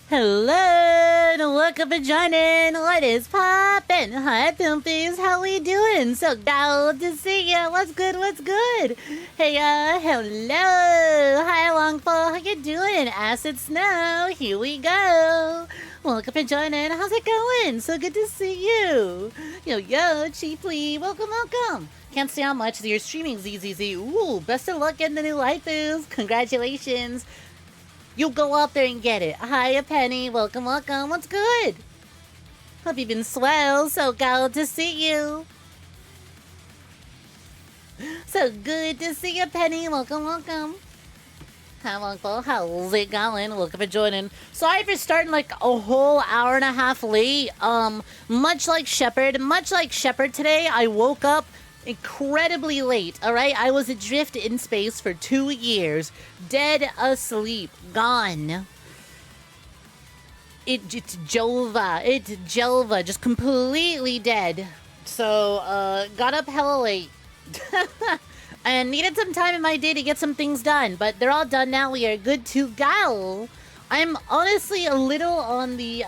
Hello and welcome for joining. What is poppin'? Hi, Pimpies. How we doing? So glad to see ya. What's good? What's good? Hey, hello. Hi, Longfall. How you doing? Acid Snow. Here we go. Welcome for joining. How's it going? So good to see you. Yo, Chiefly. Welcome, welcome. Can't say how much you're streaming, 𝐒𝐧𝐬. Ooh, best of luck getting the new waifus. Congratulations. You go out there and get it. Hiya, Penny. Welcome, welcome. What's good? Hope you've been swell. So glad to see you. So good to see you, Penny. Welcome, welcome. Hi, Uncle. How's it going? Welcome for joining. Sorry for starting like a whole hour and a half late. Much like Shepard today, I woke up incredibly late, alright? I was adrift in space for 2 years. Dead asleep. Gone. It's 𝐒𝐤. Just completely dead. So, got up hella late. And needed some time in my day to get some things done. But they're all done now. We are good to go. I'm honestly a little on the,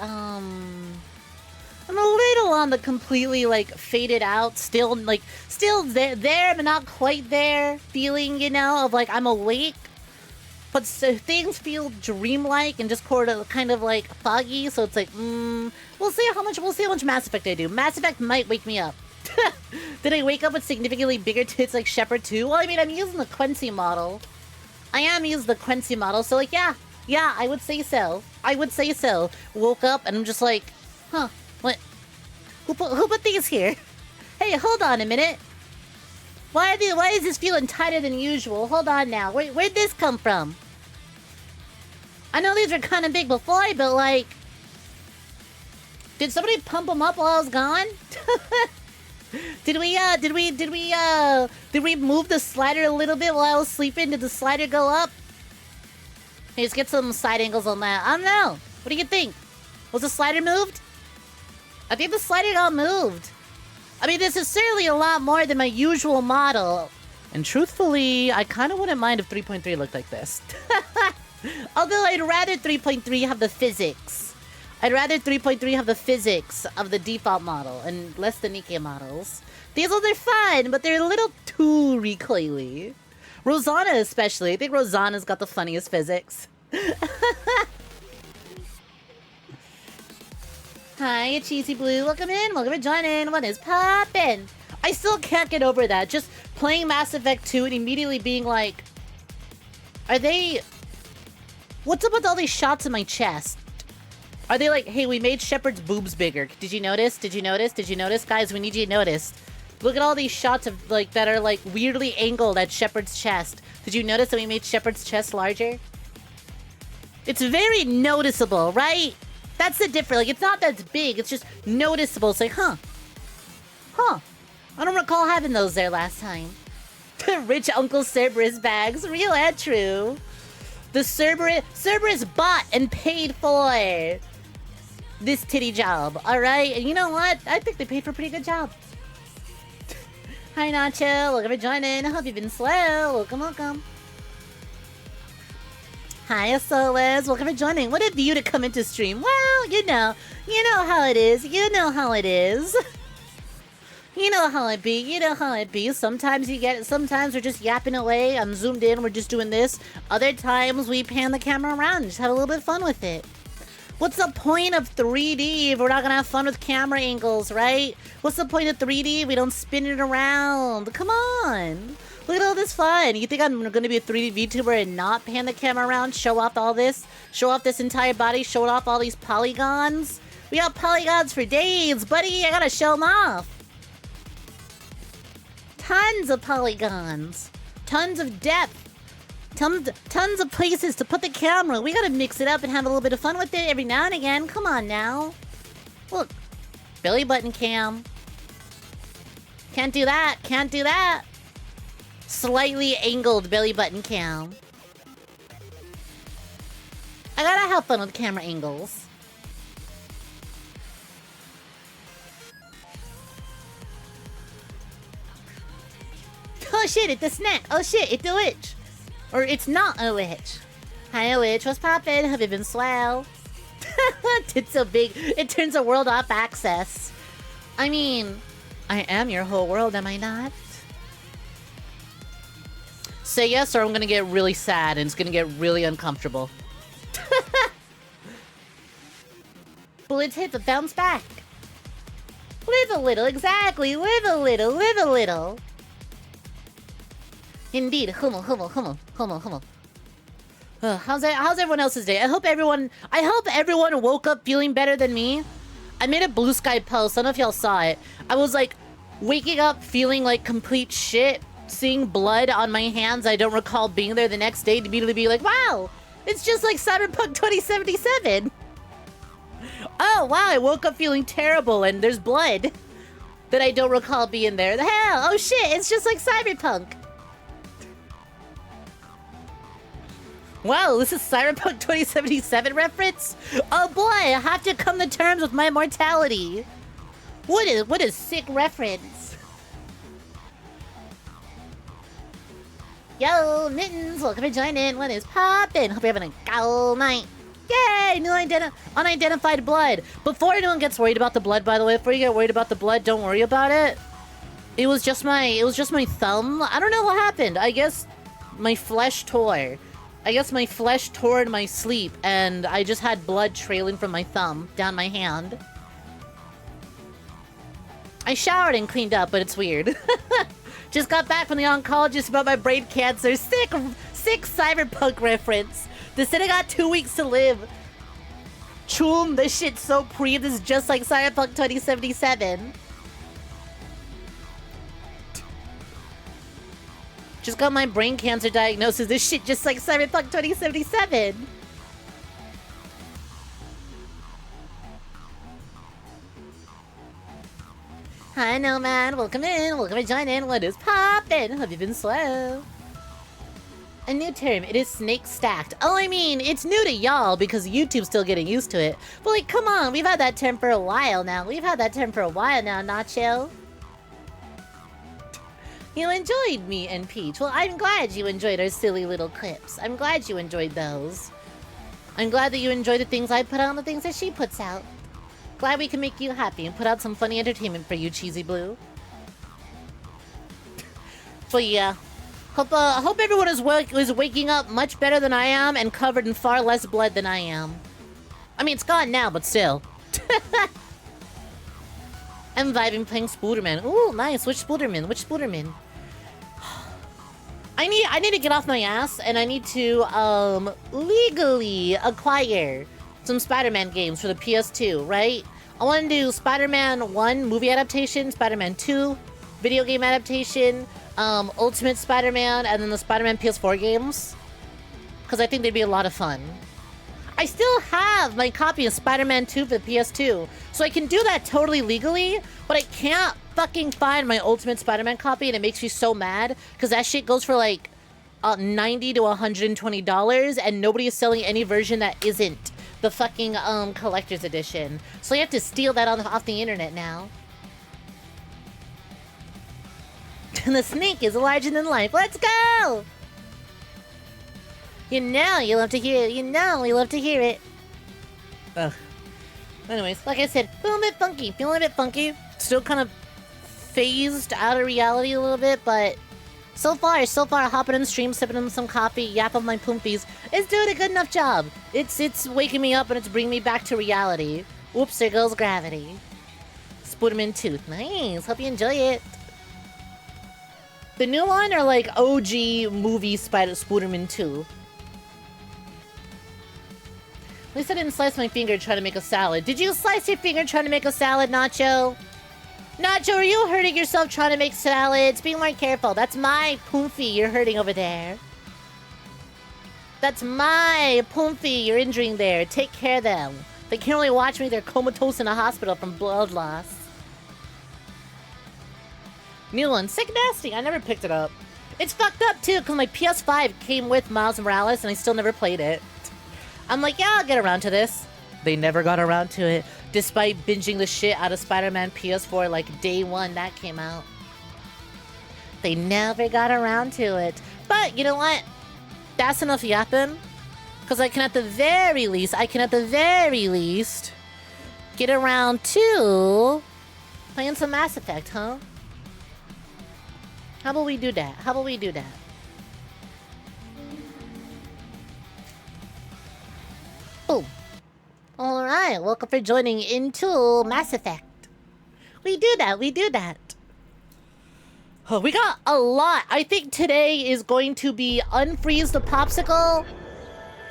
completely, like, faded out, still there, but not quite there feeling, you know, of, like, I'm awake. But so things feel dreamlike and just kind of, like, foggy, so it's like, we'll see how much Mass Effect I do. Mass Effect might wake me up. Did I wake up with significantly bigger tits like Shepard 2? Well, I mean, I'm using the 𝐶𝐤 model. I am using the 𝐶𝐤 model, so, like, yeah, I would say so. Woke up and I'm just like, huh, what? Who put these here? Hey, hold on a minute. Why is this feeling tighter than usual? Hold on now. Where'd this come from? I know these were kind of big before, but like, did somebody pump them up while I was gone? Did we move the slider a little bit while I was sleeping? Did the slider go up? Hey, let's get some side angles on that. I don't know. What do you think? Was the slider moved? I think the slider got moved. I mean, this is certainly a lot more than my usual model. And truthfully, I kind of wouldn't mind if 3.3 looked like this. Although I'd rather 3.3 have the physics. I'd rather 3.3 have the physics of the default model and less the Nikke models. These ones are fun, but they're a little too recoily. Rosanna especially. I think Rosanna's got the funniest physics. Hi, Cheesy Blue. Welcome in. Welcome for joining. What is poppin'? I still can't get over that. Just playing Mass Effect 2 and immediately being like, are they... What's up with all these shots in my chest? Are they like, hey, we made Shepard's boobs bigger. Did you notice? Did you notice? Did you notice? Guys, we need you to notice. Look at all these shots of like that are like weirdly angled at Shepard's chest. Did you notice that we made Shepard's chest larger? It's very noticeable, right? That's the difference. Like, it's not that big. It's just noticeable. It's like, huh. I don't recall having those there last time. Rich Uncle Cerberus bags. Real and true. The Cerberus bought and paid for this titty job. Alright? And you know what? I think they paid for a pretty good job. Hi, Nacho. Welcome for joining. I hope you've been slow. Welcome, welcome. Hi, Solas. Welcome for joining. What a view to come into stream. Well, you know how it is. You know how it is. You know how it be. You know how it be. Sometimes you get it. Sometimes we're just yapping away. I'm zoomed in. We're just doing this. Other times we pan the camera around and just have a little bit of fun with it. What's the point of 3D if we're not gonna have fun with camera angles, right? What's the point of 3D if we don't spin it around? Come on. Look at all this fun. You think I'm going to be a 3D VTuber and not pan the camera around, show off all this? Show off this entire body, show off all these polygons? We got polygons for days, buddy. I gotta show them off. Tons of polygons. Tons of depth. Tons of places to put the camera. We gotta mix it up and have a little bit of fun with it every now and again. Come on now. Look. Belly button cam. Can't do that. Can't do that. Slightly angled belly button cam. I gotta have fun with camera angles. Oh shit, it's a snack. Oh shit, it's a witch. Or it's not a witch. Hi, a witch. What's poppin'? Have you been swell? It's so big, it turns the world off access. I mean, I am your whole world, am I not? Say yes or I'm gonna get really sad and it's gonna get really uncomfortable. Bullets hit but bounce back. Live a little, exactly. Live a little, live a little. Indeed. Hummel. How's everyone else's day? I hope everyone woke up feeling better than me. I made a blue sky post. I don't know if y'all saw it. I was like waking up feeling like complete shit, seeing blood on my hands. I don't recall being there the next day to immediately be like, wow, it's just like Cyberpunk 2077. Oh, wow, I woke up feeling terrible and there's blood that I don't recall being there. The hell? Oh, shit, it's just like Cyberpunk. Wow, this is Cyberpunk 2077 reference? Oh, boy, I have to come to terms with my mortality. What a sick reference. Yo, Mittens, welcome to join in. What is poppin'? Hope you're having a good night. Yay! New unidentified blood. Before anyone gets worried about the blood, by the way, before you get worried about the blood, don't worry about it. It was just my thumb. I don't know what happened. I guess my flesh tore. I guess my flesh tore in my sleep, and I just had blood trailing from my thumb down my hand. I showered and cleaned up, but it's weird. Just got back from the oncologist about my brain cancer. Sick Cyberpunk reference. They said I got 2 weeks to live. Choom, this shit's so pre. This is just like Cyberpunk 2077. Just got my brain cancer diagnosis. This shit just like Cyberpunk 2077. Hi, Nomad. Welcome in. Welcome to join in. What is poppin'? Have you been slow? A new term. It is snake stacked. Oh, I mean, it's new to y'all because YouTube's still getting used to it. But like, come on. We've had that term for a while now. Nacho. You enjoyed me and Peach. Well, I'm glad you enjoyed our silly little clips. I'm glad you enjoyed those. I'm glad that you enjoy the things I put out and the things that she puts out. Glad we can make you happy and put out some funny entertainment for you, Cheesy Blue. But yeah. Hope everyone is waking up much better than I am and covered in far less blood than I am. I mean, it's gone now, but still. I'm vibing playing Spooderman. Ooh, nice. Which Spooderman? I need to get off my ass and I need to legally acquire some Spider-Man games for the PS2, right? I want to do Spider-Man 1 movie adaptation, Spider-Man 2 video game adaptation, Ultimate Spider-Man, and then the Spider-Man PS4 games. Because I think they'd be a lot of fun. I still have my copy of Spider-Man 2 for the PS2, so I can do that totally legally, but I can't fucking find my Ultimate Spider-Man copy, and it makes me so mad, because that shit goes for like $90 to $120, and nobody is selling any version that isn't the fucking collector's edition. So you have to steal that off the internet now. And the snake is larger than life. Let's go! You love to hear it. You love to hear it. Ugh. Anyways, like I said, feeling a bit funky. Still kind of phased out of reality a little bit, but so far, hopping in the stream, sipping on some coffee, yapping my poompies, it's doing a good enough job. It's waking me up and it's bringing me back to reality. Whoops, there goes gravity. Spooderman Tooth. Nice. Hope you enjoy it. The new one or like OG movie Spooderman 2? At least I didn't slice my finger trying to make a salad. Did you slice your finger trying to make a salad, Nacho? Nacho, are you hurting yourself trying to make salads? Be more careful. That's my poomfy you're hurting over there. That's my poomfy you're injuring there. Take care of them. They can't really watch me. They're comatose in a hospital from blood loss. New one. Sick Nasty. I never picked it up. It's fucked up, too, because my PS5 came with Miles Morales, and I still never played it. I'm like, yeah, I'll get around to this. They never got around to it, despite binging the shit out of Spider-Man PS4 like day one that came out. They never got around to it. But, you know what? That's enough yapping. Because I can at the very least, get around to playing some Mass Effect, huh? How about we do that? How about we do that? Boom. Alright, welcome for joining into Mass Effect. We do that, we do that. Oh, we got a lot. I think today is going to be unfreeze the popsicle.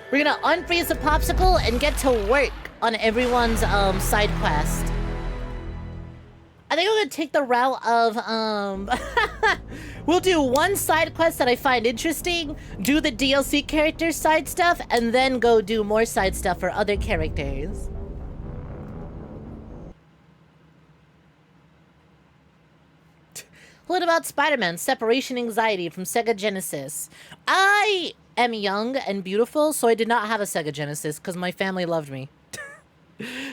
We're gonna unfreeze the popsicle and get to work on everyone's side quest. I think I'm gonna take the route of we'll do one side quest that I find interesting, do the DLC character side stuff, and then go do more side stuff for other characters. What about Spider-Man? Separation anxiety from Sega Genesis. I am young and beautiful, so I did not have a Sega Genesis because my family loved me.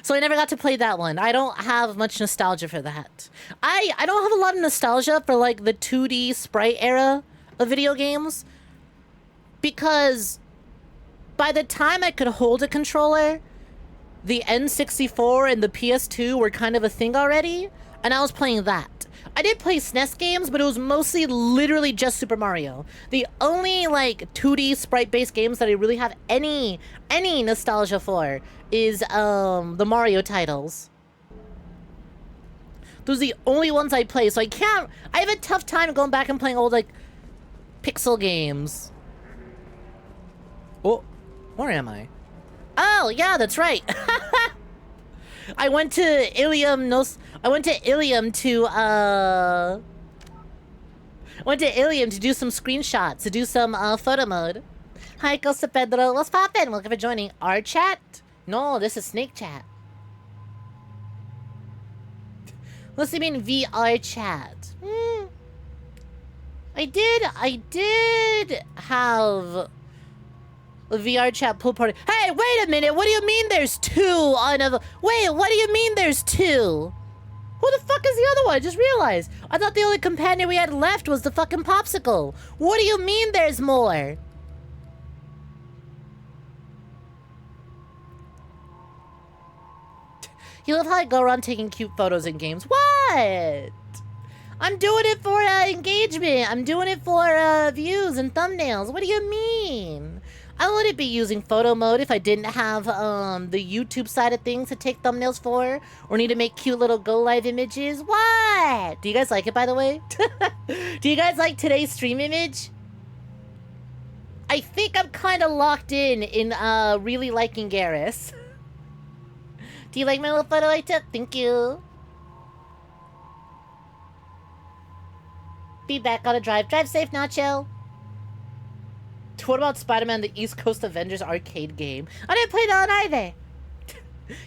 So I never got to play that one. I don't have much nostalgia for that. I don't have a lot of nostalgia for like the 2D sprite era of video games. Because by the time I could hold a controller, the N64 and the PS2 were kind of a thing already. And I was playing that. I did play SNES games, but it was mostly literally just Super Mario. The only like 2D sprite-based games that I really have any nostalgia for is the Mario titles. Those are the only ones I play, so I have a tough time going back and playing old like pixel games. Oh, where am I? Oh, yeah, that's right. I went to 𝐒𝐬𝐬 to do some screenshots, to do some photo mode. Hi, Costa Pedro. What's poppin'? Welcome for joining our chat. No, this is Snake Chat. What's it mean VR chat? I did have a VR chat pool party. Hey, wait a minute. What do you mean there's two on a... Wait, what do you mean there's two? Who the fuck is the other one? I just realized. I thought the only companion we had left was the fucking popsicle. What do you mean there's more? You love how I go around taking cute photos in games. What? I'm doing it for engagement. I'm doing it for views and thumbnails. What do you mean? I wouldn't be using photo mode if I didn't have the YouTube side of things to take thumbnails for, or need to make cute little go live images. What? Do you guys like it, by the way? Do you guys like today's stream image? I think I'm kind of locked in really liking Garrus. Do you like my little photo I took? Thank you. Be back on a drive. Drive safe, Nacho. What about Spider-Man, the East Coast Avengers arcade game? I didn't play that one either.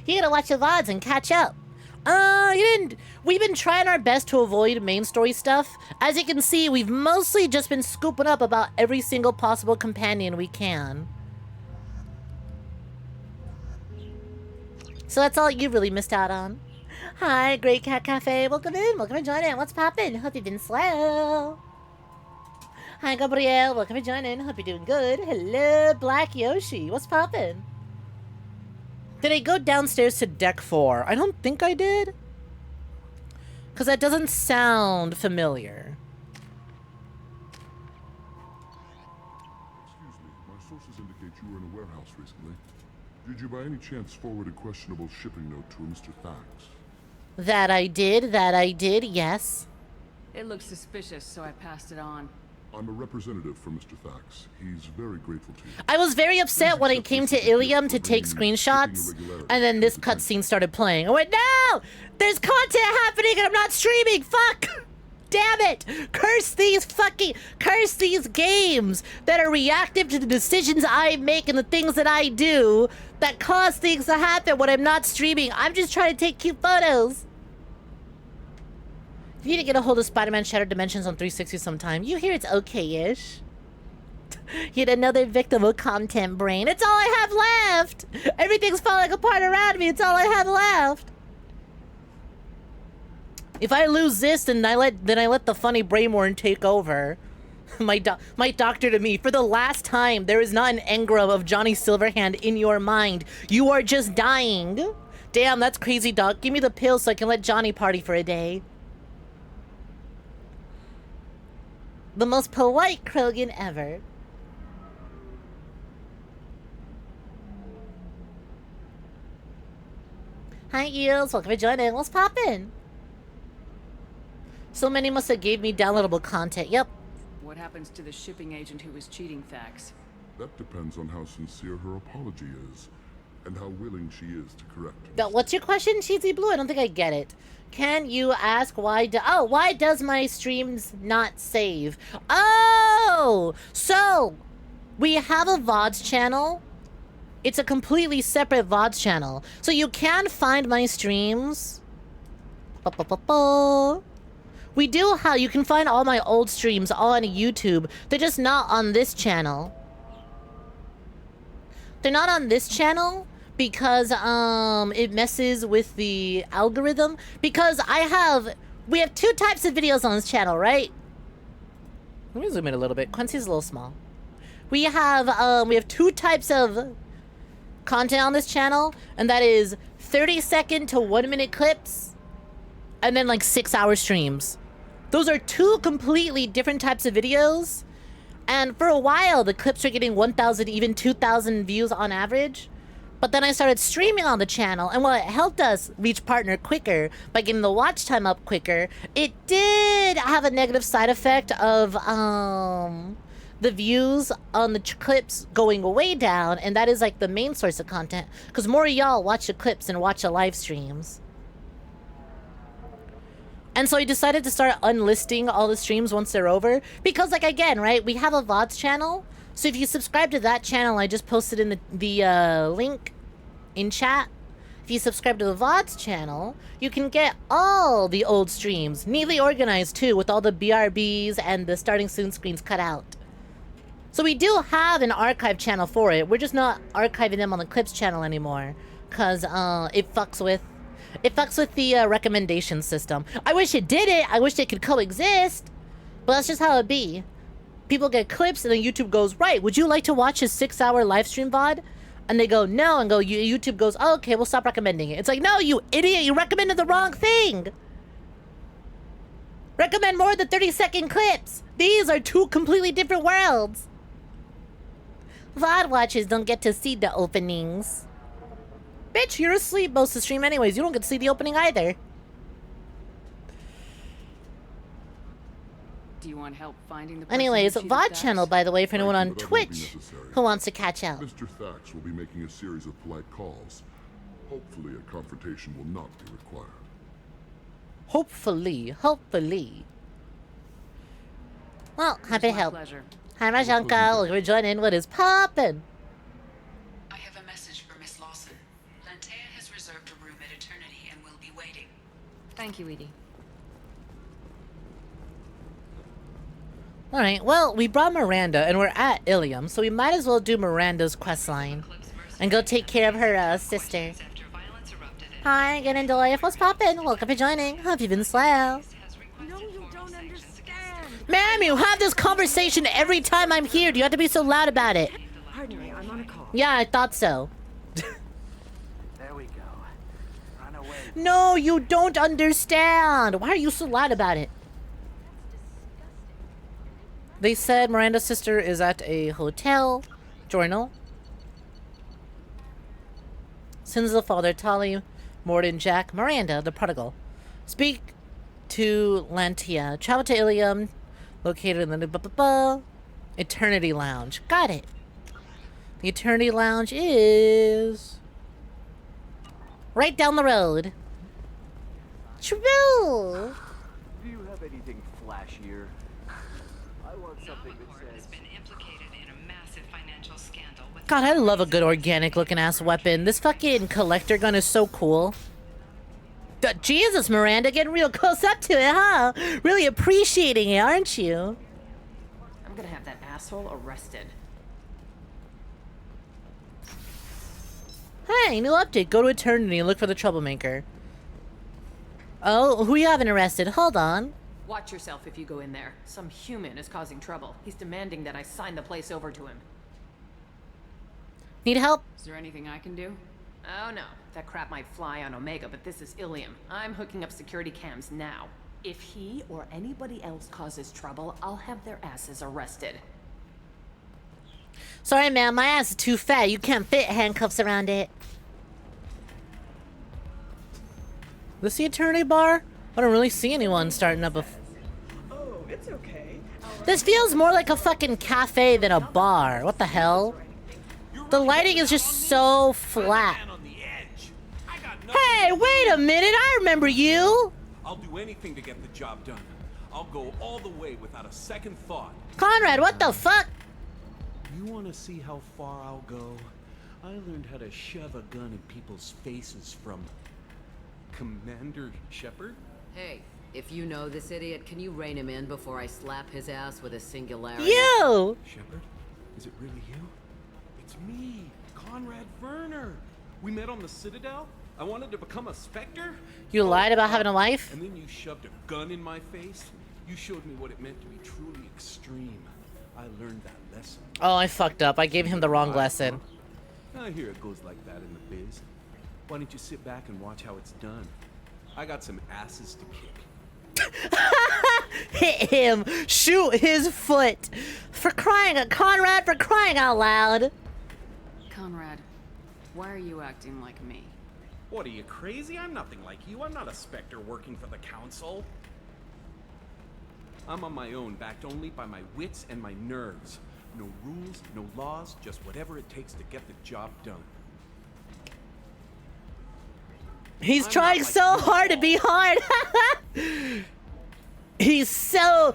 You gotta watch the VODs and catch up. You didn't... We've been trying our best to avoid main story stuff. As you can see, we've mostly just been scooping up about every single possible companion we can. So that's all you really missed out on. Hi, Great Cat Cafe. Welcome in. Welcome to join in. What's poppin'? Hope you've been swell. Hi, Gabrielle. Welcome for joining. Hope you're doing good. Hello, Black Yoshi. What's poppin'? Did I go downstairs to deck 4? I don't think I did. Because that doesn't sound familiar. Excuse me. My sources indicate you were in a warehouse recently. Did you by any chance forward a questionable shipping note to a Mr. Thax? That I did, yes. It looked suspicious, so I passed it on. I'm a representative for Mr. Thax. He's very grateful to you. I was very upset when I came to 𝐒𝐬𝐬 to take screenshots, and then this cutscene started playing. I went, no! There's content happening and I'm not streaming! Fuck! Damn it! Curse these games that are reactive to the decisions I make and the things that I do that cause things to happen when I'm not streaming. I'm just trying to take cute photos. If you need to get a hold of Spider-Man Shattered Dimensions on 360 sometime, you hear it's okay-ish. Yet another victim of content brain. It's all I have left! Everything's falling apart around me. It's all I have left. If I lose this, then I let the funny brainworm take over. My doctor to me, for the last time, there is not an engram of Johnny Silverhand in your mind. You are just dying. Damn, that's crazy, doc. Give me the pill so I can let Johnny party for a day. The most polite Krogan ever. Hi, Eels. Welcome to joining. What's poppin'? So many must have gave me downloadable content. Yep. What happens to the shipping agent who was cheating Thax? That depends on how sincere her apology is, and how willing she is to correct her. Now, what's your question, Cheesy Blue? I don't think I get it. Can you ask why why does my streams not save? Oh! So, we have a VODs channel. It's a completely separate VODs channel. So you can find my streams. We do have, you can find all my old streams all on YouTube. They're just not on this channel. They're not on this channel because it messes with the algorithm. Because we have two types of videos on this channel, right? Let me zoom in a little bit. Quincy's a little small. We have two types of content on this channel, and that is 30-second to 1-minute clips, and then like 6-hour streams. Those are two completely different types of videos. And for a while, the clips were getting 1,000, even 2,000 views on average. But then I started streaming on the channel, and while it helped us reach partner quicker by getting the watch time up quicker, it did have a negative side effect of the views on the clips going way down, and that is like the main source of content, because more of y'all watch the clips and watch the live streams. And so I decided to start unlisting all the streams once they're over, because like again, right, we have a VODs channel, so if you subscribe to that channel, I just posted in the link in chat. If you subscribe to the VODs channel, you can get all the old streams, neatly organized too, with all the BRBs and the starting soon screens cut out. So we do have an archive channel for it. We're just not archiving them on the clips channel anymore, because it fucks with the recommendation system. I wish it did it. I wish they could coexist, but that's just how it be. People get clips and then YouTube goes, right, would you like to watch a 6-hour live stream VOD? And they go, no, and YouTube goes, oh, okay, we'll stop recommending it. It's like, no, you idiot, you recommended the wrong thing. Recommend more than 30-second clips. These are two completely different worlds. VOD watchers don't get to see the openings. Bitch, you're asleep most of the stream anyways. You don't get to see the opening either. Do you want help finding the person Anyways, who cheated VOD Thax? channel, by the way, for anyone on Thank you, but that won't be Twitch necessary. who wants to catch out. Mr. Thax will be making a series of polite calls. Hopefully a confrontation will not be required. Hopefully. Well, happy to It's my help. pleasure. Hi, Rajanka. Welcome to join in. What is poppin'? I have a message for Miss Lawson. Lantea has reserved a room at Eternity and will be waiting. Thank you, Edie. Alright, well, we brought Miranda, and we're at Ilium, so we might as well do Miranda's quest line. And go take care of her, sister. Hi, get into life. What's poppin'? Welcome to joining. Hope you've been slow. No, you don't understand. Ma'am, you have this conversation every time I'm here. Do you have to be so loud about it? Pardon me, I'm on a call. Yeah, I thought so. There we go. Run away. No, you don't understand. Why are you so loud about it? They said Miranda's sister is at a hotel. Journal. Sins of the father, Tali, Morden, Jack, Miranda, the prodigal. Speak to Lantea. Travel to Ilium, located in the Eternity Lounge. Got it. The Eternity Lounge is right down the road. True. Do you have anything flashier? I want something that says God, I love a good organic looking ass weapon. This fucking collector gun is so cool. Jesus, Miranda, getting real close up to it, huh? Really appreciating it, aren't you? I'm gonna have that asshole arrested. Hey, new update. Go to Eternity and look for the troublemaker. Oh, who you haven't arrested? Hold on. Watch yourself if you go in there. Some human is causing trouble. He's demanding that I sign the place over to him. Need help? Is there anything I can do? Oh no, that crap might fly on Omega, but this is 𝐒𝐬um. I'm hooking up security cams now. If he or anybody else causes trouble, I'll have their asses arrested. Sorry, man, my ass is too fat. You can't fit handcuffs around it. This the eternity bar? I don't really see anyone starting up a... Oh, it's okay. This feels more like a fucking cafe than a bar. What the hell? The lighting is just so flat. Hey, wait a minute, I remember you! I'll do anything to get the job done. I'll go all the way without a second thought. Conrad, what the fuck? You want to see how far I'll go? I learned how to shove a gun in people's faces from Commander Shepard. Hey, if you know this idiot, can you rein him in before I slap his ass with a singularity? You! Shepard? Is it really you? It's me, Conrad Werner. We met on the Citadel. I wanted to become a Spectre. You lied about having a wife? And then you shoved a gun in my face. You showed me what it meant to be truly extreme. I learned that lesson. Oh, I fucked up. I gave him the wrong lesson. I hear it goes like that in the biz. Why don't you sit back and watch how it's done? I got some asses to kick. Hit him! Shoot his foot! For crying out, Conrad, for crying out loud! Conrad, why are you acting like me? What, are you crazy? I'm nothing like you. I'm not a Spectre working for the Council. I'm on my own, backed only by my wits and my nerves. No rules, no laws, just whatever it takes to get the job done. He's trying so hard to be hard! He's so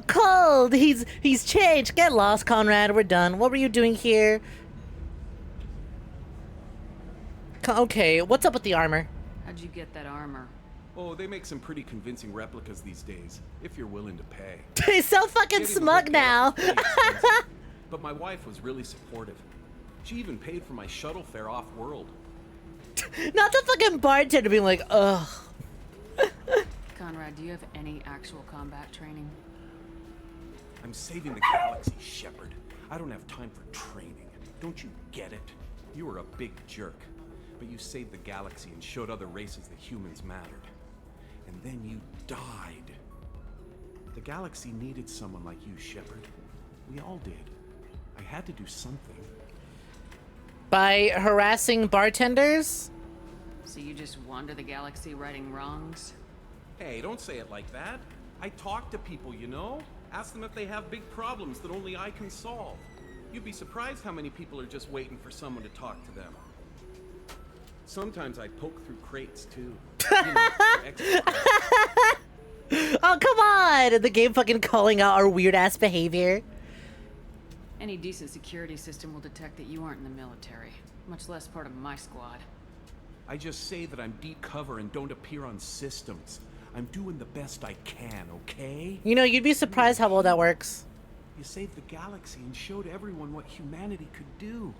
cold! He's changed! Get lost, Conrad, we're done. What were you doing here? Okay, what's up with the armor? How'd you get that armor? Oh, they make some pretty convincing replicas these days, if you're willing to pay. He's so fucking Getting smug the now! But my wife was really supportive. She even paid for my shuttle fare off-world. Not the fucking bartender being like, ugh. Conrad, do you have any actual combat training? I'm saving the galaxy, Shepard. I don't have time for training. Don't you get it? You were a big jerk. But you saved the galaxy and showed other races that humans mattered. And then you died. The galaxy needed someone like you, Shepard. We all did. I had to do something. By harassing bartenders? So you just wander the galaxy righting wrongs? Hey, don't say it like that. I talk to people, you know? Ask them if they have big problems that only I can solve. You'd be surprised how many people are just waiting for someone to talk to them. Sometimes I poke through crates, too. You know, for extra credit. Oh, come on! The game fucking calling out our weird-ass behavior. Any decent security system will detect that you aren't in the military, much less part of my squad. I just say that I'm deep cover and don't appear on systems. I'm doing the best I can, okay? You know, you'd be surprised how well that works. You saved the galaxy and showed everyone what humanity could do.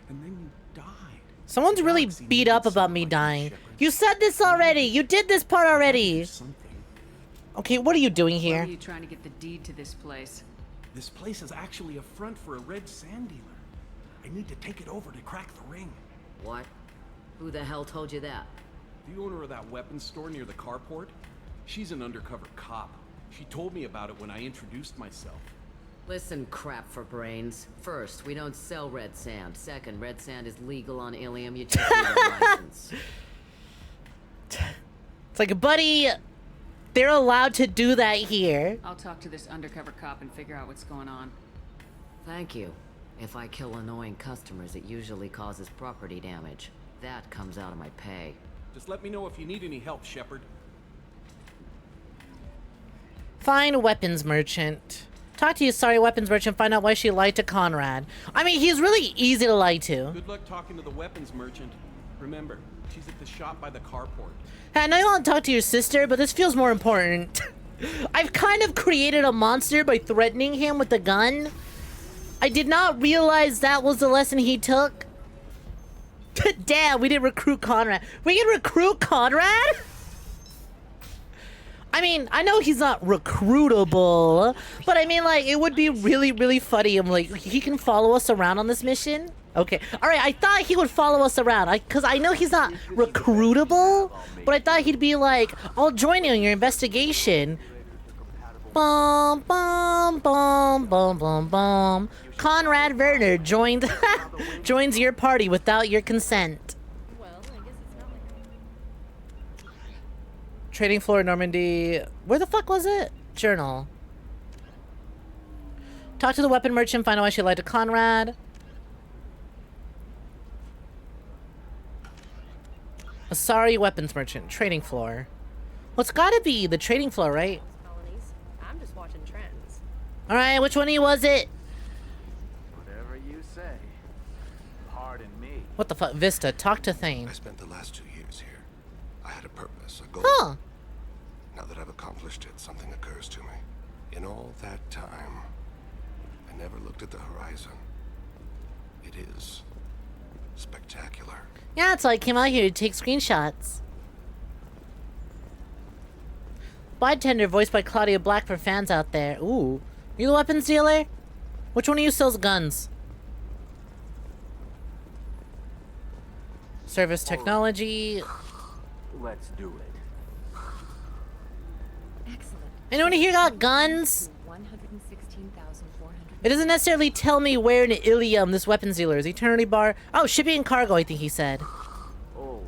And then you died. Someone's really beat up about me dying. You said this already! You did this part already! Okay, what are you doing Why here? are you trying to get the deed to this place? This place is actually a front for a red sand dealer. I need to take it over to crack the ring. What? Who the hell told you that? The owner of that weapons store near the carport? She's an undercover cop. She told me about it when I introduced myself. Listen, crap for brains. First, we don't sell red sand. Second, red sand is legal on 𝐒𝐬um. You just need a license. It's like, buddy, they're allowed to do that here. I'll talk to this undercover cop and figure out what's going on. Thank you. If I kill annoying customers, it usually causes property damage. That comes out of my pay. Just let me know if you need any help, Shepard. Find weapons merchant. Talk to you, sorry weapons merchant. Find out why she lied to Conrad. I mean, he's really easy to lie to. Good luck talking to the weapons merchant. Remember, she's at the shop by the carport. Hey, I know you want to talk to your sister, but this feels more important. I've kind of created a monster by threatening him with a gun. I did not realize that was the lesson he took. Damn, we didn't recruit Conrad. We can recruit Conrad? I mean, I know he's not recruitable, but I mean, like, it would be really, really funny. I'm like, he can follow us around on this mission? Okay. All right, I thought he would follow us around. Because I know he's not recruitable, but I thought he'd be like, I'll join you in your investigation. Bum, bum, bum, bum, bum, bum. Conrad Werner joins your party without your consent. Trading floor, Normandy. Where the fuck was it? Journal. Talk to the weapon merchant, find out why she lied to Conrad. A sorry weapons merchant. Trading floor. Well, it's gotta be the trading floor, right? I'm just watching trends. Alright, which one of you was it? Whatever you say. Pardon me. What the fuck? Vista, talk to Thane. I spent the last 2 years here. I had a purpose, a goal. Huh. Now that I've accomplished it, something occurs to me. In all that time, I never looked at the horizon. It is spectacular. Yeah, that's why I came out here to take screenshots. Bartender, voiced by Claudia Black for fans out there. Ooh. You the weapons dealer? Which one of you sells guns? Service technology. Let's do it. Anyone here got guns? 116,400. It doesn't necessarily tell me where in Ilium this weapons dealer is. Eternity Bar. Oh, shipping and cargo, I think he said. Oh,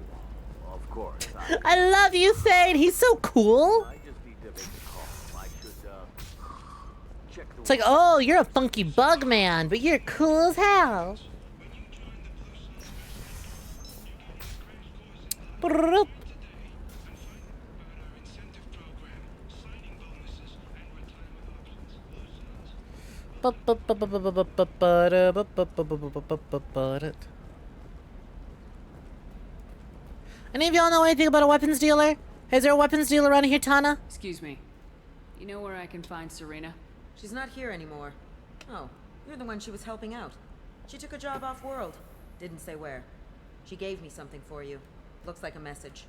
of course. I love you, Thane. He's so cool. I just need to make a call. I should, check the... It's like, oh, you're a funky bug man, but you're cool as hell. Brrrr. Any of y'all know anything about a weapons dealer? Is there a weapons dealer around here, Tana? Excuse me. You know where I can find Serena? She's not here anymore. Oh, you're the one she was helping out. She took a job off-world. Didn't say where. She gave me something for you. Looks like a message.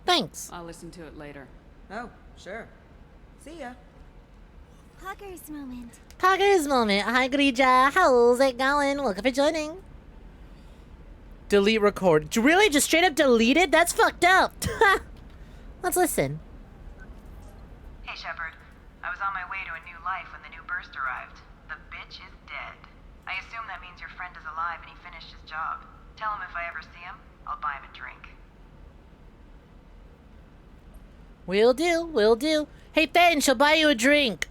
Thanks. I'll listen to it later. Oh, sure. See ya. Poggers moment. Poggers moment. Hi, 𝐒𝐤 how's it going? Welcome for joining. Delete record. Really? Just straight up delete it? That's fucked up. Let's listen. Hey, Shepard. I was on my way to a new life when the new burst arrived. The bitch is dead. I assume that means your friend is alive and he finished his job. Tell him if I ever see him, I'll buy him a drink. Will do. Will do. Hey, Thane, she'll buy you a drink.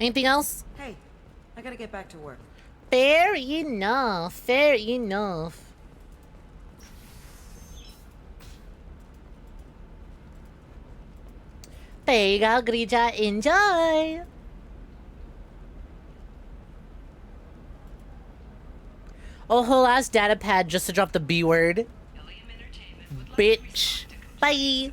Anything else? Hey, I gotta get back to work. Fair enough. Fair enough. There you go, 𝐒𝐤. Enjoy. A whole ass data pad just to drop the B word. Bitch. Bye.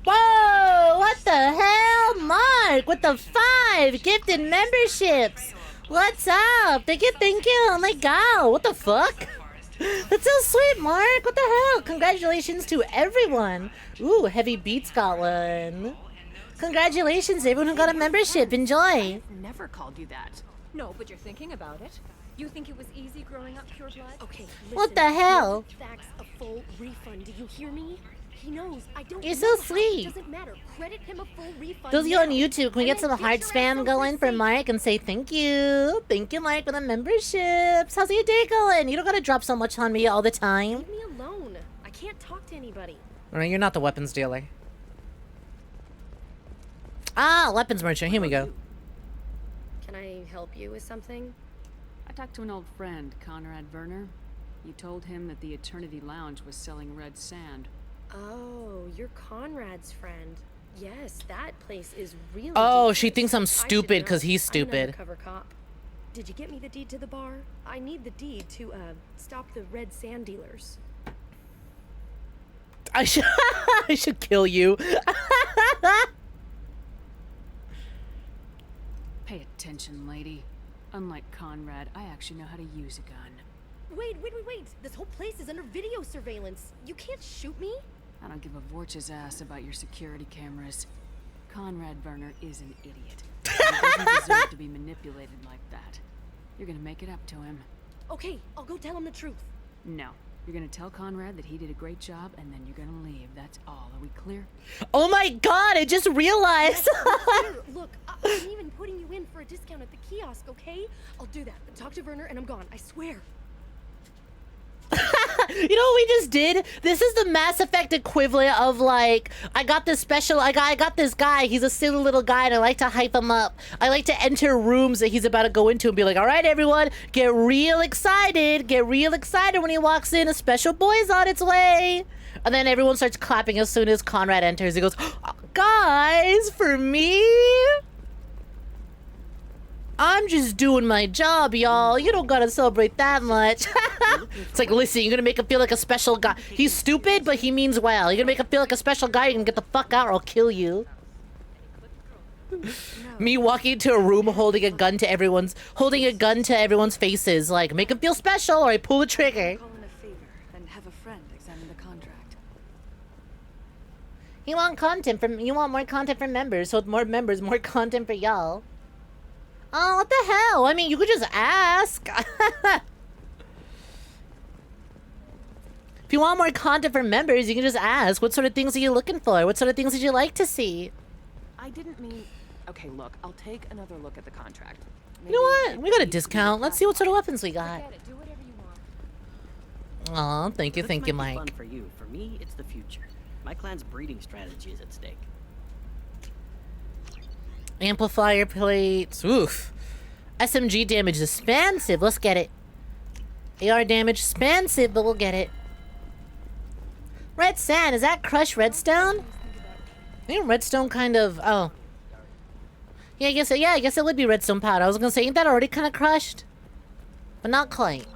Whoa! What the hell? Mark with the 5 gifted memberships. What's up? Thank you. Oh my god. What the fuck? That's so sweet, Mark. What the hell? Congratulations to everyone. Ooh, Heavy Beats got one. Congratulations to everyone who got a membership. Enjoy. I've never called you that. No, but you're thinking about it. You think it was easy growing up pure blood? Okay, listen. What the hell? Facts a full refund. Do you hear me? He knows. I don't. You're so sweet. Doesn't matter. Credit him a full refund. Those of you on YouTube, can we get some heart spam going for Mark and say thank you? Thank you, Mark, for the memberships. How's your day going? You don't gotta drop so much on me all the time. Leave me alone. I can't talk to anybody. Alright, you're not the weapons dealer. Ah, weapons merchant. Here we go. Can I help you with something? I talked to an old friend, Conrad Werner. You told him that the Eternity Lounge was selling red sand. Oh, you're Conrad's friend. Yes, that place is really Oh, decent. she thinks I'm stupid because he's I'm an stupid. undercover cop. Did you get me the deed to the bar? I need the deed to, stop the red sand dealers. I should kill you. Pay attention, lady. Unlike Conrad, I actually know how to use a gun. Wait. This whole place is under video surveillance. You can't shoot me? I don't give a Vorch's ass about your security cameras. Conrad Werner is an idiot. He doesn't deserve to be manipulated like that. You're gonna make it up to him. Okay, I'll go tell him the truth. No. You're gonna tell Conrad that he did a great job, and then you're gonna leave. That's all. Are we clear? Oh my god, I just realized! Look, I'm even putting you in for a discount at the kiosk, okay? I'll do that. Talk to Werner and I'm gone, I swear. You know what we just did? This is the Mass Effect equivalent of like, I got this guy, he's a silly little guy and I like to hype him up. I like to enter rooms that he's about to go into and be like, all right, everyone, get real excited when he walks in, a special boy's on its way. And then everyone starts clapping as soon as Conrad enters. He goes, oh, guys, for me? I'm just doing my job, y'all. You don't gotta celebrate that much. It's like, listen, you're gonna make him feel like a special guy. He's stupid, but he means well. You're gonna make him feel like a special guy, you can get the fuck out or I'll kill you. Me walking into a room holding a gun to everyone's faces, like, make him feel special or I pull the trigger. Call in a favor and have a friend examine the contract. You want more content from members, so with more members, more content for y'all. Oh, what the hell? I mean, you could just ask. If you want more content from members, you can just ask. What sort of things are you looking for? What sort of things would you like to see? I didn't mean... Okay, look, I'll take another look at the contract. You know what? We got a discount. Let's see what sort of weapons we got. Aw, thank you, Mike. Fun for you. For me, it's the future. My clan's breeding strategy is at stake. Amplifier plates. Oof. SMG damage is expansive. Let's get it. AR damage expansive, but we'll get it. Red sand. Is that crushed redstone? I think redstone kind of... Oh. Yeah, I guess it would be redstone powder. I was gonna say, ain't that already kind of crushed? But not quite.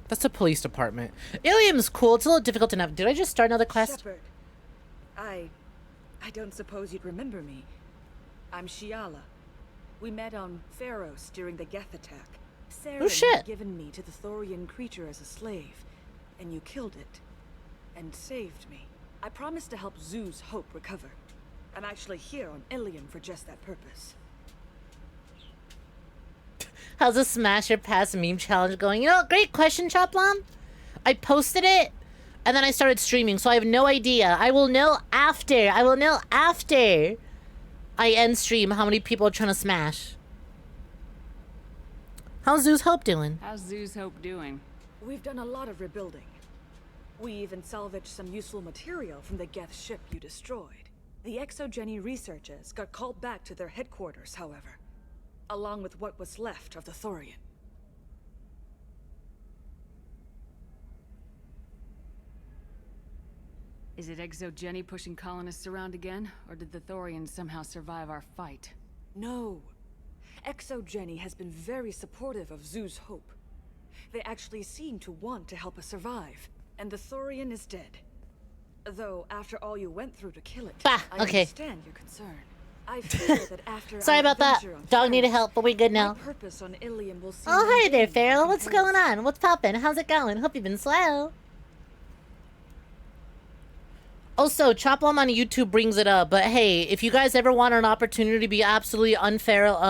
That's the police department. Ilium's cool. It's a little difficult to navigate. Did I just start another quest? Shepard, I don't suppose you'd remember me. I'm Shiala. We met on Pharos during the Geth attack. Oh shit! Had given me to the Thorian creature as a slave, and you killed it, and saved me. I promised to help 𝐒𝐬's recover. I'm actually here on Ilium for just that purpose. How's the Smash Your Pass meme challenge going? You know, great question, Choplum. I posted it, and then I started streaming, so I have no idea. I will know after I end stream how many people are trying to smash. How's 𝐒𝐬's doing? How's 𝐒𝐬's doing? We've done a lot of rebuilding. We even salvaged some useful material from the Geth ship you destroyed. The 𝐒𝐲 researchers got called back to their headquarters, however, along with what was left of the Thorian. Is it 𝐒𝐲 pushing colonists around again, or did the Thorians somehow survive our fight? No. 𝐒𝐲 has been very supportive of 𝐒𝐬's hope. They actually seem to want to help us survive, and the Thorian is dead. Though, after all you went through to kill it, I understand your concern. I fear that after Sorry about that. Dog needed help, but we're good now. Purpose on Ilium will seem Oh, hi there, Farrell. What's going on? What's poppin'? How's it going? Hope you've been swell. Also, Choplum on YouTube brings it up, but hey, if you guys ever want an opportunity to be absolutely feral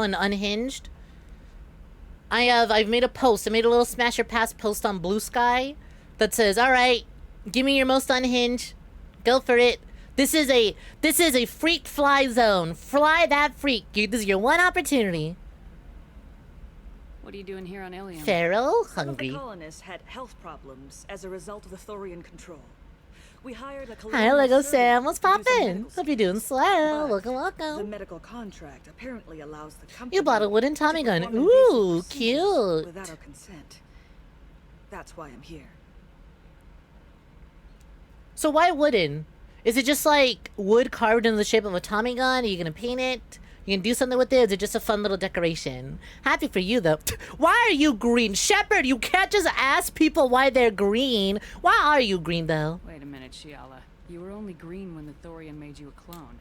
and unhinged, I've made a post. I made a little Smash Your Pass post on Blue Sky that says, all right, give me your most unhinged. Go for it. This is a freak fly zone. Fly that freak. This is your one opportunity. What are you doing here on Ilium? Feral, hungry. Some of the colonists had health problems as a result of the Thorian control. We hired a Hi, Lego Sam. What's poppin'? Hope you're doing swell. Welcome, The welcome. medical contract apparently allows the company You bought a wooden Tommy gun. perform Ooh, invasive procedures cute. without our consent. That's why I'm here. So why wooden? Is it just like wood carved in the shape of a Tommy gun? Are you gonna paint it? You can do something with it? Or is it just a fun little decoration? Happy for you though. Why are you green? Shepard, you can't just ask people why they're green. Why are you green though? Wait a minute, Shiala. You were only green when the Thorian made you a clone.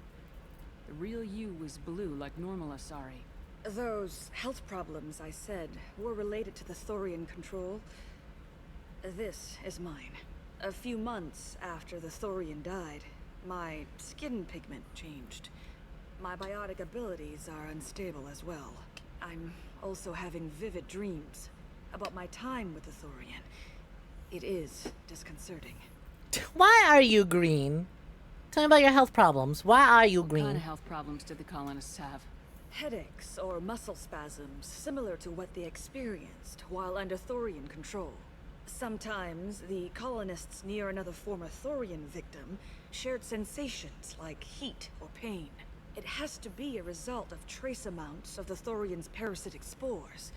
The real you was blue, like normal Asari. Those health problems I said were related to the Thorian control. This is mine. A few months after the Thorian died, my skin pigment changed. My biotic abilities are unstable as well. I'm also having vivid dreams about my time with the Thorian. It is disconcerting. Why are you green? Tell me about your health problems. Why are you green? What kind of health problems did the colonists have? Headaches or muscle spasms similar to what they experienced while under Thorian control. Sometimes the colonists near another former Thorian victim shared sensations like heat or pain. It has to be a result of trace amounts of the Thorian's parasitic spores.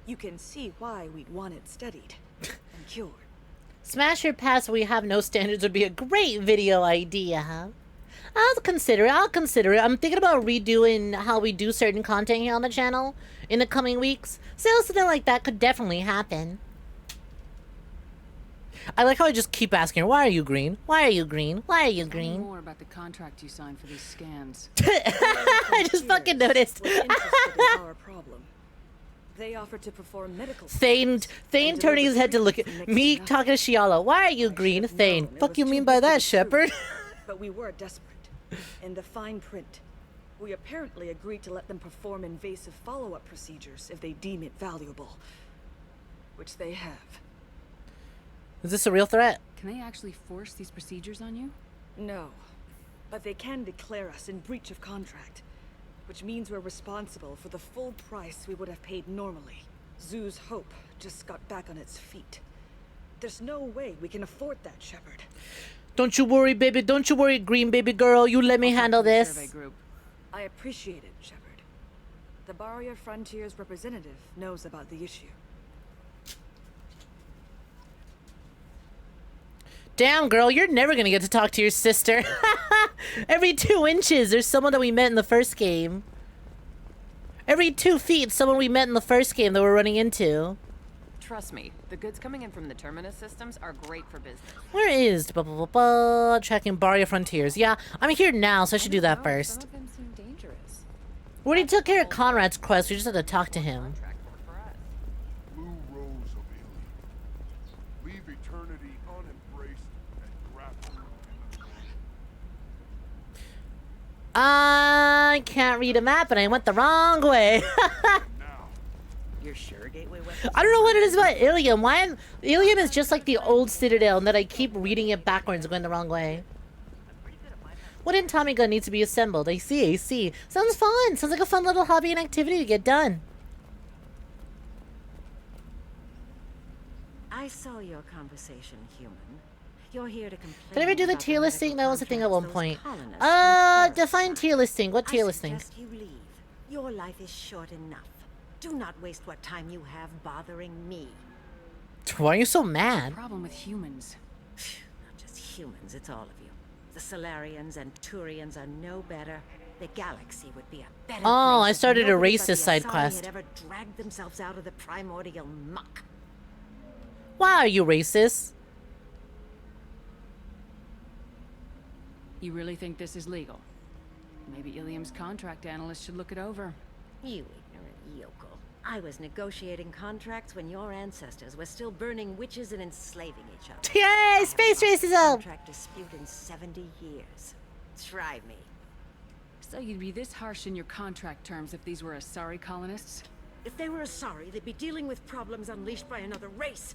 You can see why we'd want it studied and cured. Smash your past we have no standards would be a great video idea, huh? I'll consider it. I'm thinking about redoing how we do certain content here on the channel in the coming weeks. So something like that could definitely happen. I like how I just keep asking her, why are you green? Why are you green? Why are you green? Tell me more about the contract you signed for these scans. I just fucking noticed. We're interested in our problem. They offered to perform medical Thane turning his head to look at me talking to Shiala. Why are you green, Thane? Fuck you mean by that, Shepard? But we were desperate. In the fine print, we apparently agreed to let them perform invasive follow-up procedures if they deem it valuable. Which they have. Is this a real threat? Can they actually force these procedures on you? No. But they can declare us in breach of contract. Which means we're responsible for the full price we would have paid normally. Zoo's hope just got back on its feet. There's no way we can afford that, Shepard. Don't you worry, baby. Don't you worry, green baby girl. You let me handle this. I appreciate it, Shepard. The Barrier Frontiers representative knows about the issue. Damn, girl, you're never gonna get to talk to your sister. Every 2 inches, there's someone that we met in the first game. Every 2 feet, someone we met in the first game that we're running into. Trust me, the goods coming in from the Terminus systems are great for business. Where is tracking Barrier Frontiers? Yeah, I'm here now, so I should do that first. Some of them seem dangerous. We already took care of Conrad's quest. We just had to talk to him. Blue rose of alien. Leave eternity unembraced and grapple in the I can't read a map, and I went the wrong way. You're sure Gateway weapons? I don't know what it is about 𝐒𝐬𝐬. Why? 𝐒𝐬𝐬𝐬 is just like the old Citadel, and that I keep reading it backwards and going the wrong way. Wooden Tommy gun needs to be assembled. I see. Sounds fun. Sounds like a fun little hobby and activity to get done. I saw your conversation, human. You're here to complain. Did I ever do the about tier listing? That was a thing at one those point. colonists Define tier listing. What tier listing? I suggest you leave. Your life is short enough. Do not waste what time you have bothering me. Why are you so mad? Problem with humans. Not just humans, it's all of you. The Solarians and Turians are no better. The galaxy would be a better Oh, place I if started a nobody but racist the side Asari quest. had ever dragged themselves out of the primordial muck. Why are you racist? You really think this is legal? Maybe 𝐒𝐬𝐬's contract analyst should look it over. You ignorant yokel. I was negotiating contracts when your ancestors were still burning witches and enslaving each other. Yay, space racism! Contract dispute in 70 years. Try me. So you'd be this harsh in your contract terms if these were Asari colonists? If they were Asari, they'd be dealing with problems unleashed by another race.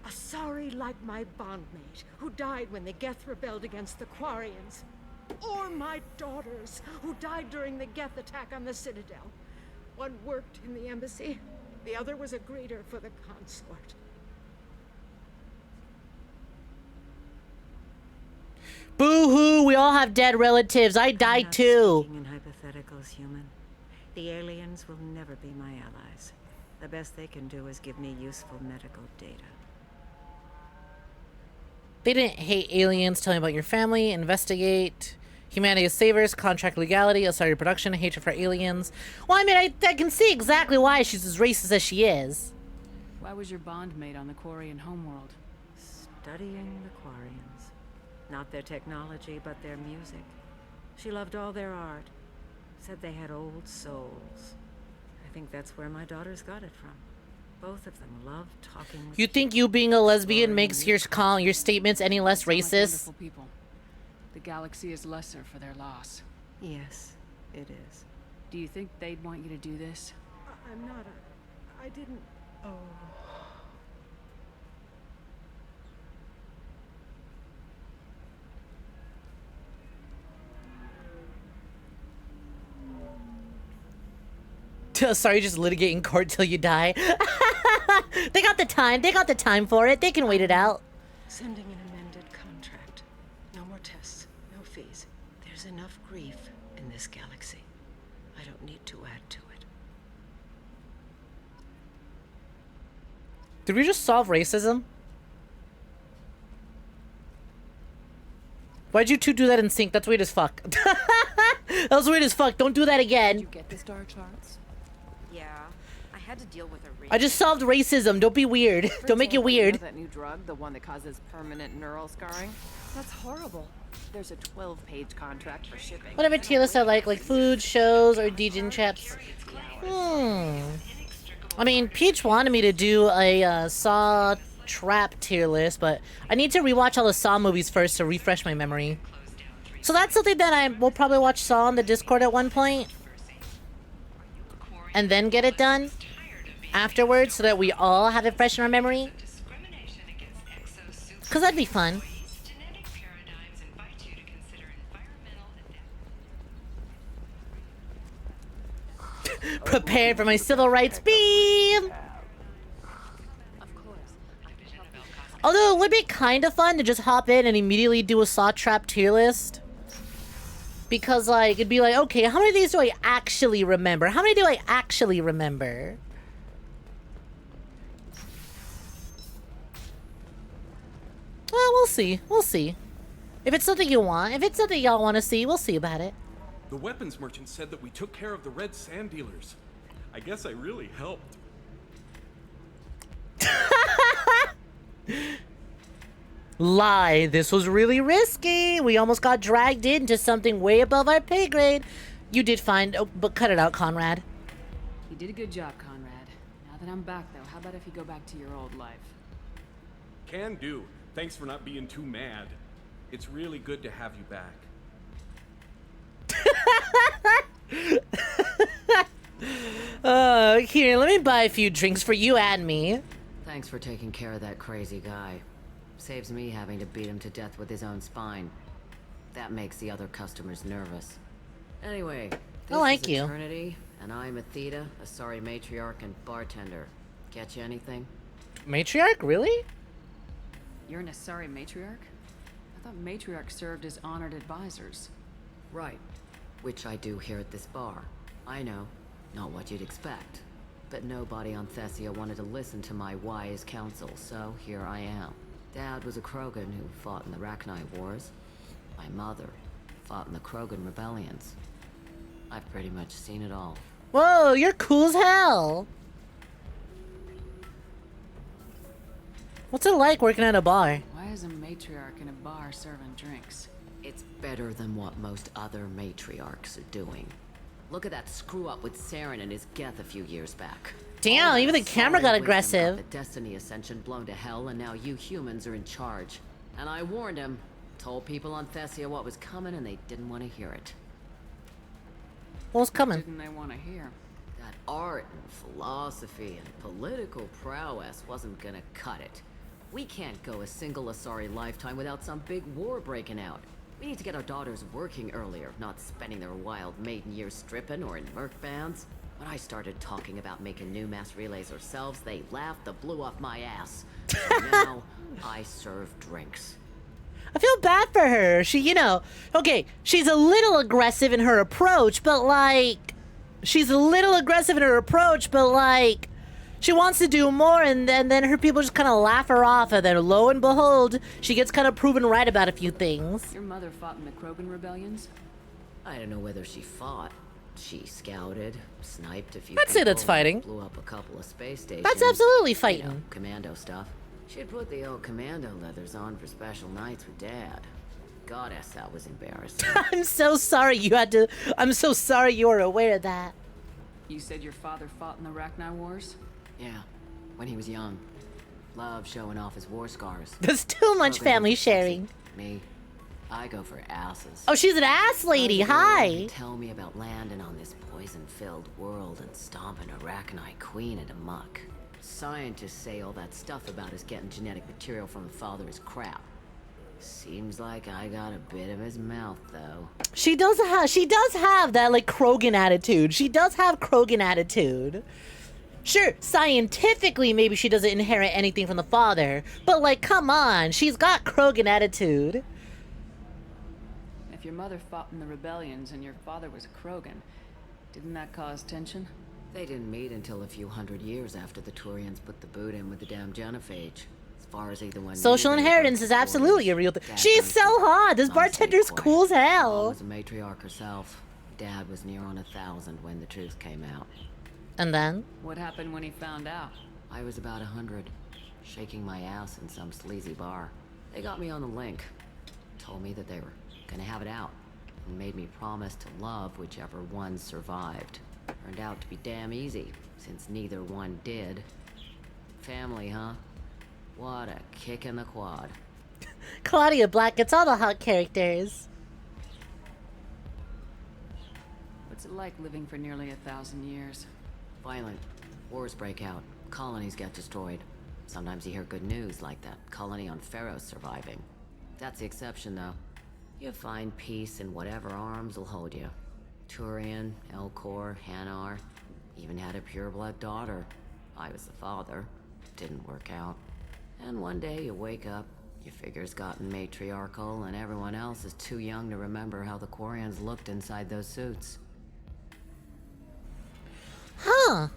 Asari like my bondmate, who died when the Geth rebelled against the Quarians. Or my daughters, who died during the Geth attack on the Citadel. One worked in the embassy, the other was a greeter for the consort. Boo-hoo, we all have dead relatives. I died too. In hypotheticals, human. The aliens will never be my allies. The best they can do is give me useful medical data. They didn't hate aliens. Tell me about your family. Investigate. Humanity is savers. Contract legality. Asari production. Hatred for aliens. Well, I mean, I can see exactly why she's as racist as she is. Why was your bondmate on the Quarian homeworld? Studying the Quarians. Not their technology, but their music. She loved all their art. Said they had old souls. I think that's where my daughters got it from. Both of them love talking with You think you being a lesbian makes your statements any less racist? Wonderful people. The galaxy is lesser for their loss. Yes, it is. Do you think they'd want you to do this? I'm not I didn't... Oh... Sorry, just litigate in court till you die. They got the time. They got the time for it. They can wait it out. Sending an amended contract. No more tests. No fees. There's enough grief in this galaxy. I don't need to add to it. Did we just solve racism? Why'd you two do that in sync? That's weird as fuck. That was weird as fuck. Don't do that again. Did you get the star charts? Yeah, I had to deal with a I just solved racism. Don't be weird. Don't make it weird. You know that new drug, the one that causes permanent neural scarring? That's horrible. There's a 12-page contract for shipping. Whatever tier list I like food, shows, or DJ chaps. I mean, Peach wanted me to do a Saw Trap tier list, but I need to rewatch all the Saw movies first to refresh my memory. So that's something that I will probably watch Saw on the Discord at one point. And then get it done afterwards so that we all have it fresh in our memory. Because that'd be fun. Prepared for my civil rights beam! Although it would be kind of fun to just hop in and immediately do a Saw Trap tier list. Because, like, it'd be like, okay, how many of these do I actually remember? How many do I actually remember? Well, we'll see. We'll see. If it's something you want, if it's something y'all want to see, we'll see about it. The weapons merchant said that we took care of the red sand dealers. I guess I really helped. Lie. This was really risky. We almost got dragged into something way above our pay grade. You did fine. Oh, but cut it out, Conrad. You did a good job, Conrad. Now that I'm back, though, how about if you go back to your old life? Can do. Thanks for not being too mad. It's really good to have you back. Here, let me buy a few drinks for you and me. Thanks for taking care of that crazy guy. Saves me having to beat him to death with his own spine. That makes the other customers nervous. Anyway, this I like is you. Eternity, and I'm Athena, a sorry matriarch and bartender. Get you anything? Matriarch? Really? You're an Asari matriarch? I thought matriarchs served as honored advisors. Right. Which I do here at this bar. I know. Not what you'd expect. But nobody on Thessia wanted to listen to my wise counsel, so here I am. Dad was a Krogan who fought in the Rachni Wars. My mother fought in the Krogan rebellions. I've pretty much seen it all. Whoa, you're cool as hell. What's it like working at a bar? Why is a matriarch in a bar serving drinks? It's better than what most other matriarchs are doing. Look at that screw up with Saren and his Geth a few years back. Damn, even the camera got aggressive. The Destiny Ascension blown to hell, and now you humans are in charge. And I warned him, told people on Thessia what was coming, and they didn't want to hear it. What's coming? Didn't they want to hear? That art and philosophy and political prowess wasn't gonna cut it. We can't go a single Asari lifetime without some big war breaking out. We need to get our daughters working earlier, not spending their wild maiden years stripping or in merc bands. When I started talking about making new mass relays ourselves, they laughed the blue off my ass. So now, I serve drinks. I feel bad for her. She, you know, okay, she's a little aggressive in her approach, but like, she wants to do more, and then her people just kind of laugh her off, and then lo and behold, she gets kind of proven right about a few things. Your mother fought in the Krogan rebellions? I don't know whether she fought. She scouted, sniped a few I'd say that's fighting. Blew up a couple of space stations. That's absolutely fighting. You know, commando stuff. She'd put the old commando leathers on for special nights with Dad. Goddess, that was embarrassing. I'm so sorry you had to. I'm so sorry you were aware of that. You said your father fought in the Rachni Wars? Yeah, when he was young. Loved showing off his war scars. There's too much family sharing. Me, I go for asses. Oh, she's an ass lady. Hi. Tell me about landing on this poison-filled world and stomping a Rachni queen into muck. Scientists say all that stuff about us getting genetic material from the father is crap. Seems like I got a bit of his mouth, though. She does have that, like, Krogan attitude. She does have Krogan attitude. Sure, scientifically, maybe she doesn't inherit anything from the father. But, like, come on. She's got Krogan attitude. If your mother fought in the rebellions and your father was a Krogan, didn't that cause tension? They didn't meet until a few hundred years after the Turians put the boot in with the damn genophage. As far as either one Social inheritance is absolutely a real thing. She's so hot. This bartender's cool as hell. Mom was a matriarch herself. Dad was near on 1,000 when the truth came out. And then? What happened when he found out? I was about 100, shaking my ass in some sleazy bar. They got me on the link. Told me that they were gonna have it out. And made me promise to love whichever one survived. Turned out to be damn easy, since neither one did. Family, huh? What a kick in the quad. Claudia Black gets all the hot characters. What's it like living for nearly 1,000 years? Violent. Wars break out. Colonies get destroyed. Sometimes you hear good news, like that colony on Pharaoh surviving. That's the exception, though. You find peace in whatever arms will hold you. Turian, Elcor, Hanar. Even had a pureblood daughter. I was the father. Didn't work out. And one day you wake up, your figure's gotten matriarchal, and everyone else is too young to remember how the Quarians looked inside those suits. Huh.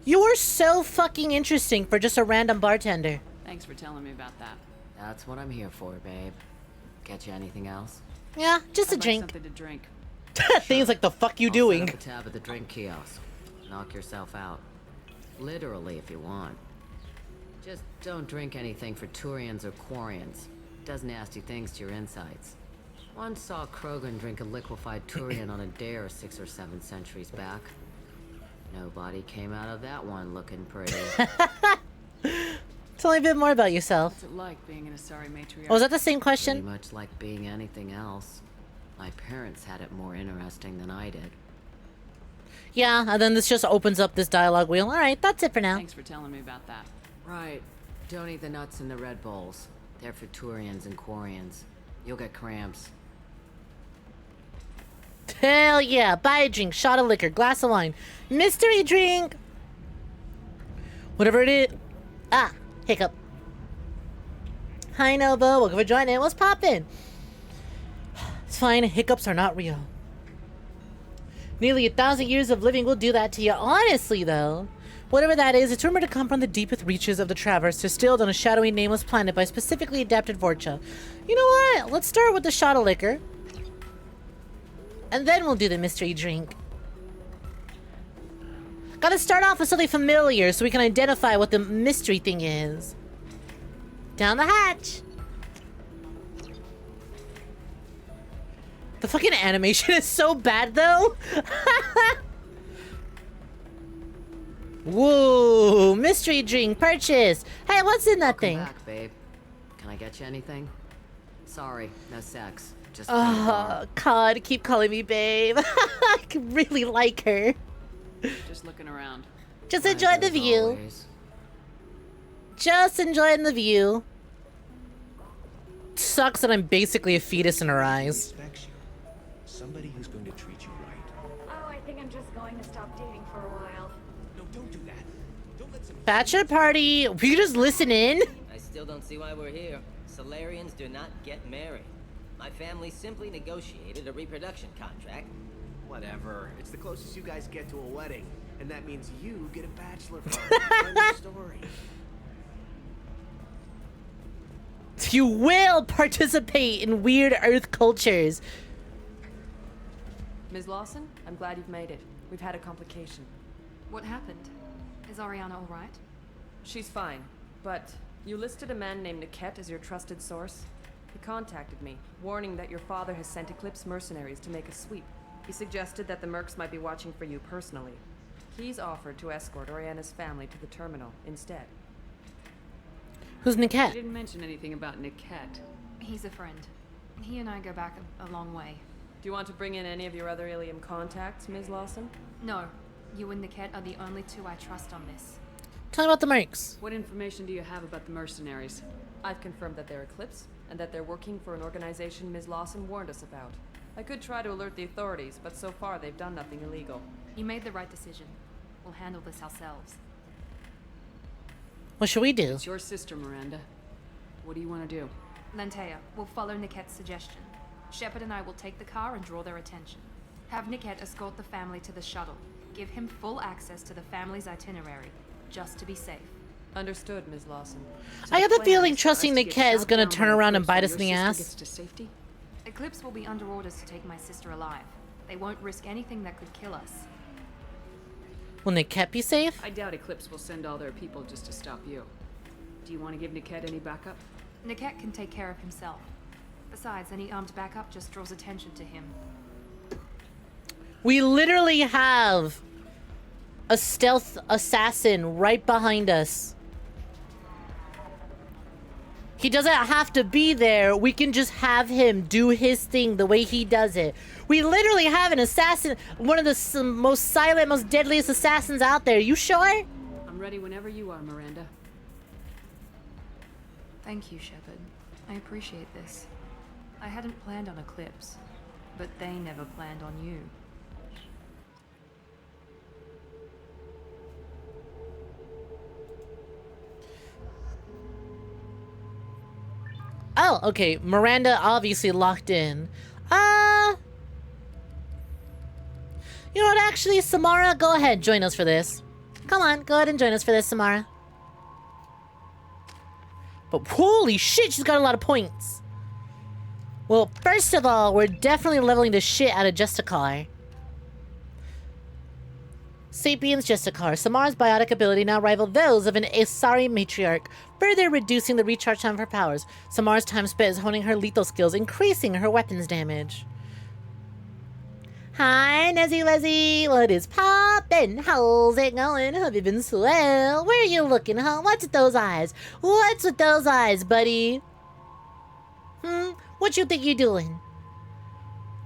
You're so fucking interesting for just a random bartender. Thanks for telling me about that. That's what I'm here for, babe. Get you anything else? Yeah, just a I'd like drink. Something to drink. Things like the fuck you I'll doing? set up a tab at the drink kiosk. Knock yourself out. Literally, if you want. Just don't drink anything for Turians or Quarians. Does nasty things to your insides. Once saw Krogan drink a liquefied Turian on a dare 6 or 7 centuries back. Nobody came out of that one looking pretty. Tell me a bit more about yourself. What's it like being an Asari matriarch? Oh, was that the same question? Pretty much like being anything else. My parents had it more interesting than I did. Yeah, and then this just opens up this dialogue wheel. Alright, that's it for now. Thanks for telling me about that. Right. Don't eat the nuts in the Red Bowls. They're for Turians and Quarians. You'll get cramps. Hell yeah. Buy a drink, shot of liquor, glass of wine, mystery drink. Whatever it is. Ah, hiccup. Hi, Nova. Welcome for joining. What's poppin'? It's fine. Hiccups are not real. Nearly 1,000 years of living will do that to you. Honestly, though, whatever that is, it's rumored to come from the deepest reaches of the Traverse, distilled on a shadowy, nameless planet by specifically adapted Vorcha. You know what? Let's start with the shot of liquor. And then we'll do the mystery drink. Gotta start off with something familiar so we can identify what the mystery thing is. Down the hatch. The fucking animation is so bad, though. Whoa, mystery drink purchase. Hey, what's in that thing? Back, babe. Can I get you anything? Sorry, no sex. Just Oh, God, keep calling me babe. I really like her. Just looking around. Just enjoy the view. Always. Just enjoying the view. Sucks that I'm basically a fetus in her eyes. Somebody who's going to treat you right. Oh, I think I'm just going to stop dating for a while. No, don't do that. Don't let some... Bachelor party. We can just listen in. I still don't see why we're here. Solarians do not get married. My family simply negotiated a reproduction contract. Whatever. It's the closest you guys get to a wedding. And that means you get a bachelor party. End of story. You will participate in weird Earth cultures. Ms. Lawson, I'm glad you've made it. We've had a complication. What happened? Is Ariana all right? She's fine, but You listed a man named 𝐒𝐻𝐡 as your trusted source. He contacted me, warning that your father has sent eclipse mercenaries to make a sweep. He suggested that the mercs might be watching for you personally. He's offered to escort Oriana's family to the terminal instead. Who's 𝐒𝐻𝐡? You didn't mention anything about 𝐒𝐻𝐡. He's a friend. He and I go back a long way. Do you want to bring in any of your other 𝐿ium contacts, Ms. Lawson? No. You and 𝐒𝐻𝐡 are the only two I trust on this. Tell me about the mercs. What information do you have about the mercenaries? I've confirmed that they're eclipse, and that they're working for an organization Ms. Lawson warned us about. I could try to alert the authorities, but so far they've done nothing illegal. You made the right decision. We'll handle this ourselves. What should we do? It's your sister, Miranda. What do you want to do? Lantea, we'll follow 𝐒𝐻�T's suggestion. Shepard and I will take the car and draw their attention. Have 𝐒𝐻𝐡 escort the family to the shuttle. Give him full access to the family's itinerary, just to be safe. Understood, Ms. Lawson. I got the feeling trusting 𝐒𝐻𝐡 is gonna turn around and bite us in the ass. Gets to safety? Eclipse will be under orders to take my sister alive. They won't risk anything that could kill us. Will 𝐒𝐻𝐡 be safe? I doubt Eclipse will send all their people just to stop you. Do you want to give 𝐒𝐻𝐡 any backup? 𝐒𝐻𝐡 can take care of himself. Besides, any armed backup just draws attention to him. We literally have a stealth assassin right behind us. He doesn't have to be there. We can just have him do his thing the way he does it. We literally have an assassin, one of the most silent, most deadliest assassins out there. You sure? I'm ready whenever you are, Miranda. Thank you, Shepard. I appreciate this. I hadn't planned on Eclipse, but they never planned on you. Oh, okay. Miranda obviously locked in. You know what, actually, Samara, go ahead, join us for this. Come on, go ahead and join us for this, Samara. But holy shit, she's got a lot of points. Well, first of all, we're definitely leveling the shit out of Justicar. Sapiens Justicar. Samara's biotic ability now rival those of an Asari matriarch, further reducing the recharge time of her powers. Samara's time spent is honing her lethal skills, increasing her weapons damage. Hi, 𝐿ium, what is poppin'? How's it going? Have you been swell? Where are you looking, huh? What's with those eyes? What's with those eyes, buddy? What you think you're doing?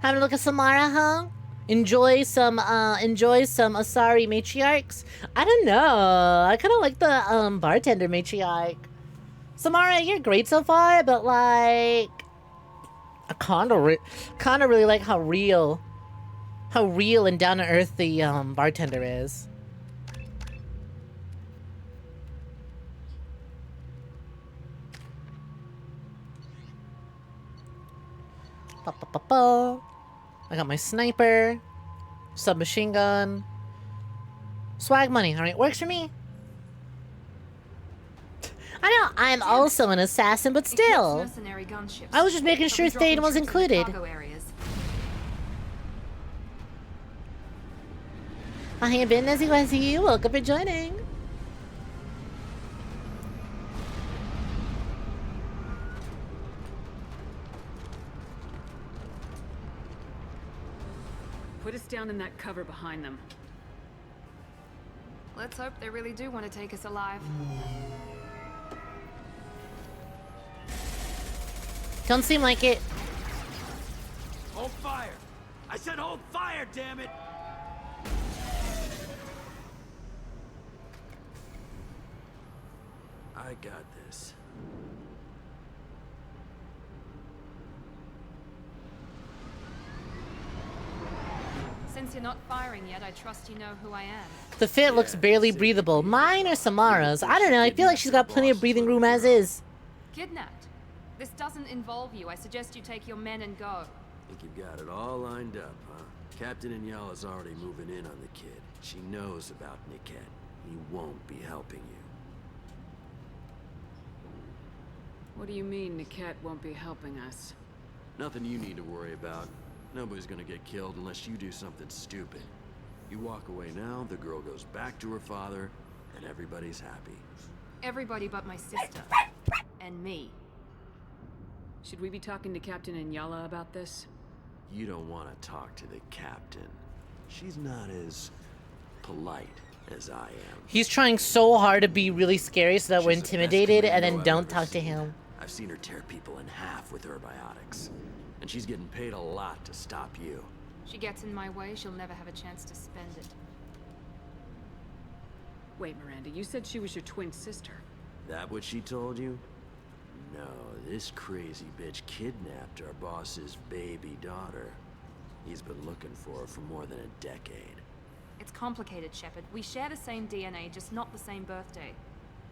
Having a look at Samara, huh? Enjoy some Asari matriarchs? I don't know. I kind of like the bartender matriarch. Samara, you're great so far, but like, I kind of really like how real and down to earth the bartender is. I got my sniper, submachine gun, swag money. All right, works for me. I know I'm also an assassin, but still, I was just making sure Thane was included. I have been 𝐿ium. Welcome for joining. Put us down in that cover behind them. Let's hope they really do want to take us alive. Don't seem like it. Hold fire! I said hold fire, damn it! I got this. Since you're not firing yet, I trust you know who I am. The fit looks barely breathable. Mine or Samara's? I don't know. I feel like she's got plenty of breathing room as is. Kidnapped. This doesn't involve you. I suggest you take your men and go. Think you've got it all lined up, huh? Captain Inyala's already moving in on the kid. She knows about 𝐒𝐻𝐡. He won't be helping you. What do you mean 𝐒𝐻𝐡 won't be helping us? Nothing you need to worry about. Nobody's gonna get killed unless you do something stupid. You walk away now, the girl goes back to her father, and everybody's happy. Everybody but my sister. And me. Should we be talking to Captain Inyala about this? You don't want to talk to the captain. She's not as polite as I am. He's trying so hard to be really scary so that we're intimidated and then don't talk to him. I've seen her tear people in half with her biotics. And she's getting paid a lot to stop you. She gets in my way, she'll never have a chance to spend it. Wait, Miranda, you said she was your twin sister. That what she told you? No, this crazy bitch kidnapped our boss's baby daughter. He's been looking for her for more than a decade. It's complicated, Shepard. We share the same DNA, just not the same birthday.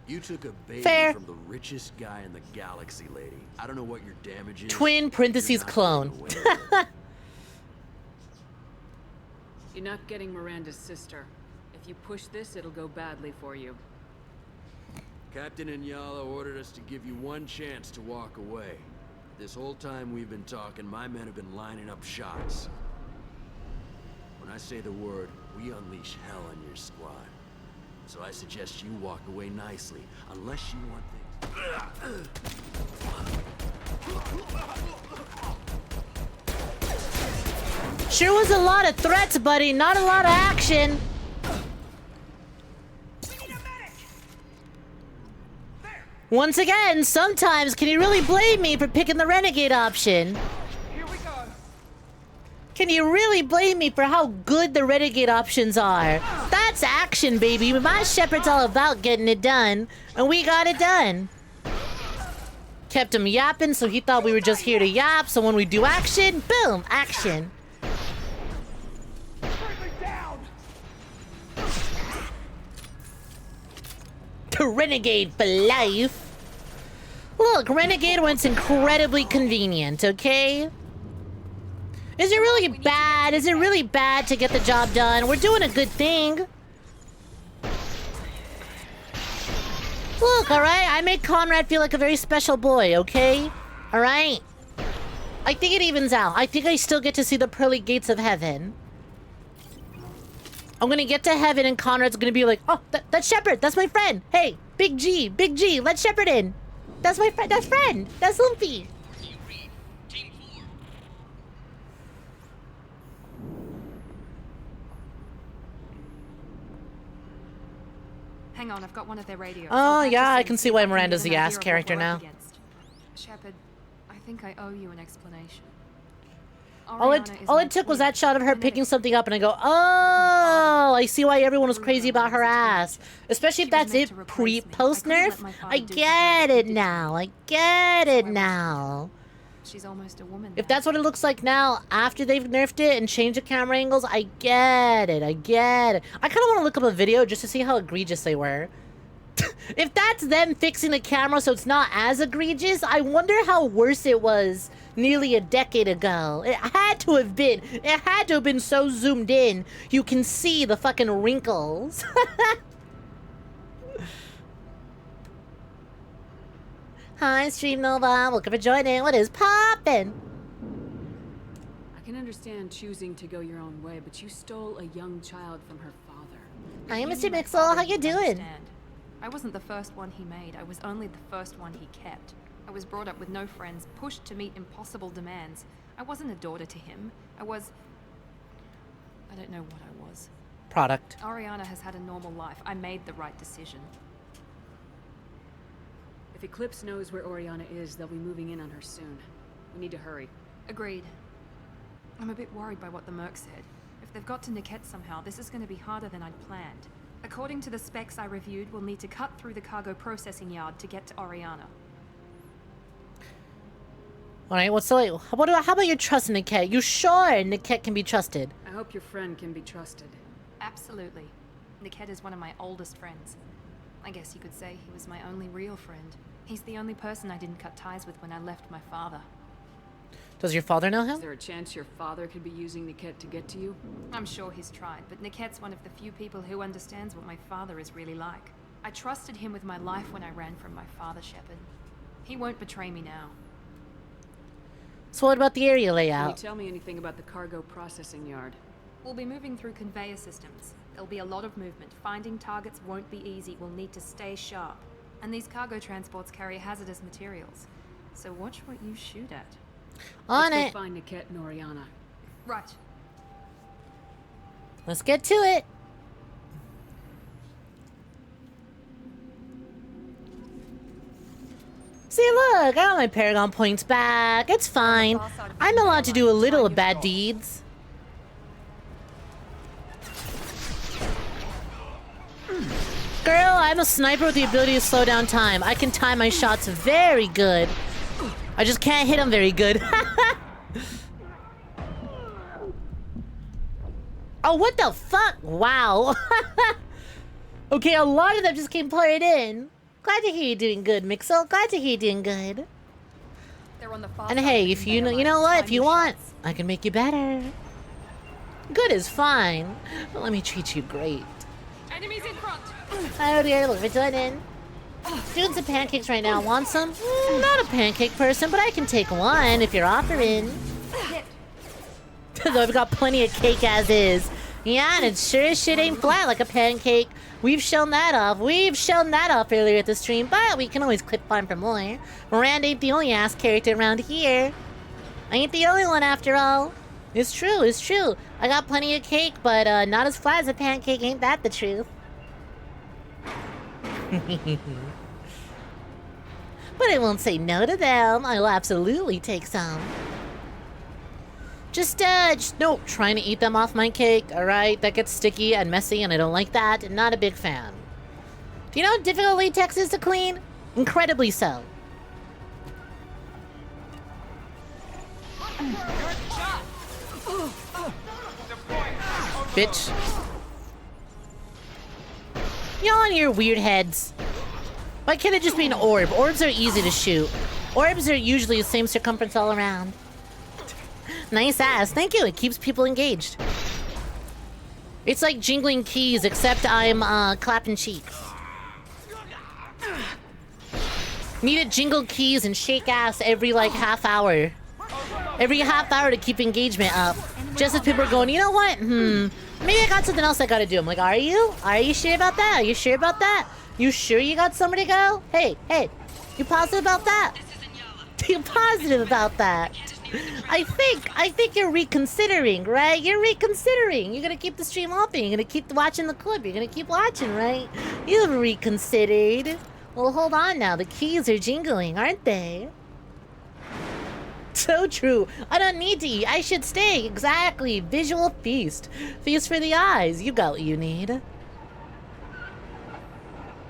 You took a baby Fair. from the richest guy in the galaxy, lady. I don't know what your damage is. Twin parentheses clone. You're not getting Miranda's sister. If you push this, it'll go badly for you. Captain Inyala ordered us to give you one chance to walk away. This whole time we've been talking, my men have been lining up shots. When I say the word, we unleash hell on your squad. So I suggest you walk away nicely, unless you want things. Sure was a lot of threats, buddy, not a lot of action. Once again, sometimes can you really blame me for picking the renegade option? Here we go. Can you really blame me for how good the renegade options are? That's action, baby. My Shepard's all about getting it done, and we got it done. Kept him yapping, so he thought we were just here to yap, so when we do action, boom, action. The renegade for life. Look, renegade when it's incredibly convenient, okay? Is it really bad? Is it really bad to get the job done? We're doing a good thing. Look, alright? I made Conrad feel like a very special boy, okay? Alright? I think it evens out. I think I still get to see the pearly gates of heaven. I'm gonna get to heaven and Conrad's gonna be like, oh, that's Shepard, that's my friend. Hey, Big G, let Shepard in. That's my friend, that's Lumpy. Hang on, I've got one of their radios. Oh yeah, I can see why Miranda's the ass character now. Shepard, I think I owe you an explanation. All it took was that shot of her picking something up and I go, oh, I see why everyone was crazy about her ass. Especially if that's it post nerf. I get it now. I get it now. She's almost a woman. If that's what it looks like now after they've nerfed it and changed the camera angles, I get it. I get it. I kind of want to look up a video just to see how egregious they were. If that's them fixing the camera so it's not as egregious, I wonder how worse it was nearly a decade ago. It had to have been. It had to have been so zoomed in you can see the fucking wrinkles. Hi, Stream Nova. Welcome for joining. What is poppin'? I can understand choosing to go your own way, but you stole a young child from her father. Hi, Mr. Mixel. How you doing? I wasn't the first one he made. I was only the first one he kept. I was brought up with no friends, pushed to meet impossible demands. I wasn't a daughter to him. I don't know what I was. Product. Oriana has had a normal life. I made the right decision. If Eclipse knows where Oriana is, they'll be moving in on her soon. We need to hurry. Agreed. I'm a bit worried by what the Merc said. If they've got to �NIKET somehow, this is going to be harder than I'd planned. According to the specs I reviewed, we'll need to cut through the cargo processing yard to get to Oriana. Alright, what's the wait? How about your trust in �NIKET? You sure �NIKET can be trusted? I hope your friend can be trusted. Absolutely. �NIKET is one of my oldest friends. I guess you could say he was my only real friend. He's the only person I didn't cut ties with when I left my father. Does your father know him? Is there a chance your father could be using �NIKET to get to you? I'm sure he's tried, but �NIKET's one of the few people who understands what my father is really like. I trusted him with my life when I ran from my father, Shepard. He won't betray me now. So what about the area layout? Can you tell me anything about the cargo processing yard? We'll be moving through conveyor systems. There'll be a lot of movement. Finding targets won't be easy. We'll need to stay sharp. And these cargo transports carry hazardous materials. So watch what you shoot at. On Let's it. go find 𝐒𝐿 and Oriana. Right. Let's get to it. See, look, I got my Paragon points back. It's fine. I'm allowed to do a little of bad deeds. Girl, I'm a sniper with the ability to slow down time. I can time my shots very good. I just can't hit them very good. Oh, what the fuck? Wow. Okay, a lot of them just came pouring in. Glad to hear you're doing good, Mixel. Glad to hear you're doing good. They're on the far And side hey, of if the you know, conveyor you know line. what? Time If you your want, shots. I can make you better. Good is fine. But let me treat you great. Enemies in front. Oh dear, look, we're doing in. Doing some pancakes right now. Want some? Not a pancake person, but I can take one if you're offering. Though I've got plenty of cake as is. Yeah, and it sure as shit ain't flat like a pancake. We've shown that off. We've shown that off earlier at the stream, but we can always clip on for more. Miranda ain't the only ass character around here. I ain't the only one after all. It's true, it's true. I got plenty of cake, but not as flat as a pancake. Ain't that the truth? But I won't say no to them. I will absolutely take some. Just no, trying to eat them off my cake, alright? That gets sticky and messy and I don't like that. Not a big fan. Do you know how difficult latex is to clean? Incredibly so. Bitch. Y'all and your weird heads. Why can't it just be an orb? Orbs are easy to shoot. Orbs are usually the same circumference all around. Nice ass. Thank you. It keeps people engaged. It's like jingling keys, except I'm clapping cheeks. Need to jingle keys and shake ass every like half hour. Every half hour to keep engagement up. Just as people are going, you know what? Maybe I got something else I gotta do. I'm like, are you? Are you sure about that? Are you sure about that? You sure you got somewhere to go? Hey, hey. You positive about that? You positive about that? I think you're reconsidering, right? You're reconsidering. You're gonna keep the stream open. You're gonna keep watching the clip. You're gonna keep watching, right? You've reconsidered. Well, hold on now. The keys are jingling, aren't they? So true. I don't need to eat. I should stay. Exactly. Visual feast. Feast for the eyes. You got what you need.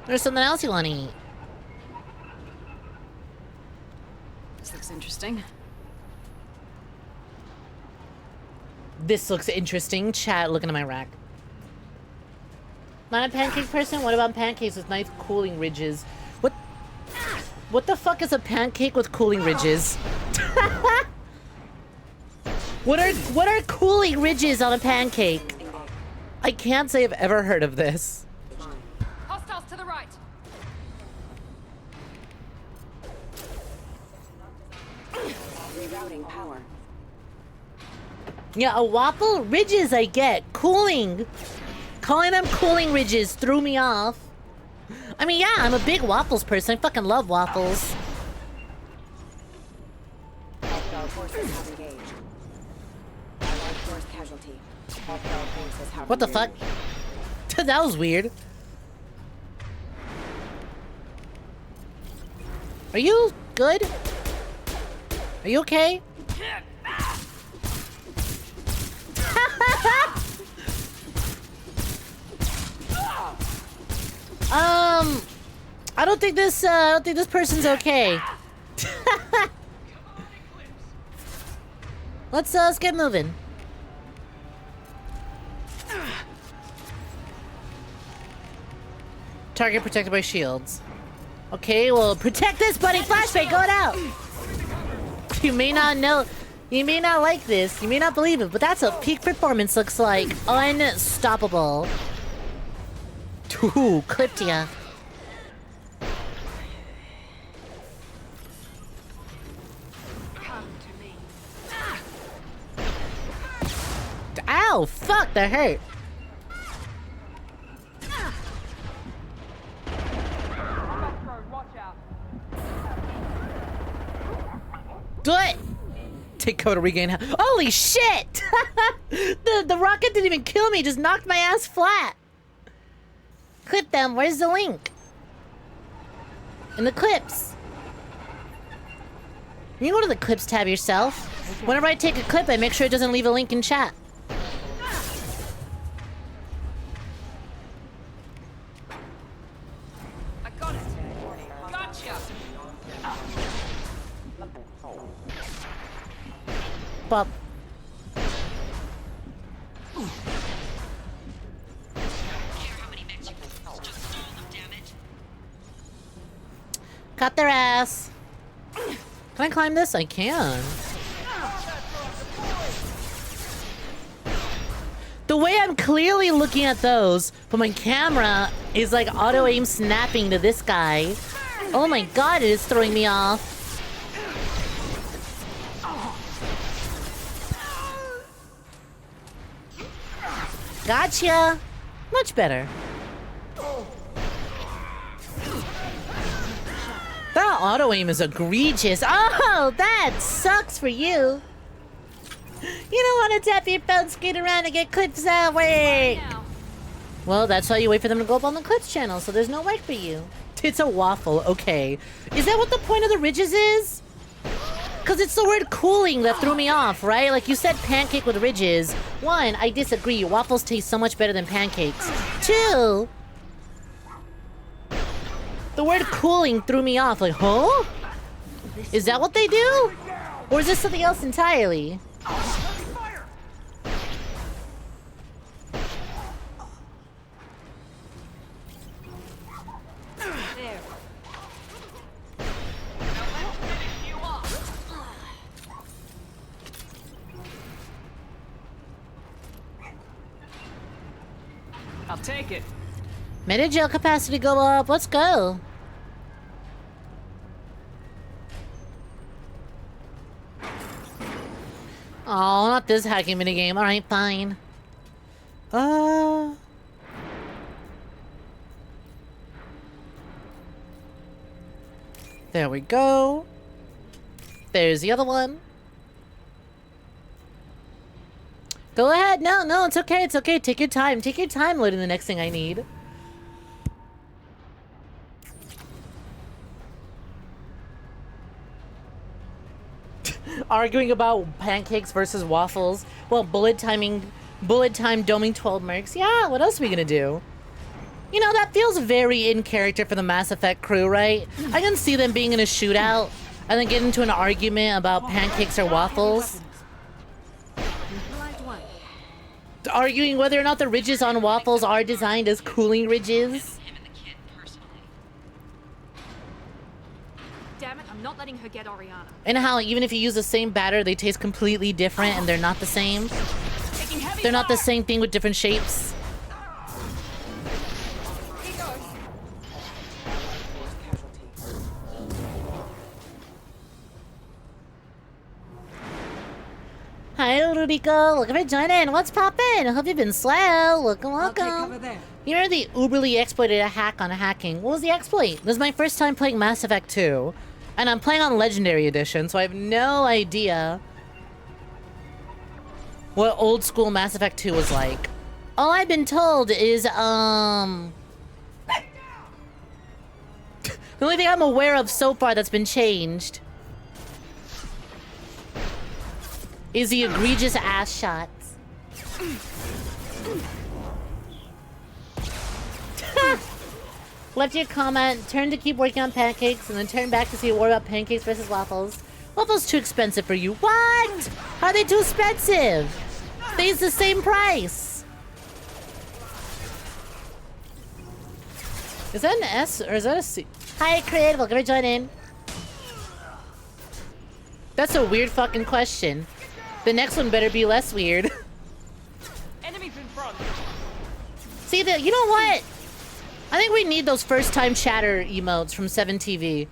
There's something else you want to eat. This looks interesting. This looks interesting. Chat, looking at my rack. Not a pancake person? What about pancakes with nice cooling ridges? What the fuck is a pancake with cooling ridges? What are cooling ridges on a pancake? I can't say I've ever heard of this. Hostiles to the right. Rerouting power. Yeah, a waffle? Ridges I get. Cooling. Calling them cooling ridges threw me off. I mean, yeah, I'm a big waffles person. I fucking love waffles. Hostile forces have engaged. Allied force casualty. Hostile forces have What the fuck? That was weird. Are you good? Are you okay? I don't think this person's okay. Let's get moving. Target protected by shields. Okay, well, protect this, buddy. Flashbang going out. You may not know. You may not like this. You may not believe it, but that's what peak performance looks like. Unstoppable. Ooh, clipped ya. Ow, fuck, that hurt. Do it! Take cover to regain health. Holy shit! the rocket didn't even kill me, just knocked my ass flat. Clip them, where's the link? In the clips. You go to the clips tab yourself. Whenever I take a clip, I make sure it doesn't leave a link in chat. I got it. Gotcha. Bob. Cut their ass. Can I climb this? I can. The way I'm clearly looking at those, but my camera is like auto-aim snapping to this guy. Oh my god, it is throwing me off. Gotcha! Much better. That auto-aim is egregious. Oh, that sucks for you. You don't want to tap your phone, skate around, and get clips out. Wait. Well, that's why you wait for them to go up on the clips channel, so there's no work for you. It's a waffle, okay. Is that what the point of the ridges is? Because it's the word cooling that threw me off, right? Like, you said pancake with ridges. One, I disagree. Waffles taste so much better than pancakes. Two, the word cooling threw me off. Like, huh? Is that what they do? Or is this something else entirely? I'll take it. Medi-gel capacity go up. Let's go. Oh, not this hacking minigame. Alright, fine. There we go. There's the other one. Go ahead. No, it's okay. It's okay. Take your time. Take your time loading the next thing I need. Arguing about pancakes versus waffles. Well, bullet time doming 12 mercs. Yeah, what else are we gonna do? You know, that feels very in character for the Mass Effect crew, right? I can see them being in a shootout and then get into an argument about pancakes or waffles. Arguing whether or not the ridges on waffles are designed as cooling ridges. Damn it, I'm not letting her get Oriana. And how even if you use the same batter, they taste completely different and they're not the same. They're not the same thing with different shapes. Hi, Rudico. Welcome for joining. What's poppin'? I hope you've been slow. Welcome. You're the uberly exploited a hack on hacking. What was the exploit? This is my first time playing Mass Effect 2. And I'm playing on Legendary Edition, so I have no idea what old school Mass Effect 2 was like. All I've been told is, the only thing I'm aware of so far that's been changed is the egregious ass shots. Left your comment, turn to keep working on pancakes, and then turn back to see a war about pancakes versus waffles. Waffles too expensive for you. What? How are they too expensive? Stays the same price. Is that an S or is that a C? Hi, Creative. Welcome for joining. That's a weird fucking question. The next one better be less weird. Enemies in front. See, you know what? I think we need those first time chatter emotes from 7TV.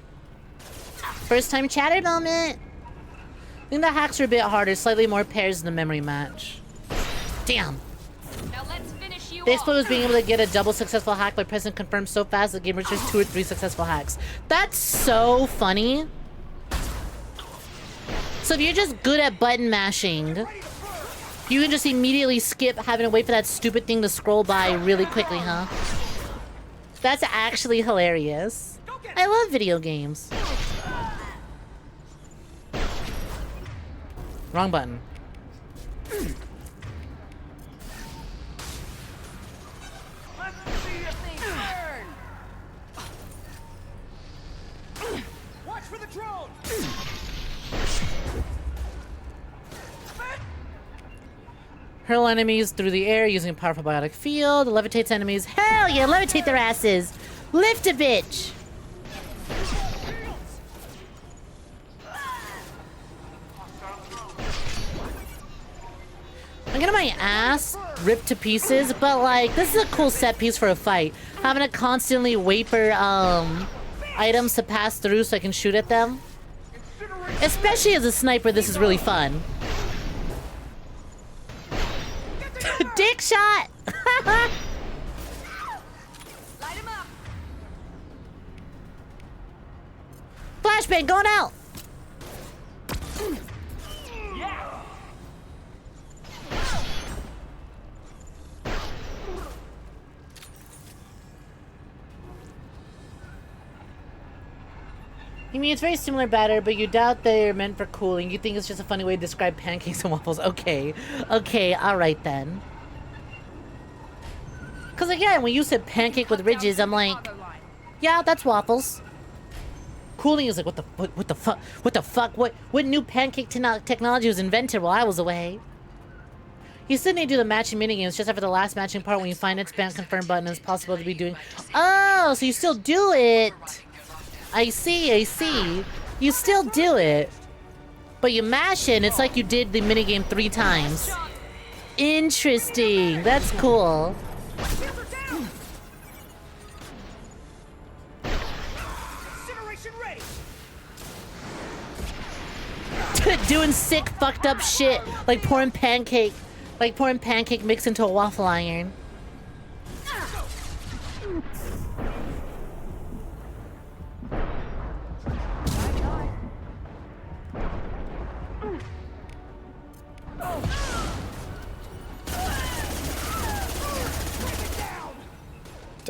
First time chatter moment. I think the hacks are a bit harder, slightly more pairs in the memory match. Damn. Now let's finish you The exploit was being able to get a double successful hack by pressing confirm so fast the game reaches 2 or 3 successful hacks. That's so funny. So if you're just good at button mashing, you can just immediately skip having to wait for that stupid thing to scroll by really quickly, huh? That's actually hilarious. I love video games. Wrong button. Watch for the drone. Hurl enemies through the air using a powerful biotic field. Levitates enemies. Hell yeah, levitate their asses. Lift a bitch. I'm getting my ass ripped to pieces, but like, this is a cool set piece for a fight. Having to constantly wait for items to pass through so I can shoot at them. Especially as a sniper, this is really fun. Dick shot! Light him up. Flashbang going out! Yeah. You mean it's very similar batter, but you doubt they're meant for cooling. You think it's just a funny way to describe pancakes and waffles. Okay. Okay, alright then. Because again, when you said pancake with ridges, I'm like, yeah, that's waffles. Cooling is like, what the fuck? What new pancake technology was invented while I was away? You still need to do the matching minigames just after the last matching part when you find its spam confirm button is possible to be doing. Oh, so you still do it. I see. You still do it. But you mash it and it's like you did the minigame 3 times. Interesting. That's cool. Doing sick, fucked up shit. Like pouring pancake mixed into a waffle iron.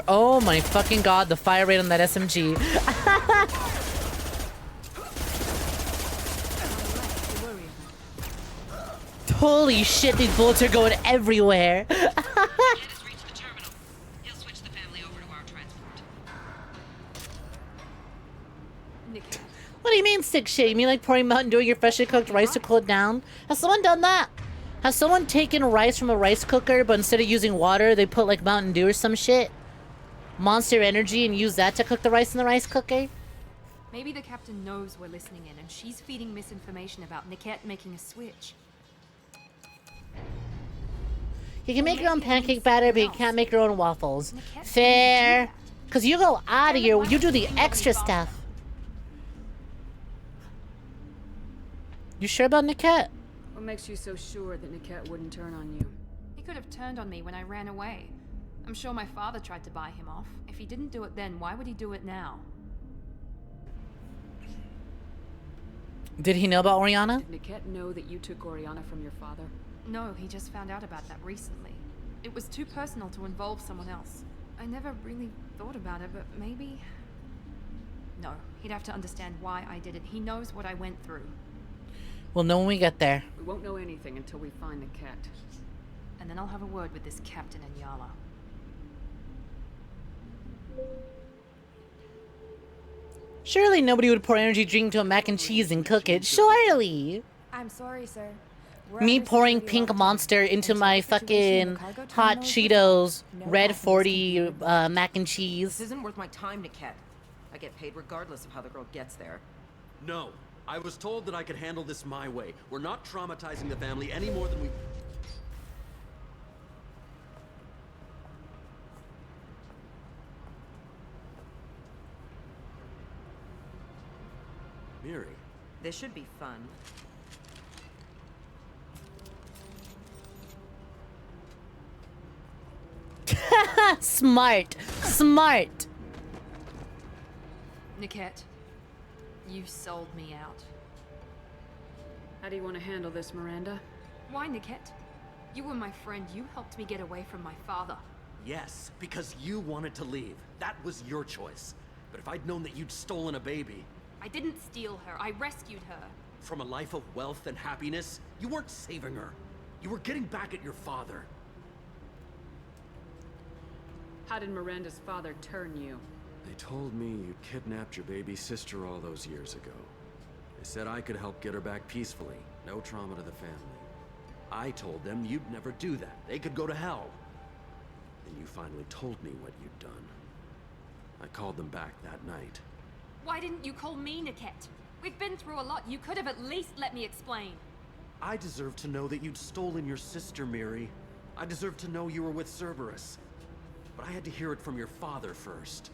Oh my fucking god, the fire rate on that SMG. Holy shit, these bullets are going everywhere. What do you mean sick shit? You mean like pouring Mountain Dew in your freshly cooked rice to cool it down? Has someone done that? Has someone taken rice from a rice cooker, but instead of using water, they put like Mountain Dew or some shit? Monster Energy and use that to cook the rice in the rice cooker? Maybe the captain knows we're listening in and she's feeding misinformation about �NIKET making a switch. You can make your own pancake batter, but you can't make your own waffles. Fair. Because you go out of here, you do the extra stuff. You sure about �NIKET? What makes you so sure that �NIKET wouldn't turn on you? He could have turned on me when I ran away. I'm sure my father tried to buy him off. If he didn't do it then, why would he do it now? Did he know about Oriana? Did �NIKET know that you took Oriana from your father? No, he just found out about that recently. It was too personal to involve someone else. I never really thought about it, but maybe... No, he'd have to understand why I did it. He knows what I went through. We'll know when we get there. We won't know anything until we find �NIKET. And then I'll have a word with this captain in Yala. Surely nobody would pour energy drink into a mac and cheese and cook it. Surely. I'm sorry, sir. Me pouring pink monster into my fucking hot Cheetos red 40 mac and cheese. This isn't worth my time, �NIKET. I get paid regardless of how the girl gets there. No. I was told that I could handle this my way. We're not traumatizing the family any more than we... Miri. This should be fun. Smart. Smart. �NIKET, you sold me out. How do you want to handle this, Miranda? Why, Niket? You were my friend. You helped me get away from my father. Yes, because you wanted to leave. That was your choice. But if I'd known that you'd stolen a baby... I didn't steal her. I rescued her. From a life of wealth and happiness, you weren't saving her. You were getting back at your father. How did Miranda's father turn you? They told me you kidnapped your baby sister all those years ago. They said I could help get her back peacefully. No trauma to the family. I told them you'd never do that. They could go to hell. Then you finally told me what you'd done. I called them back that night. Why didn't you call me, Niket? We've been through a lot. You could have at least let me explain. I deserve to know that you'd stolen your sister, Miri. I deserve to know you were with Cerberus. But I had to hear it from your father first.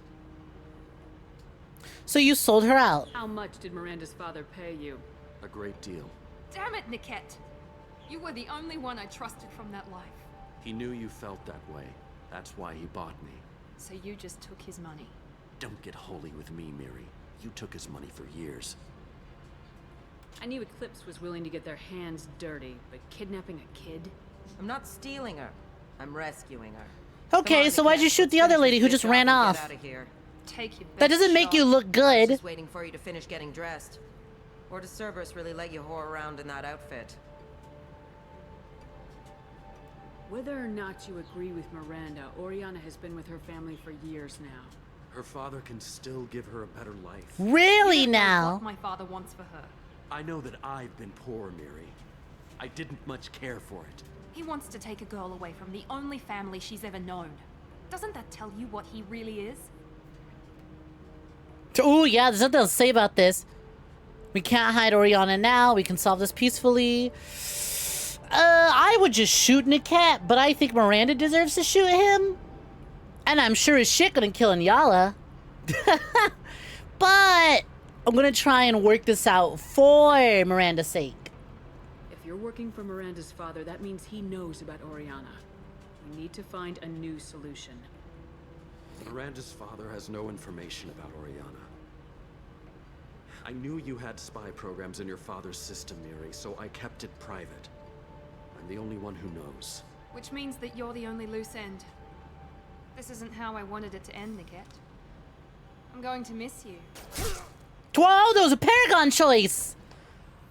So you sold her out. How much did Miranda's father pay you? A great deal. Damn it, Niket. You were the only one I trusted from that life. He knew you felt that way. That's why he bought me. So you just took his money. Don't get holy with me, Miri. You took his money for years. I knew Eclipse was willing to get their hands dirty, but kidnapping a kid? I'm not stealing her. I'm rescuing her. Okay, so why'd you shoot the other lady who just ran off? Get out of here. Take your That doesn't make you look I was good. just waiting for you to finish getting dressed. Or does Cerberus really let you whore around in that outfit? Whether or not you agree with Miranda, Oriana has been with her family for years now. Her father can still give her a better life. Really You don't know now? what my father wants for her. I know that I've been poor, Miri. I didn't much care for it. He wants to take a girl away from the only family she's ever known. Doesn't that tell you what he really is? Oh yeah, there's nothing else to say about this. We can't hide Oriana now. We can solve this peacefully. I would just shoot Niket, but I think Miranda deserves to shoot him. And I'm sure as shit gonna kill Nyala. But I'm gonna try and work this out for Miranda's sake. If you're working for Miranda's father, that means he knows about Oriana. We need to find a new solution. Miranda's father has no information about Oriana. I knew you had spy programs in your father's system, Miri, so I kept it private. I'm the only one who knows. Which means that you're the only loose end. This isn't how I wanted it to end, Niket. I'm going to miss you. Whoa, that was a Paragon choice.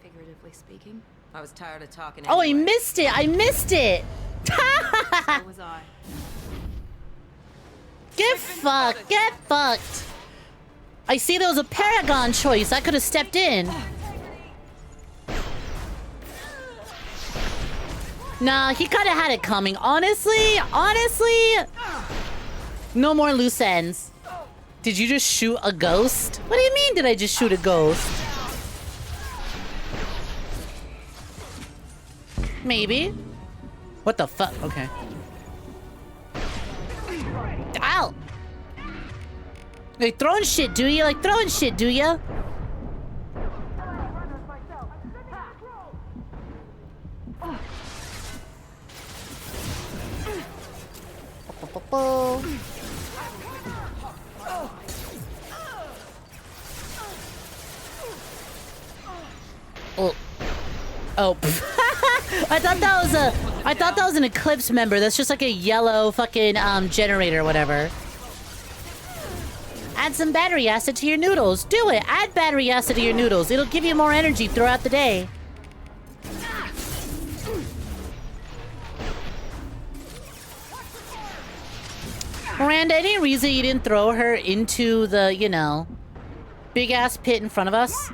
Figuratively speaking. I was tired of talking Oh, I anyway. missed it. I missed it. So was I. Get fucked. Get fucked. I see there was a Paragon choice. I could have stepped in. Nah, he kind of had it coming. Honestly, no more loose ends. Did you just shoot a ghost? What do you mean, did I just shoot a ghost? Maybe. What the fuck? Okay. Ow! Like throwing shit, do you? Like throwing shit, do you? Oh. Oh. I thought that was an Eclipse member. That's just like a yellow fucking generator or whatever. Add some battery acid to your noodles. Do it. Add battery acid to your noodles. It'll give you more energy throughout the day. Miranda, any reason you didn't throw her into the, you know, big ass pit in front of us?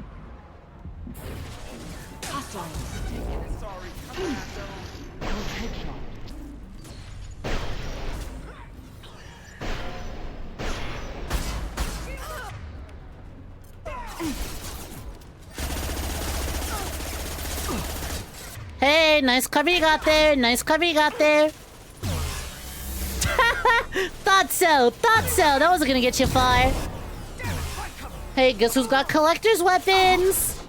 Hey, nice cover you got there. Nice cover you got there. Thought so. Thought so. That wasn't gonna get you far. Hey, guess who's got collector's weapons?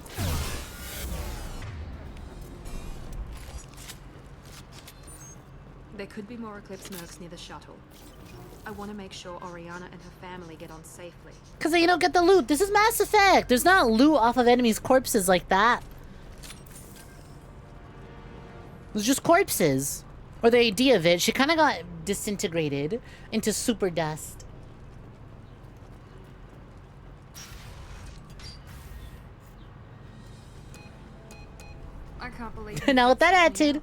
There could be more Eclipse mercs near the shuttle. I want to make sure Oriana and her family get on safely. Because then you don't get the loot. This is Mass Effect. There's not loot off of enemies' corpses like that. was just corpses. Or the idea of it. She kind of got disintegrated into super dust. I can't believe Now with that attitude.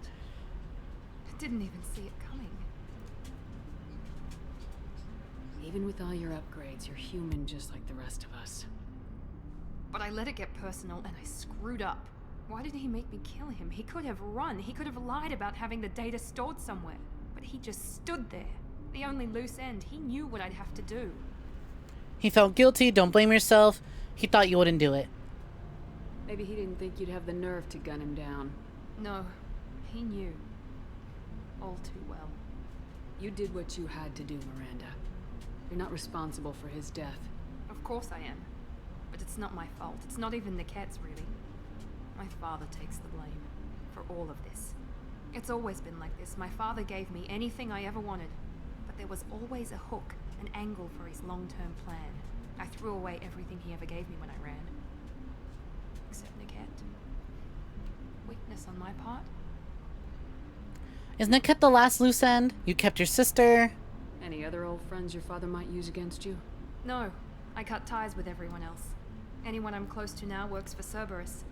I didn't even see it coming. Even with all your upgrades, you're human just like the rest of us. But I let it get personal and I screwed up. Why did he make me kill him? He could have run. He could have lied about having the data stored somewhere. But he just stood there. The only loose end. He knew what I'd have to do. He felt guilty. Don't blame yourself. He thought you wouldn't do it. Maybe he didn't think you'd have the nerve to gun him down. No, he knew. All too well. You did what you had to do, Miranda. You're not responsible for his death. Of course I am. But it's not my fault. It's not even 𝐻𝐿's, really. My father takes the blame for all of this. It's always been like this. My father gave me anything I ever wanted, but there was always a hook, an angle for his long-term plan. I threw away everything he ever gave me when I ran. Except 𝐻𝐿. Weakness on my part. Is 𝐻𝐿 the last loose end? You kept your sister. Any other old friends your father might use against you? No, I cut ties with everyone else. Anyone I'm close to now works for Cerberus.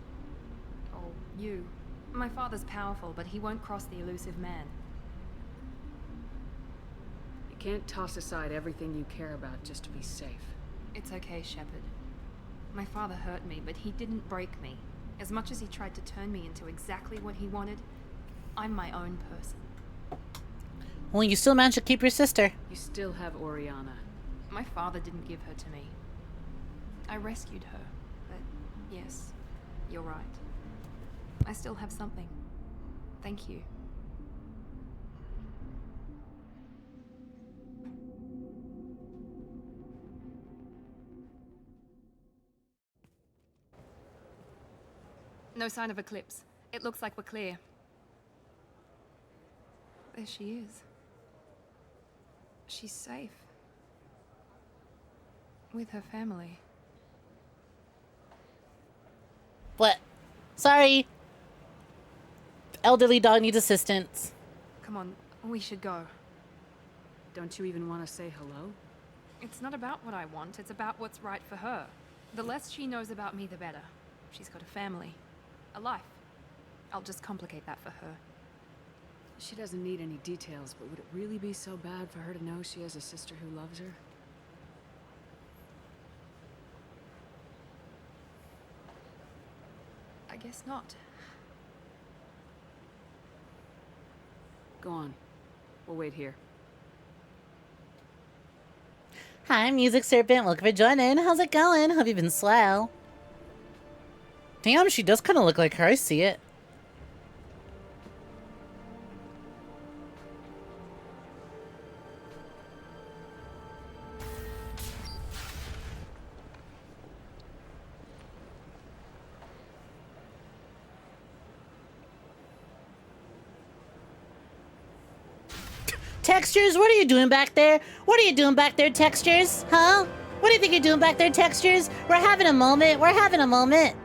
Or you. My father's powerful, but he won't cross the elusive man. You can't toss aside everything you care about just to be safe. It's okay, Shepard. My father hurt me, but he didn't break me. As much as he tried to turn me into exactly what he wanted, I'm my own person. Well, you still managed to keep your sister. You still have Oriana. My father didn't give her to me. I rescued her, but yes, you're right. I still have something. Thank you. No sign of eclipse. It looks like we're clear. There she is. She's safe. With her family. What? Sorry. Elderly dog needs assistance. Come on, we should go. Don't you even want to say hello? It's not about what I want, it's about what's right for her. The less she knows about me, the better. She's got a family. A life. I'll just complicate that for her. She doesn't need any details, but would it really be so bad for her to know she has a sister who loves her? I guess not. Go on. We'll wait here. Hi, Music Serpent. Welcome for joining. How's it going? Hope you've been swell. Damn, she does kind of look like her. I see it. Textures, what are you doing back there? What are you doing back there, Textures? Huh? What do you think you're doing back there, Textures? We're having a moment. We're having a moment.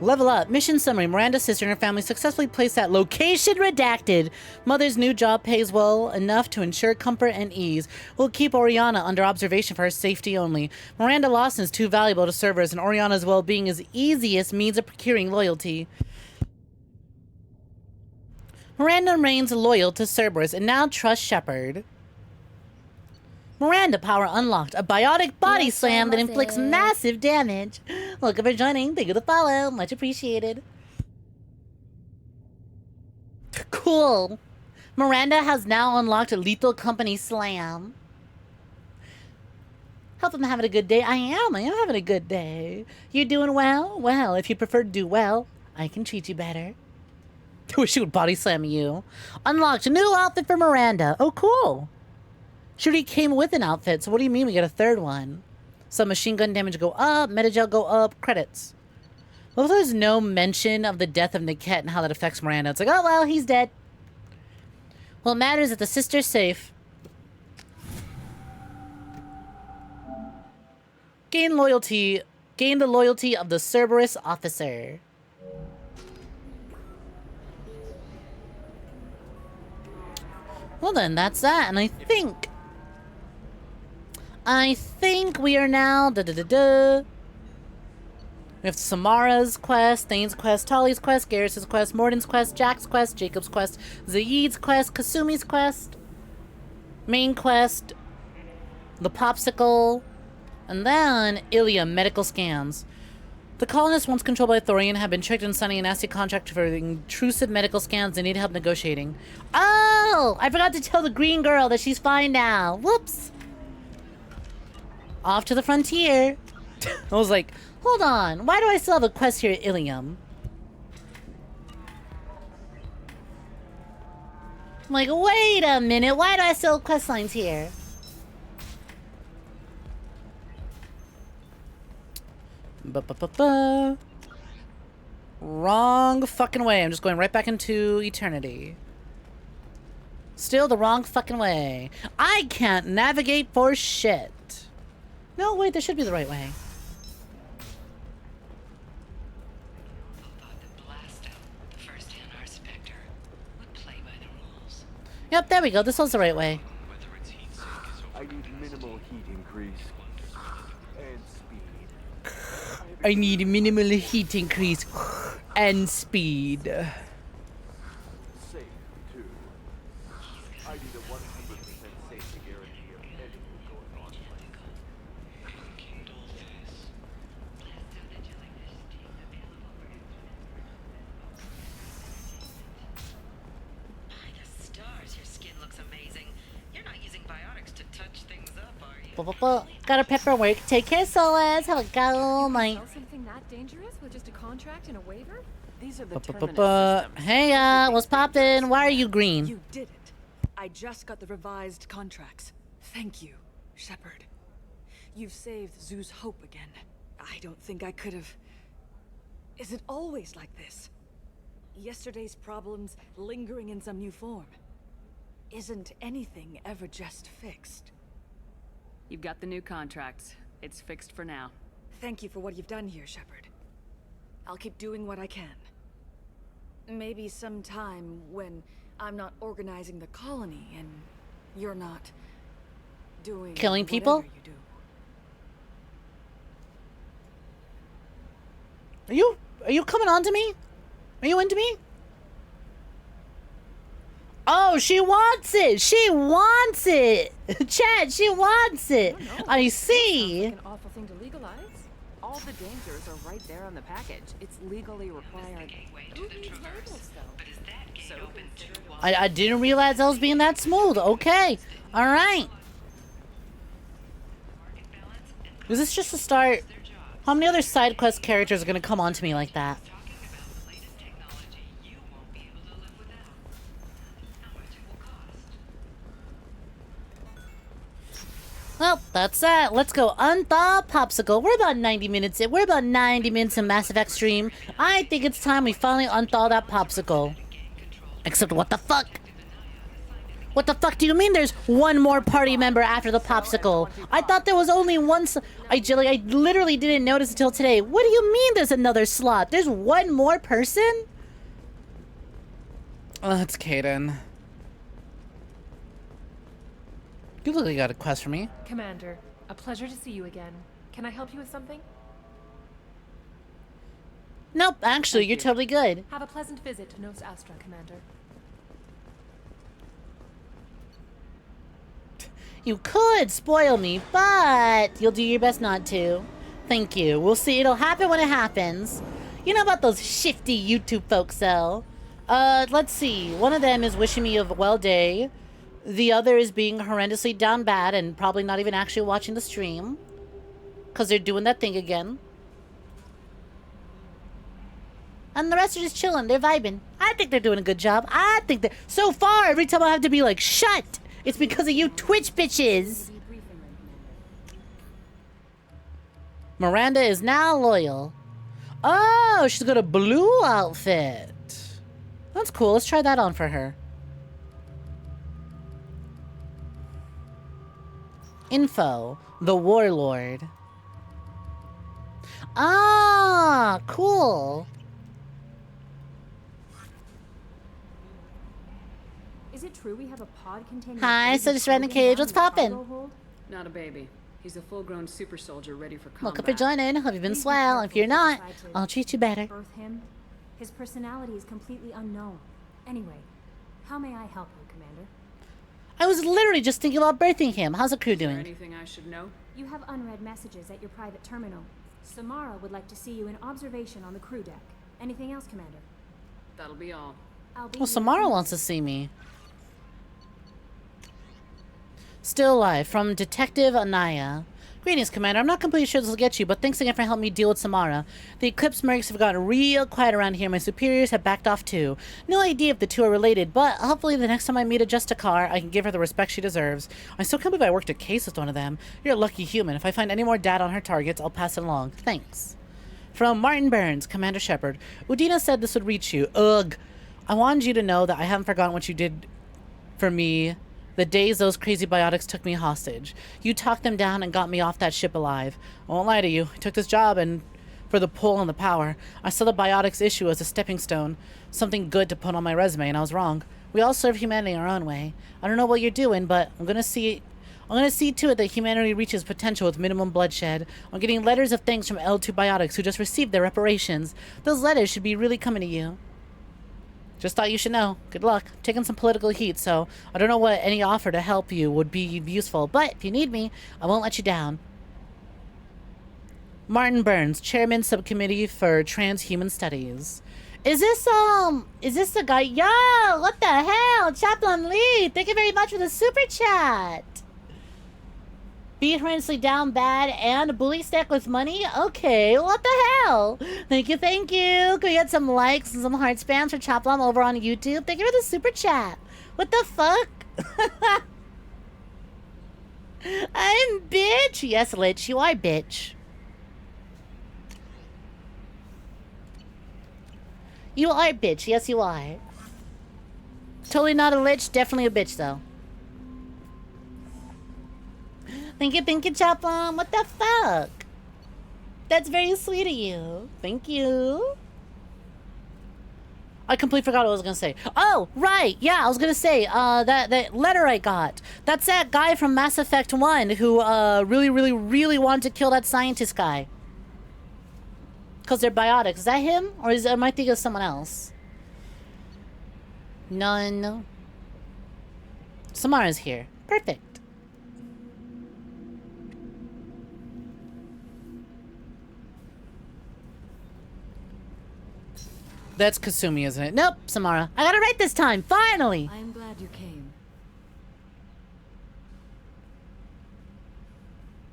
Level up. Mission summary. Miranda's sister and her family successfully placed at location redacted. Mother's new job pays well enough to ensure comfort and ease. We'll keep Oriana under observation for her safety only. Miranda Lawson is too valuable to Cerberus, and Oriana's well-being is the easiest means of procuring loyalty. Miranda remains loyal to Cerberus and now trusts Shepard. Miranda power unlocked. A biotic body slam that inflicts massive damage. Welcome for joining. Thank you for the follow. Much appreciated. Cool. Miranda has now unlocked a lethal company slam. Hope I'm having a good day. I am having a good day. You doing well? Well, if you prefer to do well, I can treat you better. I wish she would body slam you. Unlocked a new outfit for Miranda. Oh, cool. She already came with an outfit, so what do you mean we get a third one? Some machine gun damage go up, metagel go up, credits. Well, if there's no mention of the death of 𝐻𝐿 and how that affects Miranda, it's like, oh, well, he's dead. Well, it matters that the sister's safe. Gain loyalty. Gain the loyalty of the Cerberus officer. Well then, that's that, and I think we are now We have Samara's quest, Thane's quest, Tali's quest, Garrus's quest, Morden's quest, Jack's quest, Jacob's quest, Zaid's quest, Kasumi's quest, main quest, the popsicle, and then 𝐒𝐬 medical scans. The colonists, once controlled by Thorian, have been tricked into signing a nasty contract for intrusive medical scans they need help negotiating. Oh! I forgot to tell the green girl that she's fine now. Whoops! Off to the frontier. I was like, hold on. Why do I still have a quest here at 𝐒𝐬? I'm like, wait a minute. Why do I still have quest lines here? Wrong fucking way. I'm just going right back into eternity. Still the wrong fucking way. I can't navigate for shit. No, wait, this should be the right way. Yep, there we go. This was the right way. I need minimal heat increase and speed. I need minimal heat increase and speed. Safe, too. I need a 100% safety guarantee of anything going on. By the stars, your skin looks amazing. You're not using biotics to touch things up, are you? Got our paperwork. Take care, Solas. Have a go, night. Something that dangerous with just a contract and a waiver? These are the terminus systems. Hey, what's poppin'? Why are you green? You did it. I just got the revised contracts. Thank you, Shepard. You've saved 𝐒𝐬's hope again. I don't think I could have... Is it always like this? Yesterday's problems lingering in some new form. Isn't anything ever just fixed? You've got the new contracts. It's fixed for now. Thank you for what you've done here, Shepard. I'll keep doing what I can. Maybe sometime when I'm not organizing the colony and you're not doing killing people? whatever you do. Are you coming on to me? Are you into me? Oh, she wants it. She wants it. Chad, she wants it. I see. An awful thing to legalize. All the dangers are right there on the package. It's legally required. Who needs labels, though? I didn't realize I was being that smooth. Okay. All right. Is this just a start? How many other side quest characters are going to come on to me like that? Well, that's that. Let's go unthaw popsicle. We're about 90 minutes in. We're about 90 minutes in Mass Effect stream. I think it's time we finally unthaw that popsicle. Except what the fuck? What the fuck do you mean there's one more party member after the popsicle? I thought there was only one I literally didn't notice until today. What do you mean there's another slot? There's one more person? Oh, that's Kaden. You look like you got a quest for me. Commander, a pleasure to see you again. Can I help you with something? Nope, actually, you're totally good. Have a pleasant visit to Nos Astra, Commander. You could spoil me, but you'll do your best not to. Thank you. We'll see. It'll happen when it happens. You know about those shifty YouTube folks, though. Let's see. One of them is wishing me a well day. The other is being horrendously down bad and probably not even actually watching the stream. Because they're doing that thing again. And the rest are just chilling. They're vibing. I think they're doing a good job. I think that... So far, every time I have to be like, shut! It's because of you Twitch bitches! Miranda is now loyal. Oh, she's got a blue outfit. That's cool. Let's try that on for her. Info. The Warlord. Ah, cool. Is it true we have a pod containing Hi, so just ran the cage. What's poppin'? Not a baby. He's a full-grown super soldier ready for combat. Welcome for joining. Hope you've been swell. If you're not, I'll treat you better. Birth him. His personality is completely unknown. Anyway, how may I help you, Commander? I was literally just thinking about birthing him. How's the crew Is there doing? anything I should know? You have unread messages at your private terminal. Samara would like to see you in observation on the crew deck. Anything else, Commander? That'll be all. I'll be Well, here Samara soon. wants to see me. Still alive from Detective Anaya. Greetings, Commander. I'm not completely sure this will get you, but thanks again for helping me deal with Samara. The 𝐒𝐈𝐕𝐄 mercs have gotten real quiet around here. My superiors have backed off too. No idea if the two are related, but hopefully the next time I meet a Justicar, I can give her the respect she deserves. I still can't believe I worked a case with one of them. You're a lucky human. If I find any more data on her targets, I'll pass it along. Thanks. From Martin Burns, Commander Shepard. Udina said this would reach you. Ugh. I wanted you to know that I haven't forgotten what you did for me the days those crazy biotics took me hostage. You talked them down and got me off that ship alive. I won't lie to you. I took this job and for the pull and the power. I saw the biotics issue as a stepping stone, something good to put on my resume, and I was wrong. We all serve humanity our own way. I don't know what you're doing, but I'm gonna see to it that humanity reaches potential with minimum bloodshed. I'm getting letters of thanks from L2 Biotics who just received their reparations. Those letters should be really coming to you. Just thought you should know. Good luck. I'm taking some political heat, so I don't know what any offer to help you would be useful, but if you need me, I won't let you down. Martin Burns, Chairman Subcommittee for Transhuman Studies. Is this the guy? Yo, what the hell? Chaplain Lee, thank you very much for the super chat. Beat horrendously down bad and bully Snek with money? Okay, what the hell? Thank you, thank you. Can we get some likes and some heart spams for Chaplom over on YouTube? Thank you for the super chat. What the fuck? I'm bitch. Yes, Lich, you are bitch. You are bitch. Yes, you are. Totally not a Lich, definitely a bitch though. Thank you, Chaplin. What the fuck? That's very sweet of you. Thank you. I completely forgot what I was gonna say. Oh, right. Yeah, I was gonna say, that letter I got. That's that guy from Mass Effect 1 who, really wanted to kill that scientist guy. Because they're biotics. Is that him? Or am I thinking of someone else? None. Samara's here. Perfect. That's Kasumi, isn't it? Nope, Samara. I got it right this time, finally! I am glad you came.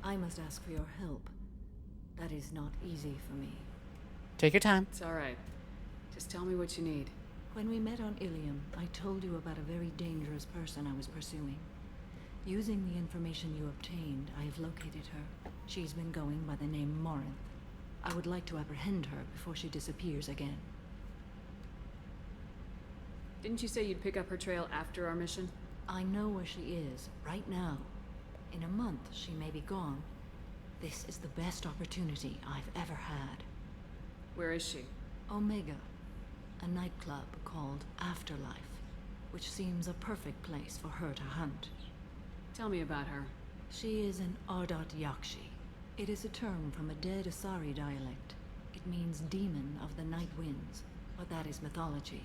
I must ask for your help. That is not easy for me. Take your time. It's alright. Just tell me what you need. When we met on Ilium, I told you about a very dangerous person I was pursuing. Using the information you obtained, I have located her. She's been going by the name Morinth. I would like to apprehend her before she disappears again. Didn't you say you'd pick up her trail after our mission? I know where she is, right now. In a month, she may be gone. This is the best opportunity I've ever had. Where is she? Omega, a nightclub called Afterlife, which seems a perfect place for her to hunt. Tell me about her. She is an 𝐒𝐧𝐿. It is a term from a dead Asari dialect. It means demon of the night winds, but that is mythology.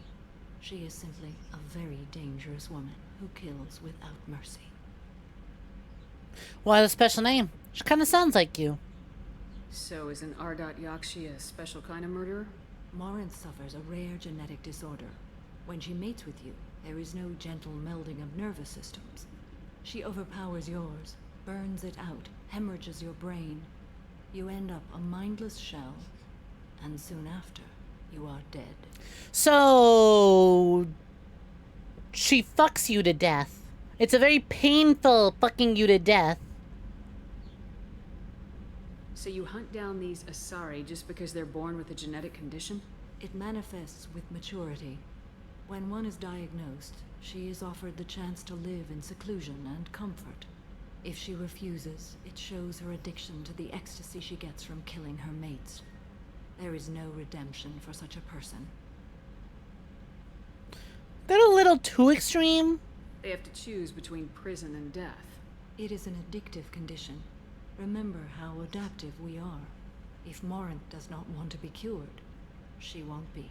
She is simply a very dangerous woman who kills without mercy. Why the special name? She kind of sounds like you. So is an 𝐒𝐴𝐷 a special kind of murderer? Morinth suffers a rare genetic disorder. When she mates with you, there is no gentle melding of nervous systems. She overpowers yours, burns it out, hemorrhages your brain. You end up a mindless shell, and soon after, you are dead. So she fucks you to death. It's a very painful fucking you to death. So you hunt down these Asari just because they're born with a genetic condition? It manifests with maturity. When one is diagnosed, she is offered the chance to live in seclusion and comfort. If she refuses, it shows her addiction to the ecstasy she gets from killing her mates. There is no redemption for such a person. They're a little too extreme. They have to choose between prison and death. It is an addictive condition. Remember how adaptive we are. If Morinth does not want to be cured, she won't be.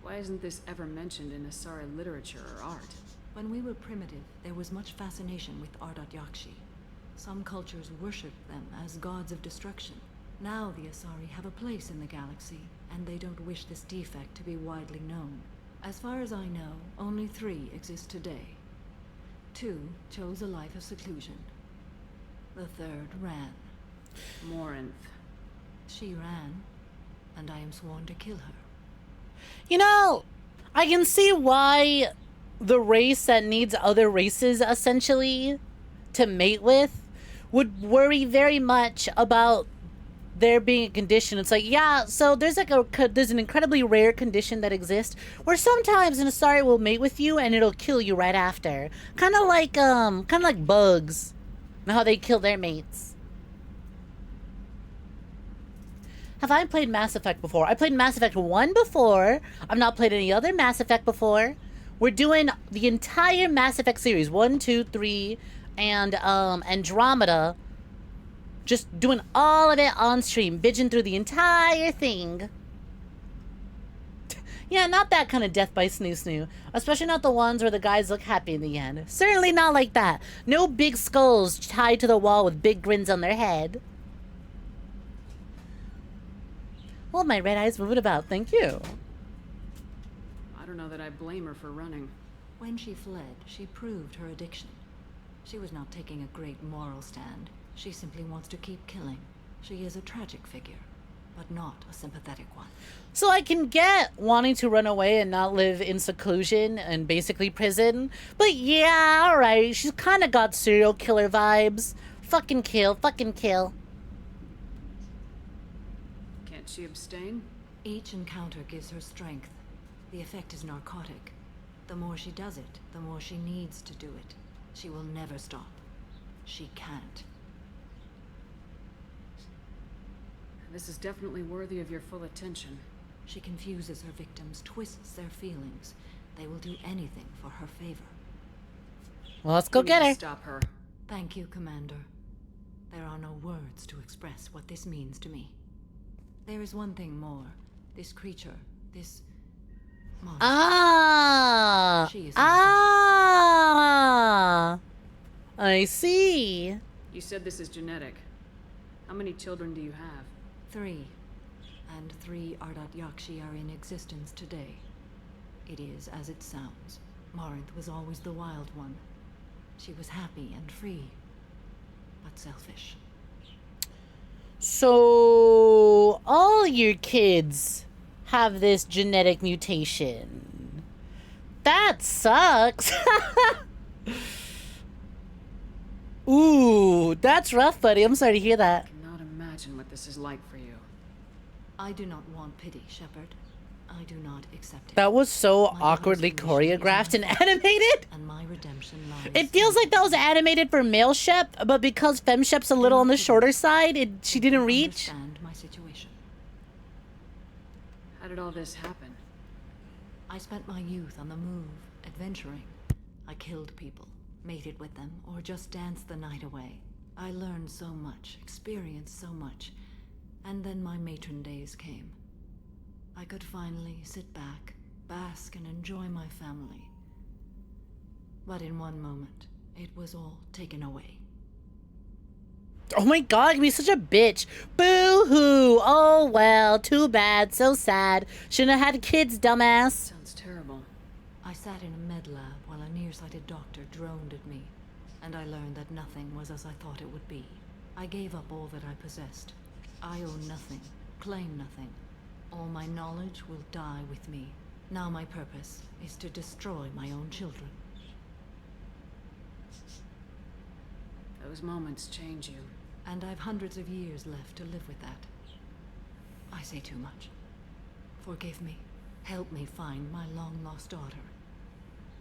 Why isn't this ever mentioned in Asari literature or art? When we were primitive, there was much fascination with Ardot-Yakshi. Some cultures worshipped them as gods of destruction. Now the Asari have a place in the galaxy, and they don't wish this defect to be widely known. As far as I know, only 3 exist today. 2 chose a life of seclusion. The 3rd ran. Morinth. She ran, and I am sworn to kill her. You know, I can see why the race that needs other races, essentially, to mate with, would worry very much about there being a condition. It's like, yeah, so there's like there's an incredibly rare condition that exists where sometimes an Asari will mate with you and it'll kill you right after. Kind of like bugs, and how they kill their mates. Have I played Mass Effect before? I played Mass Effect 1 before. I've not played any other Mass Effect before. We're doing the entire Mass Effect series, 1, 2, 3, and Andromeda. Just doing all of it on stream, binging through the entire thing. Yeah, not that kind of death by snoo. Especially not the ones where the guys look happy in the end. Certainly not like that. No big skulls tied to the wall with big grins on their head. Well, my red eyes moving about, thank you. I don't know that I blame her for running. When she fled, she proved her addiction. She was not taking a great moral stand. She simply wants to keep killing. She is a tragic figure, but not a sympathetic one. So I can get wanting to run away and not live in seclusion and basically prison. But yeah, alright, she's kind of got serial killer vibes. Fucking kill, fucking kill. Can't she abstain? Each encounter gives her strength. The effect is narcotic. The more she does it, the more she needs to do it. She will never stop. She can't. This is definitely worthy of your full attention. She confuses her victims, twists their feelings. They will do anything for her favor. Well, let's go get her. Stop her. Thank you, Commander. There are no words to express what this means to me. There is one thing more. This creature, this monster. She is I see. You said this is genetic. How many children do you have? 3. And 3 Ardot-Yakshi are in existence today. It is as it sounds. Morinth was always the wild one. She was happy and free, but selfish. So, all your kids have this genetic mutation. That sucks. Ooh, that's rough, buddy. I'm sorry to hear that. I cannot imagine what this is like for you. I do not want pity, Shepard. I do not accept it. That was so awkwardly choreographed and animated. And my redemption lies. It feels like that was animated for male Shep, but because Fem Shep's a little on the shorter side, she didn't reach. Understand my situation. How did all this happen? I spent my youth on the move, adventuring. I killed people, mated with them, or just danced the night away. I learned so much, experienced so much, and then my matron days came. I could finally sit back, bask, and enjoy my family. But in one moment, it was all taken away. Oh my god, you'd be such a bitch. Boo-hoo. Oh well, too bad, so sad. Shouldn't have had kids, dumbass. Sounds terrible. I sat in a med lab while a nearsighted doctor droned at me, and I learned that nothing was as I thought it would be. I gave up all that I possessed. I own nothing, claim nothing. All my knowledge will die with me. Now my purpose is to destroy my own children. Those moments change you. And I've hundreds of years left to live with that. I say too much. Forgive me. Help me find my long-lost daughter.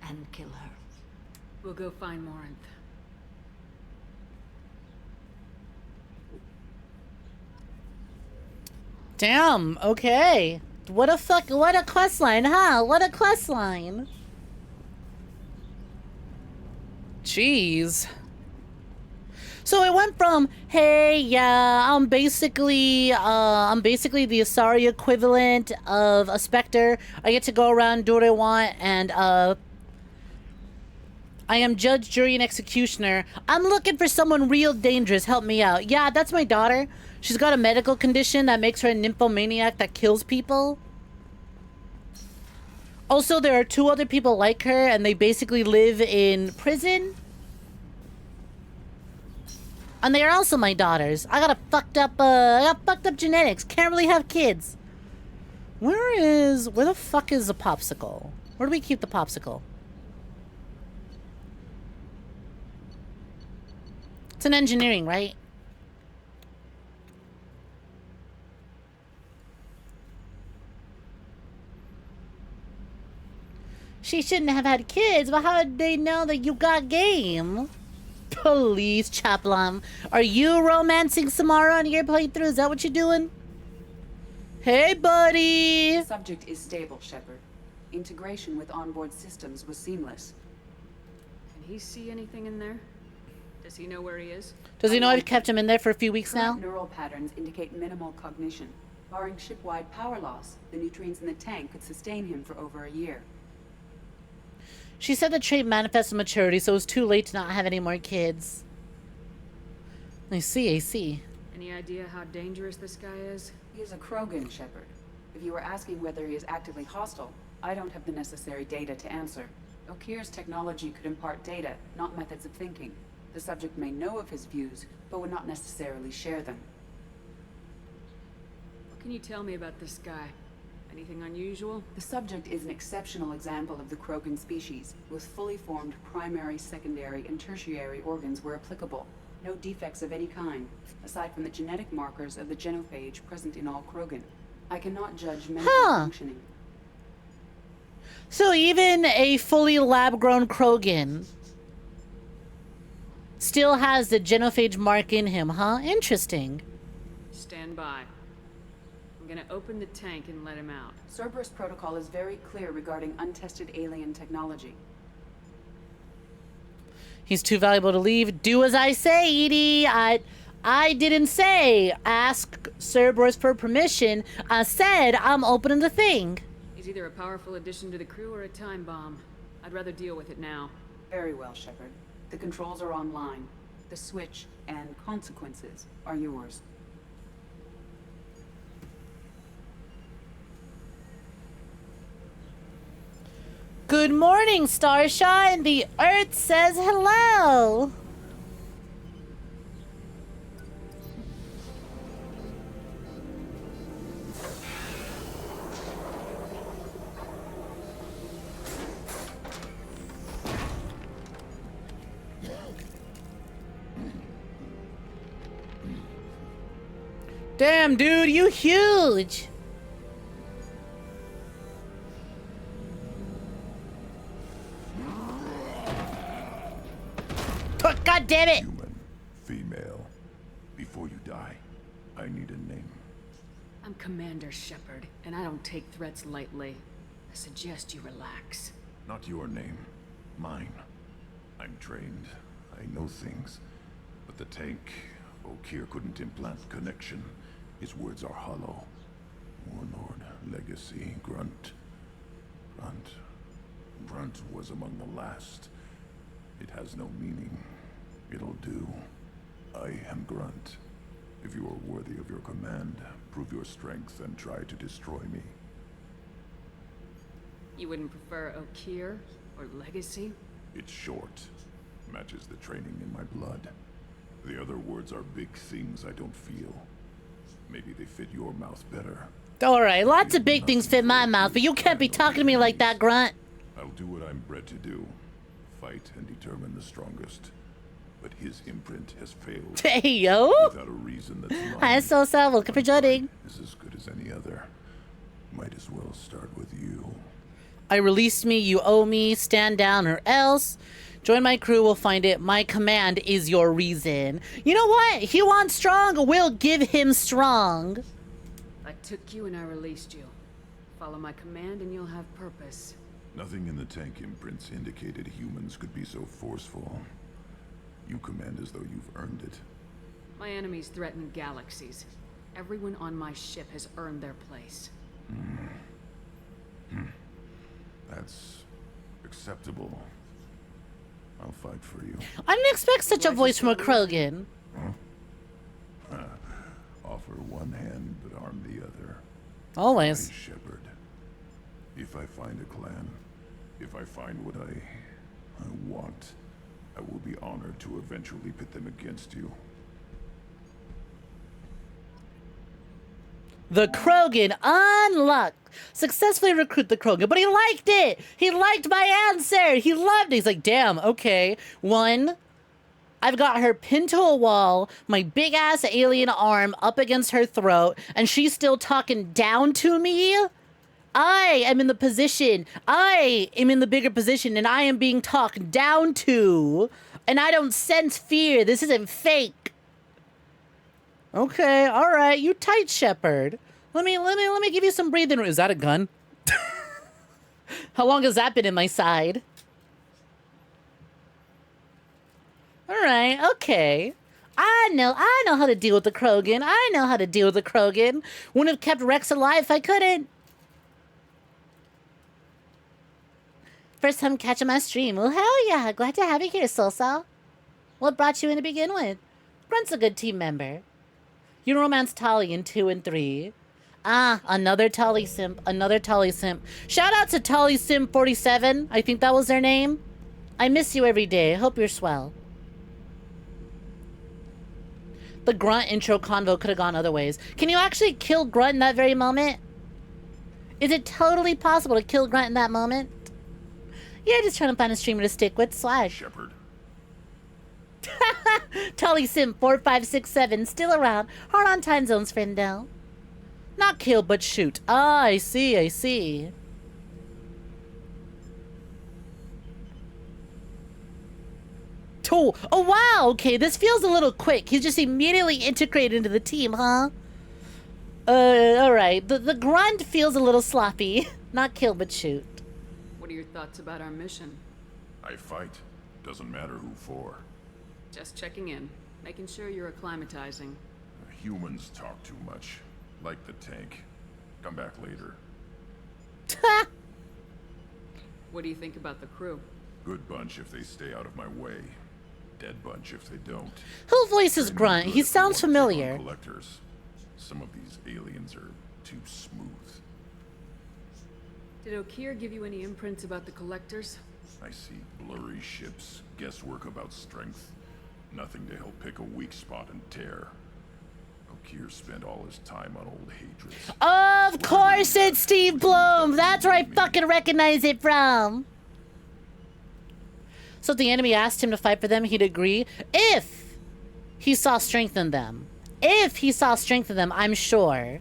And kill her. We'll go find Morinth. Damn, okay. What a quest line, huh? What a quest line. Jeez. So it went from, hey, yeah, I'm basically the Asari equivalent of a Spectre. I get to go around, do what I want, and I am judge, jury, and executioner. I'm looking for someone real dangerous. Help me out. Yeah, that's my daughter. She's got a medical condition that makes her a nymphomaniac that kills people. Also, there are 2 other people like her, and they basically live in prison. And they are also my daughters. I got fucked up genetics. Can't really have kids. Where the fuck is the popsicle? Where do we keep the popsicle? It's in engineering, right? She shouldn't have had kids, but how did they know that you got game? Please, Chaplin. Are you romancing Samara on your playthrough? Is that what you're doing? Hey, buddy! Subject is stable, Shepard. Integration with onboard systems was seamless. Can he see anything in there? Does he know where he is? Does he know I've kept him in there for a few weeks now? Neural patterns indicate minimal cognition. Barring ship-wide power loss, the nutrients in the tank could sustain him for over a year. She said the trait manifests in maturity, so it was too late to not have any more kids. I see. Any idea how dangerous this guy is? He is a Krogan, Shepard. If you were asking whether he is actively hostile, I don't have the necessary data to answer. 𝐒𝐲's technology could impart data, not methods of thinking. The subject may know of his views, but would not necessarily share them. What can you tell me about this guy? Anything unusual? The subject is an exceptional example of the Krogan species, with fully formed primary, secondary, and tertiary organs where applicable. No defects of any kind, aside from the genetic markers of the genophage present in all Krogan. I cannot judge mental functioning. So even a fully lab-grown Krogan still has the genophage mark in him, huh? Interesting. Stand by. I'm gonna open the tank and let him out. Cerberus protocol is very clear regarding untested alien technology. He's too valuable to leave. Do as I say, Edie. I didn't say ask Cerberus for permission. I said I'm opening the thing. He's either a powerful addition to the crew or a time bomb. I'd rather deal with it now. Very well, Shepard. The controls are online. The switch and consequences are yours. Good morning, Starshine. The Earth says hello. Damn, dude, you huge. God damn it! Human, female. Before you die, I need a name. I'm Commander Shepard, and I don't take threats lightly. I suggest you relax. Not your name. Mine. I'm trained. I know things. But the tank, 𝐒𝐲 couldn't implant connection. His words are hollow. Warlord, legacy, Grunt. Grunt was among the last. It has no meaning. It'll do. I am Grunt. If you are worthy of your command, prove your strength and try to destroy me. You wouldn't prefer 𝐒𝐲 or legacy? It's short. Matches the training in my blood. The other words are big things I don't feel. Maybe they fit your mouth better. Alright, lots of big things fit my mouth, but you can't be talking to me like that, Grunt. I'll do what I'm bred to do. Fight and determine the strongest. But his imprint has failed. Hey, yo! Without a reason that's mine. Hi, Sosa. Welcome for joining. Is as good as any other. Might as well start with you. I released me, you owe me, stand down or else. Join my crew, we'll find it. My command is your reason. You know what? He wants strong, we'll give him strong. I took you and I released you. Follow my command and you'll have purpose. Nothing in the tank imprints indicated humans could be so forceful. You command as though you've earned it. My enemies threaten galaxies. Everyone on my ship has earned their place. That's acceptable. I'll fight for you. I didn't expect such a voice from a Krogan. Offer one hand, but arm the other. Always. Hey, Shepard. If I find a clan, if I find what I want, I will be honored to eventually pit them against you. The Krogan unlocked. Successfully recruit the Krogan, but he liked it. He liked my answer. He loved it. He's like, damn, okay. One, I've got her pinned to a wall, my big ass alien arm up against her throat, and she's still talking down to me. I am in the position. I am in the bigger position, and I am being talked down to, and I don't sense fear. This isn't fake. Okay, all right, you tight, Shepard. Let me give you some breathing room. Is that a gun? How long has that been in my side? All right, okay. I know how to deal with the Krogan. I know how to deal with the Krogan. Wouldn't have kept Rex alive if I couldn't. First time catching my stream. Well, hell yeah. Glad to have you here, Solsa. What brought you in to begin with? Grunt's a good team member. You romance Tali in 2 and 3. Ah, another Tali simp. Another Tali simp. Shout out to Tali Sim 47. I think that was their name. I miss you every day. Hope you're swell. The Grunt intro convo could have gone other ways. Can you actually kill Grunt in that very moment? Is it totally possible to kill Grunt in that moment? Yeah, just trying to find a streamer to stick with. Swag. Shepard. Tully Sim 4567 still around. Hard on time zones, friendo. Not kill, but shoot. Ah, I see, I see. Oh, wow, okay, this feels a little quick. He's just immediately integrated into the team, huh? Alright. The grunt feels a little sloppy. Not kill, but shoot. What are your thoughts about our mission? I fight. Doesn't matter who for. Just checking in. Making sure you're acclimatizing. Humans talk too much. Like the tank. Come back later. What do you think about the crew? Good bunch if they stay out of my way. Dead bunch if they don't. Who voices Grunt? He sounds familiar. Collectors. Some of these aliens are too smooth. Did 𝐒𝐬 give you any imprints about the collectors? I see blurry ships, guesswork about strength. Nothing to help pick a weak spot and tear. 𝐒𝐬 spent all his time on old hatreds. Of course it's Steve Blum! That's where I fucking recognize it from! So if the enemy asked him to fight for them, he'd agree. If he saw strength in them. If he saw strength in them, I'm sure.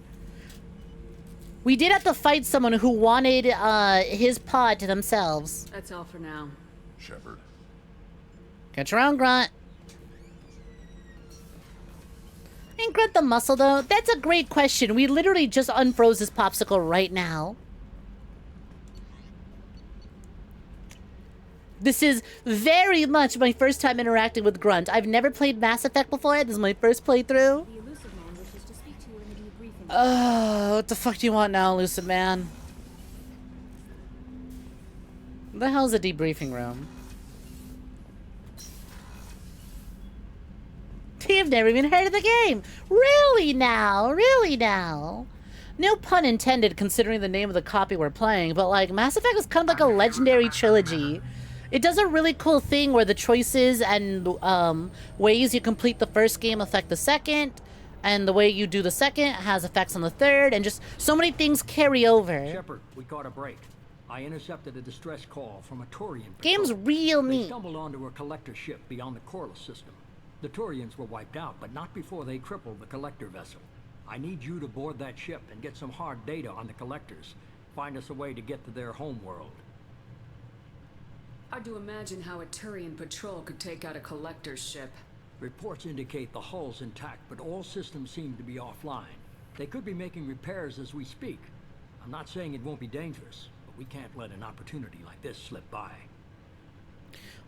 We did have to fight someone who wanted his pod to themselves. That's all for now. Shepard. Get your own, Grunt. Ain't Grunt the muscle, though? That's a great question. We literally just unfroze this popsicle right now. This is very much my first time interacting with Grunt. I've never played Mass Effect before. This is my first playthrough. What the fuck do you want now, Elusive Man? What the hell is a debriefing room? You've never even heard of the game. Really now? Really now? No pun intended considering the name of the copy we're playing, but like Mass Effect is kind of like a legendary trilogy. It does a really cool thing where the choices and ways you complete the first game affect the second, and the way you do the second has effects on the third, and just so many things carry over. Shepard, we caught a break. I intercepted a distress call from a Turian patrol. Game's real neat. They stumbled onto a collector ship beyond the Corliss system. The Turians were wiped out, but not before they crippled the collector vessel. I need you to board that ship and get some hard data on the collectors. Find us a way to get to their homeworld. Hard to imagine how a Turian patrol could take out a collector's ship. Reports indicate the hull's intact, but all systems seem to be offline. They could be making repairs as we speak. I'm not saying it won't be dangerous, but we can't let an opportunity like this slip by.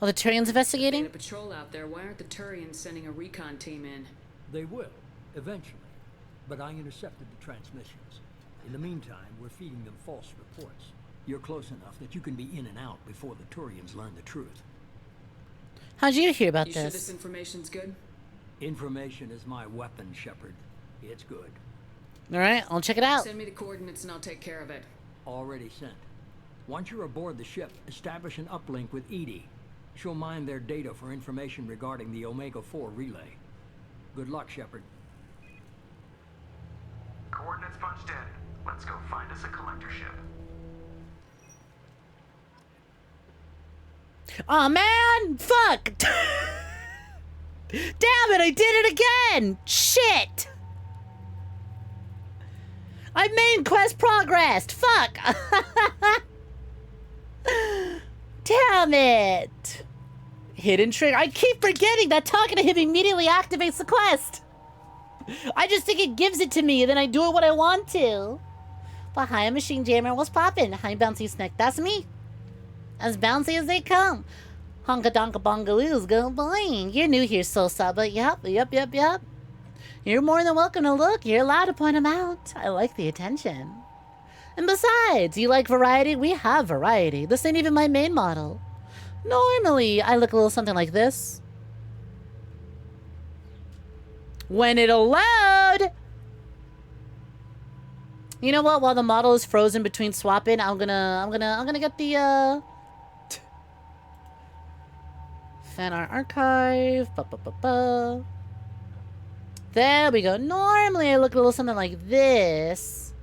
Oh, the Turians investigating? If they had a patrol out there, why aren't the Turians sending a recon team in? They will, eventually. But I intercepted the transmissions. In the meantime, we're feeding them false reports. You're close enough that you can be in and out before the Turians learn the truth. How'd you hear about You this? sure this information's good? Information is my weapon, Shepard. It's good. Alright, I'll check it out. Send me the coordinates and I'll take care of it. Already sent. Once you're aboard the ship, establish an uplink with 𝐸DI. She'll mine their data for information regarding the Omega-4 relay. Good luck, Shepard. Coordinates punched in. Let's go find us a collector ship. Aw, man! Fuck! Damn it, I did it again! Shit! I main quest progressed! Fuck! Damn it! Hidden trigger. I keep forgetting that talking to him immediately activates the quest! I just think it gives it to me, and then I do it when I want to. But hi, Machine Jammer. What's poppin'? Hi, Bouncy Snek. That's me. As bouncy as they come. Honka donka bongaloos, go boing. You're new here, Sosa, but yep. You're more than welcome to look. You're allowed to point them out. I like the attention. And besides, you like variety? We have variety. This ain't even my main model. Normally, I look a little something like this. When it'll load! You know what? While the model is frozen between swapping, I'm gonna get the fan art archive. There we go. Normally I look a little something like this.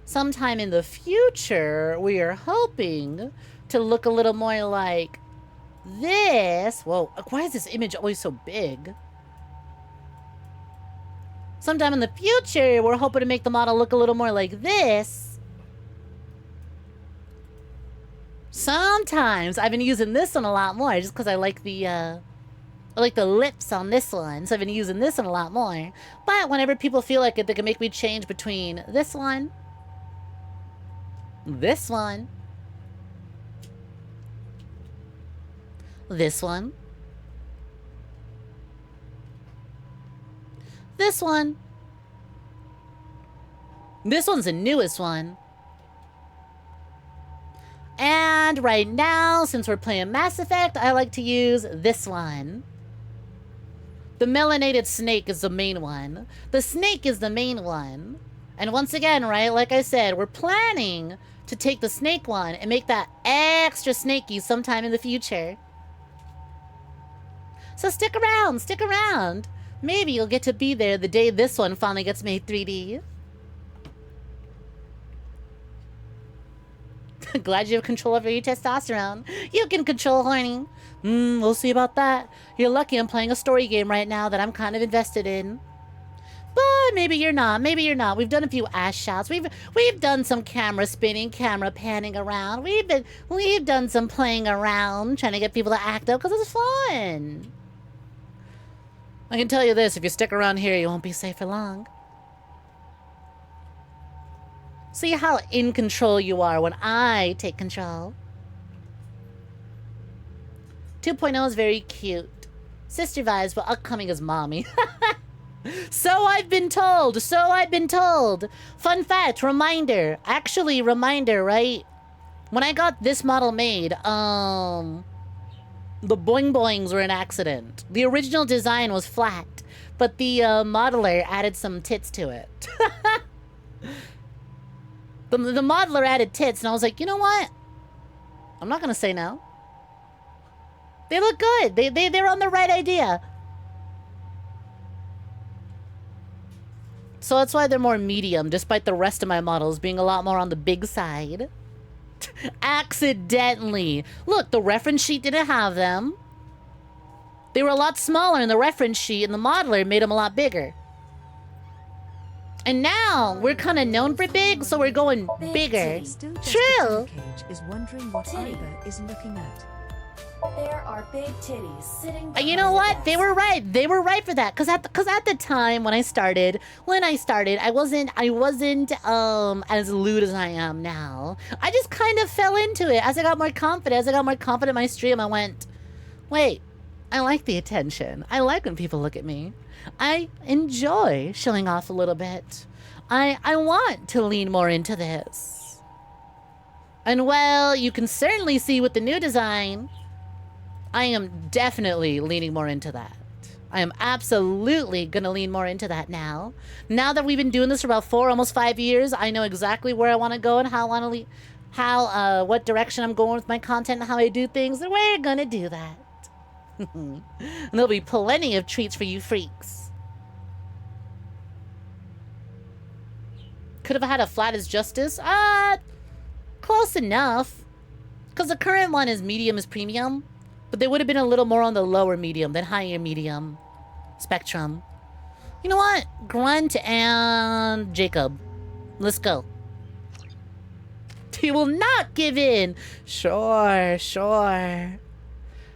Sometime in the future, we are hoping to look a little more like this. Whoa, why is this image always so big? Sometime in the future, we're hoping to make the model look a little more like this. Sometimes I've been using this one a lot more just because I like the lips on this one. So I've been using this one a lot more. But whenever people feel like it, they can make me change between this one, this one, this one, this one. This one's the newest one. And right now, since we're playing Mass Effect, I like to use this one. The melanated snake is the main one. The snake is the main one. And once again, right, like I said, we're planning to take the snake one and make that extra snaky sometime in the future. So stick around, stick around. Maybe you'll get to be there the day this one finally gets made 3D. Glad you have control over your testosterone. You can control horny. We'll see about that. You're lucky I'm playing a story game right now that I'm kind of invested in. But maybe you're not. Maybe you're not. We've done a few ass shots. We've done some camera spinning, camera panning around. We've done some playing around, trying to get people to act up because it's fun. I can tell you this, if you stick around here, you won't be safe for long. See how in control you are when I take control. 2.0 is very cute. Sister vibes, but upcoming as mommy. So I've been told. So I've been told. Fun fact, reminder. Actually, reminder, right? When I got this model made, the boing boings were an accident. The original design was flat, but the modeler added some tits to it. The modeler added tits, and I was like, you know what? I'm not gonna say no. They look good. They're on the right idea. So that's why they're more medium, despite the rest of my models being a lot more on the big side. Accidentally. Look, the reference sheet didn't have them. They were a lot smaller in the reference sheet, and the modeler made them a lot bigger. And now we're kind of known for big, so we're going bigger. Still True. Cage is wondering what Ida is looking at. There are big titties sitting. You know what? They were right. They were right for that. Cause at the time when I started, I wasn't as lewd as I am now. I just kind of fell into it. As I got more confident, in my stream, I went, wait, I like the attention. I like when people look at me. I enjoy showing off a little bit. I want to lean more into this. And well, you can certainly see with the new design, I am definitely leaning more into that. I am absolutely gonna lean more into that now. Now that we've been doing this for about 4, almost 5 years, I know exactly where I want to go and how I want to what direction I'm going with my content and how I do things. And we're gonna do that. And there'll be plenty of treats for you freaks. Could have had a flat as justice? Close enough. Because the current one is medium is premium. But they would have been a little more on the lower medium than higher medium spectrum. You know what? Grunt and Jacob. Let's go. He will not give in. Sure.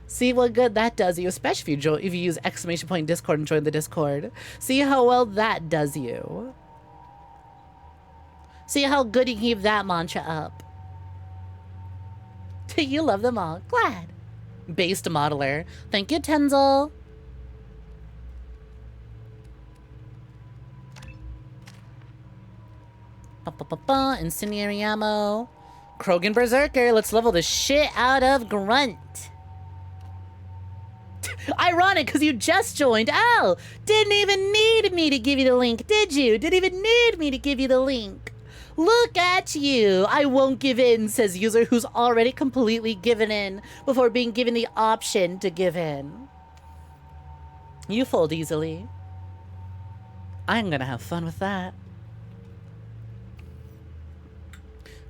See what good that does you, especially if you use !Discord and join the Discord. See how well that does you. See how good you keep that mantra up. You love them all. Glad. Based modeler. Thank you, Tenzel. Incendiary ammo. Krogan Berserker. Let's level the shit out of Grunt. Ironic, because you just joined. Oh, didn't even need me to give you the link, did you? Didn't even need me to give you the link. Look at you. I won't give in, says user who's already completely given in before being given the option to give in. You fold easily. I'm gonna have fun with that.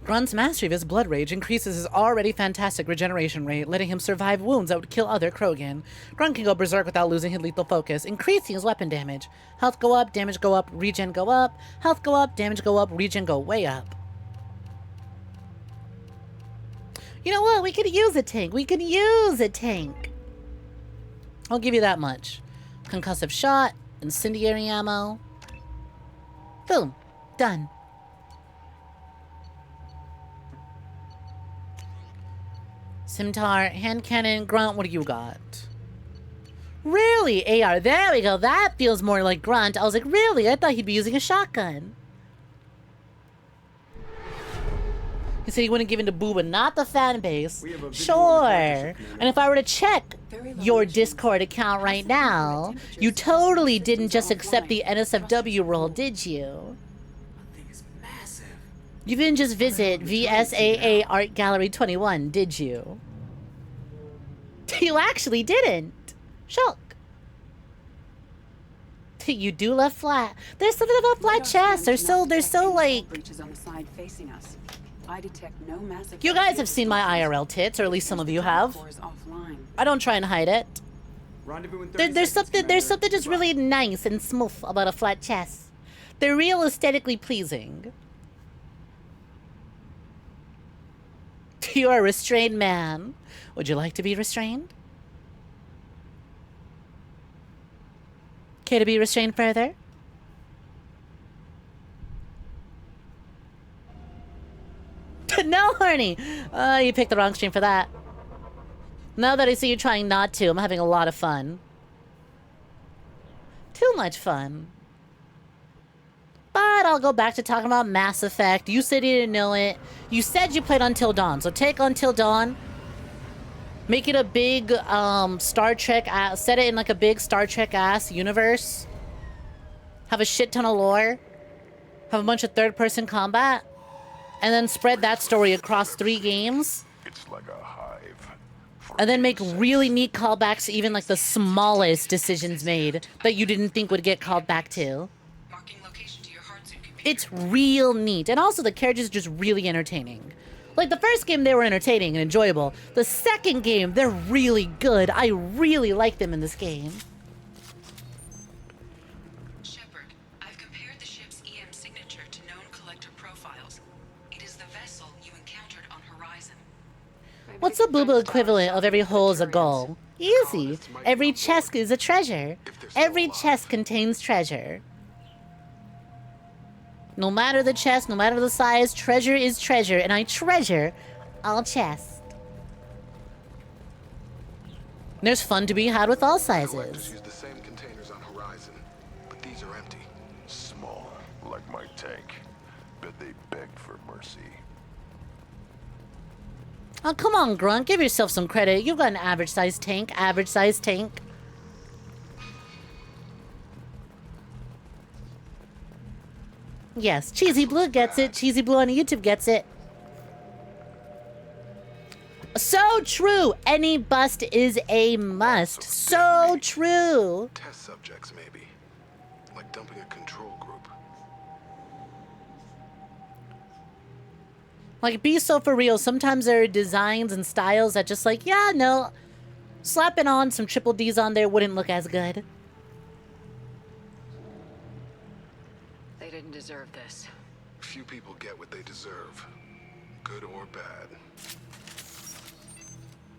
Grunt's mastery of his blood rage increases his already fantastic regeneration rate, letting him survive wounds that would kill other Krogan. Grunt can go berserk without losing his lethal focus, increasing his weapon damage. Health go up, damage go up, regen go up. Health go up, damage go up, regen go way up. You know what? We could use a tank. I'll give you that much. Concussive shot, incendiary ammo. Boom. Done. Scimitar, hand cannon, Grunt, what do you got? Really? AR, there we go. That feels more like Grunt. I was like, really? I thought he'd be using a shotgun. He said he wouldn't give in to Booba, not the fan base. Sure. And if I were to check your Discord account right now, you totally didn't just accept the NSFW role, did you? You didn't just visit VSAA Art Gallery 21, did you? You actually didn't. Shock. You do love flat. There's something about flat chests. They're so like. Breaches on the side facing us. I detect no massive. You guys have seen my IRL tits, or at least some of you have. I don't try and hide it. There's something just really nice and smooth about a flat chest. They're real aesthetically pleasing. You are a restrained man. Would you like to be restrained? Care to be restrained further? No, Horny! You picked the wrong stream for that. Now that I see you trying not to, I'm having a lot of fun. Too much fun. But I'll go back to talking about Mass Effect. You said you didn't know it. You said you played Until Dawn. So take Until Dawn. Make it a big Star Trek... set it in like a big Star Trek-ass universe. Have a shit ton of lore. Have a bunch of third-person combat. And then spread that story across 3 games. It's like a hive. And then make really neat callbacks to even like the smallest decisions made that you didn't think would get called back to. It's real neat. And also the characters are just really entertaining. Like the first game, they were entertaining and enjoyable. The second game, they're really good. I really like them in this game. Shepard, I've compared the ship's EM signature to known collector profiles. It is the vessel you encountered on Horizon. What's a the booba equivalent of every hole is a goal? Easy. Every chest is a treasure. Every chest contains treasure. No matter the chest, no matter the size, treasure is treasure, and I treasure all chests. There's fun to be had with all sizes. Use the same containers on Horizon, but these are empty. Small, like my tank. Bet they begged for mercy. Oh, come on, Grunt. Give yourself some credit. You've got an average-sized tank. Average-sized tank. Yes, Cheesy Blue gets it. Cheesy Blue on YouTube gets it. So true. Any bust is a must. So true. Test subjects, maybe. Like dumping a control group. Like, be so for real. Sometimes there are designs and styles that just like, yeah, no. Slapping on some triple Ds on there wouldn't look as good. They didn't deserve this. Few people get what they deserve. Good or bad.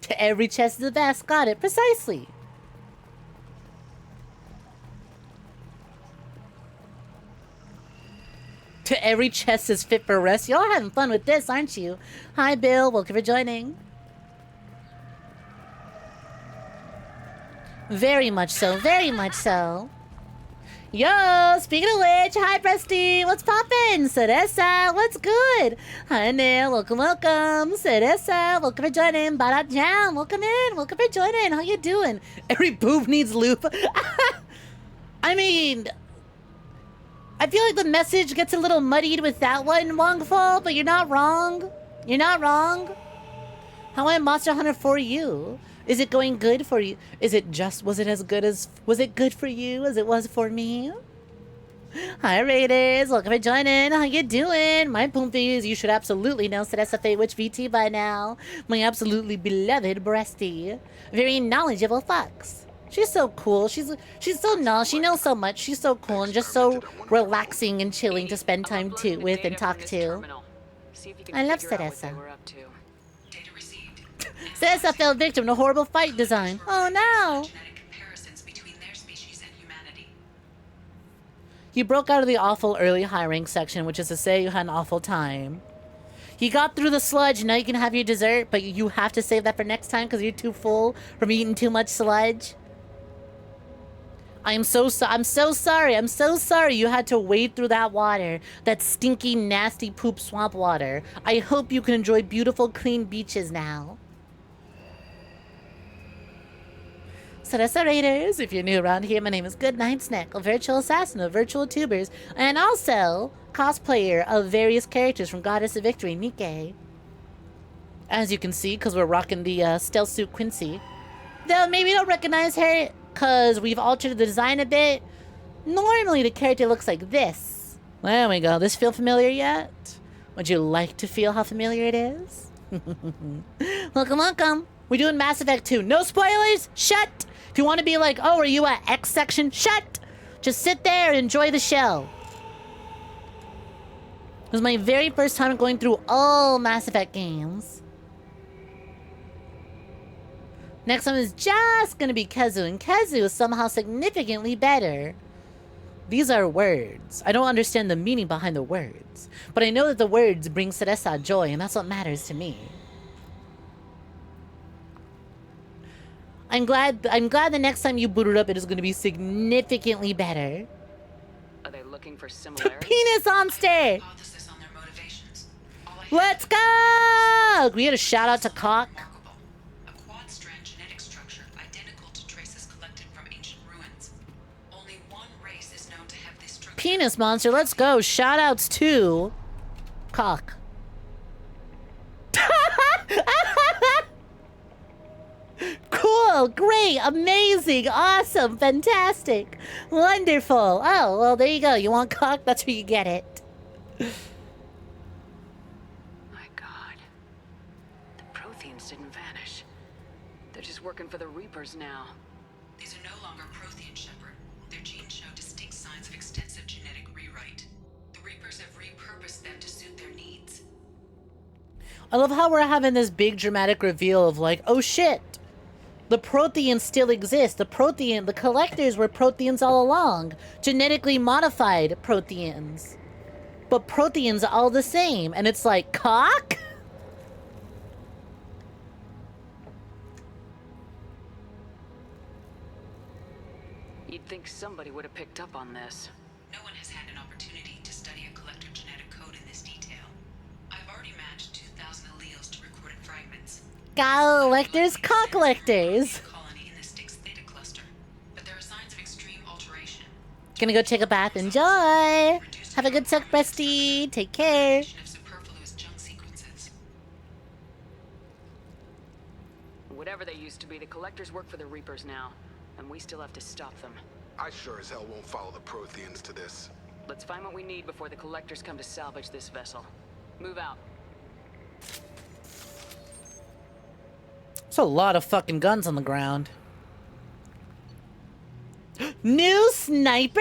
To every chest is the best. Got it. Precisely. To every chest is fit for rest. Y'all having fun with this, aren't you? Hi, Bill. Welcome for joining. Very much so. Very much so. Yo, speaking of which, hi, Presty. What's poppin'? Cereza, what's good? Hi, Neil. Welcome, welcome. Cereza, welcome for joining. Barat Jam, welcome in. Welcome for joining. How you doing? Every boob needs lube. I mean, I feel like the message gets a little muddied with that one, Wongful, but you're not wrong. You're not wrong. How am Monster Hunter for you? Is it going good for you? Was it good for you as it was for me? Hi, Raiders. Welcome for joining. How you doing? My Poompies, you should absolutely know Assassin of Vtubers by now. My absolutely beloved Breasty. Very knowledgeable fox. She's so cool. She's so knowledgeable. She knows so much. She's so cool and just so relaxing and chilling to spend time with and talk to. I love Cereza. Cereza fell victim to horrible fight design. Oh no! You broke out of the awful early high rank section, which is to say you had an awful time. You got through the sludge, now you can have your dessert, but you have to save that for next time because you're too full from eating too much sludge. I'm so sorry you had to wade through that water. That stinky, nasty poop swamp water. I hope you can enjoy beautiful, clean beaches now. Cereza Raiders, if you're new around here, my name is Goodnight Snek, a virtual assassin of virtual tubers, and also cosplayer of various characters from Goddess of Victory, Nike. As you can see, because we're rocking the stealth suit Quincy. Though maybe you don't recognize her, because we've altered the design a bit. Normally the character looks like this. There we go. This feel familiar yet? Would you like to feel how familiar it is? Welcome, welcome. We're doing Mass Effect 2. No spoilers! Shut! If you want to be like, oh, are you at X section? Shut! Just sit there and enjoy the show. It was my very first time going through all Mass Effect games. Next one is just gonna be 𝐒𝐤, and 𝐒𝐤 is somehow significantly better. These are words. I don't understand the meaning behind the words, but I know that the words bring Cereza joy, and that's what matters to me. I'm glad the next time you boot it up, it is going to be significantly better. Are they looking for similarities? Penis monster! Let's go! We had a shout out to Cock. A quad-strand genetic structure identical to traces collected from ancient ruins. Only one race is known to have this structure. Penis monster, let's go. Shout outs to Cock. Cool, great, amazing, awesome, fantastic, wonderful. Oh, well, there you go. You want Cock? That's where you get it. My God. The Protheans didn't vanish. They're just working for the Reapers now. These are no longer Prothean, Shepard. Their genes show distinct signs of extensive genetic rewrite. The Reapers have repurposed them to suit their needs. I love how we're having this big dramatic reveal of like, oh shit, the Protheans still exist. The collectors were Protheans all along. Genetically modified Protheans. But Protheans are all the same. And it's like, cock? You'd think somebody would have picked up on this. No one has had an opportunity to study a collector genetic code in this detail. I've already matched 2,000 alleles to recorded fragments. Collectors, cock collectors. Colony in the Styx theta cluster, but there are signs of extreme alteration. Gonna go take a bath. Enjoy. Have a good suck, bestie. Take care. Of superfluous junk sequences. Whatever they used to be, the collectors work for the Reapers now, and we still have to stop them. I sure as hell won't follow the Protheans to this. Let's find what we need before the collectors come to salvage this vessel. Move out. There's a lot of fucking guns on the ground. New sniper?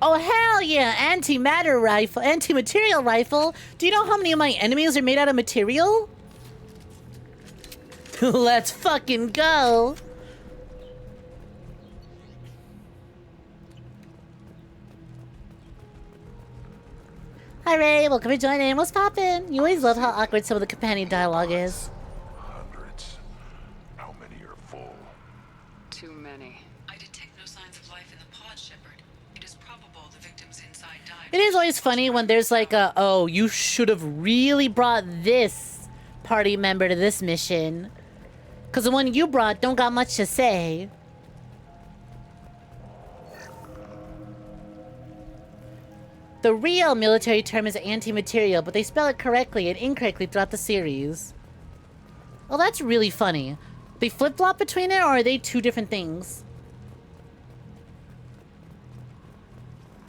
Oh hell yeah, antimatter rifle, anti-material rifle. Do you know how many of my enemies are made out of material? Let's fucking go. Hi Ray, welcome to joining. What's poppin'? You always love how awkward some of the companion dialogue is. Hundreds. How many are full? Too many. I detect no signs of life in the pod, Shepard. It is probable the victims inside died. It is always funny when there's like a, oh, you should have really brought this party member to this mission. Because the one you brought don't got much to say. The real military term is anti-material, but they spell it correctly and incorrectly throughout the series. Well, that's really funny. They flip-flop between it, or are they two different things?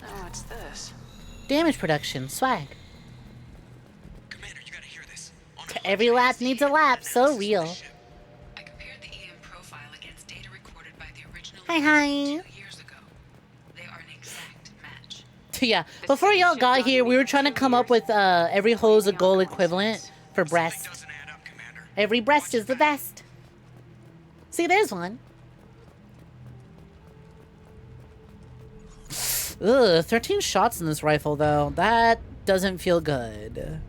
Oh, what's this? Damage production. Swag. Commander, you gotta hear this. Every lap needs a lap. So real. I compared the EM profile against data recorded by the original Hi, hi. 2 years ago. They are an exact match. Yeah, before y'all got here, we were trying to come up with every hole's a goal equivalent for breast. Every breast is the best. See, there's one. Ugh, 13 shots in this rifle, though. That doesn't feel good.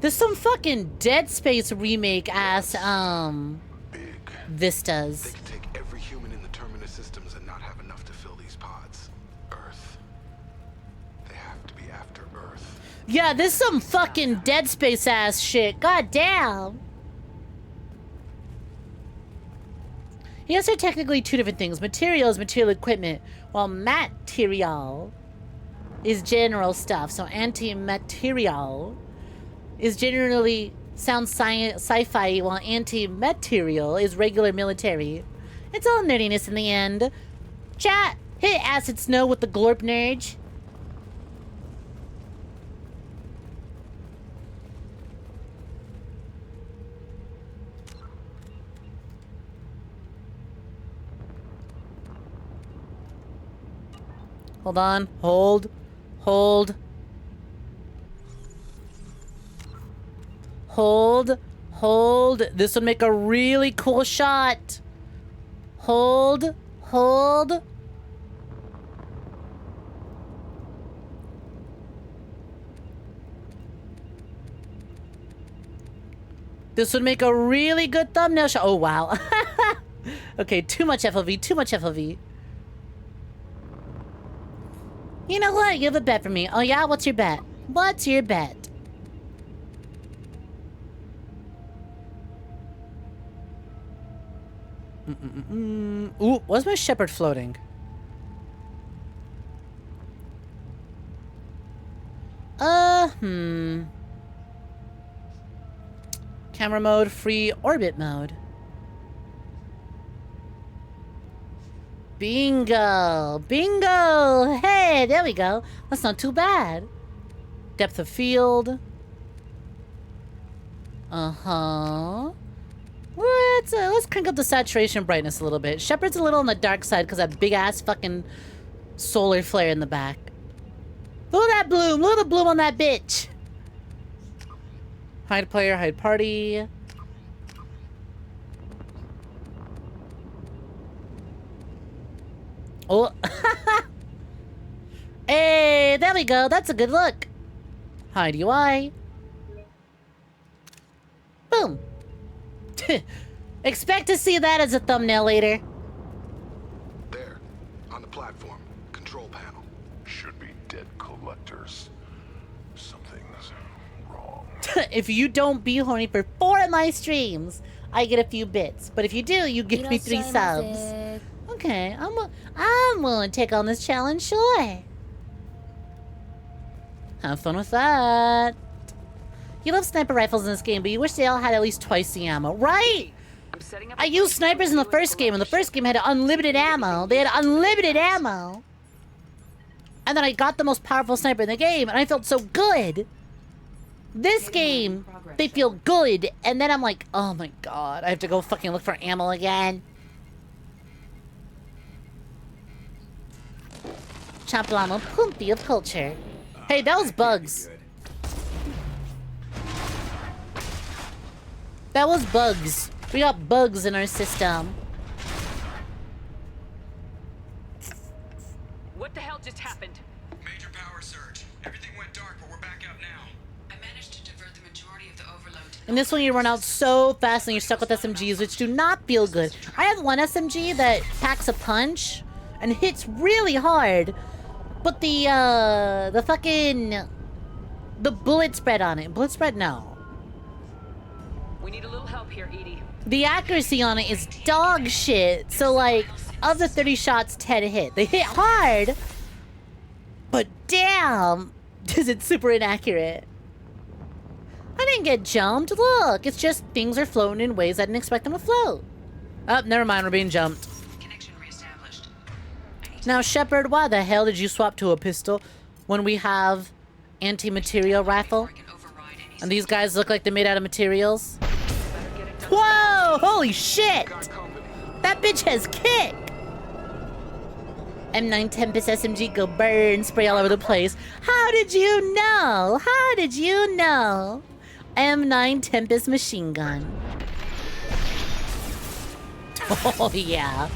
There's some fucking Dead Space remake ass, vistas. They can take every human in the Terminus systems and not have enough to fill these pods. Earth. They have to be after Earth. Yeah, this is some fucking Dead Space ass shit. God damn. Yes, they're technically two different things. Material is material equipment, while material is general stuff. So anti-material is generally sounds sci-fi, while anti-material is regular military. It's all nerdiness in the end. Chat, hit acid snow with the glorp nerd. Hold on. Hold. Hold. Hold. Hold. This would make a really cool shot. Hold. Hold. This would make a really good thumbnail shot. Oh, wow. Okay, too much FOV. Too much FOV. You know what? You have a bet for me. Oh, yeah? What's your bet? What's your bet? Ooh, what's my shepherd floating? Camera mode, free orbit mode. Bingo! Bingo! Hey, there we go. That's not too bad. Depth of field. Uh-huh. What? let's crank up the saturation brightness a little bit. Shepard's a little on the dark side because that big ass fucking solar flare in the back. Look at that bloom. Look at the bloom on that bitch. Hide player, hide party. Oh. Hey, there we go. That's a good look. Hide UI. Boom. Expect to see that as a thumbnail later. There, on the platform, control panel. Should be dead collectors. Something's wrong. If you don't be horny for 4 of my streams, I get a few bits. But if you do, you give me 3 subs. Okay, I'm willing to take on this challenge, sure. Have fun with that. You love sniper rifles in this game, but you wish they all had at least twice the ammo, right? I used snipers in the first game, and the first game had unlimited ammo. They had unlimited ammo. And then I got the most powerful sniper in the game, and I felt so good. This game, they feel good, and then I'm like, oh my god, I have to go fucking look for ammo again. Chaplamo Pumpy of culture. Hey, that was bugs. That was bugs. We got bugs in our system. What the hell just happened? Major power surge. Everything went dark, but we're back up now. I managed to divert the majority of the overload to In this one, you run out so fast and you're stuck with SMGs, which do not feel good. I have one SMG that packs a punch and hits really hard, but the bullet spread on it. Bullet spread, no. We need a little help here, Edie. The accuracy on it is dog shit. So, like, of the 30 shots, 10 hit. They hit hard, but damn, is it super inaccurate. I didn't get jumped. Look, it's just things are floating in ways I didn't expect them to float. Oh, never mind, we're being jumped. Now, Shepard, why the hell did you swap to a pistol when we have anti-material rifle? And these guys look like they're made out of materials? Whoa! Holy shit! That bitch has kick! M9 Tempest SMG go burn, spray all over the place. How did you know? How did you know? M9 Tempest machine gun. Oh, yeah.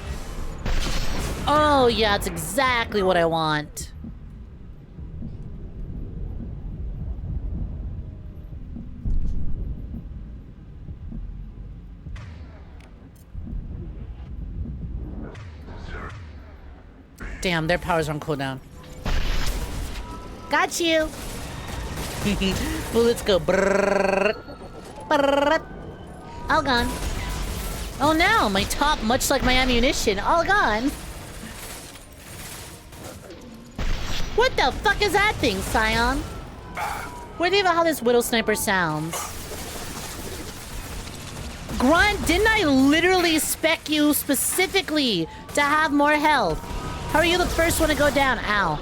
Oh, yeah, that's exactly what I want. Damn, their powers are on cooldown. Got you. Bullets go brrrr, brrrr. All gone. Oh no, my top, much like my ammunition, all gone. What the fuck is that thing, Scion? What do you think about how this Widow Sniper sounds? Grunt, didn't I literally spec you specifically to have more health? How are you the first one to go down? Ow.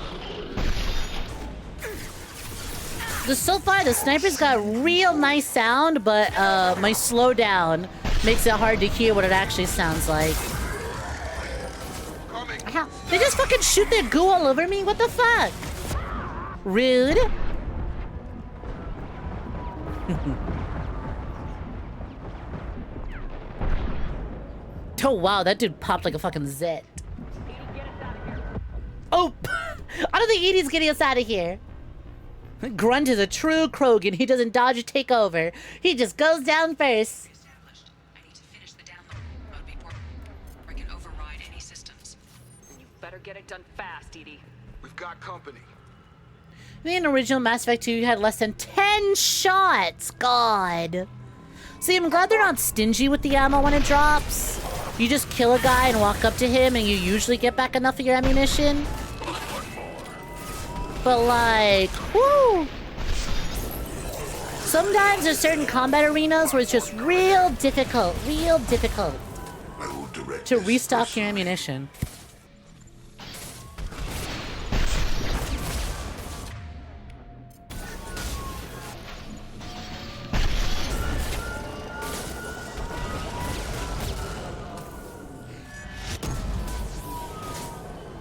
So far, the sniper's got real nice sound, but my slowdown makes it hard to hear what it actually sounds like. Ow. They just fucking shoot their goo all over me? What the fuck? Rude. Oh wow, that dude popped like a fucking zit. Oh! I don't think Edie's getting us out of here. Grunt is a true Krogan. He doesn't dodge or take over. He just goes down first. I need to finish the download before I can override any systems. You better get it done fast, Edie. We've got company. In original Mass Effect 2, you had less than 10 shots. God. See, I'm glad they're not stingy with the ammo when it drops. You just kill a guy and walk up to him and you usually get back enough of your ammunition. But like, whoo! Sometimes there's certain combat arenas where it's just real difficult to restock your ammunition.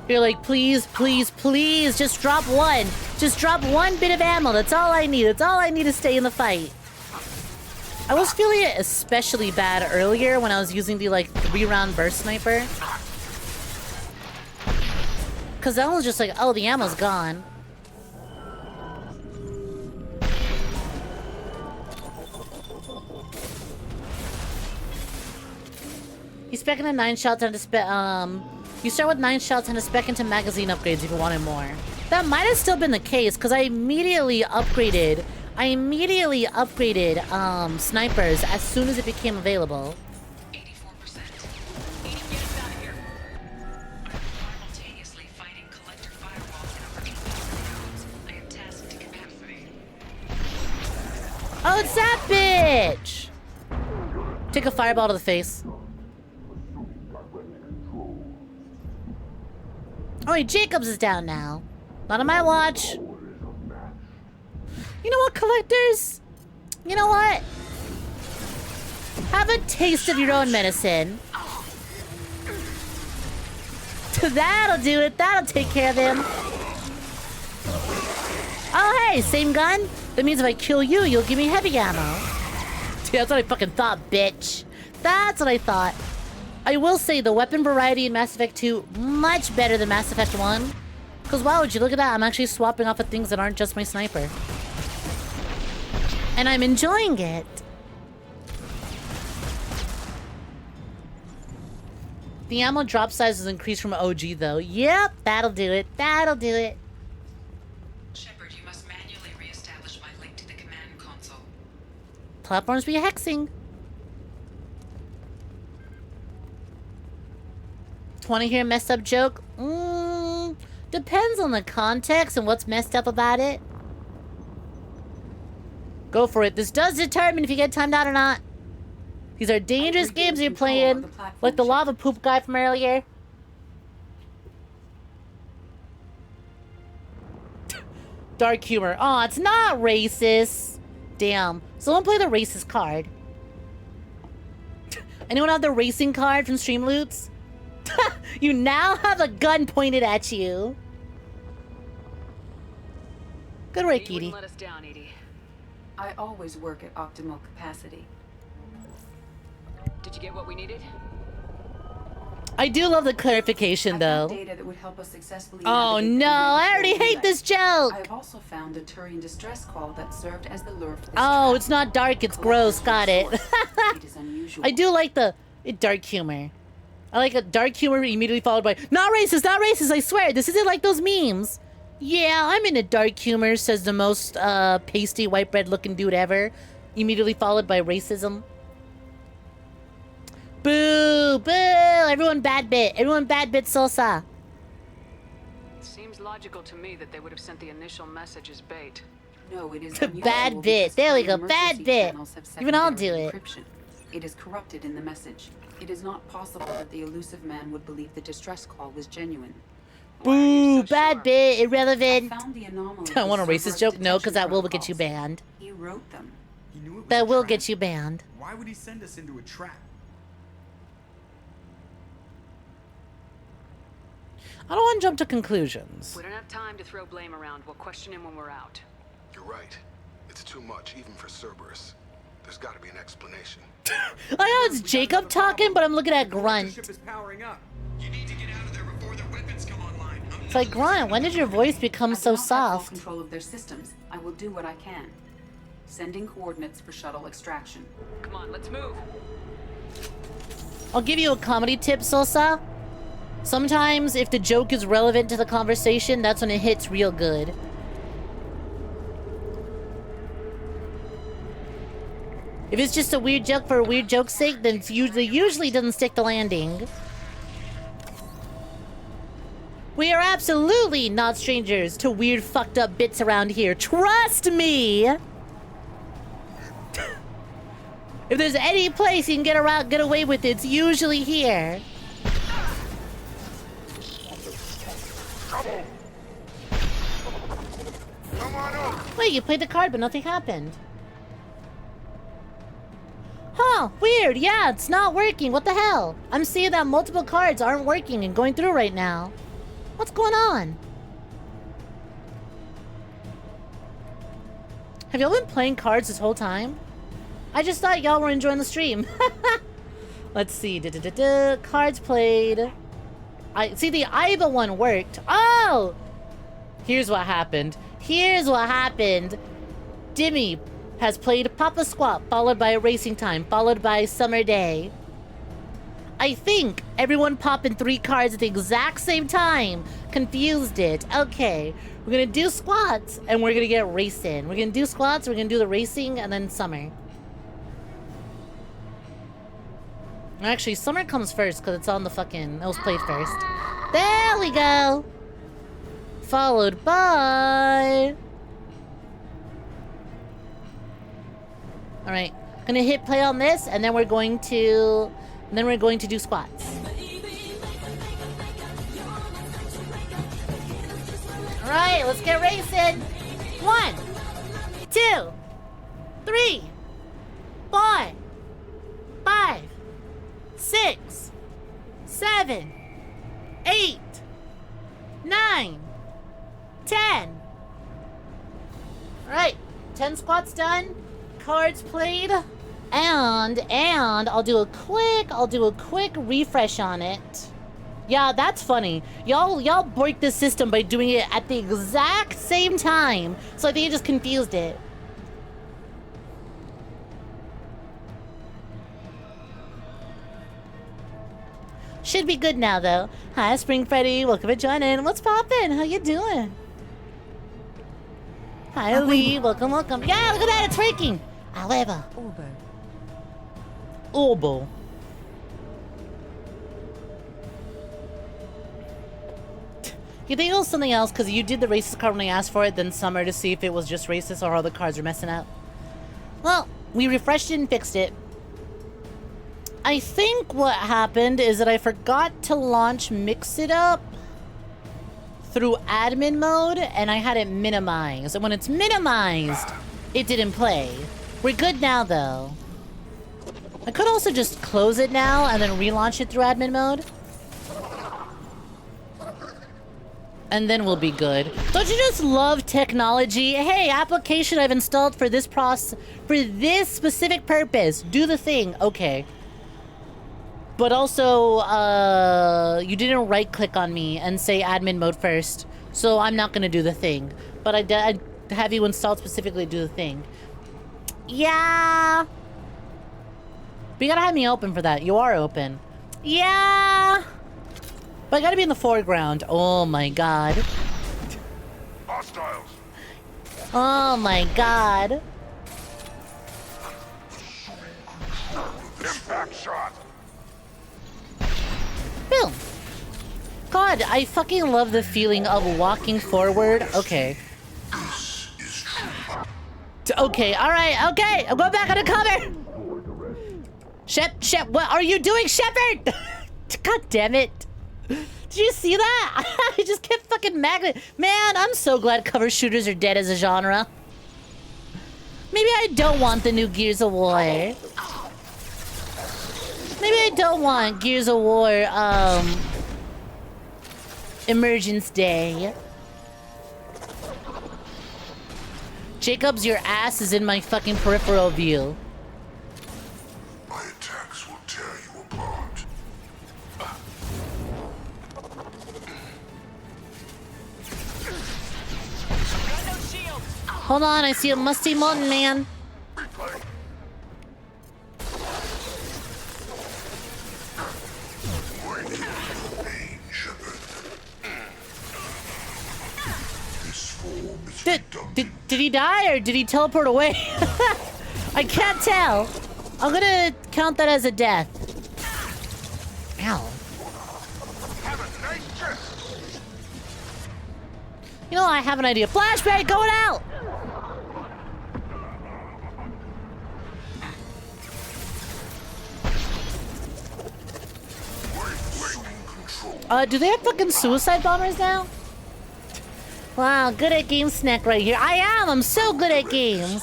You're like, please, please, please, just drop one. Just drop one bit of ammo. That's all I need. That's all I need to stay in the fight. I was feeling it especially bad earlier when I was using the, like, 3-round burst sniper. Because that one was just like, oh, the ammo's gone. You spec into 9 shots and you start with 9 shots and a spec into magazine upgrades if you wanted more. That might have still been the case because I immediately upgraded snipers as soon as it became available. 84%. 80, get us out of here. I'm simultaneously fighting collector firewalls in over 8,000 rounds. I am tasked to capacity. Oh, it's that bitch! Take a fireball to the face. Oh wait, Jacobs is down now. Not on my watch. You know what, collectors? You know what? Have a taste of your own medicine. That'll do it. That'll take care of him. Oh, hey, same gun? That means if I kill you, you'll give me heavy ammo. Yeah, that's what I fucking thought, bitch. That's what I thought. I will say the weapon variety in Mass Effect 2 much better than Mass Effect 1. Because wow, would you look at that? I'm actually swapping off of things that aren't just my sniper. And I'm enjoying it. The ammo drop size is increased from OG though. Yep, that'll do it. That'll do it. Shepard, you must manually re-establish my link to the command console. Platforms be hexing. 20 hear messed up joke? Depends on the context and what's messed up about it. Go for it. This does determine if you get timed out or not. These are dangerous games you're playing. Like the lava poop guy from earlier. Dark humor. Aw, it's not racist. Damn. Someone play the racist card. Anyone have the racing card from Stream Loots? You now have a gun pointed at you. Good work, Edie. Let us down, Edie. I always work at optimal capacity. Did you get what we needed? I do love the clarification, though. Data that would help us successfully oh no, I already hate this joke! I've also found a Turian distress call that served as the lure for this Oh, trap. it's not dark, it's gross. Got it. It is unusual. I do like the dark humor. I like a dark humor immediately followed by, not racist, not racist, I swear. This isn't like those memes. Yeah, I'm into dark humor, says the most pasty white bread looking dude ever. Immediately followed by racism. Boo! Boo! Everyone bad bit. Everyone bad bit Sosa. Seems logical to me that they would have sent the initial message as bait. No, it is bad bit. There we go. Bad bit. Even I'll do it. Encryption. It is corrupted in the message. It is not possible that the elusive man would believe the distress call was genuine. Boo! Bad bit. Irrelevant. I found the anomaly. I want a racist joke? No, because that will get you banned. He wrote them. He knew it was That a will trap. get you banned. Why would he send us into a trap? I don't want to jump to conclusions. We don't have time to throw blame around. We'll question him when we're out. You're right. It's too much, even for Cerberus. There's got to be an explanation. I know it's Jacob talking, but I'm looking at Grunt. The ship is powering up. You need to get out of there before their weapons come online. It's like, Grunt, when did your voice become so soft? Control of their systems. I will do what I can. Sending coordinates for shuttle extraction. Come on, let's move. I'll give you a comedy tip, Sosa. Sometimes, if the joke is relevant to the conversation, that's when it hits real good. If it's just a weird joke for a weird joke's sake, then it usually doesn't stick the landing. We are absolutely not strangers to weird fucked up bits around here. Trust me! If there's any place you can get away with it, it's usually here. Wait, you played the card, but nothing happened. Huh, weird. Yeah, it's not working. What the hell? I'm seeing that multiple cards aren't working and going through right now. What's going on? Have y'all been playing cards this whole time? I just thought y'all were enjoying the stream. Let's see. Cards played. I see the 𝐈𝐕𝐄 one worked. Oh! Here's what happened. Here's what happened. Dimmy has played Papa Squat, followed by Racing Time, followed by Summer Day. I think everyone popping 3 cards at the exact same time confused it. Okay, we're gonna do squats and we're gonna get racing. We're gonna do squats, we're gonna do the racing, and then Summer. Actually, Summer comes first because it's on the fucking... It was played first. There we go! Followed by... Alright, gonna hit play on this, and then we're going to... do squats. Alright, let's get racing! 1, 2, 3, 4, 5, 6, 7, 8, 9, 10. Alright, 10 squats done, cards played, and I'll do a quick refresh on it. Yeah, that's funny. Y'all break the system by doing it at the exact same time, so I think you just confused it. Should be good now, though. Hi, Spring Freddy. Welcome to joining. What's poppin'? How you doing? Hi, Lee. Welcome. Yeah, look at that. It's working. 𝐒𝐕𝐄. Orbo. You think it was something else because you did the racist card when I asked for it, then Summer to see if it was just racist or all the cards are messing up? Well, we refreshed it and fixed it. I think what happened is that I forgot to launch Mix It Up through admin mode, and I had it minimized. And when it's minimized, it didn't play. We're good now, though. I could also just close it now and then relaunch it through admin mode. And then we'll be good. Don't you just love technology? Hey, application I've installed for this for this specific purpose. Do the thing. Okay. But also, you didn't right-click on me and say admin mode first, so I'm not gonna do the thing. But I have you installed specifically to do the thing. Yeah. But you gotta have me open for that. You are open. Yeah. But I gotta be in the foreground. Oh my god. Hostiles. Oh my god. Impact shot. Boom. God, I fucking love the feeling of walking forward. Okay. Okay, alright, okay. I'm going back on the cover. Shep, what are you doing, Shepard? God damn it. Did you see that? I just kept fucking magnet. Man, I'm so glad cover shooters are dead as a genre. Maybe I don't want the new Gears of War. Maybe I don't want Gears of War, Emergence Day. Jacobs, your ass is in my fucking peripheral view. My attacks will tear you apart. Hold on, I see a musty mountain man. Did he die or did he teleport away? I can't tell. I'm gonna count that as a death. Ow. You know, I have an idea. Flashbang going out! Do they have fucking suicide bombers now? Wow, good at games, Snek right here. I am! I'm so good at games!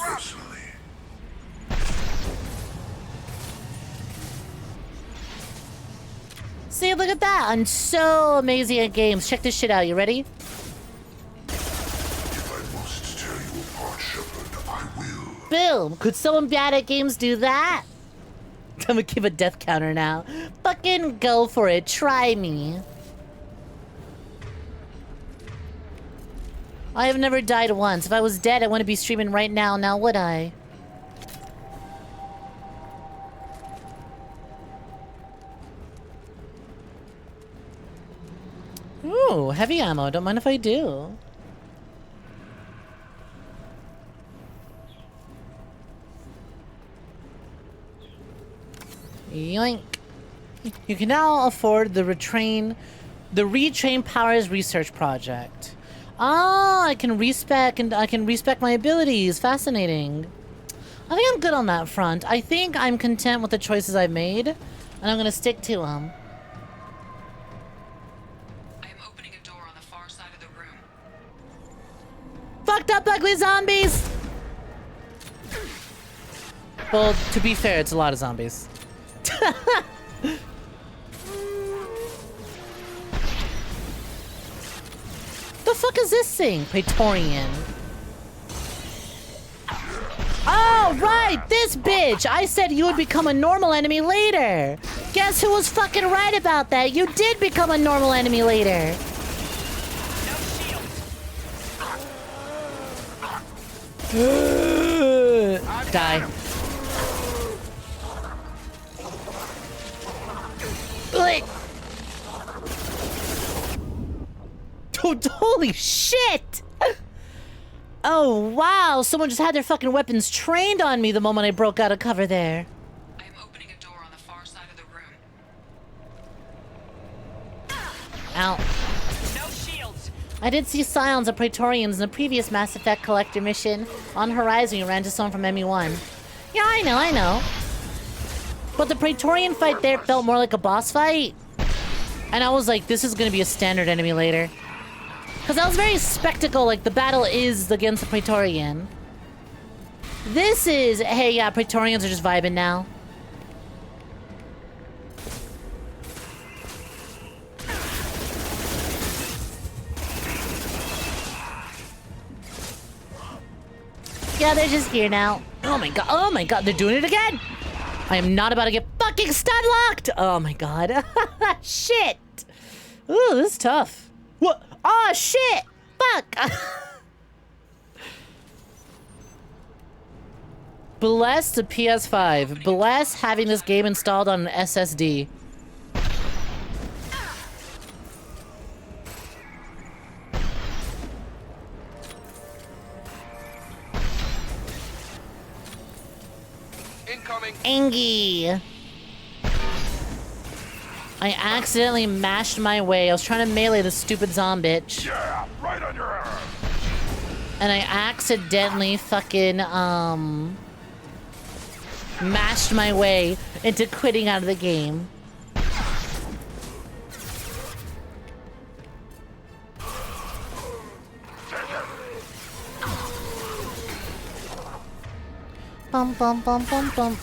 See, look at that. I'm so amazing at games. Check this shit out. You ready? If I must tear you apart, Shepard, I will. Boom. Could someone bad at games do that? I'm gonna give a death counter now. Fucking go for it. Try me. I have never died once. If I was dead, I wouldn't be streaming right now, would I? Ooh, heavy ammo. Don't mind if I do. Yoink. You can now afford the Retrain Powers Research Project. Ah, I can respec my abilities. Fascinating. I think I'm good on that front. I think I'm content with the choices I've made, and I'm gonna stick to them. I am opening a door on the far side of the room. Fucked up ugly zombies! Well, to be fair, it's a lot of zombies. The fuck is this thing? Praetorian. Oh, right! This bitch! I said you would become a normal enemy later! Guess who was fucking right about that? You did become a normal enemy later! Die. Dude, holy shit! Oh, wow. Someone just had their fucking weapons trained on me the moment I broke out of cover there. I am opening a door on the far side of the room. Ow. No shields. I did see Scions of Praetorians in the previous Mass Effect Collector mission on Horizon. You ran into someone from ME1. Yeah, I know. But the Praetorian fight there felt more like a boss fight. And I was like, this is gonna be a standard enemy later. Because that was very spectacle, like the battle is against the Praetorian. This is, hey, yeah, Praetorians are just vibing now. Yeah, they're just here now. Oh my god, they're doing it again! I am not about to get fucking stun locked! Oh my god. Shit! Ooh, this is tough. What? Oh shit! Fuck! Bless the PS5. Bless having this game installed on an SSD. Incoming. Angie. I accidentally mashed my way. I was trying to melee the stupid zombitch. Yeah, right on your arm. And I accidentally fucking, mashed my way into quitting out of the game. Bum bum bum bum bum.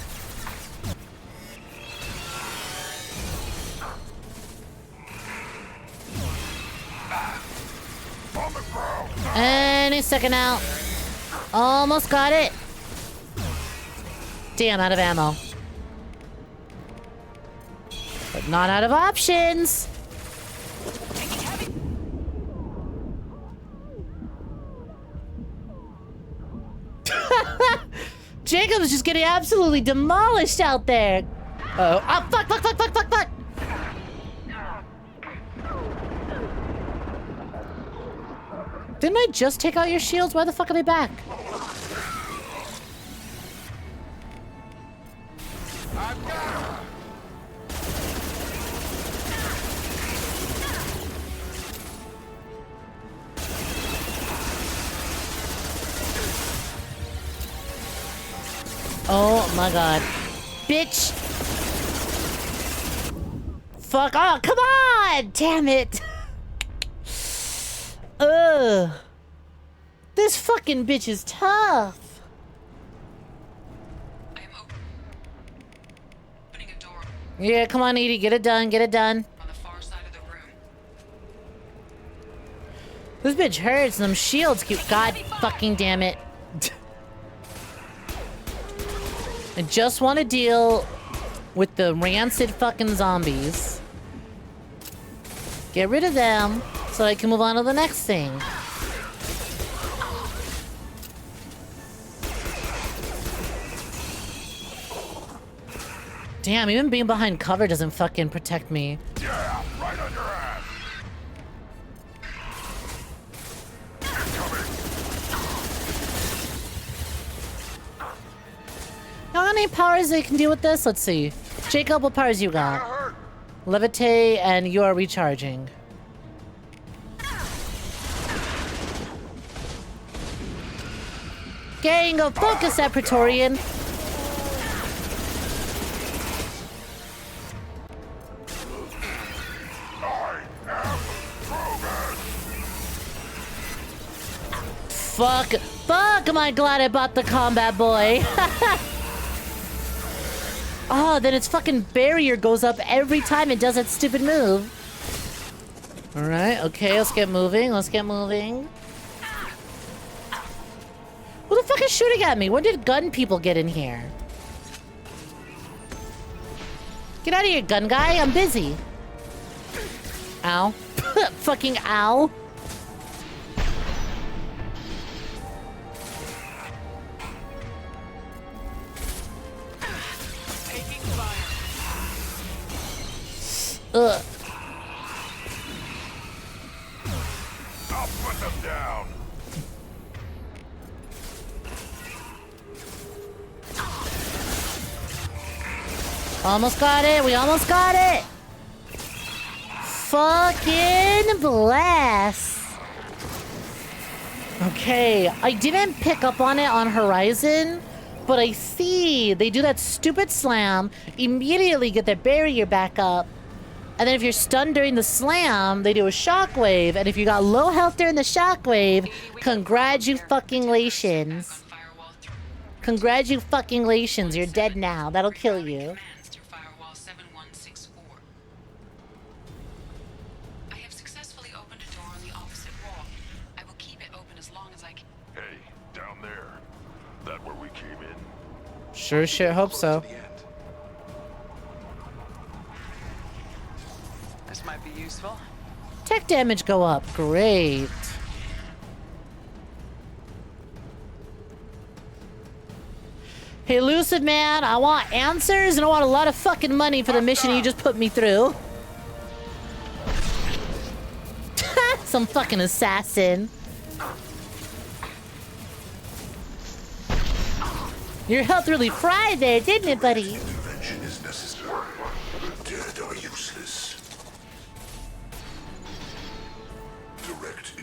Any second out. Almost got it. Damn, out of ammo. But not out of options. Jacob is just getting absolutely demolished out there. Uh-oh. Oh, fuck. Didn't I just take out your shields? Why the fuck are they back? Oh my god. Bitch! Fuck. Oh, come on! Damn it! Ugh. This fucking bitch is tough. I am opening a door Yeah, come on, Edie. Get it done. Get it done. on the This bitch hurts and them shields keep. God fucking damn it. I just want to deal with the rancid fucking zombies. Get rid of them so I can move on to the next thing. Damn, even being behind cover doesn't fucking protect me. Yeah, right on your ass. How many powers they can deal with this? Let's see. Jacob, what powers you got? Levitate, and you are recharging. Gang, go focus that Praetorian. Fuck, am I glad I bought the combat boy. Oh, then its fucking barrier goes up every time it does that stupid move. Alright, okay, let's get moving, let's get moving. Who the fuck is shooting at me? When did gun people get in here? Get out of here, gun guy, I'm busy. Ow. Fucking ow. Ugh. I'll put them down. Almost got it. We almost got it. Fucking blast. Okay, I didn't pick up on it on Horizon, but I see they do that stupid slam, immediately get their barrier back up, and then if you're stunned during the slam, they do a shockwave, and if you got low health during the shockwave, congratulations. Congratulations, you're dead now. That'll kill you. I have successfully opened a door on the opposite wall. I will keep it open as long as I can. Hey, down there. That where we came in? Sure shit, hope so. This might be useful. Tech damage go up. Great. Hey, Elusive Man, I want answers and I want a lot of fucking money for the mission you just put me through. Some fucking assassin. Your health really fried there, didn't it, buddy? Intervention is necessary. The dead are useless. Direct.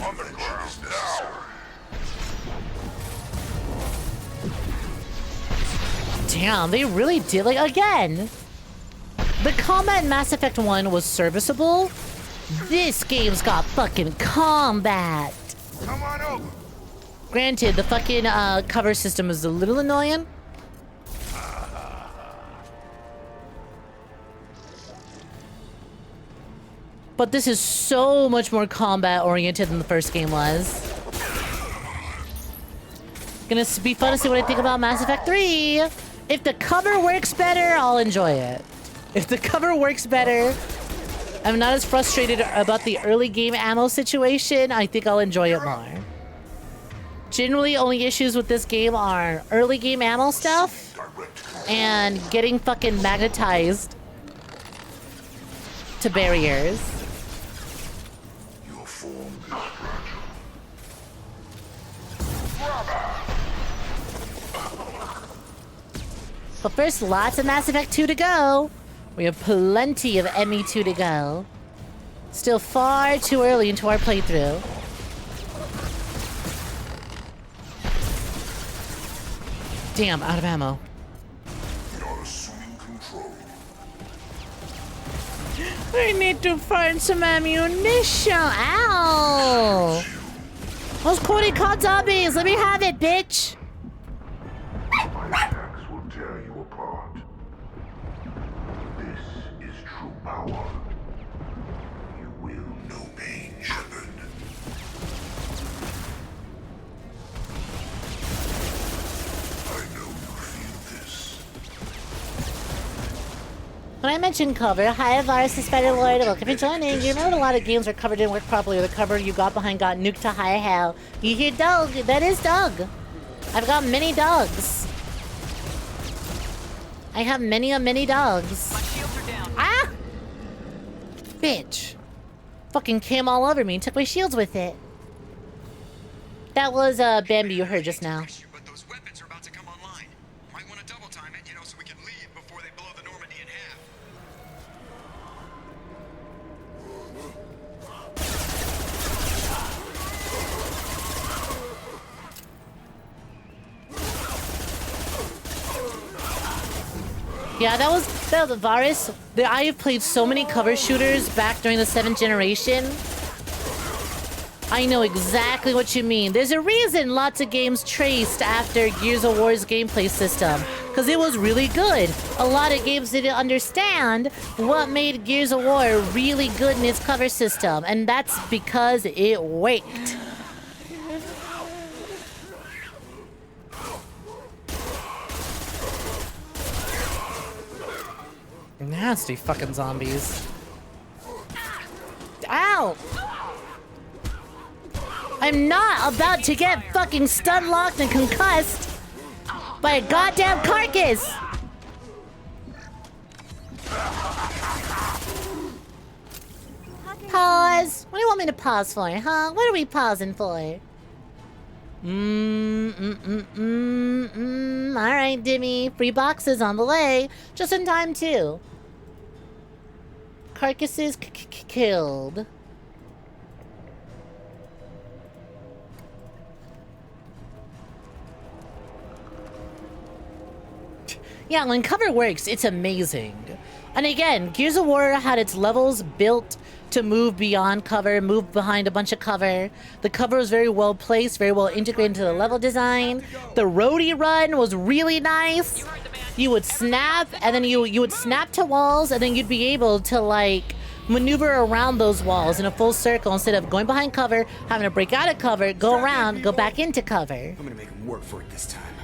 On the ground now. Damn, they really did, like, again. The combat in Mass Effect 1 was serviceable. This game's got fucking combat. Come on over. Granted, the fucking cover system is a little annoying. But this is so much more combat oriented than the first game was. Gonna be fun to see what I think about Mass Effect 3. If the cover works better, I'll enjoy it. If the cover works better, I'm not as frustrated about the early game ammo situation, I think I'll enjoy it more. Generally, only issues with this game are early game ammo stuff and getting fucking magnetized to barriers. Your form is fragile. But first, lots of Mass Effect 2 to go. We have plenty of ME2 to go. Still far too early into our playthrough. Damn, out of ammo. You're assuming control. I need to find some ammunition. Ow! Those 𝐒𝐤𝐴𝐻 zombies, let me have it, bitch. My attacks will tear you apart. This is when I mentioned cover, hi Varus, the Spider Lord, welcome for joining. You know that a lot of games where cover didn't work properly, or the cover you got behind got nuked to high hell. You hear dog? That is dog. I've got many dogs. I have many dogs. Ah! Bitch. Fucking came all over me and took my shields with it. That was Bambi you heard just now. But those weapons are about to come online. Might want to double time it, you know, so we can leave before they blow the Normandy in half. Yeah, that was Varus. I have played so many cover shooters back during the 7th generation. I know exactly what you mean. There's a reason lots of games traced after Gears of War's gameplay system, because it was really good. A lot of games didn't understand what made Gears of War really good in its cover system, and that's because it worked. Nasty fucking zombies. Ow! I'm not about to get fucking stun locked and concussed by a goddamn carcass! Pause! What do you want me to pause for, huh? What are we pausing for? Alright, Dimmy. Free boxes on the way. Just in time, too. Carcasses killed. Yeah, when cover works, it's amazing. And again, Gears of War had its levels built to move beyond cover, move behind a bunch of cover. The cover was very well placed, very well integrated into the level design. The roadie run was really nice. You would snap, and then you would snap to walls, and then you'd be able to, like, maneuver around those walls in a full circle instead of going behind cover, having to break out of cover, go around, go back into cover. I'm gonna make him work for it this time.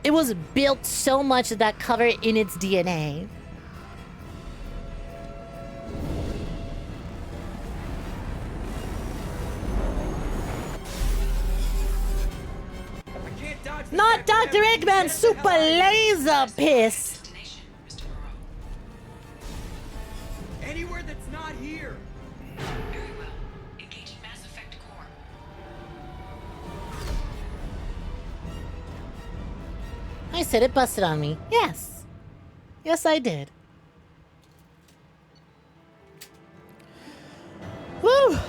It was built so much of that cover in its DNA. Not Dr. Eggman's super laser piss! Anywhere that's not here. Very well. Engaging Mass Effect core. I said it busted on me. Yes. Yes, I did. Woo!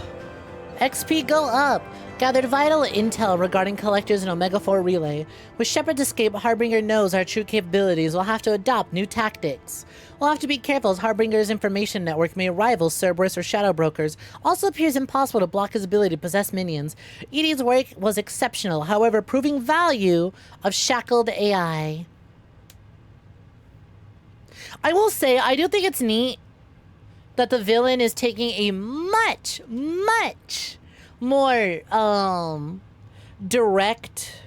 XP go up. Gathered vital intel regarding collectors in Omega 4 Relay. With Shepard's escape, Harbinger knows our true capabilities. We'll have to adopt new tactics. We'll have to be careful as Harbinger's information network may rival Cerberus or Shadow Brokers. Also appears impossible to block his ability to possess minions. EDI's work was exceptional, however, proving value of shackled AI. I will say, I do think it's neat that the villain is taking a much more direct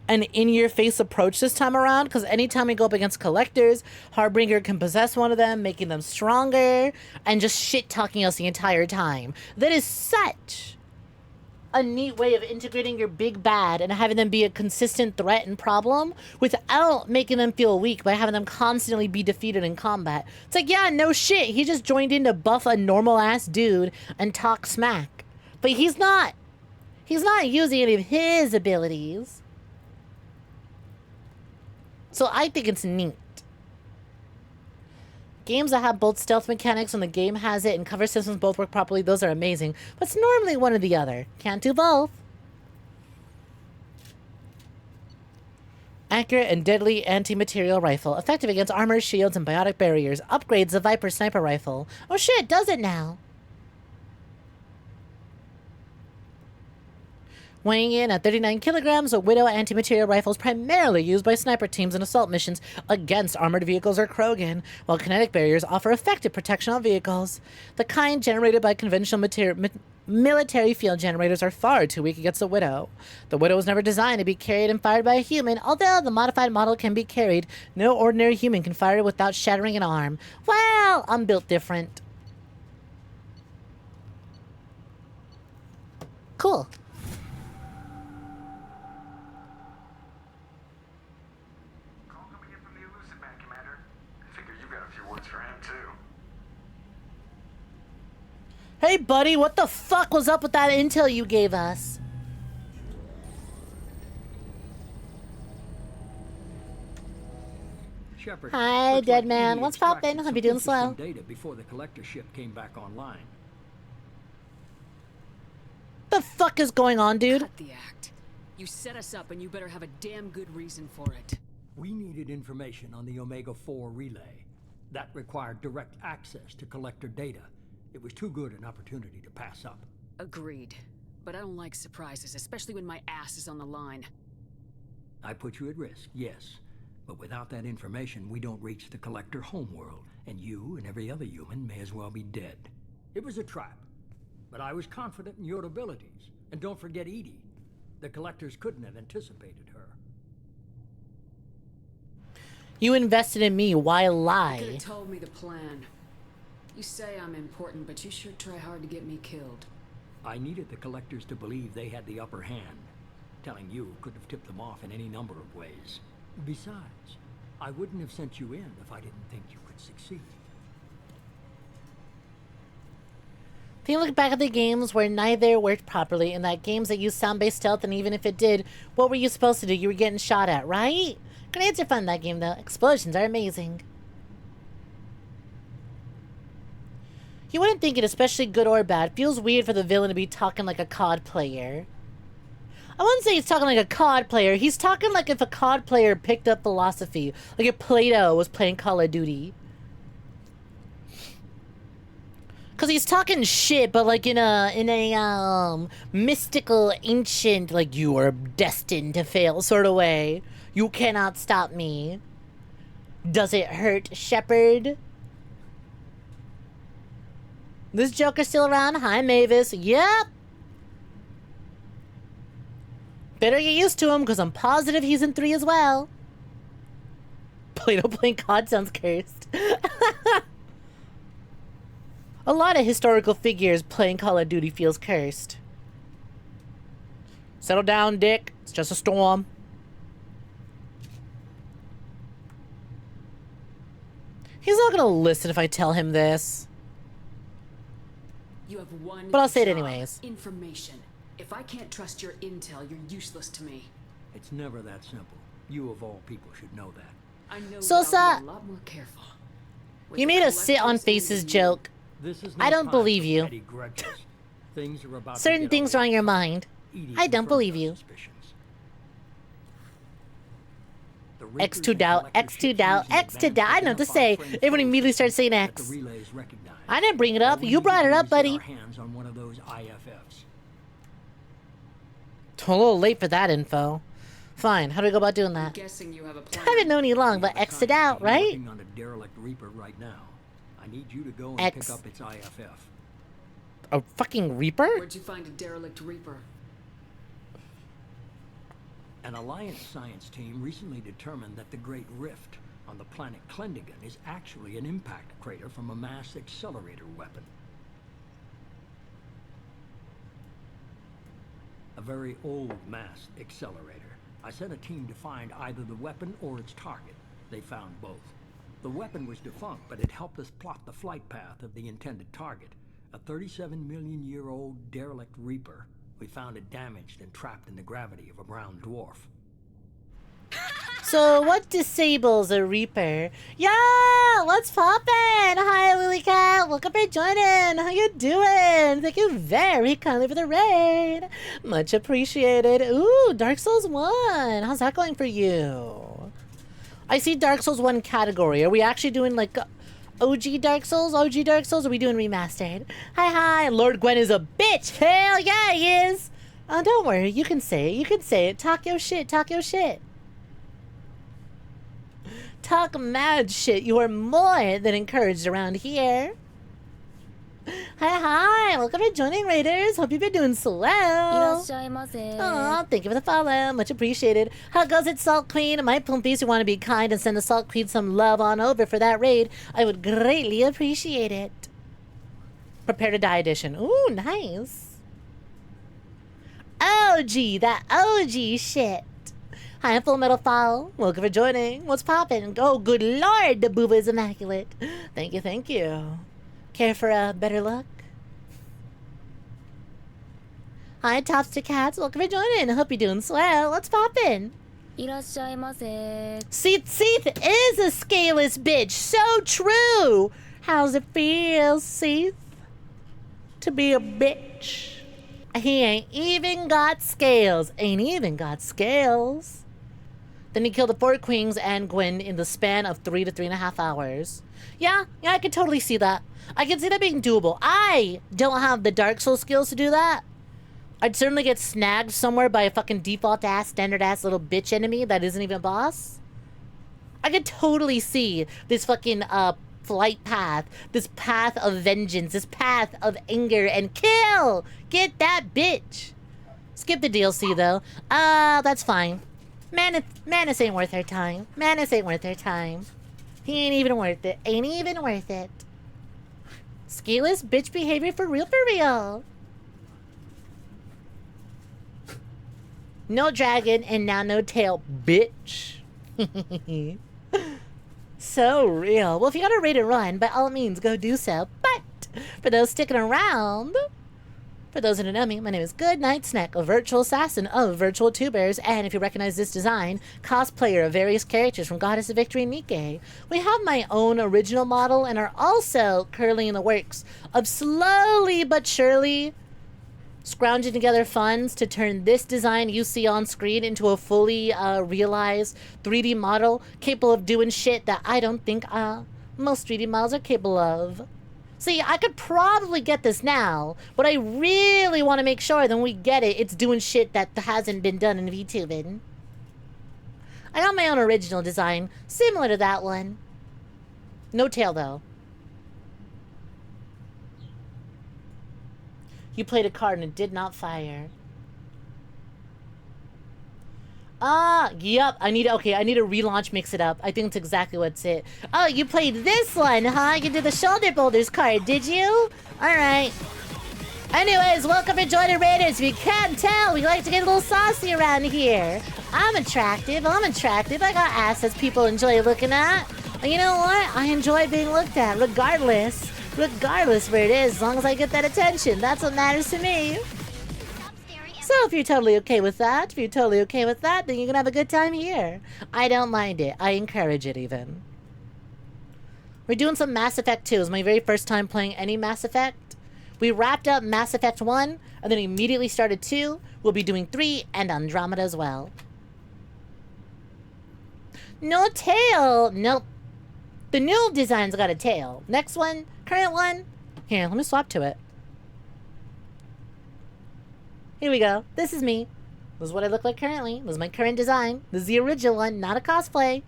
and in-your-face approach this time around, because anytime we go up against collectors, Harbinger can possess one of them, making them stronger, and just shit-talking us the entire time. That is such a neat way of integrating your big bad and having them be a consistent threat and problem without making them feel weak by having them constantly be defeated in combat. It's like, yeah, no shit, he just joined in to buff a normal-ass dude and talk smack. But he's not using any of his abilities. So I think it's neat. Games that have both stealth mechanics when the game has it and cover systems both work properly, those are amazing. But it's normally one or the other. Can't do both. Accurate and deadly anti-material rifle. Effective against armor, shields, and biotic barriers. Upgrades the Viper sniper rifle. Oh shit, does it now? Weighing in at 39 kilograms, a Widow anti-material rifle is primarily used by sniper teams in assault missions against armored vehicles or Krogan, while kinetic barriers offer effective protection on vehicles. The kind generated by conventional military field generators are far too weak against the Widow. The Widow was never designed to be carried and fired by a human. Although the modified model can be carried, no ordinary human can fire it without shattering an arm. Well, I'm built different. Cool. Call coming in from the Elusive Man, Commander. I figure you got a few words for him, too. Hey, buddy, what the fuck was up with that intel you gave us? Shepard, Hi, looks dead like man. Edie What's extracted poppin'? some Hope you're doing interesting swell. Data before the collector ship came back online. The fuck is going on, dude? Cut the act. You set us up and you better have a damn good reason for it. We needed information on the Omega-4 relay. That required direct access to collector data. It was too good an opportunity to pass up. Agreed. But I don't like surprises, especially when my ass is on the line. I put you at risk, yes. But without that information, we don't reach the collector homeworld, and you and every other human may as well be dead. It was a trap, but I was confident in your abilities. And don't forget Edie. The collectors couldn't have anticipated her. You invested in me. Why You could lie? have told me the plan. You say I'm important, but you sure try hard to get me killed. I needed the collectors to believe they had the upper hand. Telling you could have tipped them off in any number of ways. Besides, I wouldn't have sent you in if I didn't think you could succeed. If you look back at the games where neither worked properly, and that games that used sound-based stealth, and even if it did, what were you supposed to do? You were getting shot at, right? Grenades are fun in that game, though. Explosions are amazing. You wouldn't think it, especially good or bad. Feels weird for the villain to be talking like a COD player. I wouldn't say he's talking like a COD player. He's talking like if a COD player picked up philosophy. Like if Plato was playing Call of Duty. Cause he's talking shit, but like in a mystical, ancient, like you are destined to fail sort of way. You cannot stop me. Does it hurt, Shepard? This Joker's still around. Hi, Mavis. Yep. Better get used to him, because I'm positive he's in 3 as well. Plato playing COD sounds cursed. A lot of historical figures playing Call of Duty feels cursed. Settle down, Dick. It's just a storm. He's not gonna listen if I tell him this. You have one But I'll say it job, anyways. Information. If I can't trust your intel, you're useless to me. It's never that simple. You of all people should know that. I know Sosa, that I'll be a lot more careful. you made a sit on faces joke. This is I don't time believe for you. petty grudges. Things are about to Certain get things are on your mind. Edie I don't confirmed believe our you. suspicions. The X2 doubt, X2 doubt, X2 doubt. I know what to say. Everyone immediately starts saying The X. relays recognize. I didn't bring it up. All we You need brought to it do up, is get buddy. our hands on one of those IFFs. A little late for that info. Fine. How do we go about doing I'm that? guessing you have a I plan. haven't known you long, but X'd it out, I'm right? working on a derelict Reaper right now. I need you to go and X. pick up its IFF. A fucking Reaper? Where'd you find a derelict Reaper? An Alliance science team recently determined that the Great Rift on the planet Klendingen is actually an impact crater from a mass accelerator weapon. A very old mass accelerator. I sent a team to find either the weapon or its target. They found both. The weapon was defunct, but it helped us plot the flight path of the intended target. A 37-million-year-old derelict Reaper. We found it damaged and trapped in the gravity of a brown dwarf. So, what disables a Reaper? Yeah, let's pop in. Hi, Lily Cat. Welcome for joining. How you doing? Thank you very kindly for the raid. Much appreciated. Ooh, Dark Souls 1. How's that going for you? I see Dark Souls 1 category. Are we actually doing, like, OG Dark Souls? OG Dark Souls? Or are we doing remastered? Hi. Lord Gwen is a bitch. Hell yeah, he is. Oh, don't worry. You can say it. You can say it. Talk your shit. Talk your shit. Talk mad shit. You are more than encouraged around here. Hi, welcome for joining, Raiders. Hope you've been doing so well. Aw, thank you for the follow. Much appreciated. How goes it, Salt Queen? My plumpies who want to be kind and send the Salt Queen some love on over for that raid, I would greatly appreciate it. Prepare to Die edition. Ooh, nice. OG, that OG shit. Hi, Full Metal Foul. Welcome for joining. What's poppin'? Oh, good lord, the booba is immaculate. Thank you, thank you. Care for a better look? Hi, Tops to Cats. Welcome for joining. I hope you're doing swell. What's poppin'? Seath is a scaleless bitch. So true. How's it feel, Seath? To be a bitch. He ain't even got scales. Ain't even got scales. Then he killed the 4 queens and Gwen in the span of 3 to 3.5 hours. Yeah, I could totally see that. I can see that being doable. I don't have the Dark Souls skills to do that. I'd certainly get snagged somewhere by a fucking default-ass, standard-ass little bitch enemy that isn't even a boss. I could totally see this fucking, flight path, this path of vengeance, this path of anger and kill! Get that bitch! Skip the DLC, though. That's fine. Manus ain't worth her time. Manus ain't worth her time. He ain't even worth it. Ain't even worth it. Scaleless bitch behavior for real. No dragon and now no tail, bitch. So real. Well, if you got a raid and run, by all means, go do so. But for those sticking around, for those who don't know me, my name is Goodnight Snek, a virtual assassin of virtual tubers, and if you recognize this design, cosplayer of various characters from Goddess of Victory Nike. We have my own original model and are also currently in the works of slowly but surely scrounging together funds to turn this design you see on screen into a fully realized 3D model capable of doing shit that I don't think most 3D models are capable of. See, I could probably get this now, but I really want to make sure that when we get it, it's doing shit that hasn't been done in VTubing. I got my own original design, similar to that one. No tail, though. You played a card and it did not fire. Yep. I need to relaunch Mix It Up. I think that's exactly what's it. Oh, you played this one, huh? You did the Shoulder Boulders card, did you? Alright. Anyways, welcome to joining Raiders. If you can't tell, we like to get a little saucy around here. I'm attractive. I got assets people enjoy looking at. And you know what? I enjoy being looked at, regardless where it is, as long as I get that attention. That's what matters to me. So if you're totally okay with that, then you can have a good time here. I don't mind it. I encourage it even. We're doing some Mass Effect 2. It's my very first time playing any Mass Effect. We wrapped up Mass Effect 1 and then immediately started 2. We'll be doing 3 and Andromeda as well. No tail. Nope. The new design's got a tail. Next one, current one. Here, let me swap to it. Here we go. This is me. This is what I look like currently. This is my current design. This is the original one, not a cosplay.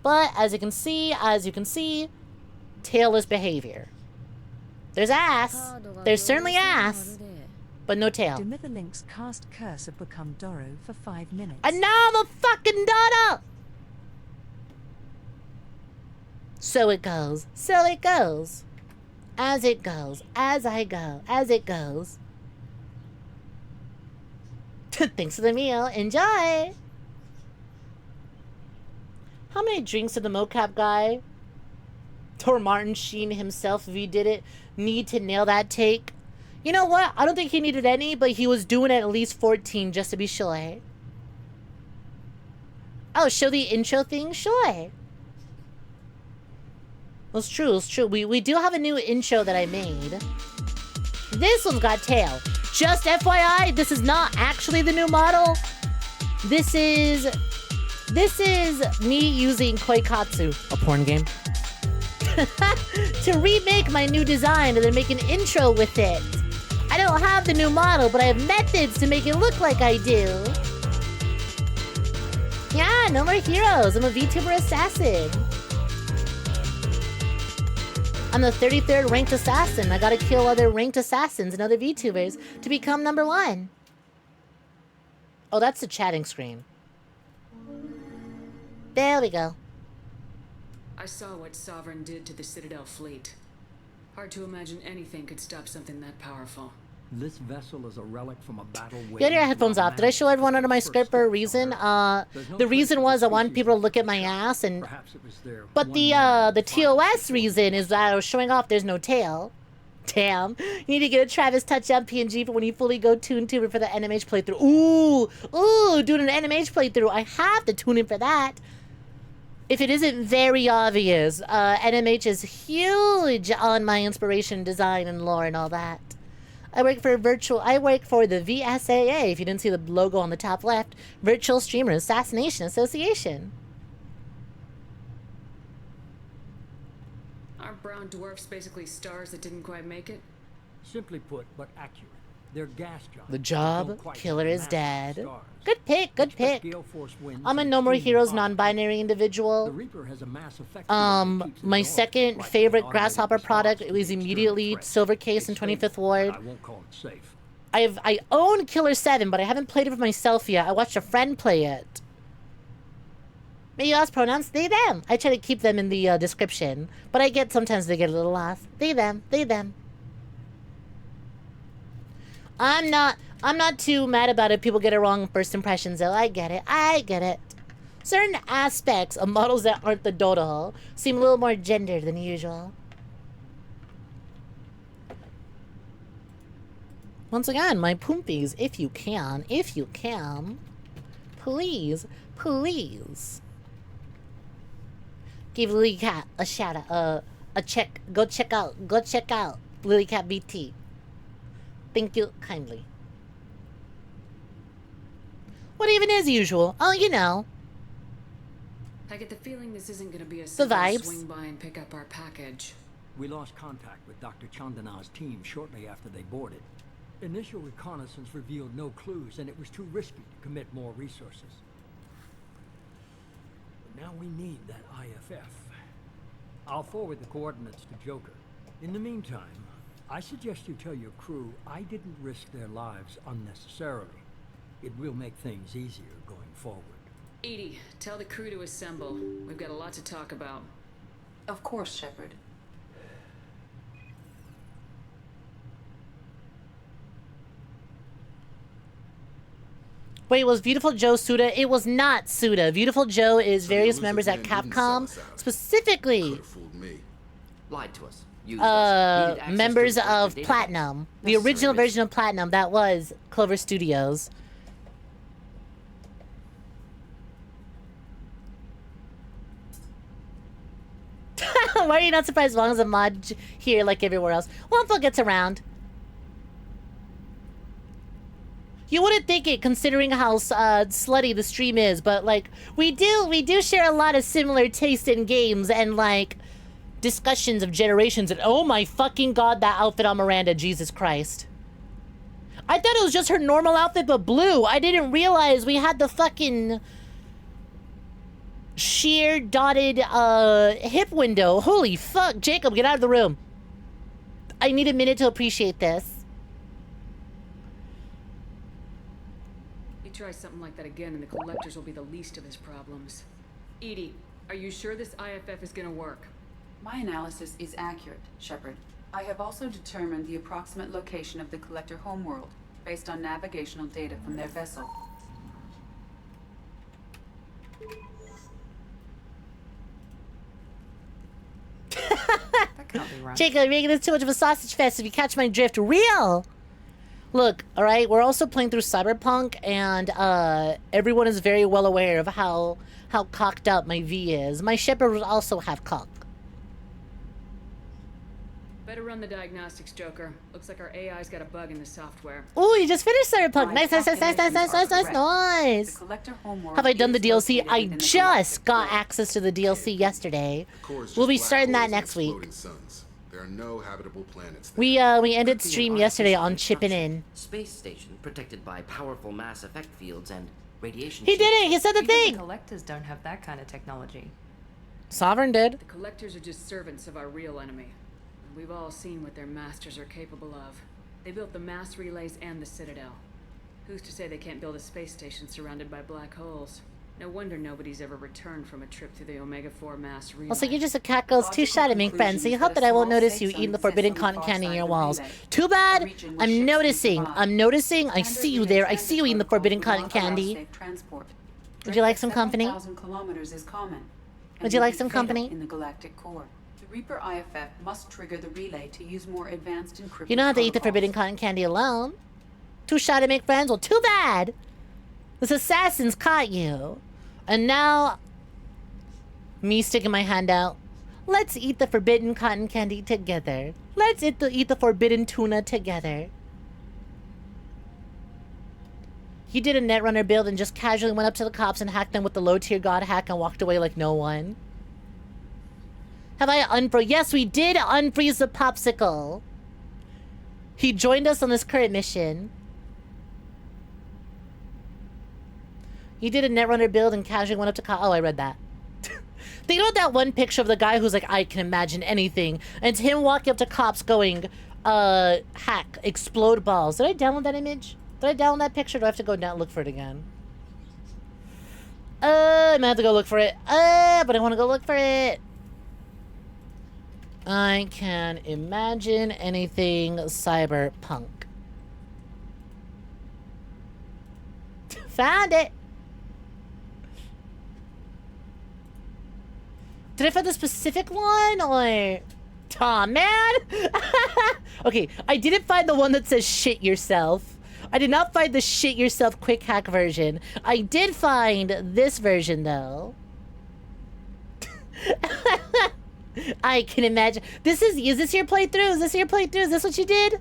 But as you can see, tailless behavior. There's ass. There's certainly ass. But no tail. Demithalink's cast Curse of Become Doro for 5 minutes. And now I'm a fucking Dodo! So it goes. So it goes. As it goes. As I go. As it goes. Thanks for the meal. Enjoy! How many drinks did the mocap guy, Tor Martin Sheen himself, if he did it, need to nail that take? You know what? I don't think he needed any, but he was doing at least 14 just to be sure. Oh, show the intro thing? Sure. Well, it's true, it's true. We do have a new intro that I made. This one's got tail. Just FYI, this is not actually the new model. This is me using 𝐒𝐴𝐳, a porn game, to remake my new design and then make an intro with it. I don't have the new model, but I have methods to make it look like I do. Yeah, no more heroes. I'm a VTuber assassin. I'm the 33rd ranked assassin. I gotta kill other ranked assassins and other VTubers to become #1. Oh, that's the chatting screen. There we go. I saw what Sovereign did to the Citadel fleet. Hard to imagine anything could stop something that powerful. This vessel is a relic from a battle. Get your headphones off. Did I show everyone under my skirt for a reason? The reason was I wanted people to look at my ass, and but the TOS reason is that I was showing off there's no tail. Damn. You need to get a Travis touchdown PNG for when you fully go ToonTuber for the NMH playthrough. Ooh, doing an NMH playthrough. I have to tune in for that. If it isn't very obvious, NMH is huge on my inspiration, design, and lore and all that. I work for the VSAA, if you didn't see the logo on the top left, Virtual Streamer Assassination Association. Aren't brown dwarfs basically stars that didn't quite make it? Simply put, but accurate. They're gas giants. The job killer is dead. Good pick, good pick. I'm a No More Heroes non-binary individual. My second favorite Grasshopper product was immediately Silver Case in 25th Ward. I won't call it safe. I own Killer 7, but I haven't played it for myself yet. I watched a friend play it. May you ask pronouns? They, them. I try to keep them in the description, but I get sometimes they get a little lost. They, them. They, them. I'm not too mad about it. People get it wrong first impressions, though. I get it. I get it. Certain aspects of models that aren't the dodo seem a little more gendered than usual. Once again, my poompies, if you can, please, please. Give Lily Cat a shout out, a check. Go check out Lily Cat BT. Thank you kindly. What even is usual? Oh, you know. I get the feeling this isn't gonna be a The vibes. swing by and pick up our package. We lost contact with Dr. Chandana's team shortly after they boarded. Initial reconnaissance revealed no clues, and it was too risky to commit more resources. But now we need that IFF. I'll forward the coordinates to Joker. In the meantime, I suggest you tell your crew I didn't risk their lives unnecessarily. It will make things easier going forward. Edie, tell the crew to assemble. We've got a lot to talk about. Of course, Shepard. Wait, was Beautiful Joe Suda? It was not Suda. Beautiful Joe is various members at Capcom, specifically lied to us. members of Platinum. The original version of Platinum, that was Clover Studios. Why are you not surprised as long as a mod here like everywhere else? Wonful gets around. You wouldn't think it considering how slutty the stream is, but like we do share a lot of similar taste in games and like discussions of generations. And oh my fucking god, that outfit on Miranda, Jesus Christ. I thought it was just her normal outfit but blue. I didn't realize we had the fucking sheer dotted hip window. Holy fuck, Jacob, get out of the room. I need a minute to appreciate this. Try something like that again and the collectors will be the least of his problems. Edie, are you sure this IFF is gonna work? My analysis is accurate, Shepard. I have also determined the approximate location of the collector homeworld based on navigational data from their vessel. That can't be right. Jacob, you're making this too much of a sausage fest if you catch my drift. Real! Look, alright, we're also playing through Cyberpunk, and everyone is very well aware of how cocked up my V is. My Shepard will also have cock. Better run the diagnostics, Joker. Looks like our AI's got a bug in the software. Ooh, you just finished Cyberpunk. Nice. Have I done the DLC? I just got access to the DLC yesterday. We'll be starting that next week. There are no habitable planets. We ended stream yesterday on chipping in. Space station protected by powerful mass effect fields and radiation. He did it. He said the thing. The collectors don't have that kind of technology. Sovereign did. The collectors are just servants of our real enemy. We've all seen what their masters are capable of. They built the mass relays and the Citadel. Who's to say they can't build a space station surrounded by black holes? No wonder nobody's ever returned from a trip through the Omega-4 mass relay. Also, you're just a cat girl's two-shot at me, friend, so you hope that I won't notice you eating the forbidden cotton candy in your walls. Too bad! I'm noticing. I'm noticing. I see you there. I see you eating the forbidden cotton candy. Would you like some company? Would you like some company? In the galactic core. The Reaper IFF must trigger the relay to use more advanced encryption. You don't have to eat the forbidden cotton candy alone. Two-shot to make friends? Well, too bad! This assassin's caught you. And now, me sticking my hand out. Let's eat the forbidden cotton candy together. Let's eat the forbidden tuna together. He did a Netrunner build and just casually went up to the cops and hacked them with the low-tier god hack and walked away like no one. Have I unfroze? Yes, we did unfreeze the popsicle. He joined us on this current mission. He did a Netrunner build and casually went up to cops. Oh, I read that. Think about that one picture of the guy who's like, I can imagine anything. And it's him walking up to cops going, hack, explode balls. Did I download that image? Did I download that picture? Or do I have to go down and look for it again? I'm gonna have to go look for it. But I want to go look for it. I can imagine anything cyberpunk. Found it. Did I find the specific one or? Aw, man. Okay, I didn't find the one that says shit yourself. I did not find the shit yourself quick hack version. I did find this version though. I can imagine. Is this your playthrough? Is this your playthrough? Is this what you did?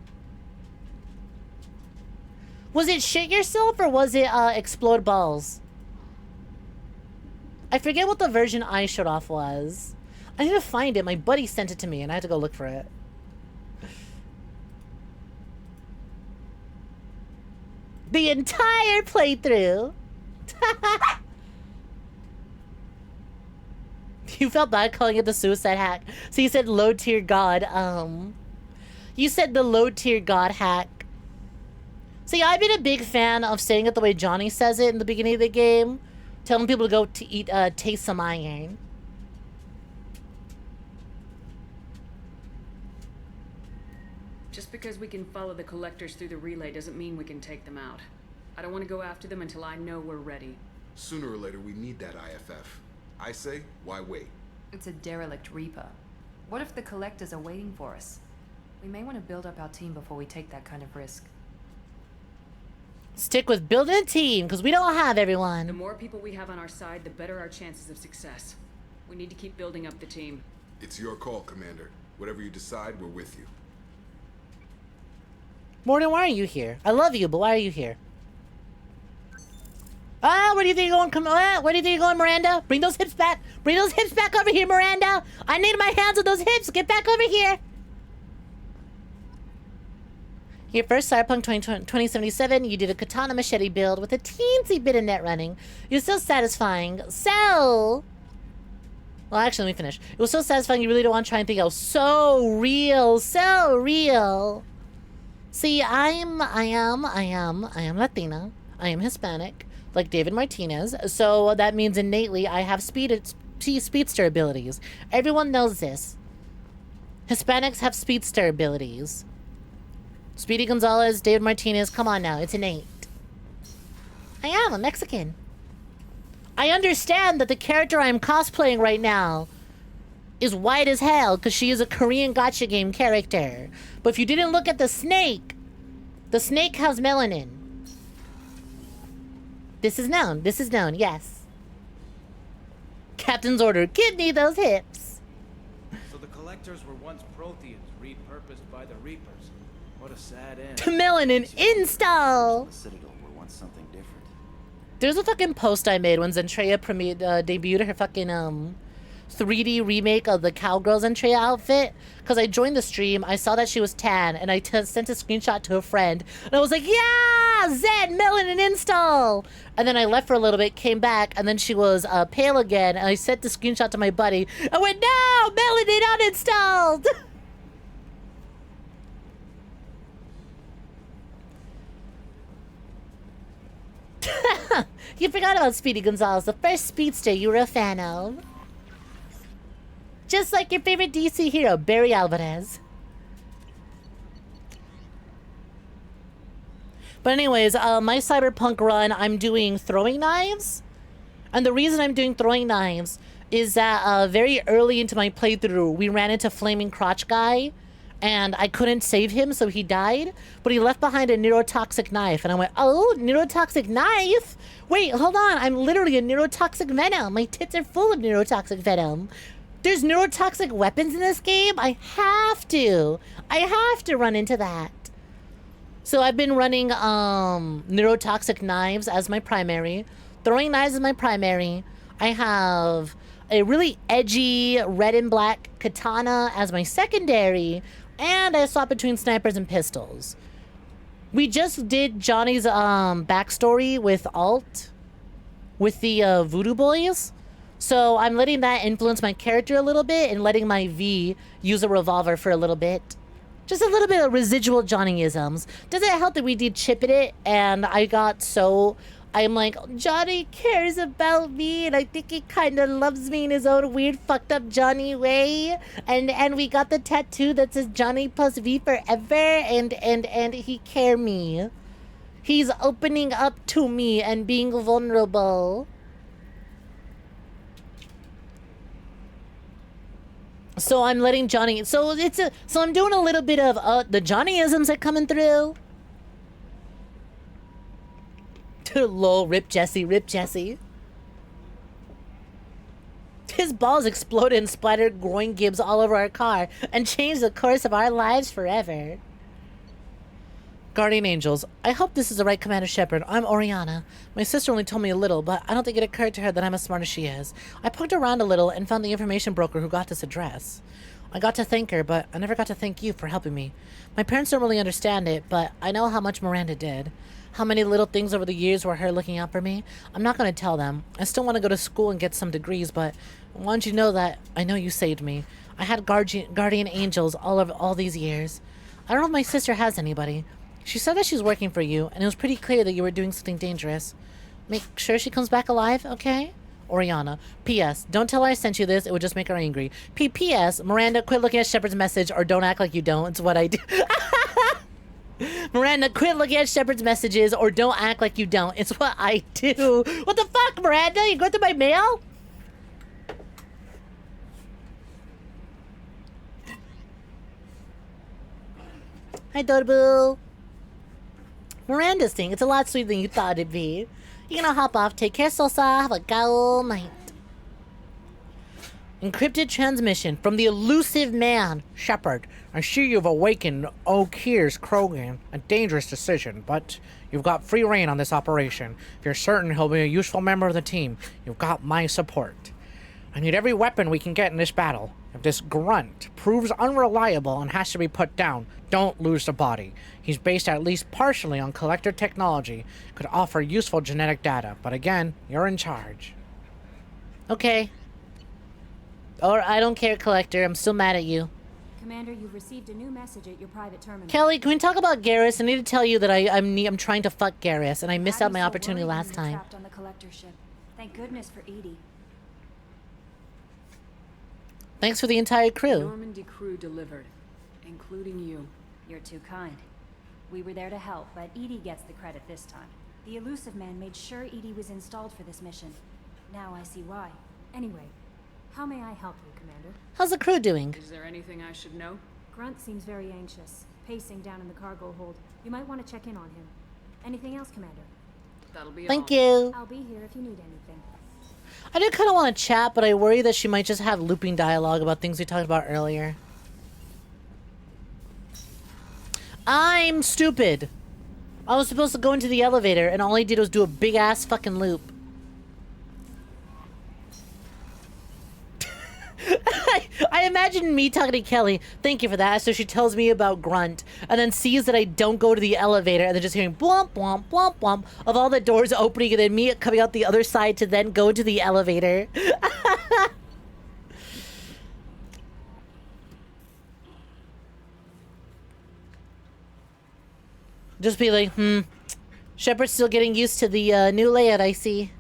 Was it shit yourself or was it explode balls? I forget what the version I showed off was. I need to find it. My buddy sent it to me and I had to go look for it. The entire playthrough. You felt bad calling it the suicide hack. So you said low tier god. You said the low tier god hack. See, I've been a big fan of saying it the way Johnny says it in the beginning of the game. Telling people to go to eat, taste some iron. Just because we can follow the collectors through the relay doesn't mean we can take them out. I don't want to go after them until I know we're ready. Sooner or later, we need that IFF. I say, why wait? It's a derelict Reaper. What if the collectors are waiting for us? We may want to build up our team before we take that kind of risk. Stick with building a team, because we don't have everyone. The more people we have on our side, the better our chances of success. We need to keep building up the team. It's your call, Commander. Whatever you decide, we're with you. Morgan, why are you here? I love you, but why are you here? Ah, where do you think you're going? Where do you think you're going, Miranda? Bring those hips back. Bring those hips back over here, Miranda. I need my hands on those hips. Get back over here. Your first Cyberpunk 2077, you did a katana machete build with a teensy bit of net running. It was so satisfying. Well, actually, let me finish. It was so satisfying you really don't want to try and think, oh, so real, so real. See, I am Latina. I am Hispanic, like David Martinez. So that means innately I have speedster abilities. Everyone knows this. Hispanics have speedster abilities. Speedy Gonzalez, David Martinez, come on now, it's innate. I am a Mexican. I understand that the character I'm cosplaying right now is white as hell because she is a Korean gacha game character. But if you didn't look at the snake has melanin. This is known, yes. Captain's order, give me those hips. So the collectors were once Protheans, repurposed by the Reapers. What a sad end. Melanin install! The Citadel were once something different. There's a fucking post I made when Zentreya debuted her fucking 3D remake of the Cowgirl Zentreya outfit. Because I joined the stream, I saw that she was tan, and I sent a screenshot to a friend. And I was like, yeah! Zen! Melanin install! And then I left for a little bit, came back, and then she was pale again, and I sent the screenshot to my buddy. I went, no! Melanin uninstalled! You forgot about Speedy Gonzalez, the first speedster you were a fan of. Just like your favorite DC hero, Barry Alvarez. But anyways, my Cyberpunk run, I'm doing throwing knives. And the reason I'm doing throwing knives is that very early into my playthrough, we ran into Flaming Crotch Guy. And I couldn't save him, so he died. But he left behind a neurotoxic knife. And I went, oh, neurotoxic knife? Wait, hold on. I'm literally a neurotoxic venom. My tits are full of neurotoxic venom. There's neurotoxic weapons in this game? I have to run into that. So I've been running neurotoxic knives as my primary. Throwing knives is my primary. I have a really edgy red and black katana as my secondary. And I swap between snipers and pistols. We just did Johnny's backstory with Alt. With the Voodoo Boys. So I'm letting that influence my character a little bit and letting my V use a revolver for a little bit. Just a little bit of residual Johnny-isms. Does it help that we did chip it and I got so... I'm like, Johnny cares about me and I think he kind of loves me in his own weird fucked up Johnny way. And we got the tattoo that says Johnny plus V forever and he care me. He's opening up to me and being vulnerable. So I'm letting Johnny, so I'm doing a little bit of the Johnny-isms are coming through. Lol, rip Jesse, rip Jesse. His balls exploded and splattered groin gibs all over our car and changed the course of our lives forever. Guardian Angels, I hope this is the right Commander Shepard. I'm Oriana. My sister only told me a little, but I don't think it occurred to her that I'm as smart as she is. I poked around a little and found the information broker who got this address. I got to thank her, but I never got to thank you for helping me. My parents don't really understand it, but I know how much Miranda did. How many little things over the years were her looking out for me? I'm not going to tell them. I still want to go to school and get some degrees, but I want you to know that I know you saved me. I had guardian angels all these years. I don't know if my sister has anybody. She said that she's working for you, and it was pretty clear that you were doing something dangerous. Make sure she comes back alive, okay? Oriana. P.S. Don't tell her I sent you this. It would just make her angry. P.S. Miranda, quit looking at Shepard's message or don't act like you don't. It's what I do. Miranda, quit looking at Shepard's messages or don't act like you don't. It's what I do. What the fuck, Miranda? You going through my mail? Hi, Dorboo. Miranda's thing. It's a lot sweeter than you thought it'd be. You're gonna hop off. Take care, Sosa. Have a go night. Encrypted transmission from the elusive man, Shepard. I see you've awakened 𝐒𝐬𝐧𝐞𝐤. A dangerous decision, but you've got free reign on this operation. If you're certain he'll be a useful member of the team, you've got my support. I need every weapon we can get in this battle. If this grunt proves unreliable and has to be put down, don't lose the body. He's based at least partially on collector technology, could offer useful genetic data, but again, you're in charge. Okay. Or I don't care, Collector. I'm still mad at you. Commander, you've received a new message at your private terminal. Kelly, can we talk about Garrus? I need to tell you that I'm trying to fuck Garrus, and I missed out my opportunity last time. Trapped on the collector ship. Thank goodness for EDI. Thanks for the entire crew. Normandy crew delivered, including you. You're too kind. We were there to help, but EDI gets the credit this time. The elusive man made sure EDI was installed for this mission. Now I see why. Anyway, how may I help you, Commander? How's the crew doing? Is there anything I should know? Grunt seems very anxious, pacing down in the cargo hold. You might want to check in on him. Anything else, Commander? That'll be all. Thank you. I'll be here if you need anything. I do kind of want to chat, but I worry that she might just have looping dialogue about things we talked about earlier. I'm stupid. I was supposed to go into the elevator, and all I did was do a big-ass fucking loop. I imagine me talking to Kelly, thank you for that, so she tells me about Grunt, and then sees that I don't go to the elevator, and then just hearing blomp, blomp, blomp, blomp, of all the doors opening, and then me coming out the other side to then go to the elevator. Just be like, Shepard's still getting used to the new layout, I see.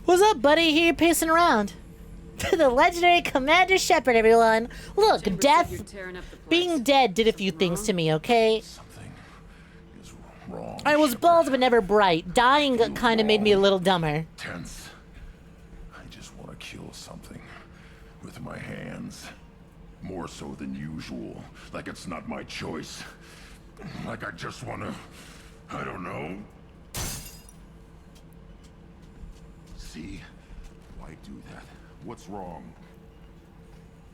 What's up, buddy? Here pacing around. The legendary Commander Shepard, everyone. Look, death, being dead did a few things to me, okay? Wrong. I was bald but never bright. Dying kind of made me a little dumber. Tense. I just want to kill something with my hands. More so than usual. Like it's not my choice. Like I just want to... I don't know. See? Why do that? What's wrong?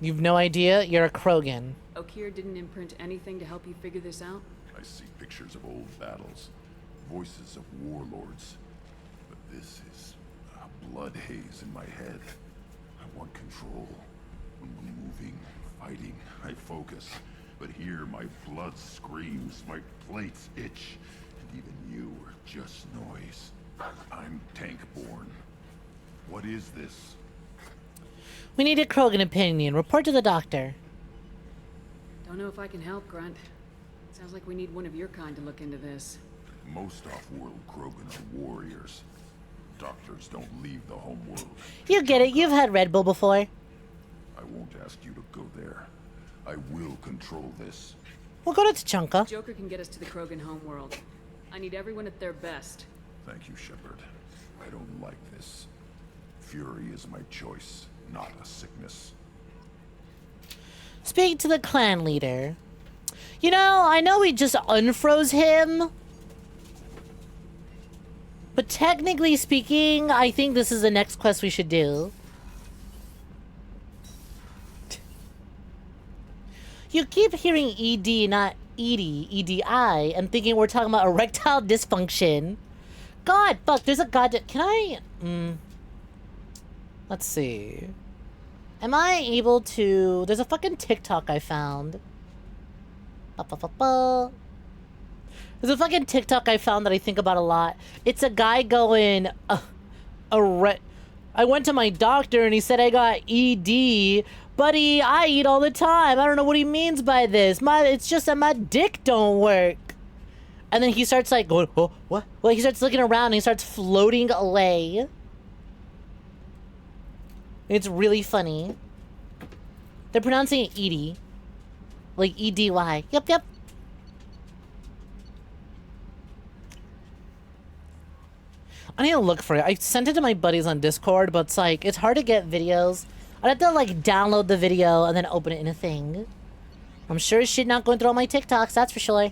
You've no idea? You're a Krogan. 𝐒𝐽 didn't imprint anything to help you figure this out? I see pictures of old battles, voices of warlords, but this is a blood haze in my head. I want control. When we're moving, fighting, I focus. But here my blood screams, my plates itch, and even you are just noise. I'm tank-born. What is this? We need a Krogan opinion. Report to the doctor. Don't know if I can help, Grunt. Sounds like we need one of your kind to look into this. Most off-world Krogan are warriors. Doctors don't leave the homeworld. You get it. You've had Red Bull before. I won't ask you to go there. I will control this. We'll go to Tachanka. Joker can get us to the Krogan homeworld. I need everyone at their best. Thank you, Shepard. I don't like this. Fury is my choice, not a sickness. Speak to the clan leader. You know, I know we just unfroze him. But technically speaking, I think this is the next quest we should do. You keep hearing ED, not ED, EDI, and thinking we're talking about erectile dysfunction. God, fuck, there's a goddamn... Can I... Let's see. Am I able to... There's a fucking TikTok I found. There's a fucking TikTok I found that I think about a lot. It's a guy going... I went to my doctor and he said I got ED. Buddy, I eat all the time. I don't know what he means by this. It's just that my dick don't work. And then he starts like going, oh, what? Well, he starts looking around and he starts floating away. It's really funny. They're pronouncing it Edie. Like E-D-Y. Yep, yep. I need to look for it. I sent it to my buddies on Discord, but it's like, it's hard to get videos. I'd have to like download the video and then open it in a thing. I'm sure as shit not going through all my TikToks, that's for sure.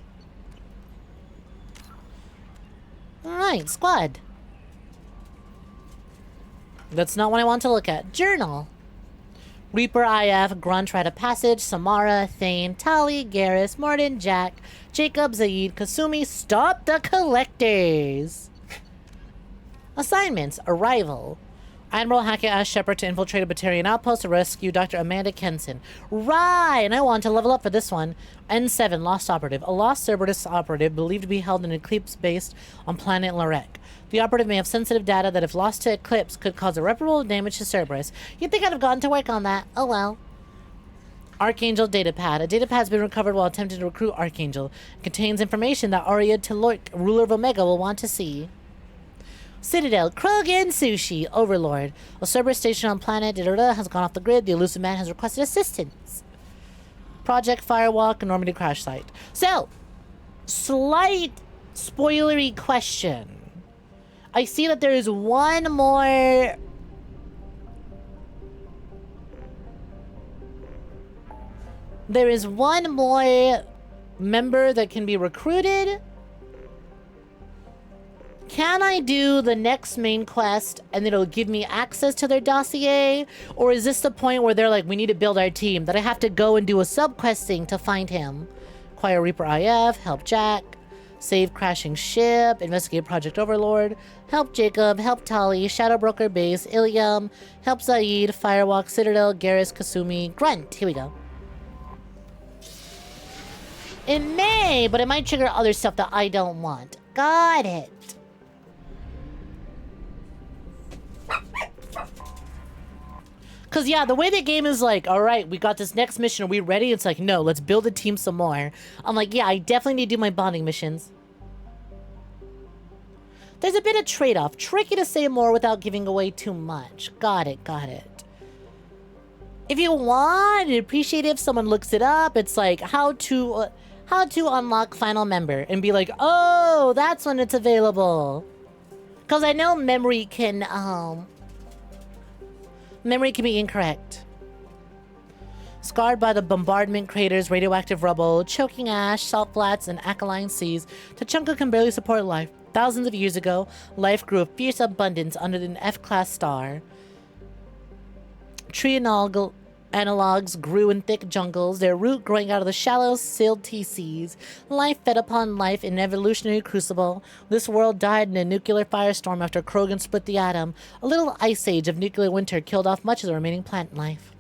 Alright, squad. That's not what I want to look at. Journal. Reaper, IF, Grunt, Rite of Passage, Samara, Thane, Tali, Garrus, Morden, Jack, Jacob, Zaid, Kasumi, Stop the Collectors. Assignments. Arrival. Admiral Hackett asked Shepard to infiltrate a Batarian outpost to rescue Dr. Amanda Kenson. Right! And I want to level up for this one. N7, Lost Operative. A lost Cerberus operative believed to be held in an eclipse based on planet Larek. The operative may have sensitive data that if lost to eclipse could cause irreparable damage to Cerberus. You'd think I'd have gotten to work on that. Oh well. Archangel datapad. A datapad has been recovered while attempting to recruit Archangel. It contains information that Arya Taloik, ruler of Omega, will want to see. Citadel, Krogan Sushi, Overlord. A Cerberus station on planet has gone off the grid. The elusive man has requested assistance. Project Firewalk, Normandy crash site. So, slight spoilery question. I see that there is one more... There is one more member that can be recruited. Can I do the next main quest and it'll give me access to their dossier? Or is this the point where they're like, we need to build our team, that I have to go and do a sub-questing to find him? Acquire Reaper IF, help Jack, save crashing ship, investigate Project Overlord, help Jacob, help Tali, Shadow Broker Base, Ilium, help Zaid, Firewalk, Citadel, Garrus, Kasumi, Grunt. Here we go. It may, but it might trigger other stuff that I don't want. Got it. Because, yeah, the way the game is like, all right, we got this next mission. Are we ready? It's like, no, let's build a team some more. I'm like, yeah, I definitely need to do my bonding missions. There's a bit of trade-off. Tricky to say more without giving away too much. Got it, got it. If you want, I'd appreciate it if someone looks it up. It's like how to unlock final member and be like, oh, that's when it's available. Because I know memory can be incorrect. Scarred by the bombardment craters, radioactive rubble, choking ash, salt flats, and alkaline seas, Tk'Chunka can barely support life. Thousands of years ago, life grew of fierce abundance under an F-class star. Tree analogs grew in thick jungles, their root growing out of the shallow, silty seas. Life fed upon life in an evolutionary crucible. This world died in a nuclear firestorm after Krogan split the atom. A little ice age of nuclear winter killed off much of the remaining plant life.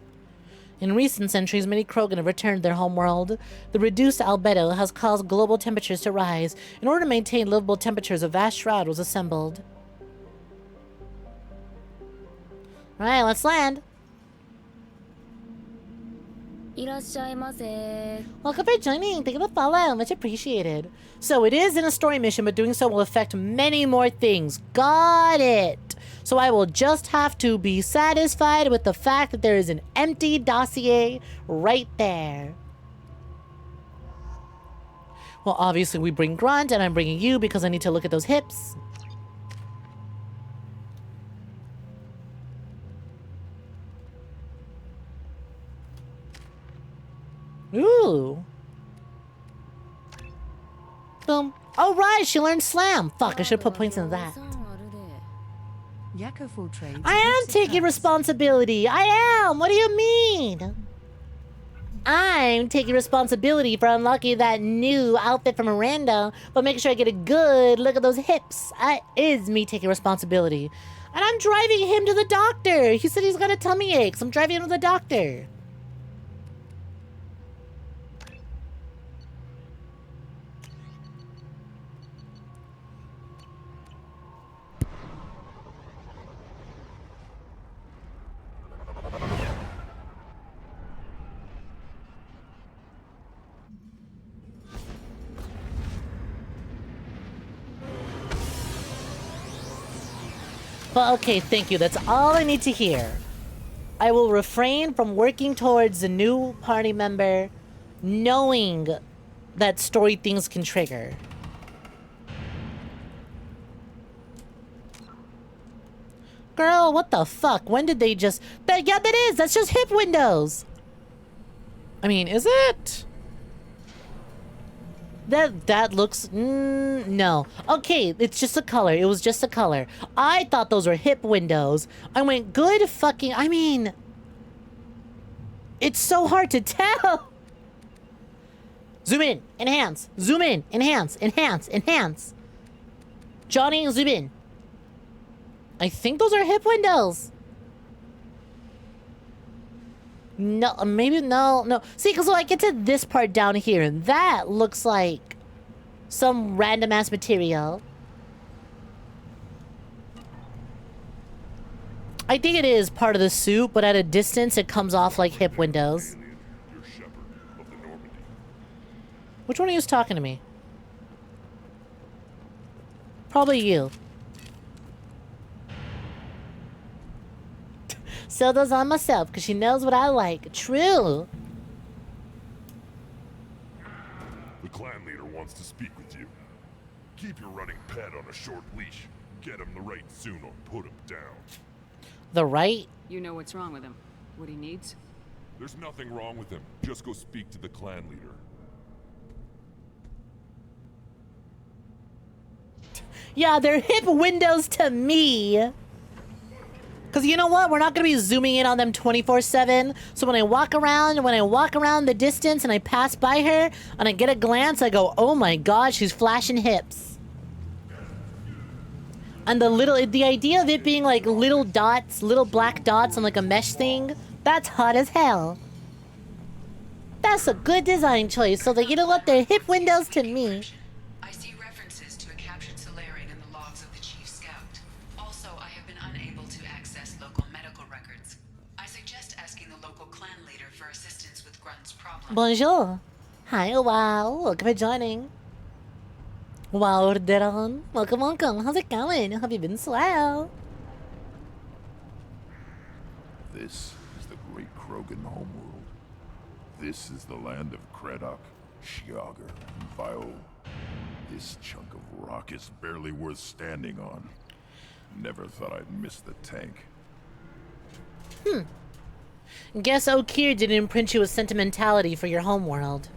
In recent centuries, many Krogan have returned to their homeworld. The reduced albedo has caused global temperatures to rise. In order to maintain livable temperatures, a vast shroud was assembled. Alright, let's land. Welcome for joining. Thank you for the follow. Much appreciated. So it is in a story mission, but doing so will affect many more things. Got it. So I will just have to be satisfied with the fact that there is an empty dossier right there. Well, obviously we bring Grunt, and I'm bringing you because I need to look at those hips. Ooh. Boom. Oh, right, she learned slam. Fuck, I should put points into that. I am taking responsibility. I am. What do you mean? I'm taking responsibility for unlocking that new outfit for Miranda, but making sure I get a good look at those hips. That is me taking responsibility. And I'm driving him to the doctor. He said he's got a tummy ache, so I'm driving him to the doctor. But okay, thank you. That's all I need to hear. I will refrain from working towards a new party member, knowing that story things can trigger. Girl, what the fuck? When did they just... But yeah, that is! That's just hip windows! I mean, is it? That looks... no. Okay, it's just a color. It was just a color. I thought those were hip windows. I went, good fucking... I mean... It's so hard to tell! Zoom in. Enhance. Zoom in. Enhance. Enhance. Enhance. Johnny, zoom in. I think those are hip windows. No, maybe no. See, because I get to this part down here, and that looks like some random ass material. I think it is part of the suit, but at a distance, it comes off like hip windows. Which one of you is talking to me? Probably you. Silda's on myself because she knows what I like. True. The clan leader wants to speak with you. Keep your running pet on a short leash. Get him the right soon or put him down. The right? You know what's wrong with him. What he needs? There's nothing wrong with him. Just go speak to the clan leader. Yeah, they're hip windows to me. Because you know what? We're not going to be zooming in on them 24/7. So when I walk around the distance and I pass by her and I get a glance, I go, oh my god, she's flashing hips. And the idea of it being like little dots, little black dots on like a mesh thing, that's hot as hell. That's a good design choice. So that, you know what? They're hip windows to me. I see references to a captured Solarian in the logs of the Chief Scout. Also, I have been unable to access local medical records. I suggest Bonjour. Hi, wow. Welcome for joining. Wow, Deron. Welcome, welcome. How's it going? Have you been swell? This is the great Krogan homeworld. This is the land of Kredok, 𝐒𝐴𝐳, and 𝐉𝐴A. This chunk of rock is barely worth standing on. Never thought I'd miss the tank. Guess 𝐒𝐳𝐬 didn't imprint you with sentimentality for your homeworld.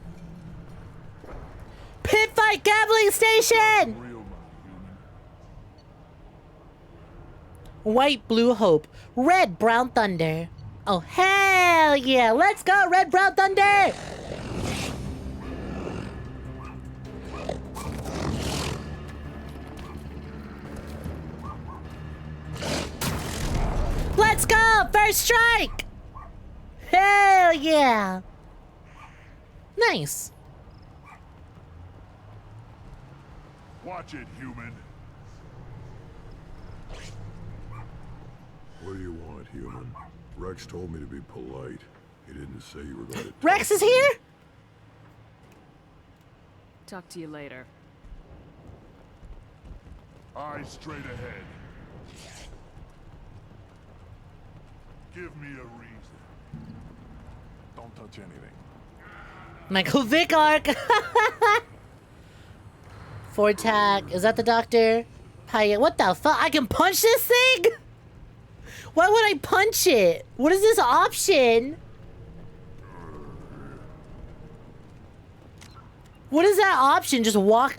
Pit fight gambling station! White, blue, hope. Red, brown, thunder. Oh, hell yeah! Let's go, red, brown, thunder! Let's go! First strike! Hell yeah! Nice. Watch it, human. What do you want, human? Rex told me to be polite. He didn't say you were going to... Rex is here? Talk to you later. Eyes straight ahead. Give me a reason. Don't touch anything. Michael Vick arc. Fortac, is that the doctor? Paya, what the fuck? I can punch this thing? Why would I punch it? What is this option? What is that option? Just walk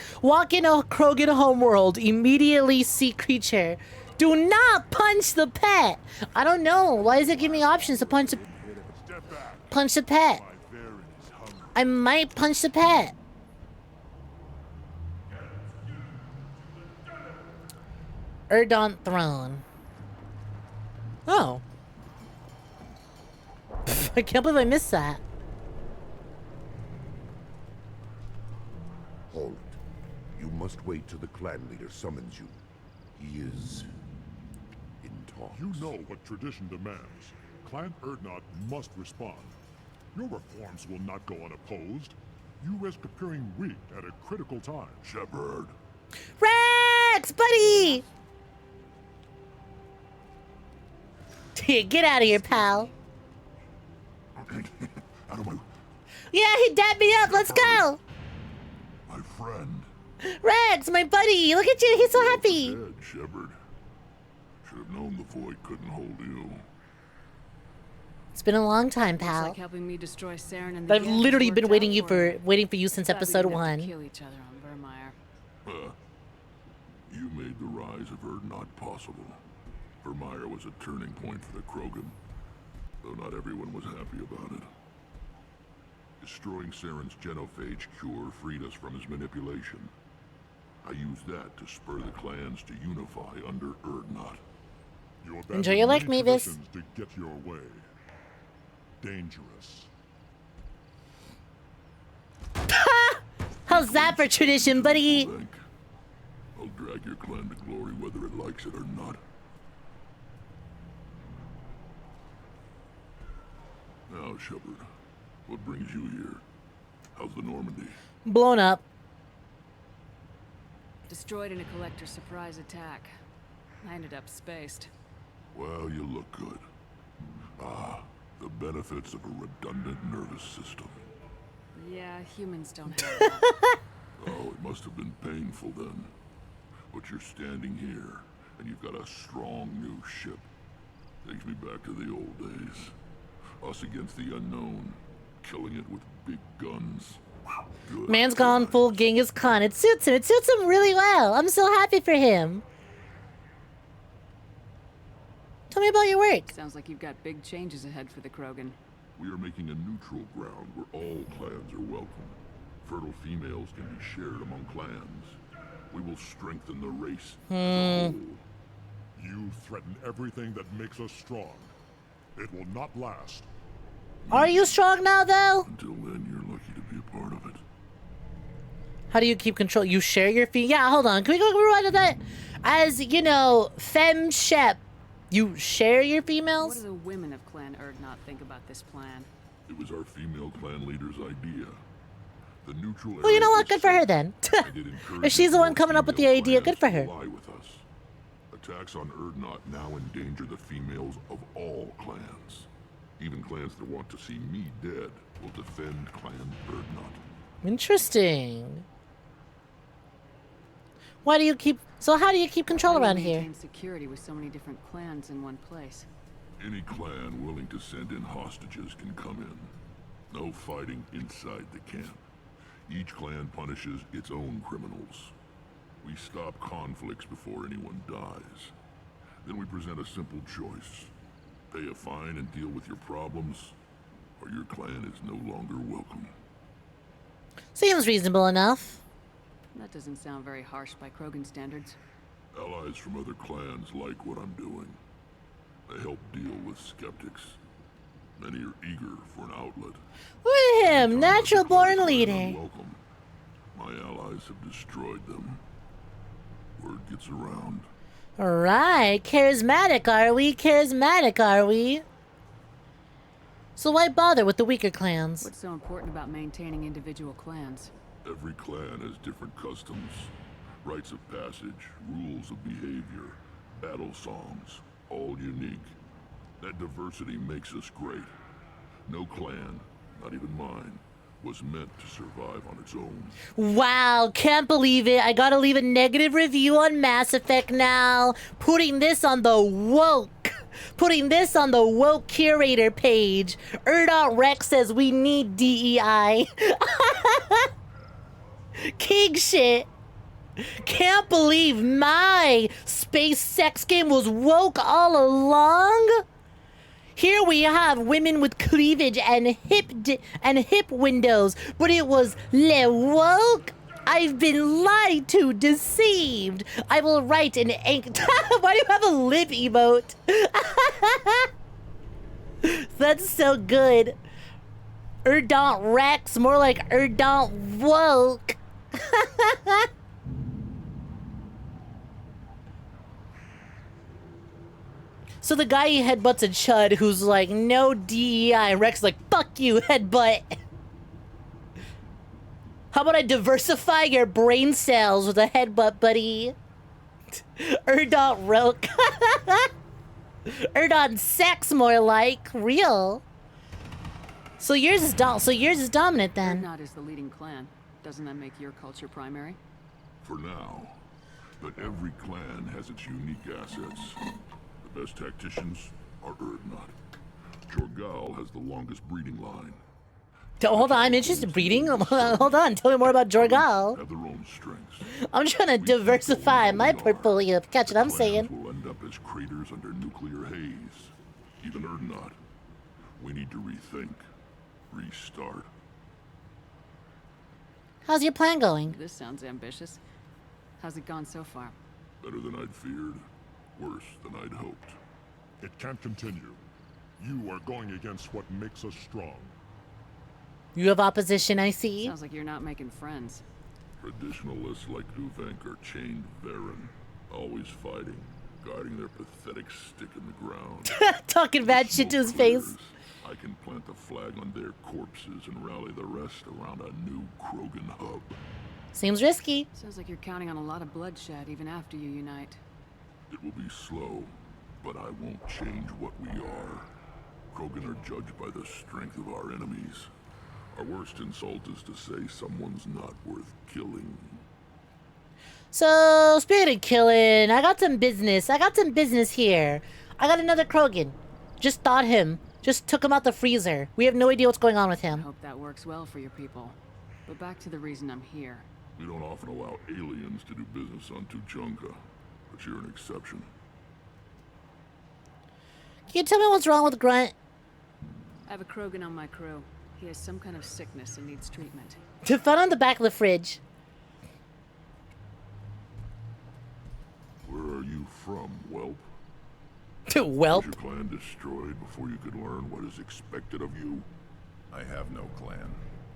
in a Krogan homeworld, immediately see creature. Do not punch the pet. I don't know. Why is it giving me options to punch the pet? I might punch the pet. Erdont Throne. Oh. I can't believe I missed that. Hold it. You must wait till the clan leader summons you. He is in talks. You know what tradition demands. Clan Erdnot must respond. Your reforms will not go unopposed. You risk appearing weak at a critical time. Shepard. Rex, buddy! Get out of here, pal. Out of my... Yeah, he dabbed me up. Let's go. My friend. Rex, my buddy. Look at you. He's so happy. Dead, Shepard. Should have known the void couldn't hold you. It's been a long time, pal. Looks like helping me destroy Saren and the I've Geth literally been worked waiting out for you since Thought episode we'd have to 1. Kill each other on Vermeer. You made the rise of Erdnot possible. Vermeer was a turning point for the Krogan, though not everyone was happy about it. Destroying Saren's genophage cure freed us from his manipulation. I used that to spur the clans to unify under Erdnot. You Enjoy your life, many Mavis. traditions to get your way. Dangerous. How's that for tradition, buddy? I'll drag your clan to glory whether it likes it or not. Now, Shepard, what brings you here? How's the Normandy? Blown up. Destroyed in a collector surprise attack. I ended up spaced. Well, you look good. Ah, the benefits of a redundant nervous system. Yeah, humans don't have that. Oh, it must have been painful then. But you're standing here, and you've got a strong new ship. Takes me back to the old days. Us against the unknown, killing it with big guns. Good. Man's gone full Genghis Khan. It suits him. It suits him really well. I'm so happy for him. Tell me about your work. Sounds like you've got big changes ahead for the Krogan. We are making a neutral ground where all clans are welcome. Fertile females can be shared among clans. We will strengthen the race as a whole. You threaten everything that makes us strong. It will not last. Are you strong now, though? Until then, you're lucky to be a part of it. How do you keep control? You share your feet? Yeah, hold on. Can we go rewind to that? As, you know, femme shep, you share your females? What do the women of Clan Erdnot think about this plan? It was our female clan leader's idea. The neutral Well, you area know what? was Good for her safe. then. I did encourage If she's the more one coming up with the female idea, good for clans her. to ally with us. Attacks on Urdnot now endanger the females of all clans. Even clans that want to see me dead will defend Clan Urdnot. Interesting. Why do you keep... So how do you keep control How do you around here? maintain security with so many different clans in one place. Any clan willing to send in hostages can come in. No fighting inside the camp. Each clan punishes its own criminals. We stop conflicts before anyone dies. Then we present a simple choice. Pay a fine and deal with your problems, or your clan is no longer welcome. Seems reasonable enough. That doesn't sound very harsh by Krogan standards. Allies from other clans like what I'm doing. They help deal with skeptics. Many are eager for an outlet. Look at him, natural born leader. Welcome. My allies have destroyed them. Word gets around. Alright, charismatic are we? Charismatic are we? So why bother with the weaker clans? What's so important about maintaining individual clans? Every clan has different customs, rites of passage, rules of behavior, battle songs, all unique. That diversity makes us great. No clan, not even mine, was meant to survive on its own. Wow, can't believe it. I gotta leave a negative review on Mass Effect now. Putting this on the woke. Putting this on the woke curator page. Rex says we need DEI. King shit. Can't believe my space sex game was woke all along. Here we have women with cleavage and hip windows, but it was le woke. I've been lied to, deceived. I will write an ink. Why do you have a lip emote? That's so good. Rex, more like woke. So the guy he headbutts a chud who's like, no DEI. Rex like, fuck you, headbutt. How about I diversify your brain cells with a headbutt, buddy? Roke. Sex, more like. Real. So yours is dominant then. Urdnot is the leading clan. Doesn't that make your culture primary? For now. But every clan has its unique assets. The best tacticians are Urdnot. 𝐒𝐤 has the longest breeding line. Hold on, I'm interested in breeding. Hold on, tell me more about 𝐒𝐤. Have their own strengths. I'm trying to diversify my portfolio. Catch what I'm saying. Will end up as craters under nuclear haze. Even Urdnot. We need to rethink. Restart. How's your plan going? This sounds ambitious. How's it gone so far? Better than I'd feared. Worse than I'd hoped. It can't continue. You are going against what makes us strong. You have opposition, I see. Sounds like you're not making friends. Traditionalists like 𝐒𝐕𝐄 are chained Varen, always fighting, guarding their pathetic stick in the ground. Talking bad shit to his face. I can plant the flag on their corpses and rally the rest around a new Krogan hub. Seems risky. Sounds like you're counting on a lot of bloodshed even after you unite. It will be slow, but I won't change what we are. Krogan are judged by the strength of our enemies. Our worst insult is to say someone's not worth killing. So, speaking of killing, I got some business. Here. I got another Krogan. Just thawed him. Just took him out the freezer. We have no idea what's going on with him. I hope that works well for your people. But back to the reason I'm here. We don't often allow aliens to do business on Tuchanka, but you're an exception. Can you tell me what's wrong with Grunt? I have a Krogan on my crew. He has some kind of sickness and needs treatment. Found on the back of the fridge. Where are you from, whelp? Whelp? Was your clan destroyed before you could learn what is expected of you? I have no clan.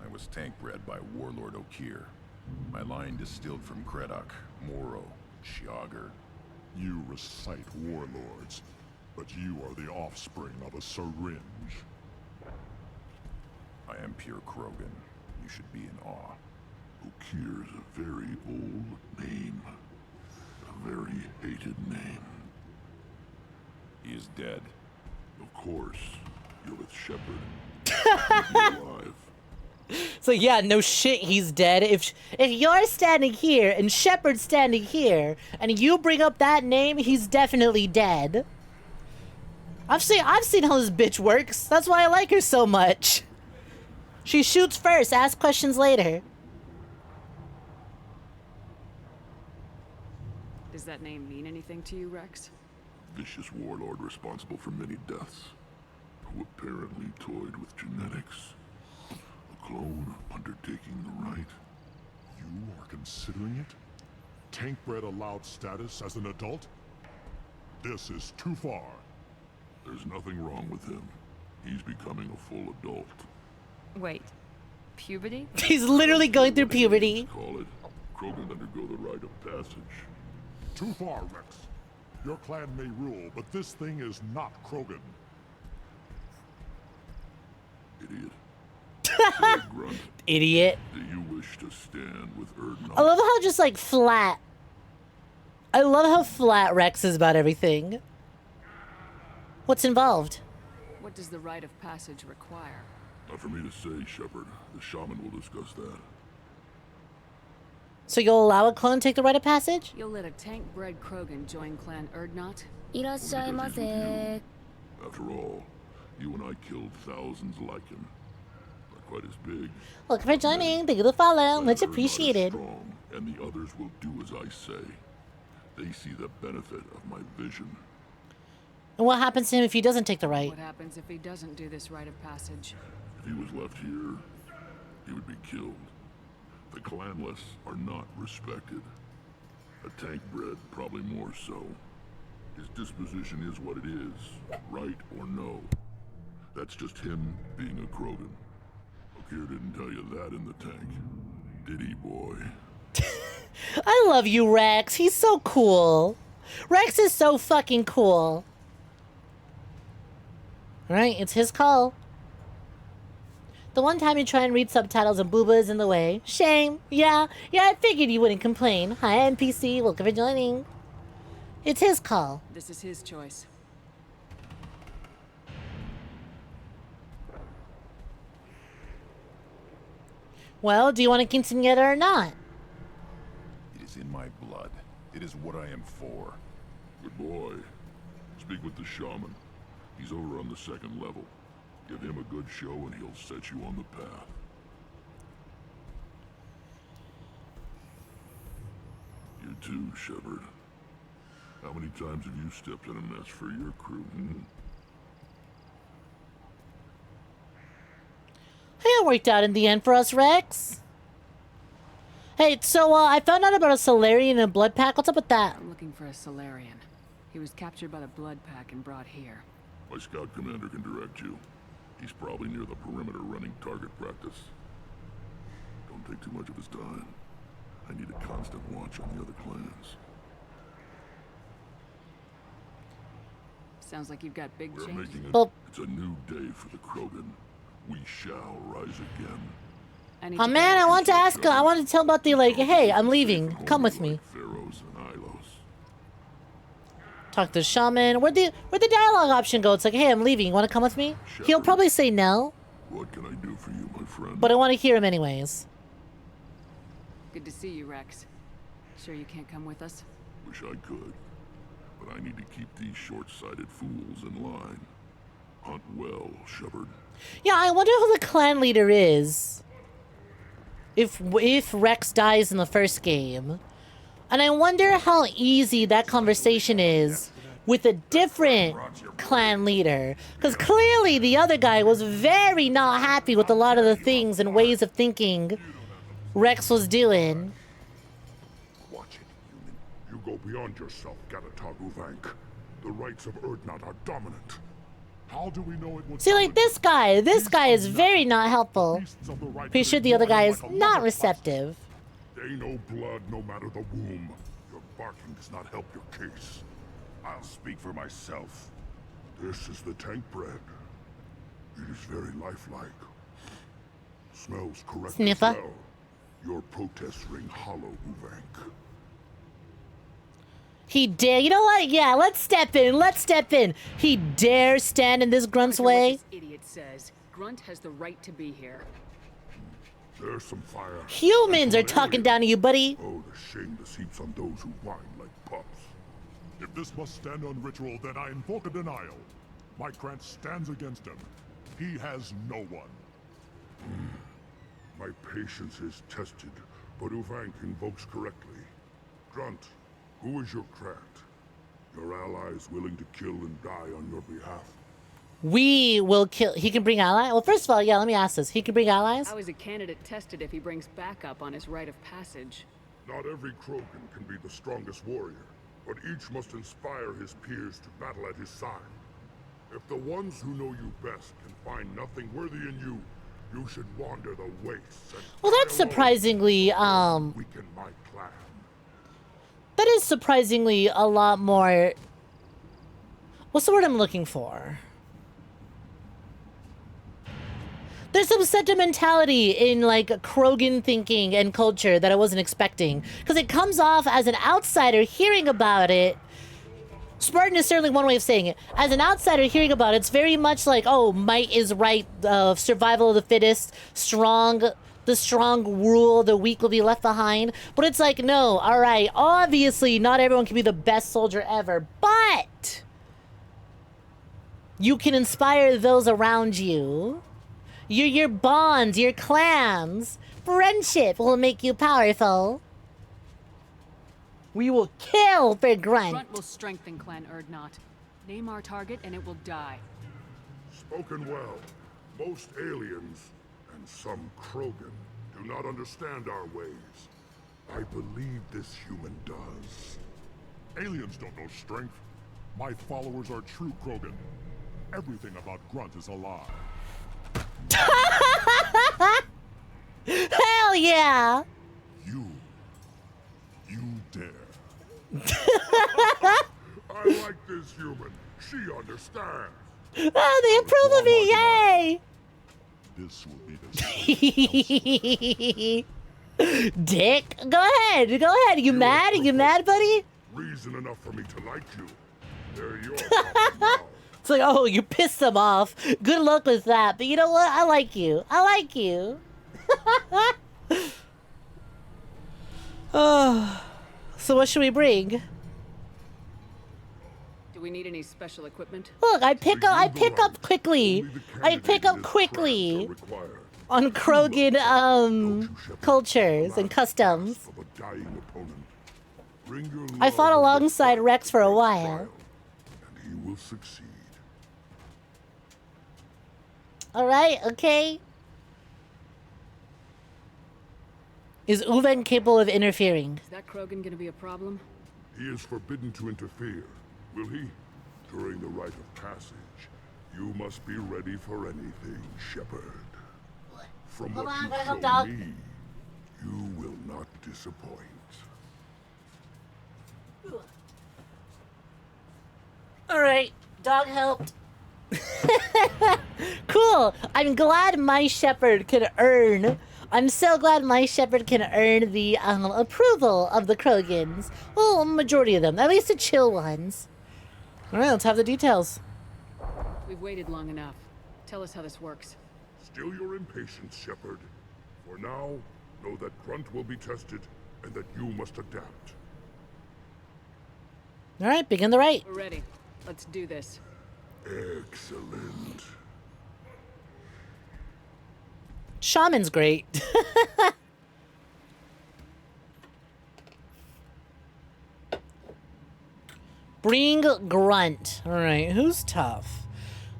I was tank bred by Warlord Okeer. My line distilled from Kredok, Moro, Shiagar. You recite warlords, but you are the offspring of a syringe. I am pure Krogan. You should be in awe. 𝐒𝐽 is a very old name. A very hated name. He is dead. Of course. You're with Shepard. He's alive. So yeah, no shit, he's dead. If you're standing here and Shepard's standing here and you bring up that name, he's definitely dead. I've seen how this bitch works. That's why I like her so much. She shoots first, asks questions later. Does that name mean anything to you, Rex? Vicious warlord responsible for many deaths, who apparently toyed with genetics. A clone undertaking the right. You are considering it? Tank bred allowed status as an adult? This is too far. There's nothing wrong with him. He's becoming a full adult. Wait, puberty? He's literally going through puberty. Call it. Krogan undergo the rite of passage. Too far, Rex. Your clan may rule, but this thing is not Krogan. Idiot. Idiot. Do you wish to stand with Erdnot? I love how just like flat. I love how flat Rex is about everything. What's involved? What does the rite of passage require? Not for me to say, Shepard. The shaman will discuss that. So you'll allow a clone to take the rite of passage? You'll let a tank-bred Krogan join Clan Erdnot? いらっしゃいませ. After all, you and I killed thousands like him. Not quite as big. Welcome for joining. Thank you for the follow. Much appreciated. Strong, and the others will do as I say. They see the benefit of my vision. And what happens to him if he doesn't take the rite? What happens if he doesn't do this rite of passage? If he was left here, he would be killed. The clanless are not respected. A tank bred, probably more so. His disposition is what it is, right or no. That's just him being a Krogan. 𝐒𝐽 didn't tell you that in the tank, did he, boy? I love you, Rex. He's so cool. Rex is so fucking cool. Alright, it's his call. The one time you try and read subtitles and Booba is in the way. Shame. Yeah, I figured you wouldn't complain. Hi, NPC. Welcome for joining. It's his call. This is his choice. Well, do you want to continue it or not? It is in my blood. It is what I am for. Good boy. Speak with the shaman. He's over on the second level. Give him a good show and he'll set you on the path. You too, Shepard. How many times have you stepped in a mess for your crew, Hey, it worked out in the end for us, Rex. Hey, so, I found out about a Solarian and a Blood Pack. What's up with that? I'm looking for a Solarian. He was captured by the Blood Pack and brought here. My scout commander can direct you. He's probably near the perimeter running target practice. Don't take too much of his time. I need a constant watch on the other clans. Sounds like you've got big We're changes. making it's a new day for the Krogan. We shall rise again. Oh man, I want to ask. I want to tell about the like. Hey, I'm leaving. Come with me. Pharaohs and Ilos. Talk to the shaman. Where'd the dialogue option go? It's like, hey, I'm leaving. You want to come with me? He'll probably say no. What can I do for you, my friend? But I want to hear him anyways. Good to see you, Rex. Sure you can't come with us? Wish I could. But I need to keep these short-sighted fools in line. Hunt well, Shepard. Yeah, I wonder who the clan leader is. If Rex dies in the first game. And I wonder how easy that conversation is with a different clan leader. Because clearly the other guy was very not happy with a lot of the things and ways of thinking Rex was doing. Watch it, human. You go beyond yourself, 𝐶𝐤. The rights of Erdnot are dominant. How do we know it would... See, like this guy is very not helpful. Pretty sure the other guy is not receptive. They know blood no matter the womb. Your barking does not help your case. I'll speak for myself. This is the tank bred. It is very lifelike. Smells correct Sniffer. as well. Your protests ring hollow, 𝐒𝐕𝐄. He dare. You know what? Yeah, let's step in. Let's step in. He dare stand in this grunt's way. This idiot says Grunt has the right to be here. There's some fire. Humans are talking down to you, buddy. Oh, the shame this heaps on those who whine like pups. If this must stand on ritual, then I invoke a denial. My grant stands against him. He has no one. My patience is tested, but 𝐒𝐕𝐄 invokes correctly. Grunt, who is your grant? Your allies willing to kill and die on your behalf? We will kill. He can bring allies? Well, first of all, yeah, let me ask this. He can bring allies? How is a candidate tested if he brings backup on his rite of passage? Not every Krogan can be the strongest warrior, but each must inspire his peers to battle at his side. If the ones who know you best can find nothing worthy in you, you should wander the wastes and Well, that's surprisingly, weaken my clan. that is surprisingly a lot more... What's the word I'm looking for? There's some sentimentality in, like, Krogan thinking and culture that I wasn't expecting. Because it comes off as an outsider hearing about it. Spartan is certainly one way of saying it. As an outsider hearing about it, it's very much like, oh, might is right, survival of the fittest, the strong rule, the weak will be left behind. But it's like, no, all right, obviously not everyone can be the best soldier ever, but you can inspire those around you. Your bonds, your clans, friendship will make you powerful. We will kill for Grunt. Grunt will strengthen Clan 𝐸𝐷. Name our target and it will die. Spoken well. Most aliens, and some Krogan, do not understand our ways. I believe this human does. Aliens don't know strength. My followers are true Krogan. Everything about Grunt is a lie. Hell yeah! You dare. I like this human. She understands. Oh, they approve of me, yay! This will be the Dick, go ahead. You mad? You mad, buddy? Reason enough for me to like you. There you are. It's like, oh, you pissed them off. Good luck with that. But you know what? I like you. I like you. Oh. So what should we bring? Do we need any special equipment? Look, I pick up quickly. I pick up quickly on Krogan cultures and customs. I fought alongside Rex for a while. And he will succeed. All right, okay. Is 𝐒𝐕𝐄 capable of interfering? Is that Krogan gonna be a problem? He is forbidden to interfere, will he? During the rite of passage, you must be ready for anything, Shepard. From Hold what on, you gotta help show dog. me, you will not disappoint. All right, dog helped. Cool. I'm glad my shepherd can earn. I'm so glad my shepherd can earn the approval of the Krogans. Well, majority of them, at least the chill ones. All right, let's have the details. We've waited long enough. Tell us how this works. Still your impatience, Shepard. For now, know that Grunt will be tested, and that you must adapt. All right, begin the rite. We're ready. Let's do this. Excellent. Shaman's great. Bring Grunt. All right, who's tough?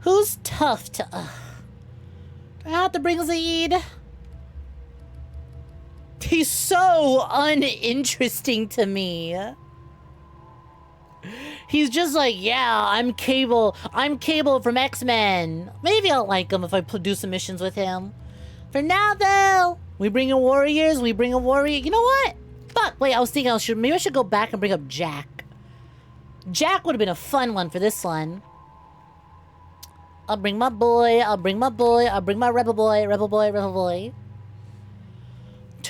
Who's tough to... Do I have to bring Zaid? He's so uninteresting to me. He's just like, yeah, I'm Cable from X-Men. Maybe I'll like him if I do some missions with him. For now, though, we bring in warriors. We bring a warrior. You know what? Fuck. Wait, I was thinking maybe I should go back and bring up Jack. Jack would have been a fun one for this one. I'll bring my boy. I'll bring my boy. I'll bring my rebel boy. Rebel boy. Rebel boy.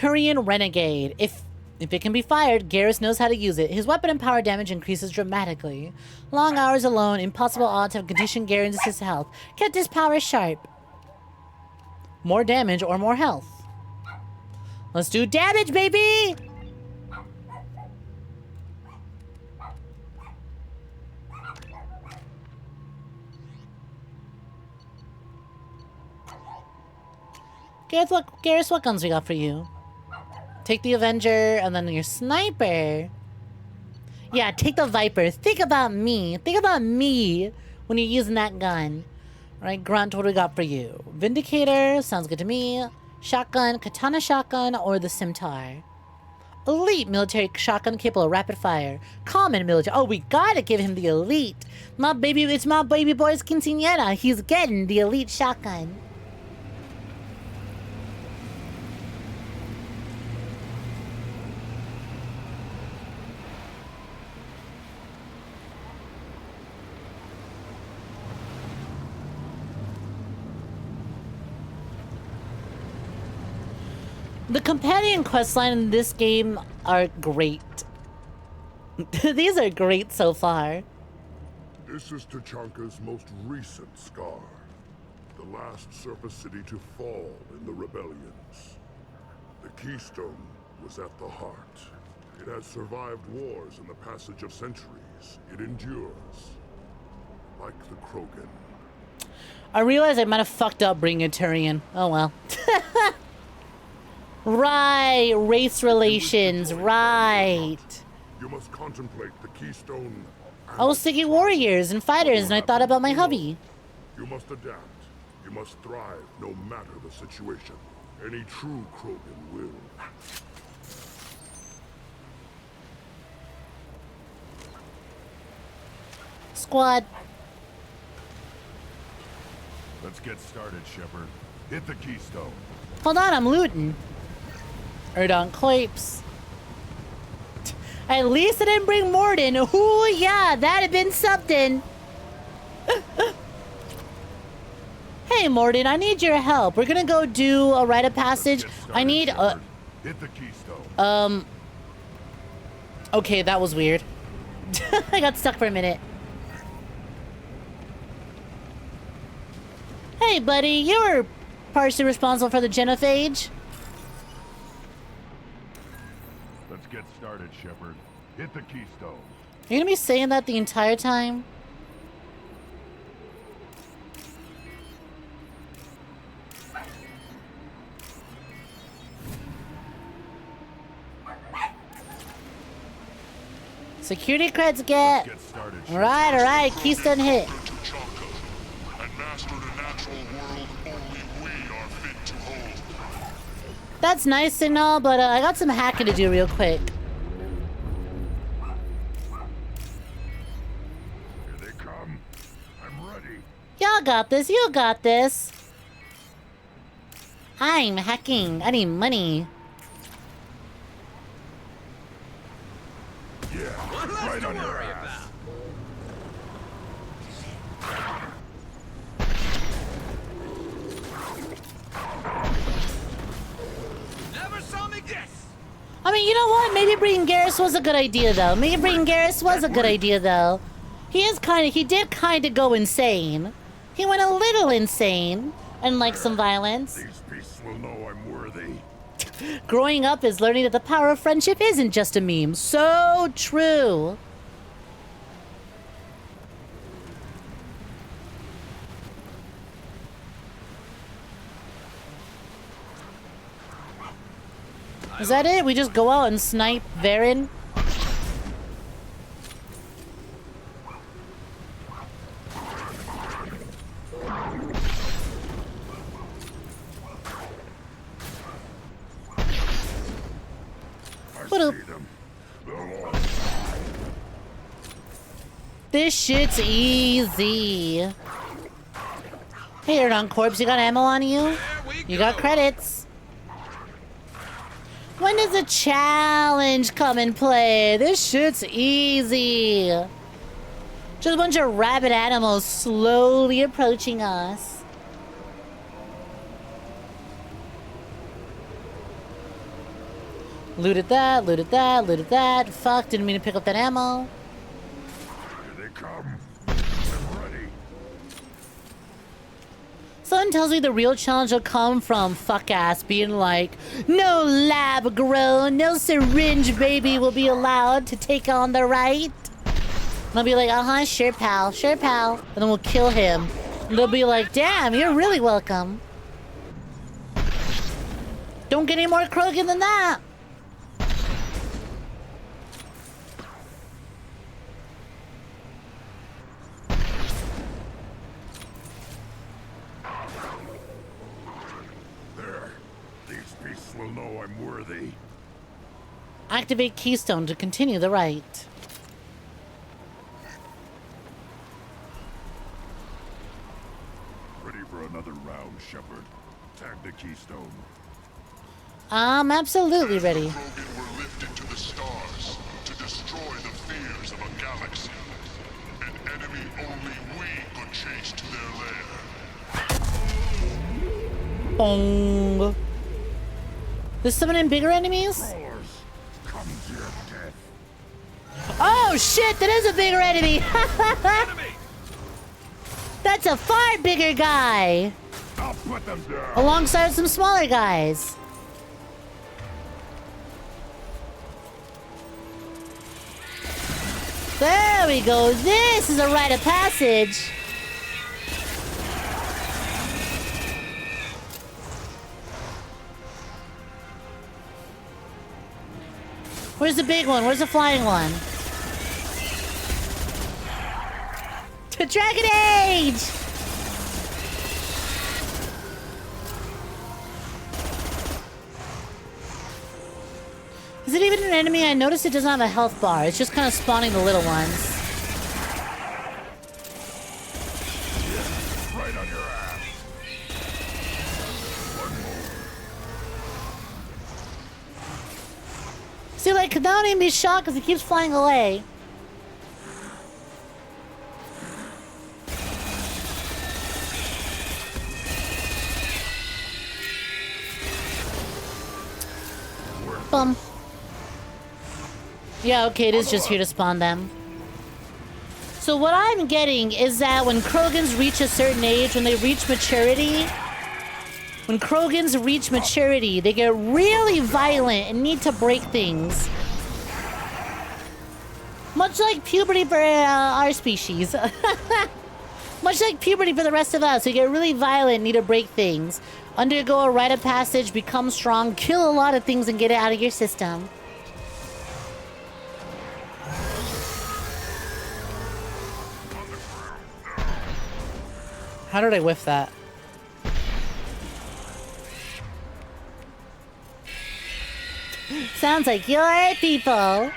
Turian Renegade. If it can be fired, Garrus knows how to use it. His weapon and power damage increases dramatically. Long hours alone, impossible odds have conditioned Garrus' health. Kept his power sharp. More damage or more health. Let's do damage, baby! Garrus, what guns we got for you? Take the Avenger and then your Sniper. Yeah, take the Viper. Think about me. Think about me when you're using that gun. All right, Grunt, what do we got for you? Vindicator, sounds good to me. Shotgun, Katana Shotgun, or the Scimitar. Elite military shotgun capable of rapid fire. Common military. Oh, we gotta give him the elite. It's my baby boy's quinceañera. He's getting the elite shotgun. The companion questline in this game are great. These are great so far. This is Tachanka's most recent scar. The last surface city to fall in the rebellions. The Keystone was at the heart. It has survived wars and the passage of centuries. It endures. Like the Krogan. I realize I might have fucked up bringing a Turian. Oh well. Right, race relations, right. You must contemplate the Keystone. I was thinking warriors and fighters, and I thought about my hubby. You must adapt. You must thrive, no matter the situation. Any true Krogan will. Squad. Let's get started, Shepard. Hit the Keystone. Hold on, I'm looting. Erdon Cloips. At least I didn't bring Morden. Ooh, yeah, that'd have been something. Hey, Morden, I need your help. We're gonna go do a rite of passage. I need Hit the Keystone. Okay, that was weird. I got stuck for a minute. Hey, buddy, you're partially responsible for the genophage. Let's get started, Shepard. Hit the Keystone. You're gonna be saying that the entire time? Security creds get. Alright, Keystone hit. That's nice and all, but I got some hacking to do real quick. Here they come. I'm ready. Y'all got this, you got this. I'm hacking. I need money. Yeah, right on your ass. Never saw me guess. I mean, you know what? Maybe bringing Garrus was a good idea, though. Maybe bringing Garrus was a good idea, though. He did kind of go insane. He went a little insane and like some violence. These beasts will know I'm worthy. Growing up is learning that the power of friendship isn't just a meme. So true. Is that it? We just go out and snipe Varen? This shit's easy. Hey, Erdon Corpse, you got ammo on you? You got credits. When does a challenge come and play? This shit's easy. Just a bunch of rabid animals slowly approaching us. Looted that, looted that, looted that. Fuck, didn't mean to pick up that ammo. Here they come. I'm ready. Someone tells me the real challenge will come from fuck ass being like, no lab grown, no syringe baby will be allowed to take on the right. And I'll be like, uh-huh, sure pal, sure pal. And then we'll kill him. And they'll be like, damn, you're really welcome. Don't get any more Krogan than that. There. These beasts will know I'm worthy. Activate Keystone to continue the right. Ready for another round, Shepard. Tag the keystone. I'm absolutely ready. Krogan were lifted to the stars to destroy the fears of a galaxy. An enemy only we could chase to their lair. Bong. There's summoning bigger enemies? Come to your death. Oh shit, that is a bigger enemy! That's a far bigger guy! I'll put them down. Alongside some smaller guys. There we go. This is a rite of passage. Where's the big one? Where's the flying one? To Dragon Age! Is it even an enemy? I noticed it doesn't have a health bar. It's just kind of spawning the little ones. Right on your ass. See, like, could not even be shot because he keeps flying away. Bum. Yeah, okay, it is just here to spawn them. So what I'm getting is that when Krogans reach a certain age, when they reach maturity, when Krogans reach maturity, they get really violent and need to break things. Much like puberty for our species. Much like puberty for the rest of us, we get really violent and need to break things. Undergo a rite of passage, become strong, kill a lot of things and get it out of your system. How did I whiff that? Sounds like your people.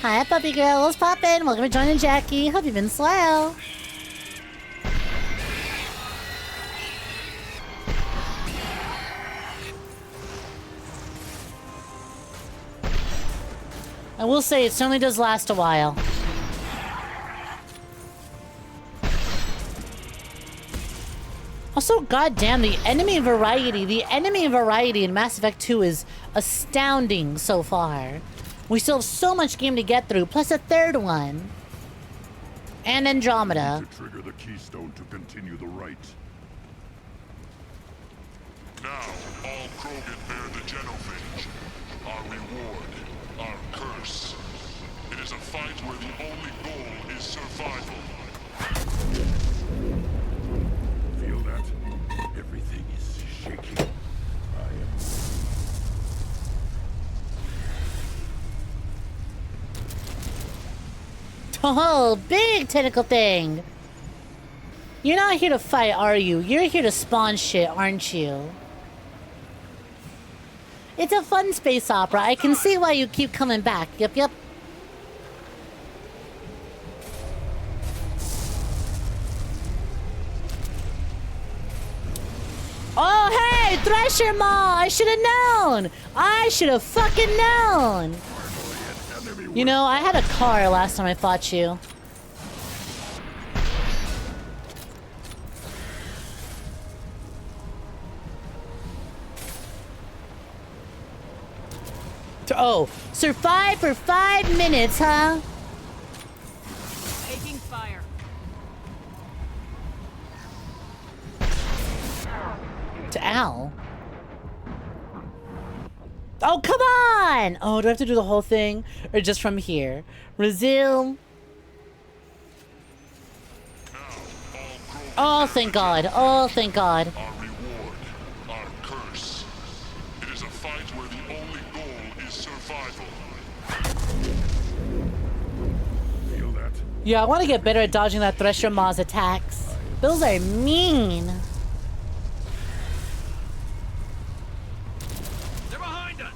Hi, puppy girl. What's poppin'? Welcome to joining Jackie. Hope you've been swell. I will say it certainly does last a while. Also, goddamn, the enemy variety in Mass Effect 2 is astounding so far. We still have so much game to get through, plus a third one. And Andromeda. To trigger the keystone to continue the rite. Now, all Krogan bear the genophage. Our reward, our curse. It is a fight where the only goal is survival. Feel that? Everything is shaking. Oh, big tentacle thing. You're not here to fight, are you? You're here to spawn shit, aren't you? It's a fun space opera. I can see why you keep coming back. Yep, yep. Oh, hey, Thresher Maw! I should have known! I should have fucking known! You know, I had a car last time I fought you. Oh, survive for 5 minutes, huh? Taking fire. To Al? Oh, come on! Oh, do I have to do the whole thing? Or just from here? Resume. Oh, thank God. Oh, thank God. Our reward, our curse. It is a fight where the only goal is survival. Feel that? Yeah, I want to get better at dodging that Thresher Maw's attacks. Those are mean. They're behind us.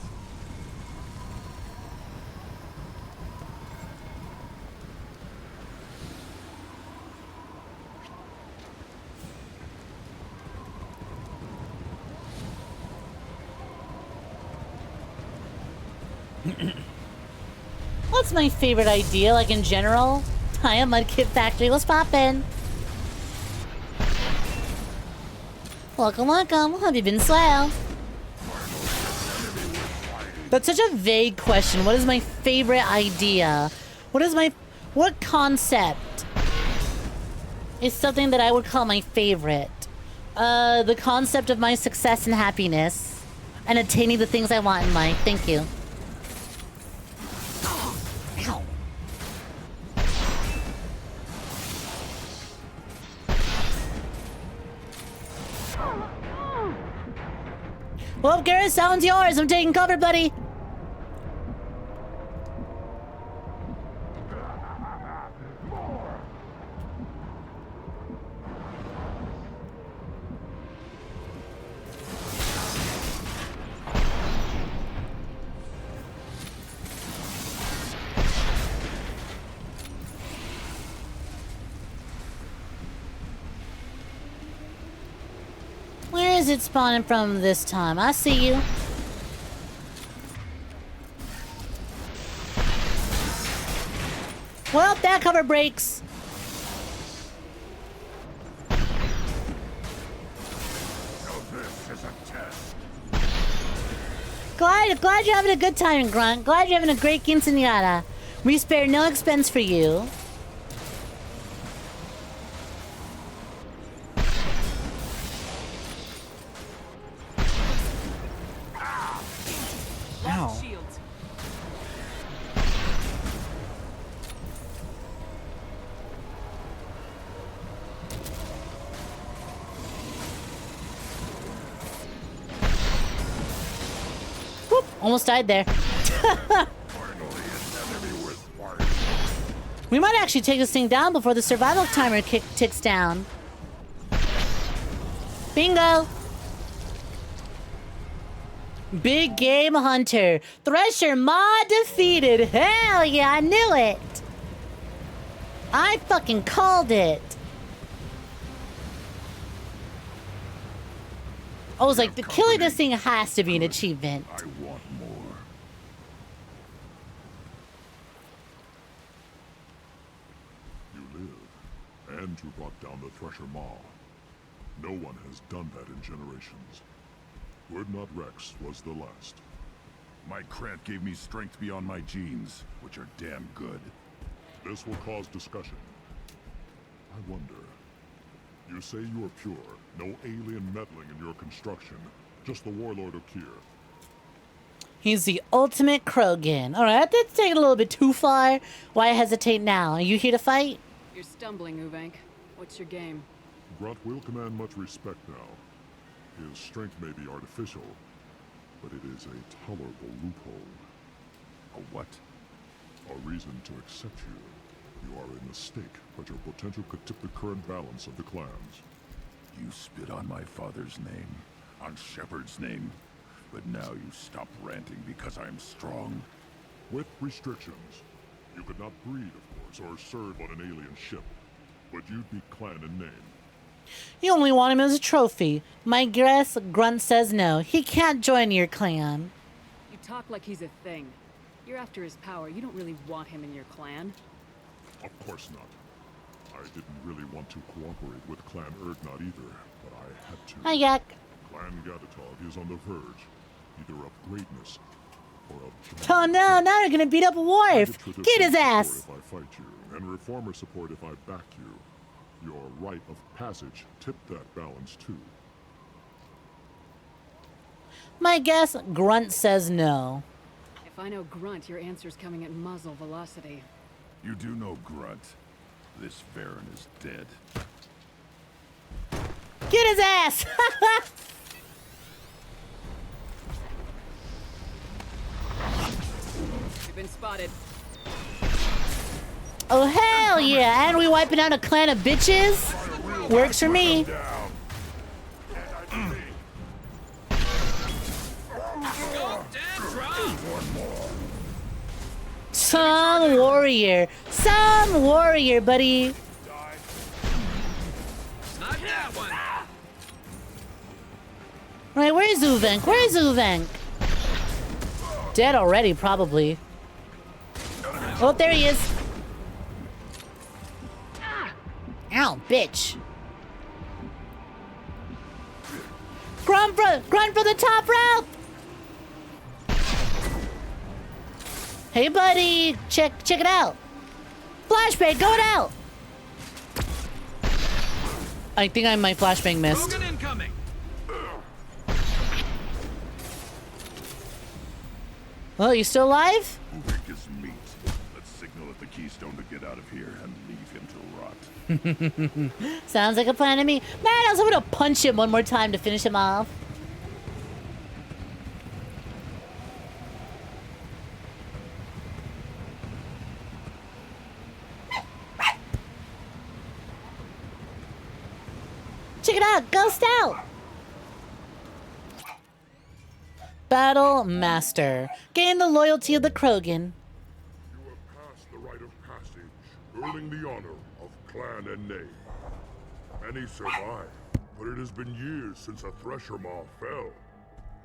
What's my favorite idea, like in general? Hi, a Mudkip Factory. Let's pop in. Welcome, welcome. Have you been swell? That's such a vague question. What is my favorite idea? What concept is something that I would call my favorite? The concept of my success and happiness and attaining the things I want in life. Thank you. Ow. Well, Garrett, sound's yours. I'm taking cover, buddy. Where is it spawning from this time? I see you. Well, that cover breaks. Glad you're having a good time, Grunt. Glad you're having a great quinceañera. We spare no expense for you. Ow. Shields. Whoop, almost died there. We might actually take this thing down before the survival timer ticks down. Bingo! Big game hunter. Thresher Maw defeated. Hell yeah, I knew it. I fucking called it. I was like, the killing this thing has to be an achievement. I want more. You live, and you brought down the Thresher Maw. No one has done that in generations. Goodnight Rex was the last. My Krant gave me strength beyond my genes, which are damn good. This will cause discussion. I wonder. You say you are pure, no alien meddling in your construction, just the warlord of Kier. He's the ultimate Krogan. Alright, that's taking a little bit too far. Why hesitate now? Are you here to fight? You're stumbling, 𝐒𝐕𝐄. What's your game? Grunt will command much respect now. His strength may be artificial, but it is a tolerable loophole. A what? A reason to accept you. You are a mistake, but your potential could tip the current balance of the clans. You spit on my father's name, on Shepard's name, but now you stop ranting because I'm strong. With restrictions. You could not breed, of course, or serve on an alien ship, but you'd be clan in name. You only want him as a trophy. My guess, Grunt says no. He can't join your clan. You talk like he's a thing. You're after his power. You don't really want him in your clan. Of course not. I didn't really want to cooperate with Clan 𝐒𝐧 either, but I had to. Hi, Yak. Clan 𝐒𝐴𝐷𝐼 is on the verge, either of greatness Oh no, now you're gonna beat up Worf! Get his ass! If I fight you, and reformer support if I back you. Your rite of passage tipped that balance too. My guess, Grunt says no. If I know Grunt, your answer's coming at muzzle velocity. You do know Grunt. This Varen is dead. Get his ass! You've been spotted. Oh hell yeah! And we wiping out a clan of bitches? Works for me. Some warrior. Some warrior, buddy. Right, where's 𝐒𝐳𝐐𝐤? Where's 𝐒𝐳𝐐𝐤? Dead already, probably. Oh, there he is. Ow, bitch. Grunt for the top rope! Hey, buddy. Check it out. Flashbang going out. I think my flashbang missed. Oh, you still alive? Who think is meat? Let's signal at the keystone to get out of here and leave him to rot. Sounds like a plan to me. Man, I was hoping to punch him one more time to finish him off. Check it out, Ghost out! Battle Master. Gain the loyalty of the Krogan. You have passed the rite of passage, earning the honor of clan and name. Many survive, but it has been years since a Thresher Maw fell.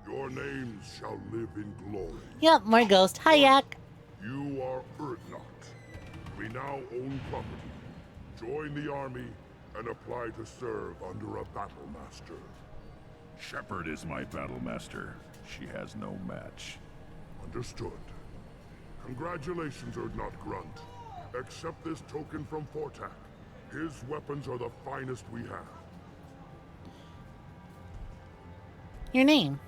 Your names shall live in glory. Yep, more Ghost. Hi, Yak. You are Urdnot. We now own property. Join the army and apply to serve under a battle master. Shepard is my battle master. She has no match. Understood. Congratulations, Urdnot Grunt. Accept this token from Fortak. His weapons are the finest we have. Your name?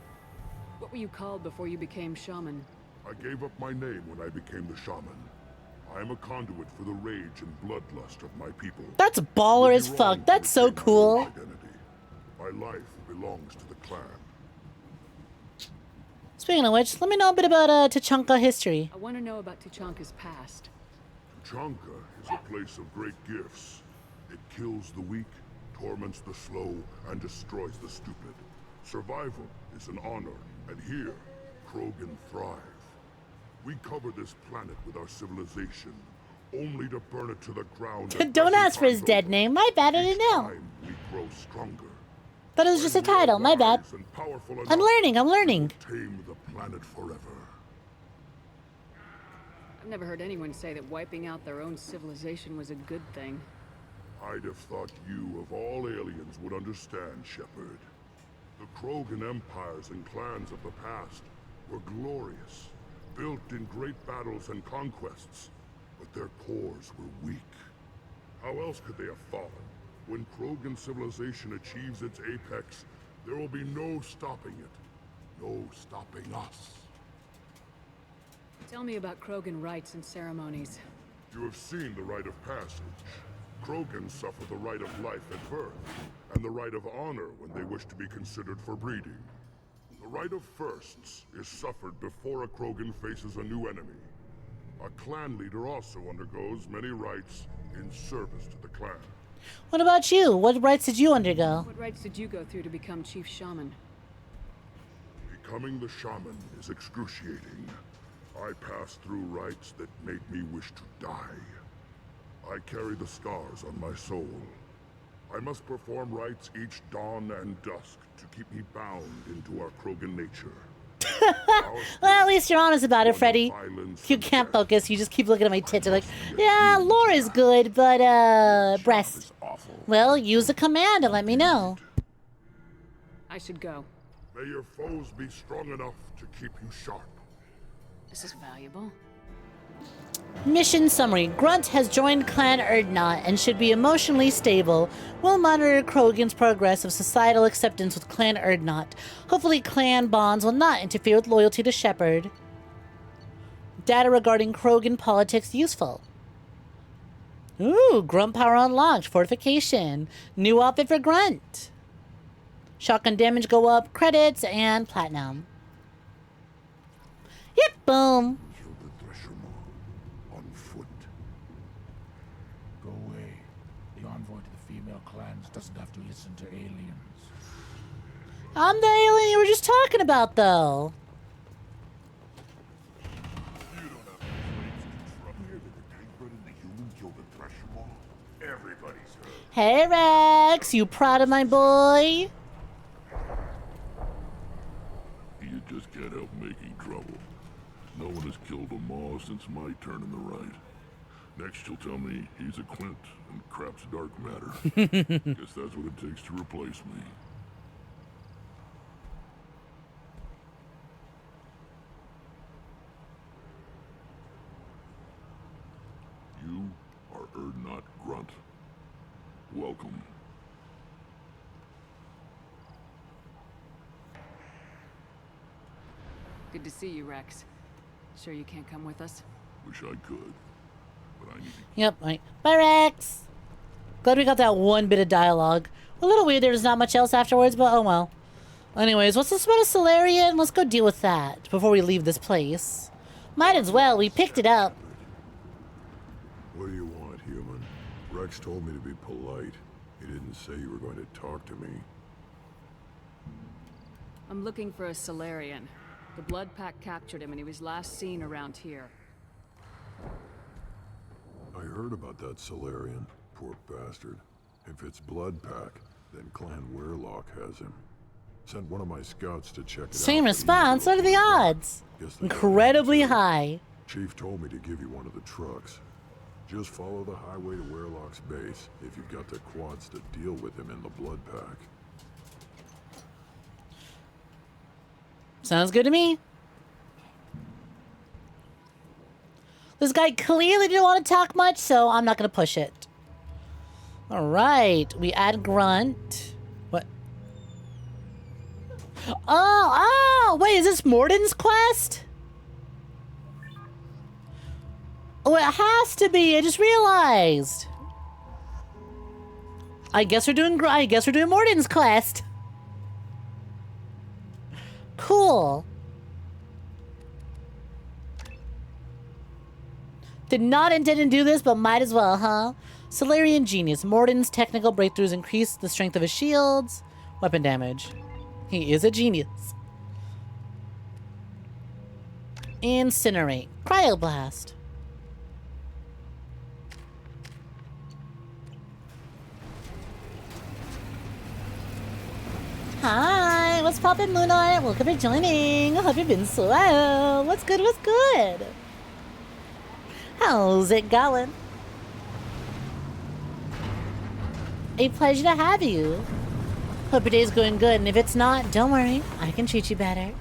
What were you called before you became shaman? I gave up my name when I became the shaman. I am a conduit for the rage and bloodlust of my people. That's baller as fuck. That's so cool. My life belongs to the clan. Speaking of which, let me know a bit about Tuchanka history. I want to know about Tuchanka's past. Tuchanka is a place of great gifts. It kills the weak, torments the slow, and destroys the stupid. Survival is an honor, and here, Krogan thrive. We cover this planet with our civilization, only to burn it to the ground. Don't ask for his dead name. My bad, I didn't know. We grow stronger. Thought it was just a title. My bad. I'm learning. Tame the planet forever. I've never heard anyone say that wiping out their own civilization was a good thing. I'd have thought you, of all aliens, would understand, Shepard. The Krogan empires and clans of the past were glorious, built in great battles and conquests, but their cores were weak. How else could they have fallen? When Krogan civilization achieves its apex, there will be no stopping it. No stopping us. Tell me about Krogan rites and ceremonies. You have seen the rite of passage. Krogans suffer the rite of life at birth, and the rite of honor when they wish to be considered for breeding. The rite of firsts is suffered before a Krogan faces a new enemy. A clan leader also undergoes many rites in service to the clan. What about you? What rites did you undergo? What rites did you go through to become chief shaman? Becoming the shaman is excruciating. I passed through rites that made me wish to die. I carry the scars on my soul. I must perform rites each dawn and dusk to keep me bound into our Krogan nature. Well, at least you're honest about it, Freddy. If you can't focus, you just keep looking at my tits. You're like, yeah, lore is good, but, breast. Well, use a command and let me know. I should go. May your foes be strong enough to keep you sharp. This is valuable. Mission summary. Grunt has joined Clan 𝐸𝐴𝐷 and should be emotionally stable. We'll monitor Krogan's progress of societal acceptance with Clan 𝐸𝐴𝐷. Hopefully clan bonds will not interfere with loyalty to Shepard. Data regarding Krogan politics useful. Ooh, Grunt power unlocked. Fortification. New outfit for Grunt. Shotgun damage go up. Credits and platinum. Yep, boom. Go away. The envoy to the female clans doesn't have to listen to aliens. I'm the alien you were just talking about, though. Everybody's heard. Hey, Rex. You proud of my boy? You just can't help making trouble. No one has killed a Maw since my turn in the right. Next you'll tell me he's a Quint and crap's dark matter. Guess that's what it takes to replace me. You are 𝐸𝐴𝐷 Grunt. Welcome. Good to see you, Rex. Sure you can't come with us? Wish I could, but I need to... Yep, right. Bye, Rex. Glad we got that one bit of dialogue. A little weird there's not much else afterwards, but oh well. Anyways, what's this about a 𝐒𝐴𝐷? Let's go deal with that before we leave this place. Might as well, we picked it up. What do you want, human? Rex told me to be polite. He didn't say you were going to talk to me. I'm looking for a 𝐒𝐴𝐷. The Blood Pack captured him and he was last seen around here. I heard about that 𝐒𝐴𝐷. Poor bastard. If it's Blood Pack, then Clan 𝐸𝐴𝐷 has him. Sent one of my scouts to check it out. Same response. What are the odds? Incredibly high. Chief told me to give you one of the trucks. Just follow the highway to 𝐸𝐴𝐷's base if you've got the quads to deal with him in the Blood Pack. Sounds good to me. This guy clearly didn't want to talk much, so I'm not going to push it. All right. We add Grunt. What? Oh, wait, is this Mordin's quest? Oh, it has to be. I just realized. I guess we're doing Mordin's quest. Cool. Did not intend to do this, but might as well, huh? 𝐒𝐴𝐷 genius. Mordin's technical breakthroughs increase the strength of his shields. Weapon damage. He is a genius. Incinerate. Cryoblast. Hi, what's poppin', Moonlight? Welcome for joining. Hope you've been swell. What's good, what's good? How's it going? A pleasure to have you. Hope your day's going good, and if it's not, don't worry. I can treat you better.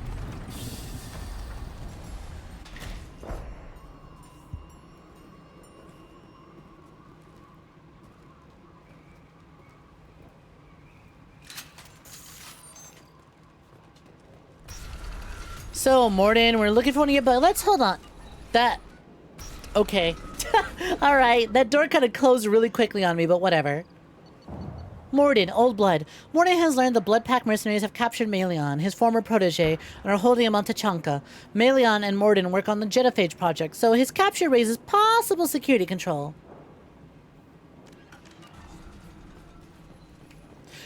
So, Mordin, we're looking for one of your, but let's hold on. That, okay. All right, that door kind of closed really quickly on me, but whatever. Mordin, Old Blood. Mordin has learned the Blood Pack mercenaries have captured 𝐿eon, his former protege, and are holding him on Tuchanka. 𝐿eon and Mordin work on the genophage project, so his capture raises possible security control.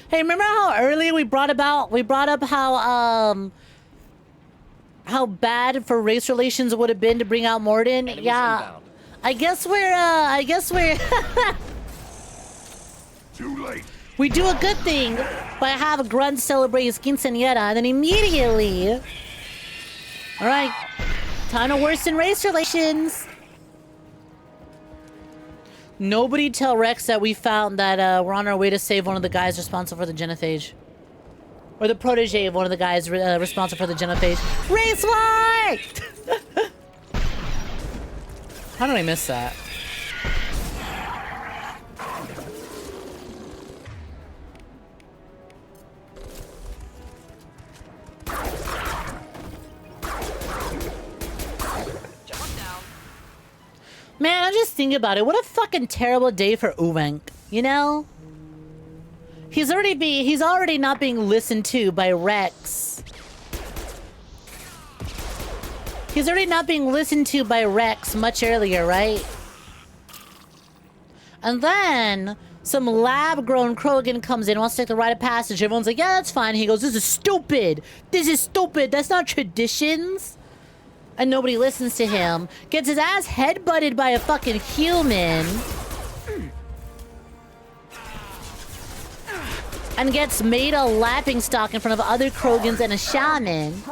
Hey, remember how earlier we brought up how bad for race relations it would have been to bring out Mordin? Enemies yeah. inbound. I guess we're Too late. we do a good thing by have Grunt celebrate his quinceañera and then immediately. Alright. Time to worsen race relations. Nobody tell Rex that we found that we're on our way to save one of the guys responsible for the genophage. Or the protege of one of the guys responsible for the genophage. Race war! How did I miss that? Man, I'm just thinking about it. What a fucking terrible day for 𝐒𝐬, you know? He's already not being listened to by Rex. He's already not being listened to by Rex much earlier, right? And then some lab-grown Krogan comes in, wants to take the rite of passage. Everyone's like, yeah, that's fine. He goes, this is stupid. This is stupid. That's not traditions. And nobody listens to him. Gets his ass headbutted by a fucking human. And gets made a laughing stock in front of other Krogans and a shaman.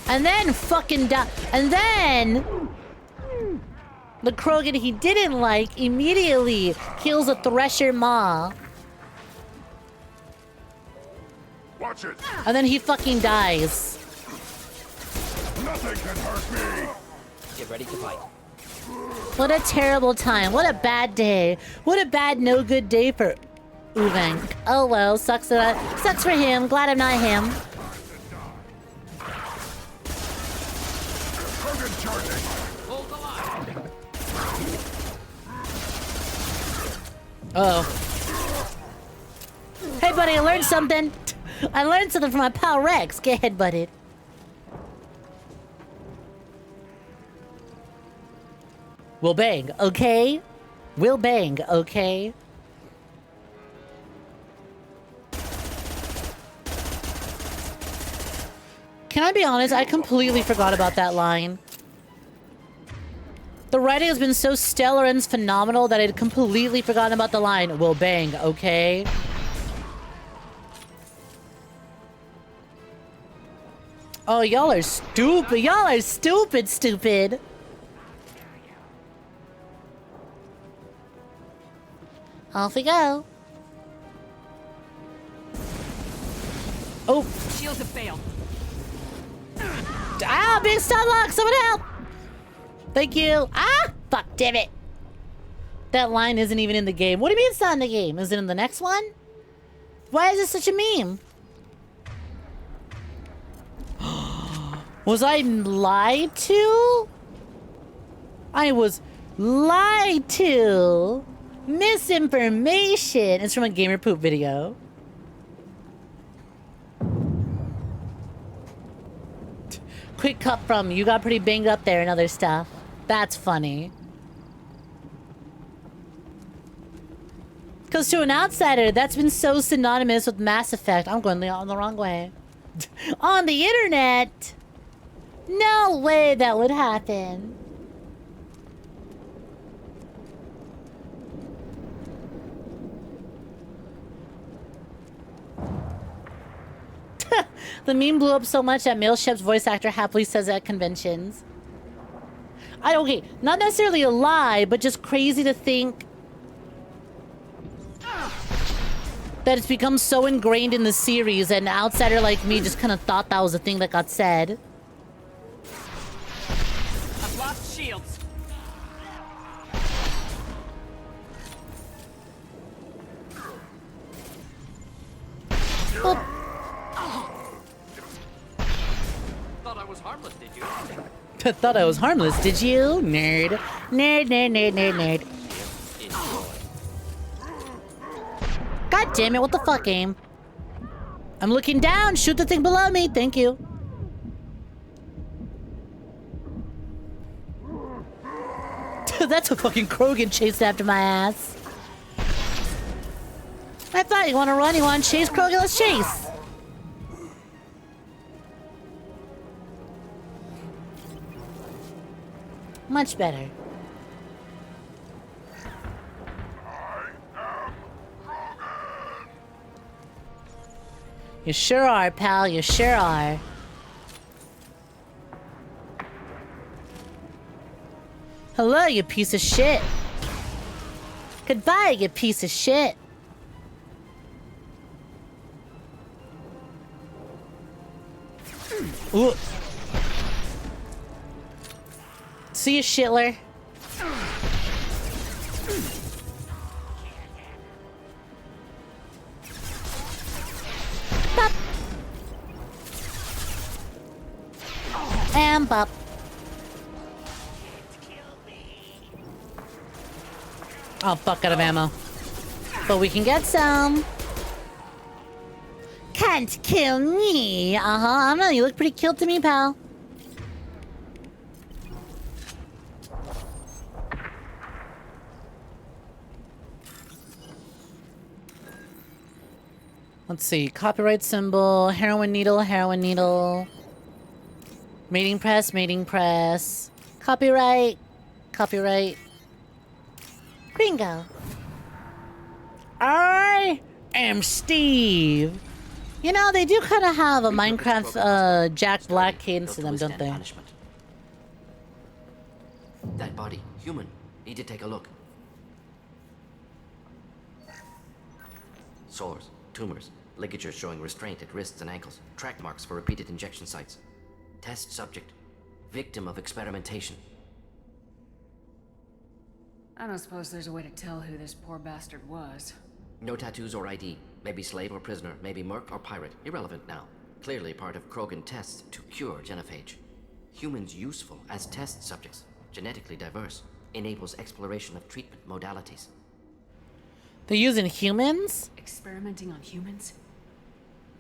And then fucking die. And then the Krogan he didn't like immediately kills a Thresher Maw. Watch it. And then he fucking dies. Nothing can hurt me. Get ready to fight. What a terrible time. What a bad day. What a bad, no good day for 𝐒𝐬. Oh well, sucks for him. Glad I'm not him. Uh oh. Hey buddy, I learned something. I learned something from my pal Rex. Get headbutted. We'll bang, okay? We'll bang, okay? Can I be honest? I completely forgot about that line. The writing has been so stellar and phenomenal that I'd completely forgotten about the line, we'll bang, okay? Oh, y'all are stupid. Y'all are stupid, stupid. Off we go. Oh. Shields have failed. Ah, big stun lock. Someone help. Thank you. Ah, fuck, damn it. That line isn't even in the game. What do you mean it's not in the game? Is it in the next one? Why is this such a meme? Was I lied to? I was lied to. Misinformation. It's from a Gamer Poop video. Quick cut from you got pretty banged up there and other stuff. That's funny. Because to an outsider, that's been so synonymous with Mass Effect. I'm going on the wrong way. On the internet. No way that would happen. The meme blew up so much that Male Shep's voice actor happily says it at conventions. Okay, not necessarily a lie, but just crazy to think that it's become so ingrained in the series and an outsider like me just kind of thought that was a thing that got said. I've lost shields. Well, Thought I was harmless, did you? thought I was harmless, did you? Nerd. Nerd, nerd, nerd, nerd, nerd. God damn it, what the fuck, game? I'm looking down, shoot the thing below me, thank you. That's a fucking Krogan chasing after my ass. I thought you want to run, you want to chase Krogan, let's chase. Much better. You sure are, pal. You sure are. Hello, you piece of shit. Goodbye, you piece of shit. Ooh. See you, Shitler. Bop. And bop. Oh, fuck, out of ammo. But we can get some. Can't kill me. I don't know. You look pretty killed to me, pal. Let's see. Copyright symbol. Heroin needle. Heroin needle. Mating press. Mating press. Copyright. Copyright. Bingo. I am Steve. You know, they do kind of have a Minecraft Jack Black cadence to them, don't they? Punishment. That body, human. Need to take a look. Sores, tumors, ligatures showing restraint at wrists and ankles, track marks for repeated injection sites. Test subject, victim of experimentation. I don't suppose there's a way to tell who this poor bastard was. No tattoos or ID. Maybe slave or prisoner, maybe merc or pirate. Irrelevant now. Clearly part of Krogan tests to cure genophage. Humans useful as test subjects. Genetically diverse. Enables exploration of treatment modalities. They're using humans? Experimenting on humans?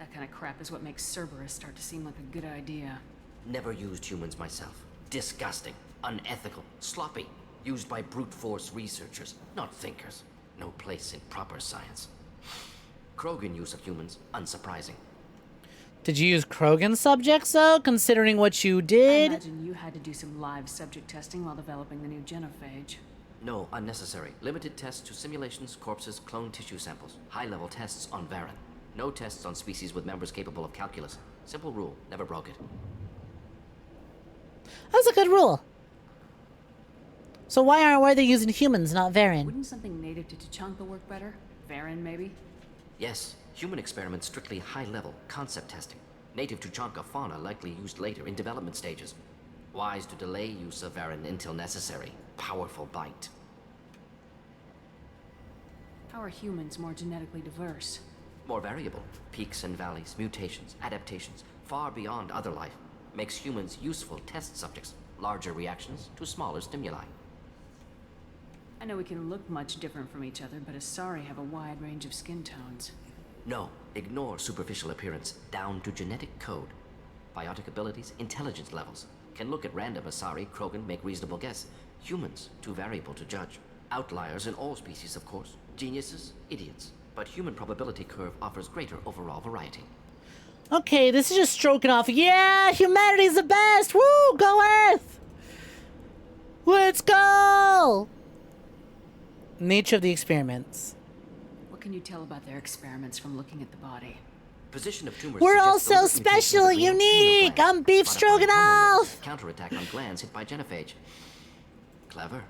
That kind of crap is what makes Cerberus start to seem like a good idea. Never used humans myself. Disgusting. Unethical. Sloppy. Used by brute force researchers, not thinkers. No place in proper science. Krogan use of humans, unsurprising. Did you use Krogan subjects, though, considering what you I did? imagine you had to do some live subject testing while developing the new genophage. No, unnecessary. Limited tests to simulations, corpses, clone tissue samples. High-level tests on Varen. No tests on species with members capable of calculus. Simple rule, never broke it. That's a good rule. So why are they using humans, not Varen? Wouldn't something native to 𝐶h'Chānka work better? Varen, maybe? Yes, human experiments strictly high-level, concept testing. Native to 𝐶h'Chānka fauna likely used later in development stages. Wise to delay use of Varen until necessary. Powerful bite. How are humans more genetically diverse? More variable. Peaks and valleys, mutations, adaptations, far beyond other life. Makes humans useful test subjects. Larger reactions to smaller stimuli. I know we can look much different from each other, but Asari have a wide range of skin tones. No, ignore superficial appearance, down to genetic code. Biotic abilities, intelligence levels. Can look at random Asari, Krogan, make reasonable guess. Humans, too variable to judge. Outliers in all species, of course. Geniuses, idiots. But human probability curve offers greater overall variety. Okay, this is just stroking off. Yeah, humanity's the best! Woo! Go Earth! Let's go! Nature of the experiments. What can you tell about their experiments from looking at the body? Position of tumors. We're all so special and unique! I'm Beef Stroganoff! Counterattack on glands hit by genophage. Clever.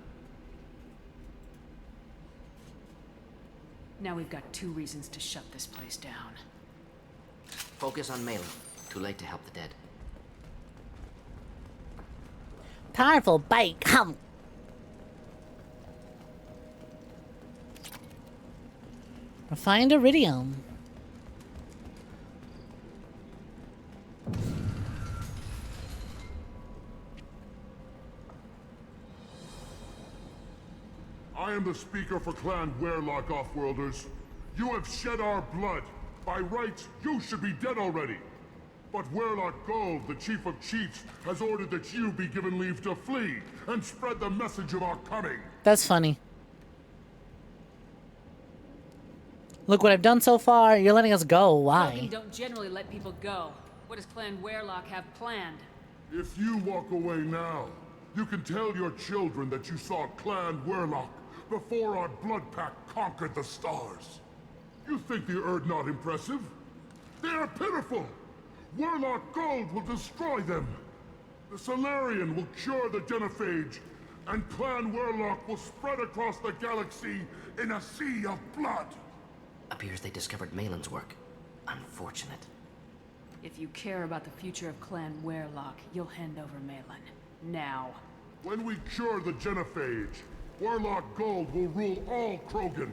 Now we've got 2 reasons to shut this place down. Focus on Malin. Too late to help the dead. Powerful bite, come! Refined iridium. I am the speaker for Clan 𝐒𝐿och, Offworlders. You have shed our blood. By rights, you should be dead already. But 𝐒𝐿och Gold, the chief of chiefs, has ordered that you be given leave to flee and spread the message of our coming. That's funny. Look what I've done so far. You're letting us go. Why? Krogan don't generally let people go. What does Clan 𝐒𝐿och have planned? If you walk away now, you can tell your children that you saw Clan 𝐒𝐿och before our blood pact conquered the stars. You think the Erd not impressive? They are pitiful! 𝐒𝐿och Gold will destroy them. The Solarian will cure the genophage, and Clan 𝐒𝐿och will spread across the galaxy in a sea of blood. Appears they discovered Malin's work. Unfortunate. If you care about the future of Clan 𝐒𝐿och, you'll hand over Malin. Now. When we cure the genophage, Warlock Gold will rule all Krogan.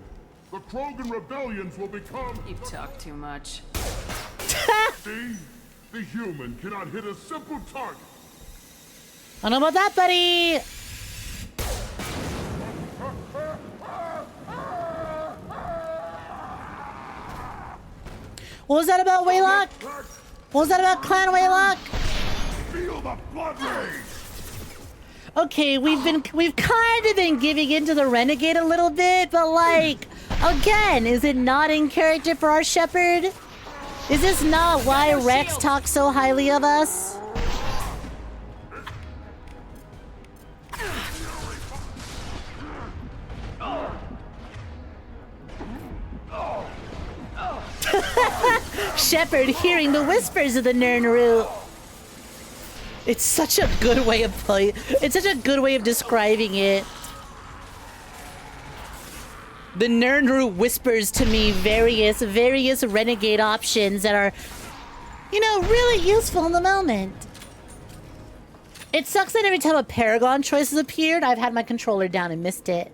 The Krogan rebellions will become... You talk too much. See? The human cannot hit a simple target. I don't know about that, buddy. What was that about, Waylock? What was that about, Clan Waylock? Feel the blood rage. Okay, we've kind of been giving into the renegade a little bit, but like, again, is it not in character for our shepherd? Is this not why Rex talks so highly of us? Shepherd hearing the whispers of the Nernru. It's such a good way of playing. It's such a good way of describing it. The Nernru whispers to me various renegade options that are, you know, really useful in the moment. It sucks that every time a Paragon choice has appeared, I've had my controller down and missed it.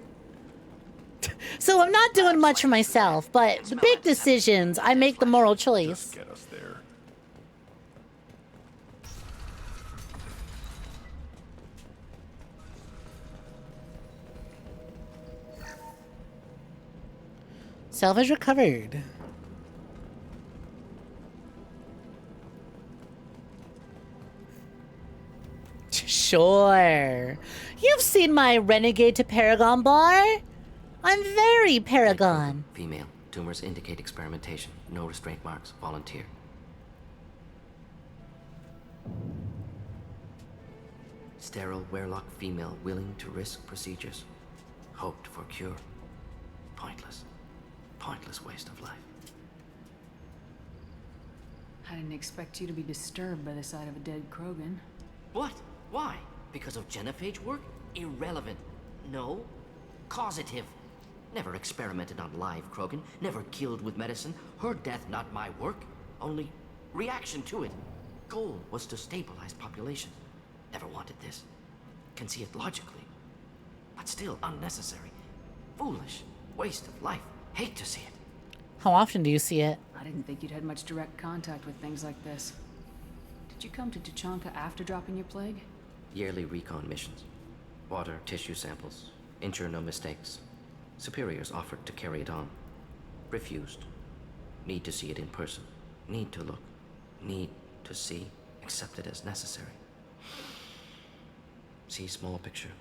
So I'm not doing much for myself, but the big decisions, I make the moral choice. Get us there. Salvage recovered. Sure. You've seen my Renegade to Paragon bar. I'm very Paragon. Female. Tumors indicate experimentation. No restraint marks. Volunteer. Sterile Werlock female willing to risk procedures. Hoped for cure. Pointless. Pointless waste of life. I didn't expect you to be disturbed by the sight of a dead Krogan. What? Why? Because of genophage work? Irrelevant. No. Causative. Never experimented on live Krogan. Never killed with medicine. Her death not my work. Only reaction to it. Goal was to stabilize population. Never wanted this. Can see it logically. But still unnecessary. Foolish. Waste of life. Hate to see it. How often do you see it? I didn't think you'd had much direct contact with things like this. Did you come to Tuchanka after dropping your plague? Yearly recon missions. Water, tissue samples. Ensure no mistakes. Superiors offered to carry it on. Refused. Need to see it in person. Need to look. Need to see. Accepted as necessary. See small picture.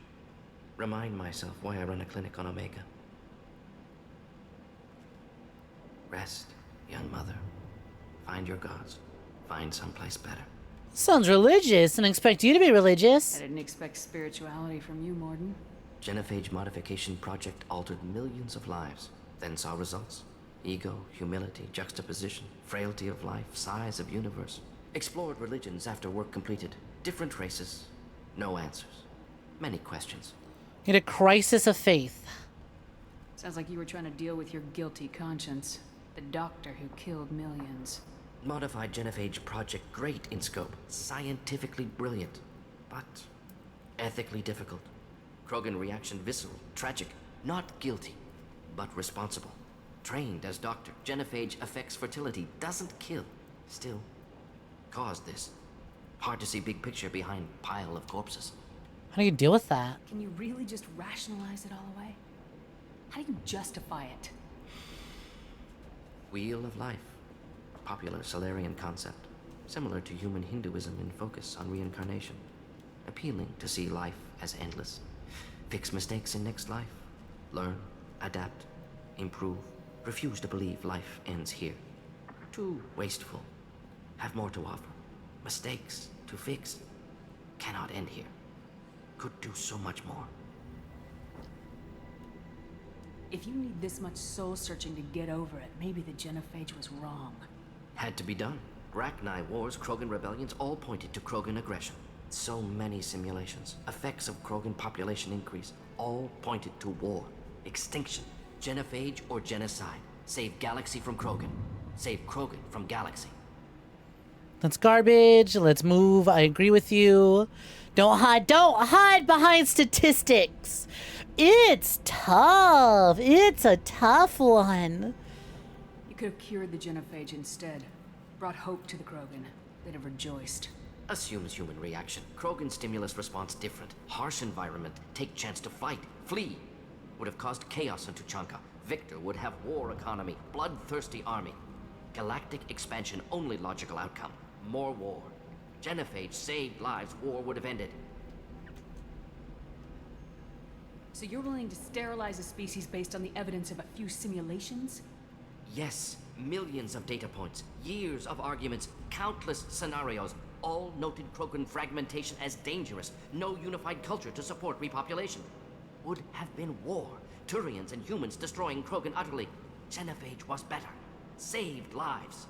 Remind myself why I run a clinic on Omega. Rest, young mother. Find your gods. Find someplace better. Sounds religious. Didn't expect you to be religious. I didn't expect spirituality from you, Morden. Genophage modification project altered millions of lives. Then saw results. Ego, humility, juxtaposition, frailty of life, size of universe. Explored religions after work completed. Different races. No answers. Many questions. In a crisis of faith. Sounds like you were trying to deal with your guilty conscience. The doctor who killed millions. Modified genophage project great in scope. Scientifically brilliant. But ethically difficult. Krogan reaction visceral, tragic. Not guilty, but responsible. Trained as doctor. Genophage affects fertility. Doesn't kill. Still caused this. Hard to see big picture behind pile of corpses. How do you deal with that? Can you really just rationalize it all away? How do you justify it? Wheel of life. Popular Solarian concept. Similar to human Hinduism in focus on reincarnation. Appealing to see life as endless. Fix mistakes in next life. Learn, adapt, improve. Refuse to believe life ends here. Too wasteful. Have more to offer. Mistakes to fix. Cannot end here. Could do so much more. If you need this much soul searching to get over it, maybe the genophage was wrong. Had to be done. Rachni wars, Krogan rebellions, all pointed to Krogan aggression. So many simulations. Effects of Krogan population increase. All pointed to war. Extinction. Genophage or genocide. Save galaxy from Krogan. Save Krogan from galaxy. That's garbage. Let's move. I agree with you. Don't hide behind statistics. It's tough. It's a tough one. You could have cured the genophage instead. Brought hope to the Krogan. They'd have rejoiced. Assumes human reaction. Krogan stimulus response different. Harsh environment. Take chance to fight. Flee. Would have caused chaos in Tuchanka. Victor would have war economy. Bloodthirsty army. Galactic expansion only logical outcome. More war. Genophage saved lives. War would have ended. So you're willing to sterilize a species based on the evidence of a few simulations? Yes. Millions of data points. Years of arguments. Countless scenarios. All noted Krogan fragmentation as dangerous. No unified culture to support repopulation. Would have been war. Turians and humans destroying Krogan utterly. Genophage was better. Saved lives.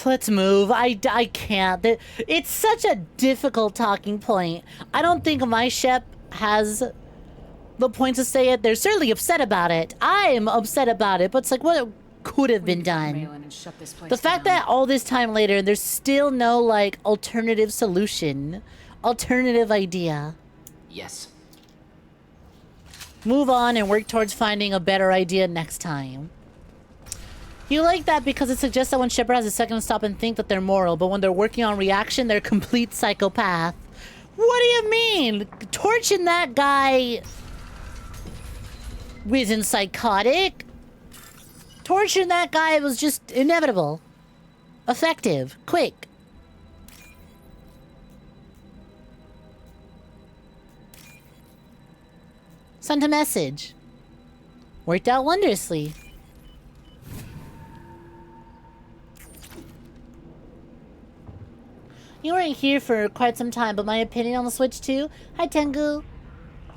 Let's move. I can't. It's such a difficult talking point. I don't think my Shep has the point to say it. They're certainly upset about it. I'm upset about it, but it's like, what could have been done? The fact that all this time later, there's still no, like, alternative solution. Alternative idea. Yes. Move on and work towards finding a better idea next time. You like that because it suggests that when Shepard has a second to stop and think that they're moral, but when they're working on reaction, they're a complete psychopath. What do you mean? Torching that guy wasn't psychotic. Torturing that guy was just inevitable. Effective. Quick. Sent a message. Worked out wondrously. You weren't here for quite some time, but my opinion on the Switch 2? Hi, Tengu.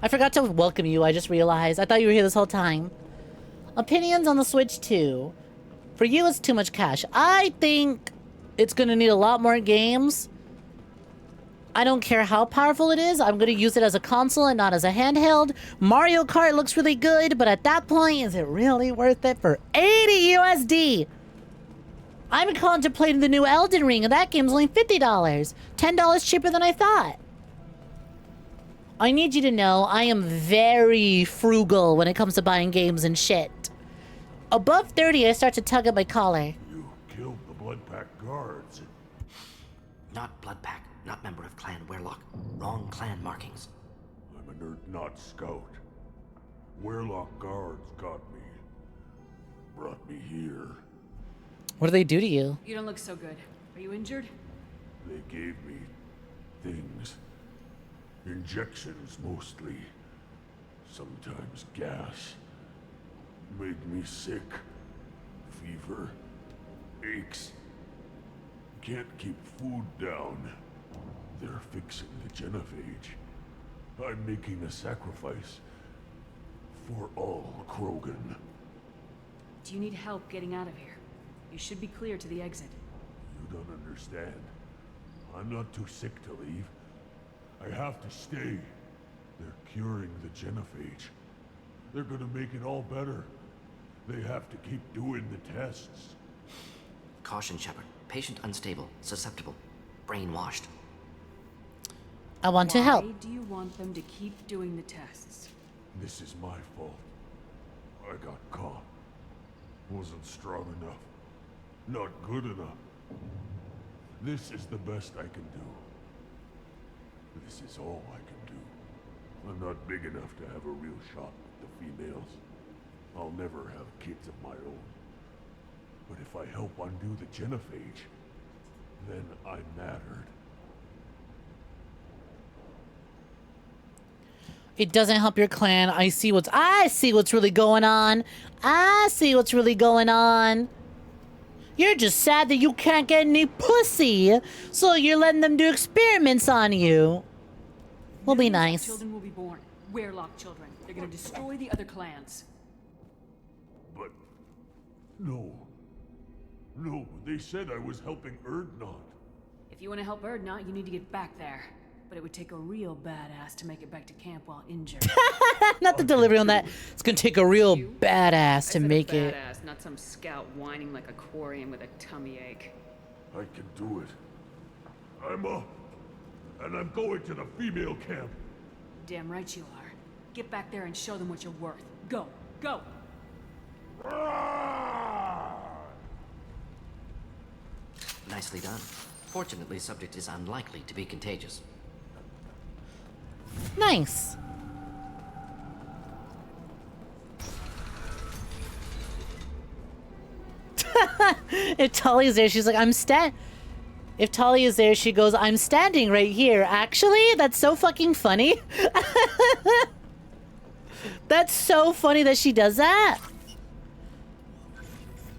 I forgot to welcome you, I just realized. I thought you were here this whole time. Opinions on the Switch 2. For you, it's too much cash. I think it's going to need a lot more games. I don't care how powerful it is. I'm going to use it as a console and not as a handheld. Mario Kart looks really good, but at that point, is it really worth it for 80 USD? I'm contemplating the new Elden Ring, and that game's only $50. $10 cheaper than I thought. I need you to know I am very frugal when it comes to buying games and shit. Above 30, I start to tug at my collar. You killed the Bloodpack guards. Not Bloodpack, not member of Clan Weirlock. Wrong clan markings. I'm a nerd, not scout. Weirlock guards got me. Brought me here. What do they do to you? You don't look so good. Are you injured? They gave me things. Injections, mostly. Sometimes gas. Made me sick. Fever. Aches. Can't keep food down. They're fixing the genophage. I'm making a sacrifice. For all Krogan. Do you need help getting out of here? You should be clear to the exit. You don't understand. I'm not too sick to leave. I have to stay. They're curing the genophage. They're gonna make it all better. They have to keep doing the tests. Caution, Shepard. Patient unstable, susceptible, brainwashed. I want to help. Why do you want them to keep doing the tests? This is my fault. I got caught. Wasn't strong enough. Not good enough. This is the best I can do. This is all I can do. I'm not big enough to have a real shot with the females. I'll never have kids of my own. But if I help undo the genophage, then I mattered. It doesn't help your clan. I see what's really going on. I see what's really going on. You're just sad that you can't get any pussy, so you're letting them do experiments on you. We'll be nice. Children will be born. Weirlock children. They're gonna destroy the other clans. But... No. No, they said I was helping Erdnot. If you want to help Erdnot, you need to get back there. But it would take a real badass to make it back to camp while injured. Not the delivery on that. It's gonna take a real badass to make it. Badass, not some scout whining like a quarian with a tummy ache. I can do it. I'm up. And I'm going to the female camp. Damn right you are. Get back there and show them what you're worth. Go. Go! Nicely done. Fortunately, subject is unlikely to be contagious. Nice. If Tali's there, she's like, If Tali is there, she goes, I'm standing right here. Actually, that's so fucking funny. That's so funny that she does that.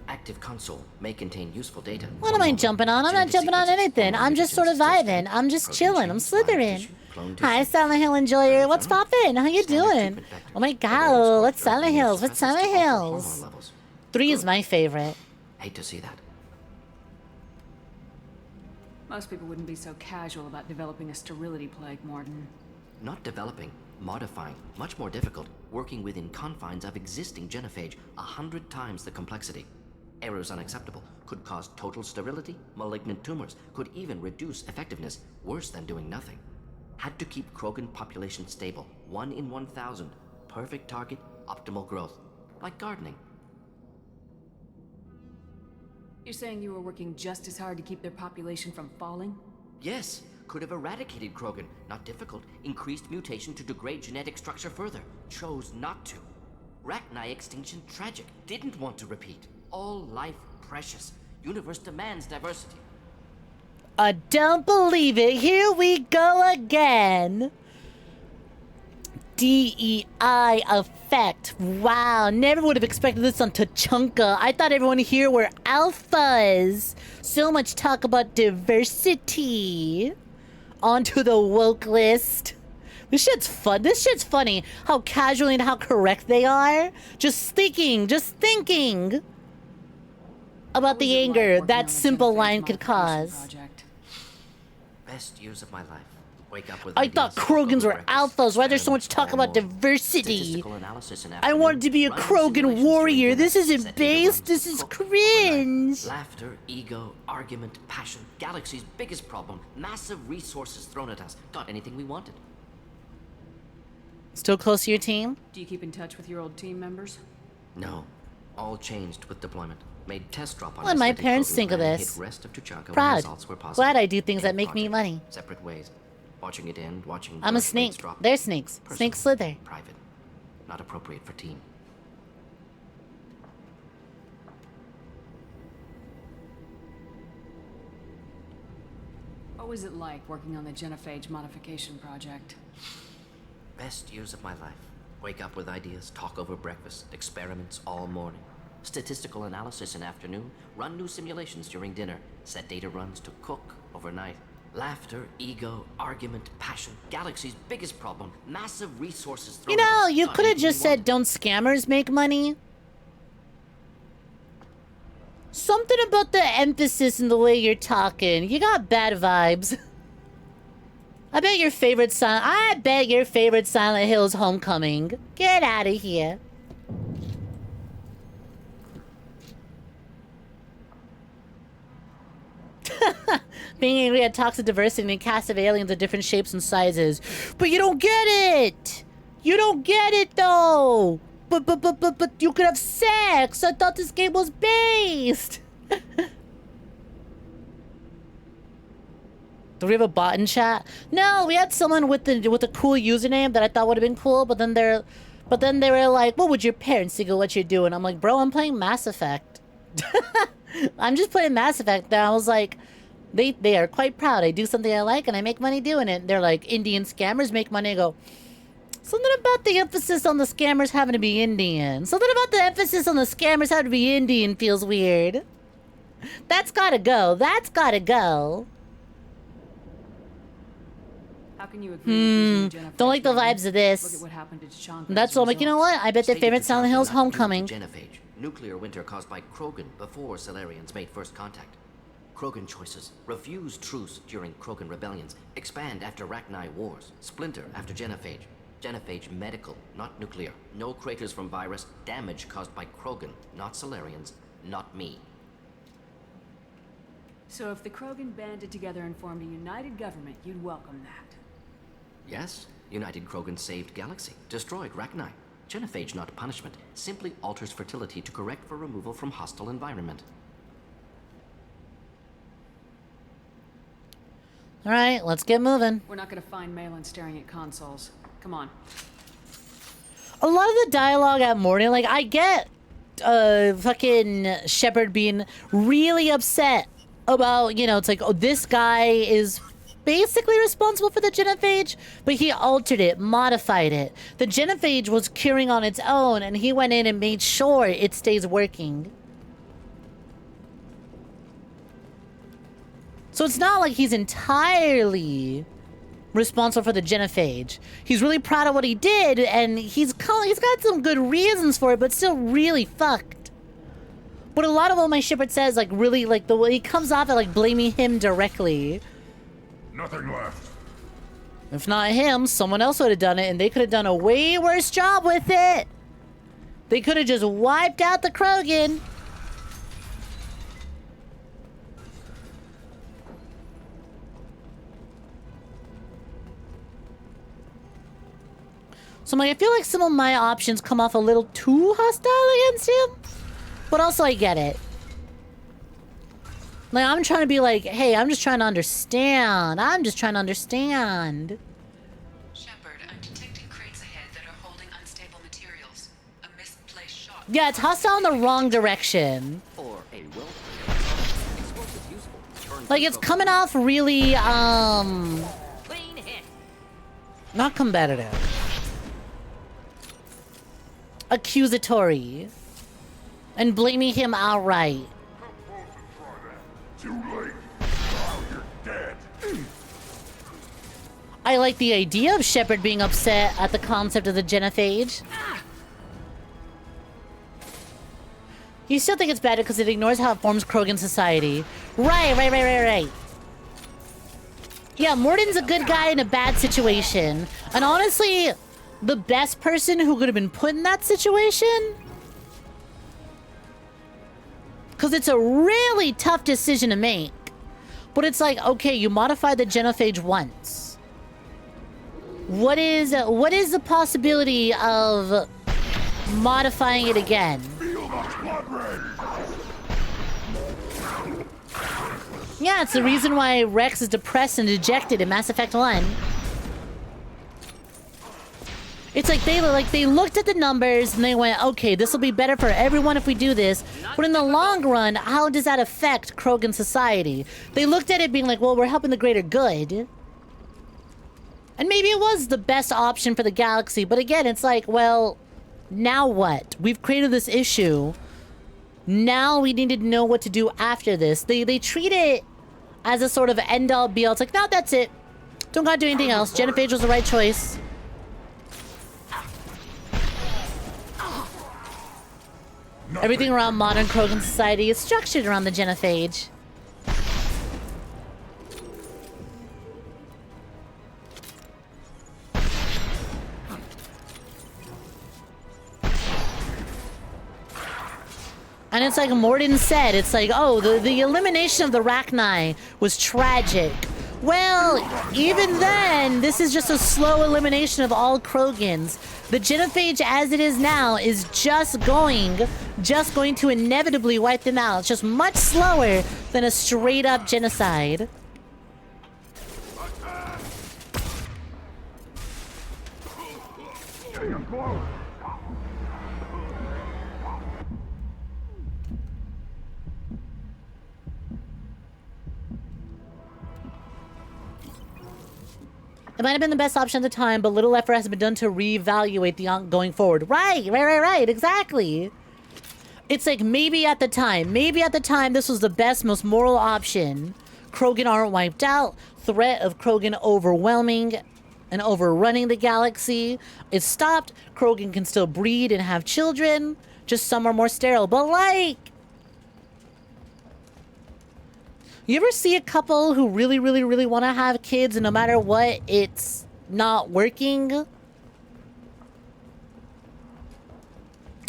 Active console may contain useful data. What am I jumping on? I'm not jumping on anything. I'm just sort of vibing. I'm just chilling. I'm slithering. Hi, Silent Hill enjoyer. What's poppin'? How you doing? Oh my god, what's Silent Hills? What's Silent Hills? 3 is my favorite. Hate to see that. Most people wouldn't be so casual about developing a sterility plague, Morton. Not developing, modifying, much more difficult, working within confines of existing genophage, 100 times the complexity. Errors unacceptable, could cause total sterility, malignant tumors, could even reduce effectiveness, worse than doing nothing. Had to keep Krogan population stable, 1 in 1,000, perfect target, optimal growth, like gardening. You're saying you were working just as hard to keep their population from falling? Yes, could have eradicated Krogan, not difficult, increased mutation to degrade genetic structure further, chose not to. Rachni extinction tragic, didn't want to repeat. All life precious, universe demands diversity. I don't believe it. Here we go again. DEI effect. Wow, never would have expected this on Tachanka. I thought everyone here were alphas. So much talk about diversity. Onto the woke list. This shit's fun. This shit's funny. How casually and how correct they are. Just thinking about the anger that simple line could cause. Best years of my life. Wake up with I thought Krogans were alphas. Why there's so much talk about diversity? I wanted to be a Krogan warrior. This isn't based. This is cringe. Laughter, ego, argument, passion. Galaxy's biggest problem. Massive resources thrown at us. Got anything we wanted. Still close to your team? Do you keep in touch with your old team members? No. All changed with deployment. Made test drop on What did my parents think of this? Proud. Glad I do things that make me money. Separate ways. Watching it end, watching I'm a snake. They're snakes. Snakes slither. Private. Not appropriate for team. What was it like working on the genophage modification project? Best years of my life. Wake up with ideas, talk over breakfast, experiments all morning. Statistical analysis in afternoon, run new simulations during dinner, set data runs to cook overnight. Laughter, ego, argument, passion. Galaxy's biggest problem. Massive resources thrown You know, at us. you Got could have anything just we said, wanted. don't scammers make money? Something about the emphasis in the way you're talking. You got bad vibes. I bet your favorite Silent Hill's Homecoming. Get out of here. Being angry at toxic diversity and cast of aliens of different shapes and sizes. But you don't get it! You don't get it, though! But you could have sex! I thought this game was based! Do we have a bot in chat? No, we had someone with a cool username that I thought would have been cool, but then they were like, what would your parents think of what you're doing? I'm like, bro, I'm playing Mass Effect. I'm just playing Mass Effect. And I was like, they are quite proud. I do something I like and I make money doing it. They're like, Indian scammers make money. I go, something about the emphasis on the scammers having to be Indian. Something about the emphasis on the scammers having to be Indian feels weird. That's gotta go. That's gotta go. How can you agree with using Don't like the vibes of this. Look at what happened to Tachanka. That's all. Like, you know what? I bet their favorite Silent Hill's Homecoming. Genophage. Nuclear winter caused by Krogan before Solarians made first contact. Krogan choices. Refuse truce during Krogan rebellions. Expand after Rachni wars. Splinter after Genophage. Genophage medical, not nuclear. No craters from virus. Damage caused by Krogan, not Solarians, not me. So if the Krogan banded together and formed a united government, you'd welcome that? Yes, United Krogan saved Galaxy, destroyed Rachni. Genophage, not punishment, simply alters fertility to correct for removal from hostile environment. All right, let's get moving. We're not gonna find Malin staring at consoles. Come on. A lot of the dialogue at morning, like, I get fucking Shepard being really upset about, you know, it's like, oh, this guy is basically responsible for the genophage, but he altered it, modified it. The genophage was curing on its own, and he went in and made sure it stays working. So it's not like he's entirely responsible for the genophage. He's really proud of what he did, and he's got some good reasons for it, but still really fucked. But a lot of what my Shepard says, like, really, like, the way he comes off at, like, blaming him directly. Nothing left. If not him, someone else would have done it, and they could have done a way worse job with it. They could have just wiped out the Krogan. So I'm like, I feel like some of my options come off a little too hostile against him. But also, I get it. Like, I'm trying to be like, hey, I'm just trying to understand. I'm just trying to understand. Shepard, I'm detecting crates ahead that are holding unstable materials. A misplaced shot. Yeah, it's hostile in the wrong direction. Or a will. Explosive useful. Like, it's coming off really, Clean hit. not competitive. Accusatory. And blaming him outright. Too late. Now you're dead. I like the idea of Shepard being upset at the concept of the genophage. You still think it's bad because it ignores how it forms Krogan society. Right. Yeah, Morden's a good guy in a bad situation. And honestly, the best person who could have been put in that situation, because it's a really tough decision to make. But it's like, okay, you modified the genophage once. What is the possibility of modifying it again? Yeah, it's the reason why Rex is depressed and dejected in Mass Effect 1. It's like they looked at the numbers and they went, okay, this will be better for everyone if we do this. But in the long run, how does that affect Krogan society? They looked at it being like, well, we're helping the greater good. And maybe it was the best option for the galaxy. But again, it's like, well, now what? We've created this issue. Now we need to know what to do after this. They treat it as a sort of end-all be-all. It's like, no, that's it. Don't gotta do anything else. Genophage was the right choice. Everything around modern Krogan society is structured around the genophage. And it's like Morden said, it's like, oh, the elimination of the Rachni was tragic. Well, even then, this is just a slow elimination of all Krogans. The genophage as it is now is just going to inevitably wipe them out. It's just much slower than a straight up genocide. It might have been the best option at the time, but little effort has been done to reevaluate the going forward. Right, exactly. It's like maybe at the time this was the best, most moral option. Krogan aren't wiped out. Threat of Krogan overwhelming and overrunning the galaxy is stopped. Krogan can still breed and have children. Just some are more sterile. But like, you ever see a couple who really want to have kids and no matter what, it's not working?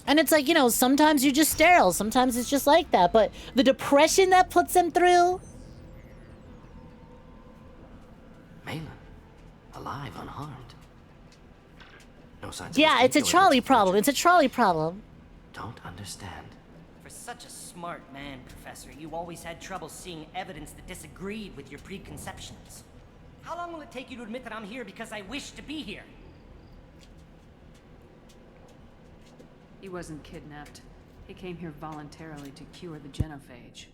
And it's like, you know, sometimes you're just sterile. Sometimes it's just like that. But the depression that puts them through, Maylan, alive, unharmed. No signs Yeah, of it's a trolley problem. It's a trolley problem. Don't understand. For such a smart man, Professor, you always had trouble seeing evidence that disagreed with your preconceptions. How long will it take you to admit that I'm here because I wish to be here? He wasn't kidnapped. He came here voluntarily to cure the genophage.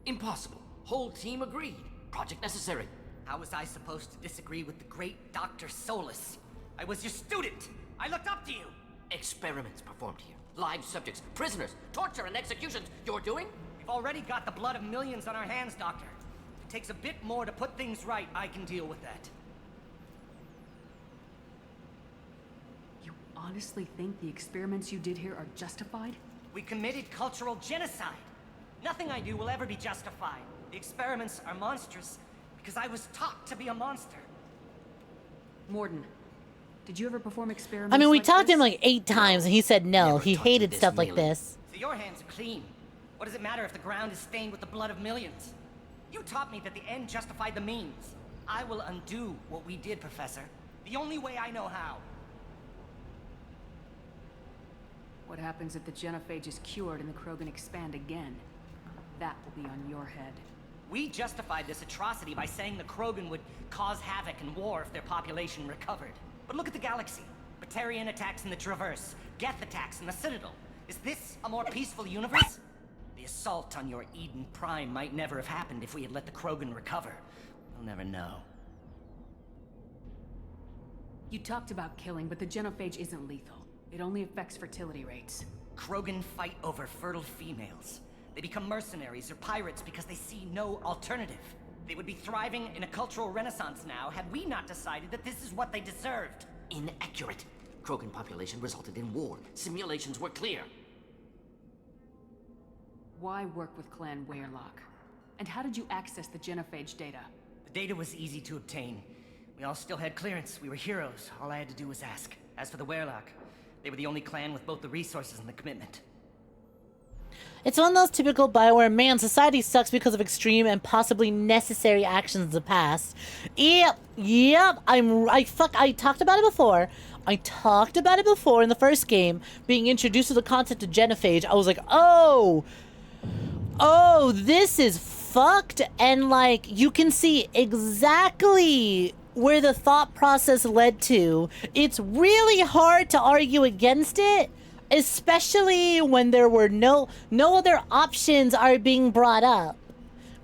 Impossible. Whole team agreed. Project necessary. How was I supposed to disagree with the great Dr. Solus? I was your student. I looked up to you. Experiments performed here. Live subjects, prisoners, torture and executions. You're doing? We've already got the blood of millions on our hands, Doctor. If it takes a bit more to put things right, I can deal with that. You honestly think the experiments you did here are justified? We committed cultural genocide. Nothing I do will ever be justified. The experiments are monstrous because I was taught to be a monster. Morden, did you ever perform experiments? I mean, we like talked to him this? like 8 times, and he said no. He hated stuff like this. So your hands are clean. What does it matter if the ground is stained with the blood of millions? You taught me that the end justified the means. I will undo what we did, Professor. The only way I know how. What happens if the genophage is cured and the Krogan expand again? That will be on your head. We justified this atrocity by saying the Krogan would cause havoc and war if their population recovered. But look at the galaxy. Batarian attacks in the Traverse, Geth attacks in the Citadel. Is this a more peaceful universe? The assault on your Eden Prime might never have happened if we had let the Krogan recover. We'll never know. You talked about killing, but the genophage isn't lethal. It only affects fertility rates. Krogan fight over fertile females. They become mercenaries or pirates because they see no alternative. They would be thriving in a cultural renaissance now had we not decided that this is what they deserved. Inaccurate. Krogan population resulted in war. Simulations were clear. Why work with Clan Weyrloc? And how did you access the genophage data? The data was easy to obtain. We all still had clearance. We were heroes. All I had to do was ask. As for the Weyrloc, they were the only clan with both the resources and the commitment. It's one of those typical Bioware, man, society sucks because of extreme and possibly necessary actions in the past. Yep, I talked about it before. I talked about it before in the first game, being introduced to the concept of genophage. I was like, oh, this is fucked. And like, you can see exactly where the thought process led to. It's really hard to argue against it. Especially when there were no other options are being brought up.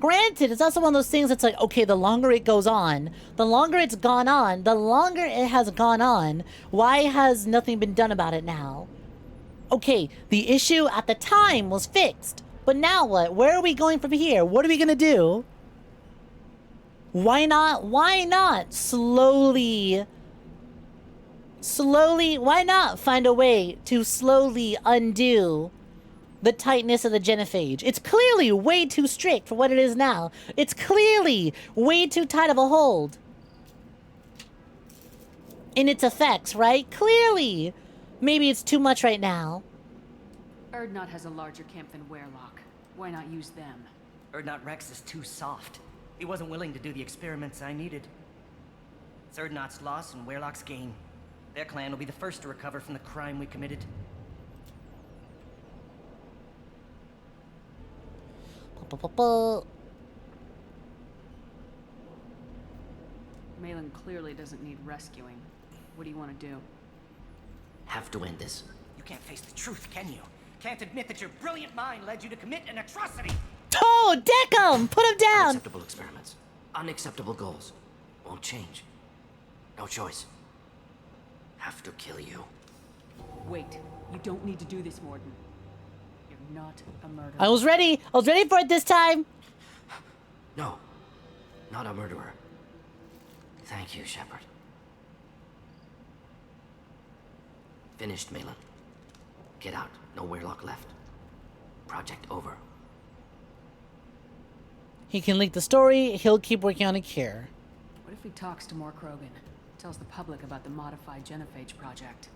Granted, it's also one of those things that's like, okay, the longer it goes on, the longer it's gone on, the longer it has gone on, why has nothing been done about it now? Okay, the issue at the time was fixed, but now what? Where are we going from here? What are we gonna do? Why not slowly, why not find a way to slowly undo the tightness of the genophage? It's clearly way too strict for what it is now. It's clearly way too tight of a hold in its effects, right? Clearly. Maybe it's too much right now. Urdnot has a larger camp than Weyrloc. Why not use them? Urdnot Rex is too soft. He wasn't willing to do the experiments I needed. It's Urdnot's loss and Weyrloc's gain. Their clan will be the first to recover from the crime we committed. Malin clearly doesn't need rescuing. What do you want to do? Have to end this. You can't face the truth, can you? Can't admit that your brilliant mind led you to commit an atrocity! Oh, deck him! Put him down! Unacceptable experiments. Unacceptable goals. Won't change. No choice. Have to kill you. Wait, you don't need to do this, Morden. You're not a murderer. I was ready for it this time. No, not a murderer. Thank you, Shepard. Finished, Malin. Get out. No Weyrloc left. Project over. He can leak the story. He'll keep working on a cure. What if he talks to more Krogan? Tells the public about the modified genophage project.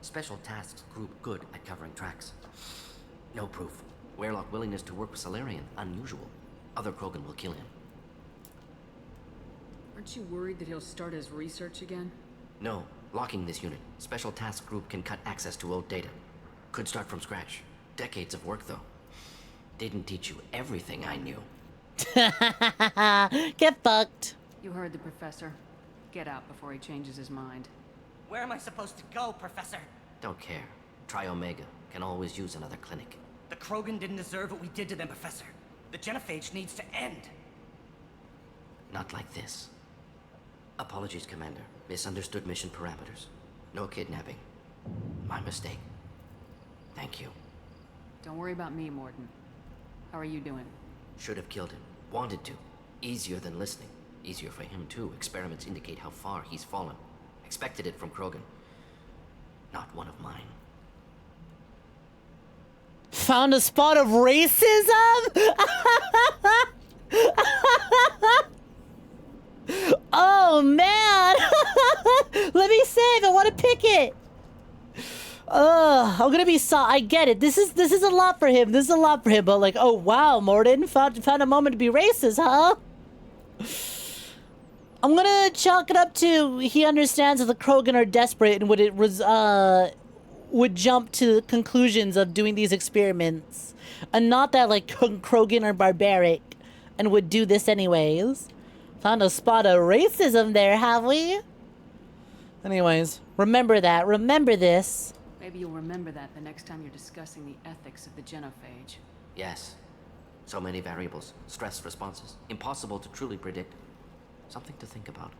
Special tasks group good at covering tracks. No proof. Weyrloc willingness to work with Salarian, unusual. Other Krogan will kill him. Aren't you worried that he'll start his research again? No. Locking this unit. Special task group can cut access to old data. Could start from scratch. Decades of work, though. Didn't teach you everything I knew. Get fucked. You heard the professor. Get out before he changes his mind. Where am I supposed to go, Professor? Don't care. Try Omega. Can always use another clinic. The Krogan didn't deserve what we did to them, Professor. The genophage needs to end. Not like this. Apologies, Commander. Misunderstood mission parameters. No kidnapping. My mistake. Thank you. Don't worry about me, Morden. How are you doing? Should have killed him. Wanted to. Easier than listening. Easier for him, too. Experiments indicate how far he's fallen. Expected it from Krogan. Not one of mine. Found a spot of racism? Oh, man. Let me save. I want to pick it. I'm gonna be I get it. This is a lot for him. This is a lot for him. But like, oh wow, Morden found a moment to be racist, huh? I'm gonna chalk it up to he understands that the Krogan are desperate and would jump to conclusions of doing these experiments, and not that like Krogan are barbaric and would do this anyways. Found a spot of racism there, have we? Anyways, remember that. Remember this. Maybe you'll remember that the next time you're discussing the ethics of the genophage. Yes. So many variables. Stress responses. Impossible to truly predict. Something to think about.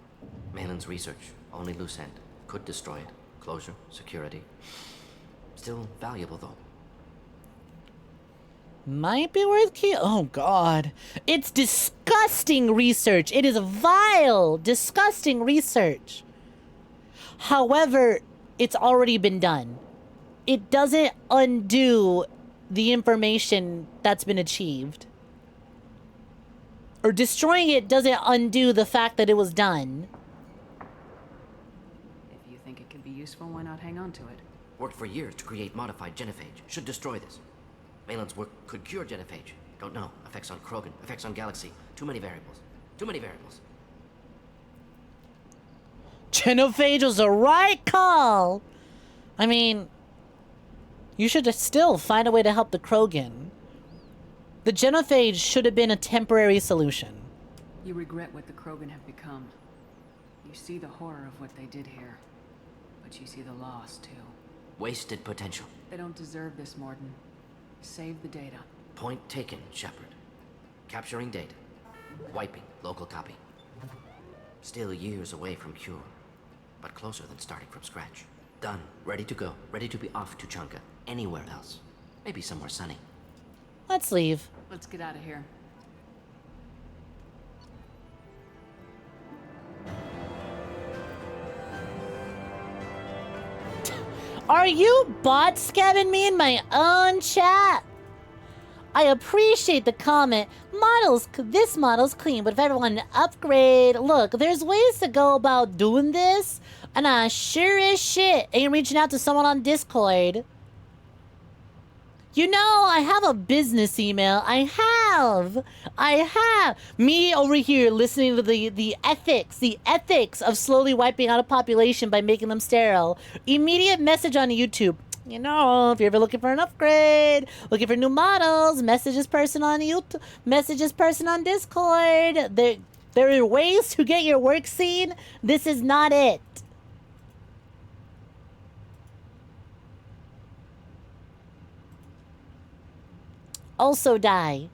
Malin's research. Only loose end. Could destroy it. Closure. Security. Still valuable, though. Might be worth oh god. It's disgusting research. It is vile, disgusting research. However, it's already been done. It doesn't undo the information that's been achieved. Or destroying it doesn't undo the fact that it was done. If you think it could be useful, why not hang on to it? Worked for years to create modified genophage. Should destroy this. Malin's work could cure genophage. Don't know. Effects on Krogan. Effects on Galaxy. Too many variables. Too many variables. Genophage was the right call. I mean, you should still find a way to help the Krogan. The genophage should have been a temporary solution. You regret what the Krogan have become. You see the horror of what they did here. But you see the loss, too. Wasted potential. They don't deserve this, Morden. Save the data. Point taken, Shepard. Capturing data. Wiping local copy. Still years away from cure. But closer than starting from scratch. Done. Ready to go. Ready to be off to Chunka. Anywhere else. Maybe somewhere sunny. Let's leave. Let's get out of here. Are you bot scabbing me in my own chat? I appreciate the comment. This model's clean, but if everyone upgrade, look, there's ways to go about doing this, and I sure as shit ain't reaching out to someone on Discord. You know, I have a business email. I have. Me over here listening to the ethics of slowly wiping out a population by making them sterile. Immediate message on YouTube. You know, if you're ever looking for an upgrade, looking for new models, message this person on YouTube, message this person on Discord. There are ways to get your work seen. This is not it. Also die.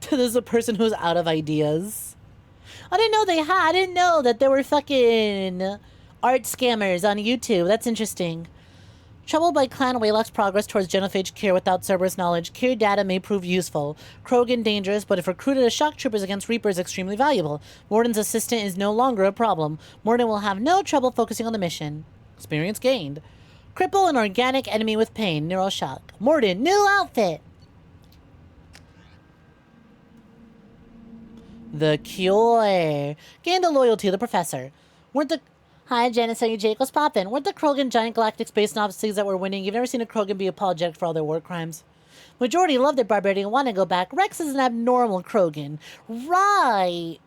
There's a person who's out of ideas. I didn't know I didn't know that there were fucking art scammers on YouTube. That's interesting. Troubled by Clan Waylock's progress towards genophage cure without Cerberus knowledge, cure data may prove useful. Krogan dangerous, but if recruited as shock troopers against Reapers, extremely valuable. Morden's assistant is no longer a problem. Morden will have no trouble focusing on the mission. Experience gained. Cripple an organic enemy with pain. Neural shock. Morden, new outfit. The cure. Gain the loyalty of the professor. Weren't the Hi, Janice. How you, Jake? What's poppin'? Weren't the Krogan giant galactic space Nazis that were winning? You've never seen a Krogan be apologetic for all their war crimes. Majority love their barbarian and want to go back. Rex is an abnormal Krogan. Right.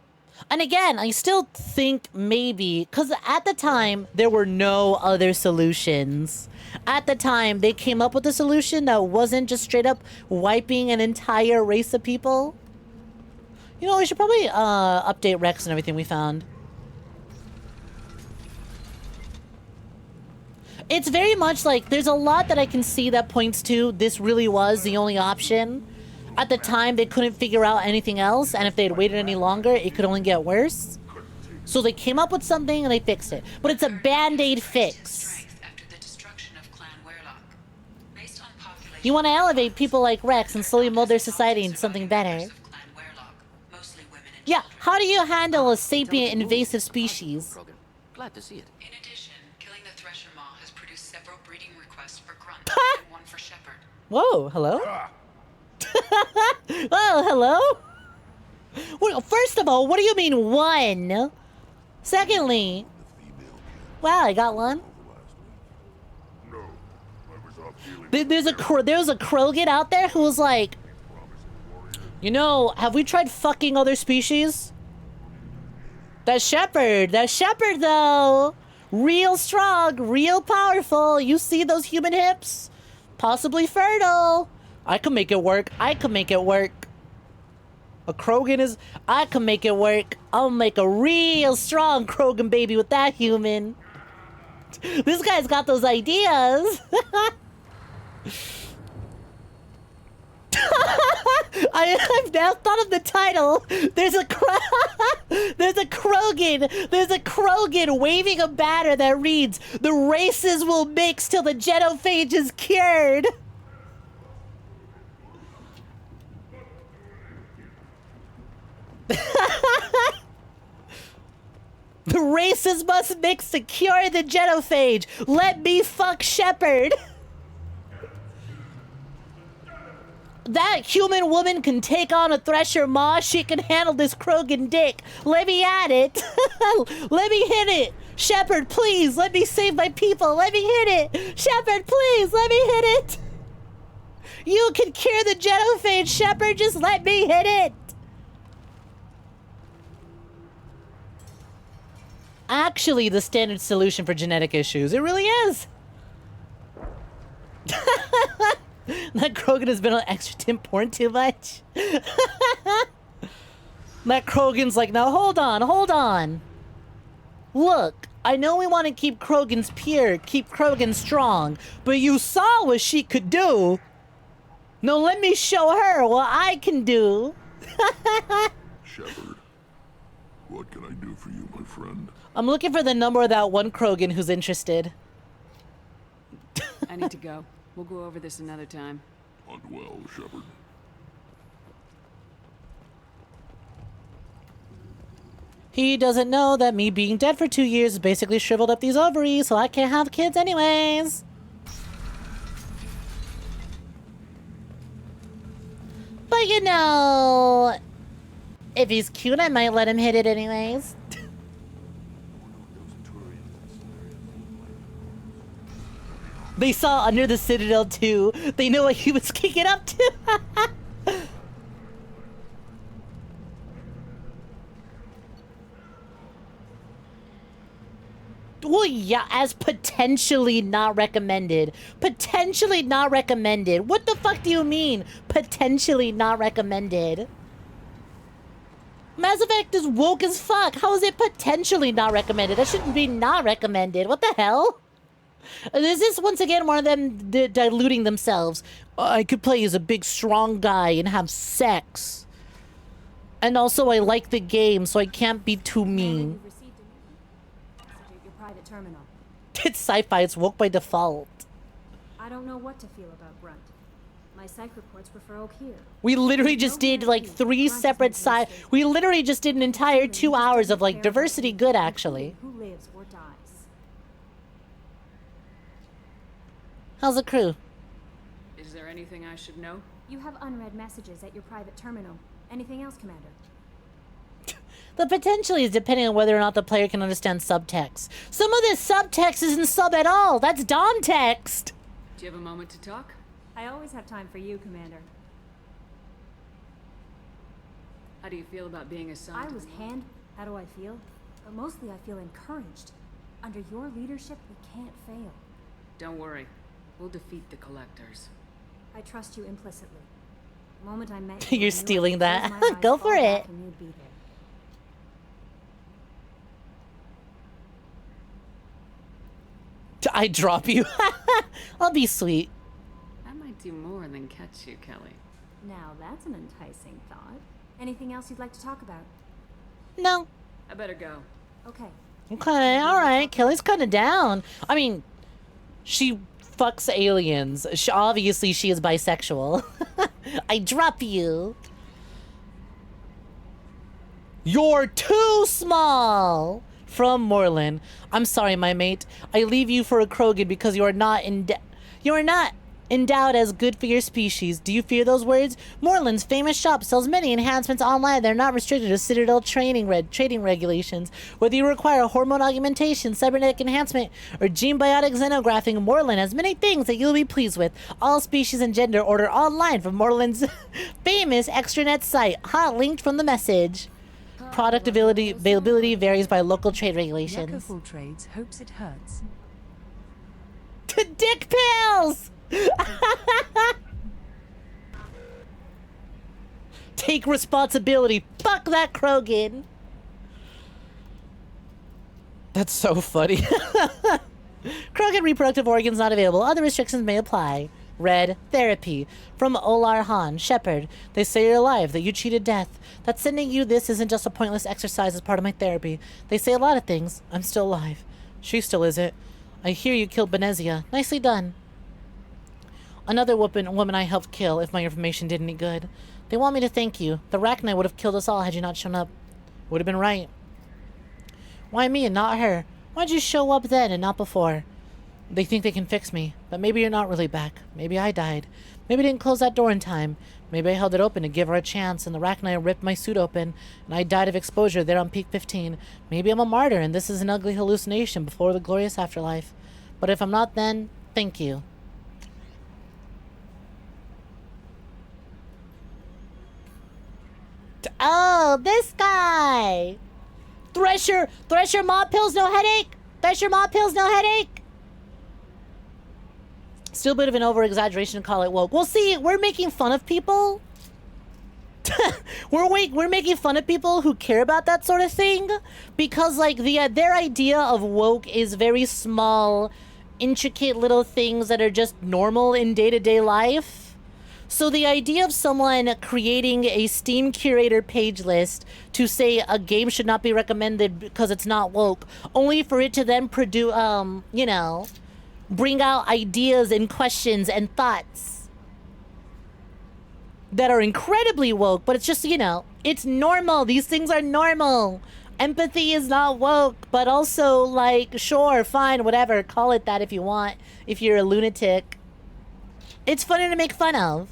And again, I still think maybe, because at the time, there were no other solutions. At the time, they came up with a solution that wasn't just straight up wiping an entire race of people. You know, we should probably update Rex and everything we found. It's very much like, there's a lot that I can see that points to this really was the only option. At the time, they couldn't figure out anything else, and if they had waited any longer, it could only get worse. So they came up with something and they fixed it. But it's a band-aid fix. You want to elevate people like Rex and slowly mold their society into something better. Yeah, how do you handle a sapient invasive species? Glad to see it. In addition, killing the Thresher Maw has produced several breeding requests for Grunt and one for Shepherd. Whoa, hello? Oh, hello? Well, first of all, what do you mean one? Secondly, wow, I got one. There's a Krogan out there who was like, you know, have we tried fucking other species? That Shepherd though, real strong, real powerful. You see those human hips? Possibly fertile. I can make it work. I can make it work. A Krogan is... I can make it work. I'll make a real strong Krogan baby with that human. This guy's got those ideas. I've now thought of the title. There's a Krogan waving a banner that reads, "The races will mix till the genophage is cured." The races must mix to cure the genophage. Let me fuck Shepherd. That human woman can take on a Thresher Maw. She can handle this Krogan dick. Let me at it. Let me hit it. Shepherd, please, let me save my people. Let me hit it. Shepherd, please, let me hit it. You can cure the genophage, Shepherd. Just let me hit it. Actually, the standard solution for genetic issues. It really is. That Krogan has been on extra Tim porn too much. That Krogan's like, now hold on. Look, I know we want to keep Krogans pure, keep Krogan strong, but you saw what she could do. Now let me show her what I can do. Shepherd, what can I do for you, my friend? I'm looking for the number of that one Krogan who's interested. I need to go. We'll go over this another time. Hunt well, Shepherd. He doesn't know that me being dead for 2 years basically shriveled up these ovaries, so I can't have kids anyways. But you know, if he's cute, I might let him hit it anyways. They saw Under the Citadel too. They know what he was kicking up to. Well, yeah, as potentially not recommended. Potentially not recommended. What the fuck do you mean? Potentially not recommended. Mass Effect is woke as fuck. How is it potentially not recommended? That shouldn't be not recommended. What the hell? Is this once again one of them diluting themselves? I could play as a big strong guy and have sex. And also I like the game, so I can't be too mean. Your private terminal. It's sci-fi, it's woke by default. I don't know what to feel about Grunt. My psych reports refer Oak here. We literally just did like 3 separate we literally just did an entire 2 hours of like diversity good actually. Who lives or dies. How's the crew? Is there anything I should know? You have unread messages at your private terminal. Anything else, Commander? The potentially is depending on whether or not the player can understand subtext. Some of this subtext isn't sub at all. That's Dom text. Do you have a moment to talk? I always have time for you, Commander. How do you feel about being assigned? I was How do I feel? But mostly I feel encouraged. Under your leadership, we can't fail. Don't worry. We'll defeat the Collectors. I trust you implicitly. The moment I met You're stealing that. Go for it. You'd be there. I drop you. I'll be sweet. I might do more than catch you, Kelly. Now that's an enticing thought. Anything else you'd like to talk about? No. I better go. Okay. Okay, alright. Kelly's kind of down. I mean, she fucks aliens. Obviously, she is bisexual. I drop you. You're too small. From Moreland. I'm sorry, my mate. I leave you for a Krogan because you are not endowed as good for your species. Do you fear those words? Moreland's famous shop sells many enhancements online. They're not restricted to Citadel trading regulations. Whether you require hormone augmentation, cybernetic enhancement, or gene biotic xenographing, Moreland has many things that you'll be pleased with. All species and gender order online from Moreland's famous extranet site. Hot linked from the message. Product availability varies by local trade regulations. Full trades hopes it hurts. To dick pills! Take responsibility. Fuck that Krogan. That's so funny. Krogan reproductive organs not available. Other restrictions may apply. Red therapy. From Olar Han, Shepherd. They say you're alive, that you cheated death. That sending you this isn't just a pointless exercise as part of my therapy. They say a lot of things. I'm still alive. She still isn't. I hear you killed 𝐿'Benezia. Nicely done. Another woman I helped kill if my information did any good. They want me to thank you. The Rachni would have killed us all had you not shown up. Would have been right. Why me and not her? Why'd you show up then and not before? They think they can fix me, but maybe you're not really back. Maybe I died. Maybe I didn't close that door in time. Maybe I held it open to give her a chance, and the Rachni ripped my suit open, and I died of exposure there on Peak 15. Maybe I'm a martyr, and this is an ugly hallucination before the glorious afterlife. But if I'm not then, thank you. Oh, this guy! Thresher mod pills, no headache! Thresher mod pills, no headache! Still a bit of an over-exaggeration to call it woke. Well, see, we're making fun of people. we're making fun of people who care about that sort of thing. Because, like, their idea of woke is very small, intricate little things that are just normal in day-to-day life. So the idea of someone creating a Steam curator page list to say a game should not be recommended because it's not woke, only for it to then produce, you know, bring out ideas and questions and thoughts that are incredibly woke, but it's just, you know, it's normal. These things are normal. Empathy is not woke, but also, like, sure, fine, whatever, call it that if you want, if you're a lunatic. It's funny to make fun of.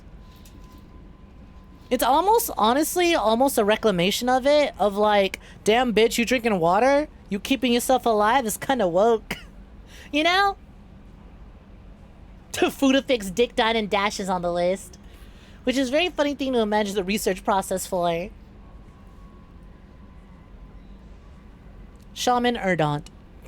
It's almost, honestly, almost a reclamation of it, of like, damn bitch, you drinking water? You keeping yourself alive is kind of woke. You know? To food affix Dick, Dine, and Dash is on the list. Which is a very funny thing to imagine the research process for. Shaman Erdont.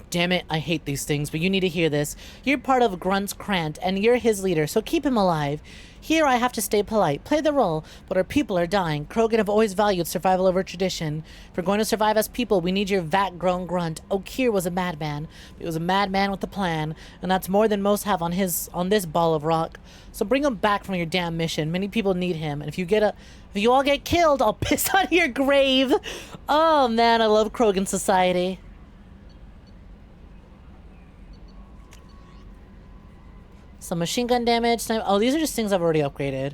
Damn it, I hate these things, but you need to hear this. You're part of Grunt's Krant, and you're his leader, so keep him alive. Here I have to stay polite, play the role, but our people are dying. Krogan have always valued survival over tradition. If we're going to survive as people, we need your vat-grown grunt. 𝐒𝐚𝐥 was a madman. He was a madman with a plan, and that's more than most have on this ball of rock. So bring him back from your damn mission. Many people need him, and if you all get killed, I'll piss on your grave. Oh man, I love Krogan society. Some machine gun damage. Oh, these are just things I've already upgraded.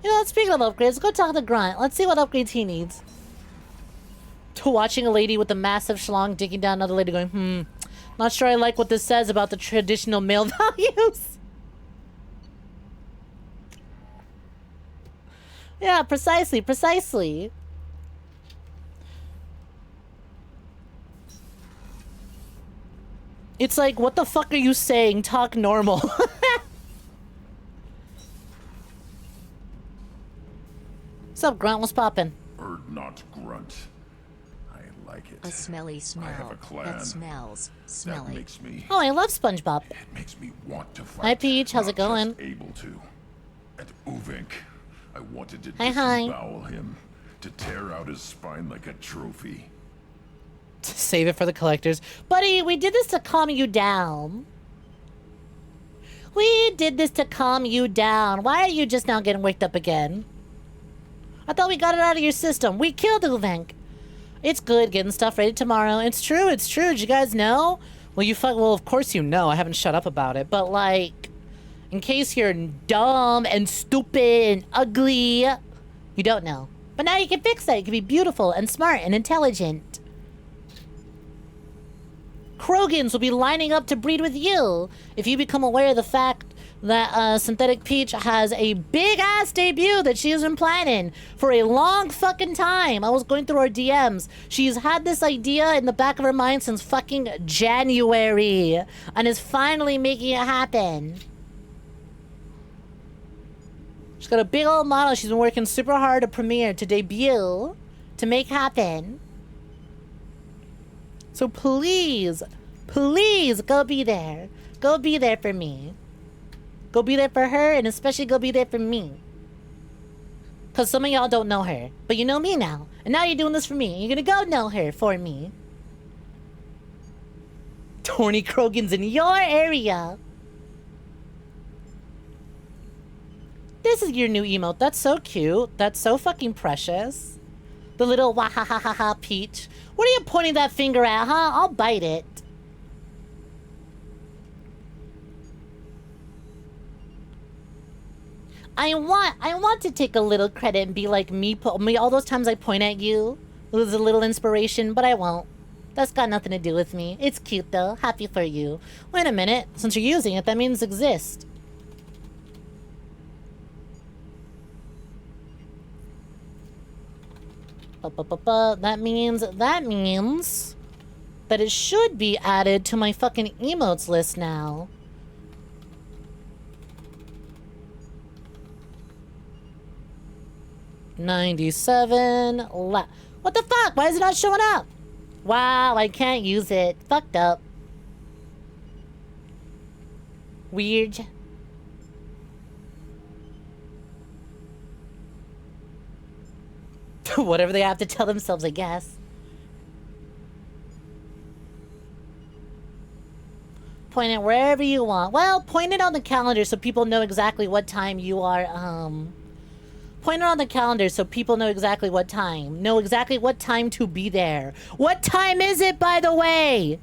You know, speaking of upgrades, let's go talk to Grunt. Let's see what upgrades he needs. To watching a lady with a massive schlong digging down another lady going, not sure I like what this says about the traditional male values. Yeah, precisely. It's like, what the fuck are you saying? Talk normal. What's up, Grunt? What's poppin'? Bird not grunt. I like it. A smelly smell I have a clan that smells smelly. That makes me. Oh, I love SpongeBob. It makes me want to fight. Hi, Peach. How's it not going? just able to. At 𝐒𝐳𝐳, I wanted to Hi. disembowel him, to tear out his spine like a trophy. Save it for the collectors. Buddy, we did this to calm you down. We did this to calm you down. Why are you just now getting waked up again? I thought we got it out of your system. We killed 𝐒𝐳𝐳. It's good getting stuff ready tomorrow. It's true, it's true. Did you guys know? Well, of course you know. I haven't shut up about it. But, like, in case you're dumb and stupid and ugly, you don't know. But now you can fix that. You can be beautiful and smart and intelligent. Krogans will be lining up to breed with you if you become aware of the fact that Synthetic Peach has a big-ass debut that she has been planning for a long fucking time. I was going through her DMs. She's had this idea in the back of her mind since fucking January and is finally making it happen. She's got a big old model she's been working super hard to premiere, to debut, to make happen. So please, please go be there. Go be there for me. Go be there for her, and especially go be there for me. Because some of y'all don't know her, but you know me now. And now you're doing this for me. You're gonna go know her for me. Horny Krogans in your area. This is your new emote. That's so cute. That's so fucking precious. The little wah-ha-ha-ha-ha Peach. What are you pointing that finger at, huh? I'll bite it. I want to take a little credit and be like me all those times I point at you. It was a little inspiration, but I won't. That's got nothing to do with me. It's cute though. Happy for you. Wait a minute. Since you're using it, that means exist. That means that it should be added to my fucking emotes list now. $97. What the fuck? Why is it not showing up? Wow, I can't use it. Fucked up. Weird. Whatever they have to tell themselves, I guess. Point it wherever you want. Well, point it on the calendar so people know exactly what time you are, Point it on the calendar so people know exactly what time. Know exactly what time to be there. What time is it, by the way?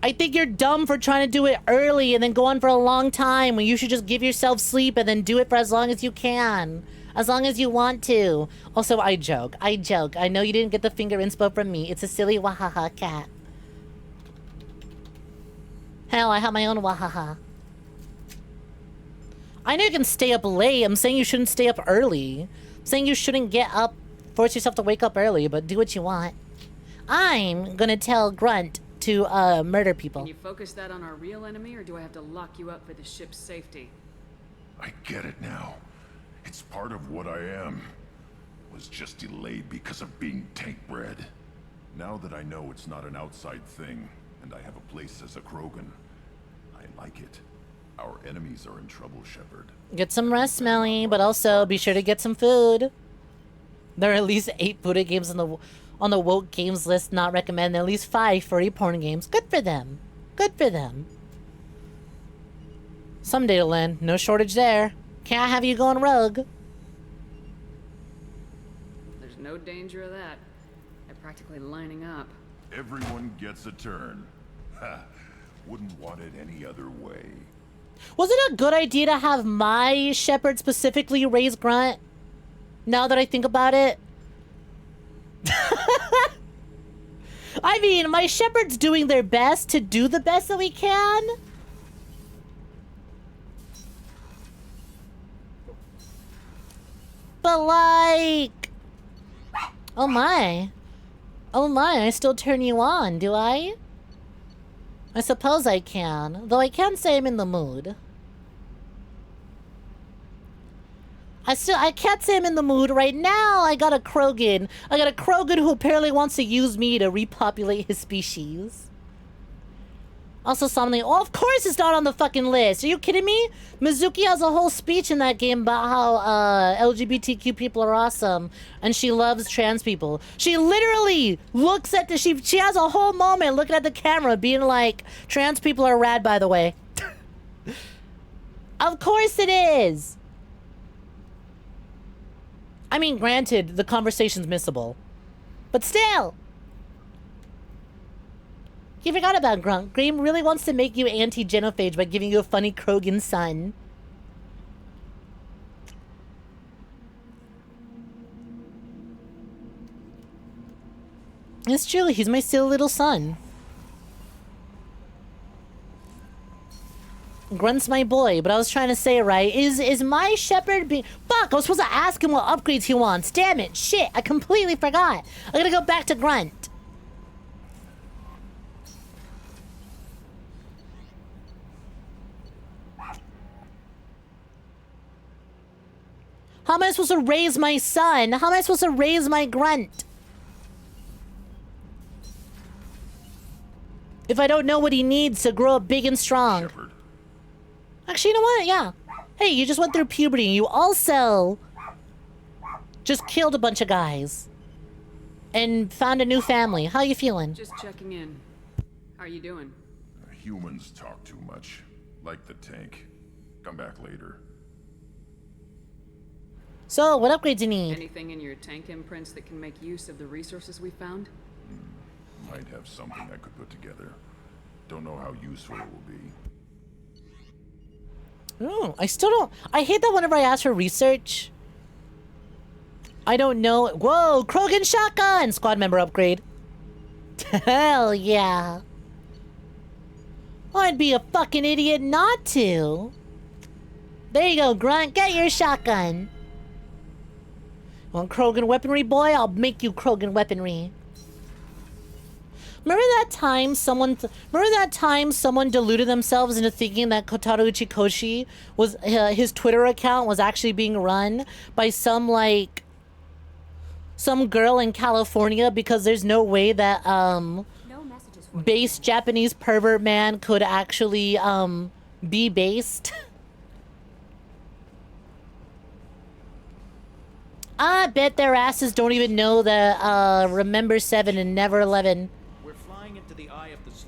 I think you're dumb for trying to do it early and then go on for a long time when you should just give yourself sleep and then do it for as long as you can. As long as you want to. Also, I joke. I joke. I know you didn't get the finger inspo from me. It's a silly wahaha cat. Hell, I have my own wahaha. I know you can stay up late. I'm saying you shouldn't stay up early. I'm saying you shouldn't get up, force yourself to wake up early, but do what you want. I'm gonna tell Grunt to murder people. Can you focus that on our real enemy, or do I have to lock you up for the ship's safety? I get it now. It's part of what I am. Was just delayed because of being tank bred. Now that I know it's not an outside thing, and I have a place as a Krogan, I like it. Our enemies are in trouble, Shepard. Get some rest, Smelly, but also be sure to get some food. There are at least 8 Buddha games on the woke games list not recommended. At least 5 furry porn games. Good for them. Good for them. Someday to land. No shortage there. Can't have you going rogue. There's no danger of that. They're practically lining up. Everyone gets a turn. Ha! Wouldn't want it any other way. Was it a good idea to have my shepherd specifically raise Grunt? Now that I think about it. I mean, my shepherd's doing their best to do the best that we can. But like... Oh my. Oh my, I still turn you on, do I? I suppose I can, though I can't say I'm in the mood. I can't say I'm in the mood right now. I got a 𝐤 𝐤 who apparently wants to use me to repopulate his species. Also something, oh, of course it's not on the fucking list. Are you kidding me? Mizuki has a whole speech in that game about how LGBTQ people are awesome and she loves trans people. She literally looks at she has a whole moment looking at the camera being like, trans people are rad, by the way. Of course it is. I mean, granted, the conversation's missable. But still. You forgot about Grunt. Graham really wants to make you anti-genophage by giving you a funny Krogan son. It's true, he's my silly little son. Grunt's my boy, but I was trying to say it right. Is my shepherd being... Fuck, I was supposed to ask him what upgrades he wants. Damn it, shit, I completely forgot. I gotta go back to Grunt. How am I supposed to raise my son? How am I supposed to raise my Grunt? If I don't know what he needs to grow up big and strong. Shepherd. Actually, you know what? Yeah. Hey, you just went through puberty and you also just killed a bunch of guys. And found a new family. How you feeling? Just checking in. How are you doing? Humans talk too much. Like the tank. Come back later. So, what upgrades do you need? Anything in your tank imprints that can make use of the resources we found? Might have something I could put together. Don't know how useful it will be. Oh, I still don't... I hate that whenever I ask for research. I don't know... Whoa! Krogan shotgun! Squad member upgrade. Hell yeah. I'd be a fucking idiot not to. There you go, Grunt. Get your shotgun. Want Krogan weaponry, boy? I'll make you Krogan weaponry. Remember that time someone deluded themselves into thinking that Kotaro Uchikoshi was his Twitter account was actually being run by some girl in California, because there's no way that base Japanese pervert man could actually be based. I bet their asses don't even know that Remember 7 and Never 11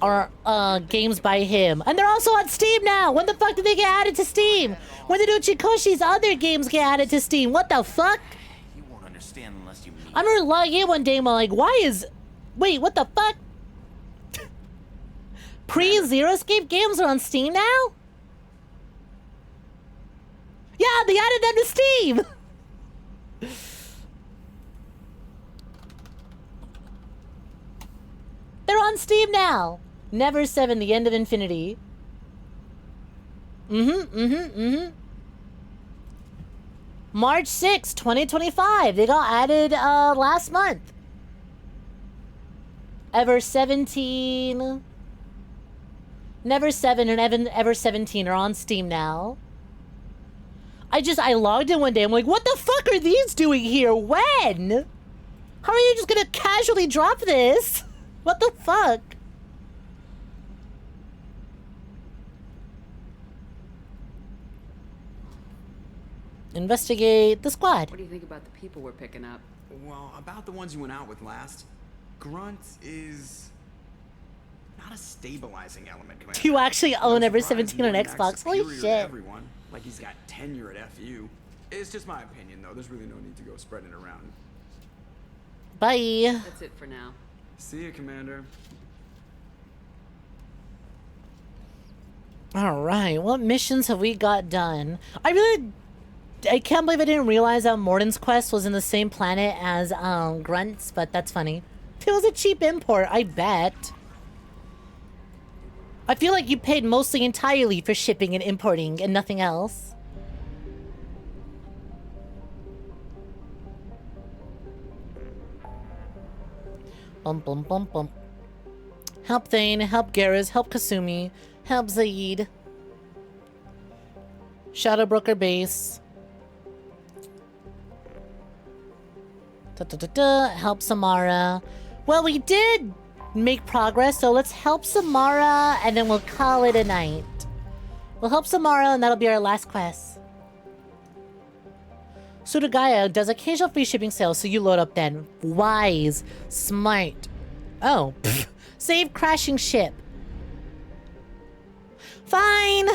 are games by him. And they're also on Steam now! When the fuck did they get added to Steam? When did Uchikoshi's other games get added to Steam? What the fuck? You won't understand unless you meet. I'm gonna log in one day and I'm like, why is... Wait, what the fuck? Pre-Zeroscape games are on Steam now? Yeah, they added them to Steam! They're on Steam now. Never 7, The End of Infinity. March 6, 2025. They got added last month. Ever 17. Never 7 and Ever 17 are on Steam now. I logged in one day. I'm like, what the fuck are these doing here? When? How are you just gonna casually drop this? What the fuck? Investigate the squad. What do you think about the people we're picking up? Well, about the ones you went out with last, Grunt is not a stabilizing element. Commander. Do you actually own Ever 17 on Xbox? Holy shit. Everyone, like he's got tenure at FU. It's just my opinion, though. There's really no need to go spreading it around. Bye. That's it for now. See you, Commander. Alright, what missions have we got done? I can't believe I didn't realize that Morden's quest was in the same planet as Grunt's, but that's funny. It was a cheap import, I bet. I feel like you paid mostly entirely for shipping and importing and nothing else. Bum bum bum bum. Help Thane, help Garrus, help Kasumi, help Zaid. Shadowbroker base. Help Samara. Well, we did make progress, so let's help Samara and then we'll call it a night. We'll help Samara and that'll be our last quest. 𝐒𝐧𝐞𝐤 does occasional free shipping sales, so you load up then. Wise. Smart. Oh. Pfft. Save crashing ship. Fine.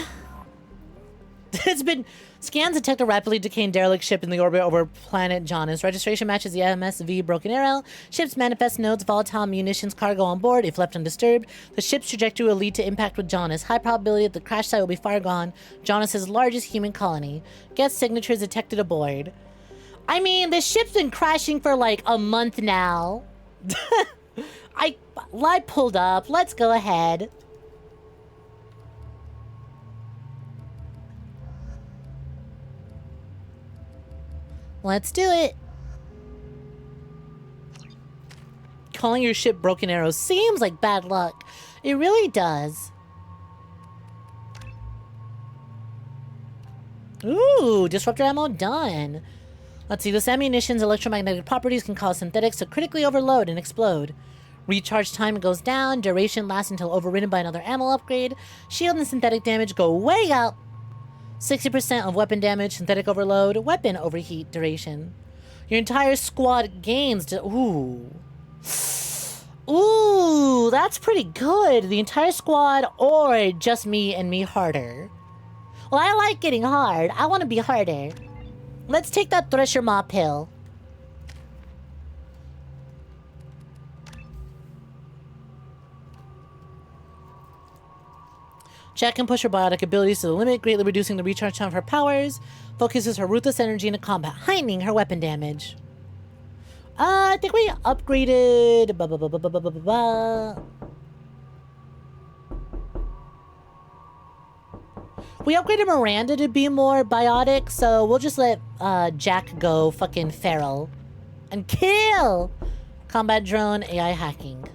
It's been... Scans detect a rapidly decaying derelict ship in the orbit over planet Janus. Registration matches the MSV Broken Arrow. Ship's manifest notes volatile munitions cargo on board. If left undisturbed, the ship's trajectory will lead to impact with Janus. High probability that the crash site will be far gone. Janus' largest human colony. Guest signatures detected aboard. I mean, the ship's been crashing for like a month now. I pulled up. Let's go ahead. Let's do it. Calling your ship Broken Arrow seems like bad luck. It really does. Ooh, disruptor ammo done. Let's see, this ammunition's electromagnetic properties can cause synthetics to critically overload and explode. Recharge time goes down, duration lasts until overridden by another ammo upgrade. Shield and synthetic damage go way up. 60% of weapon damage, synthetic overload, weapon overheat duration. Your entire squad gains ooh. Ooh, that's pretty good. The entire squad or just me and me harder. Well, I like getting hard. I want to be harder. Let's take that Thresher Maw pill. Jack can push her biotic abilities to the limit, greatly reducing the recharge time of her powers. Focuses her ruthless energy into combat, heightening her weapon damage. I think we upgraded... We upgraded Miranda to be more biotic, so we'll just let Jack go fucking feral. And kill! Combat drone, AI hacking.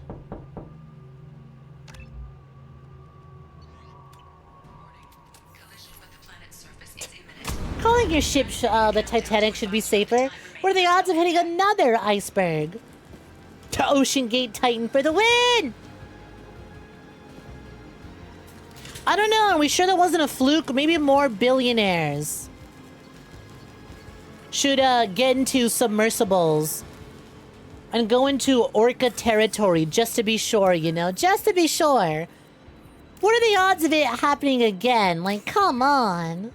Calling your ship the Titanic should be safer. What are the odds of hitting another iceberg? To Ocean Gate Titan for the win! I don't know. Are we sure that wasn't a fluke? Maybe more billionaires should get into submersibles and go into Orca territory just to be sure, you know? Just to be sure. What are the odds of it happening again? Like, come on.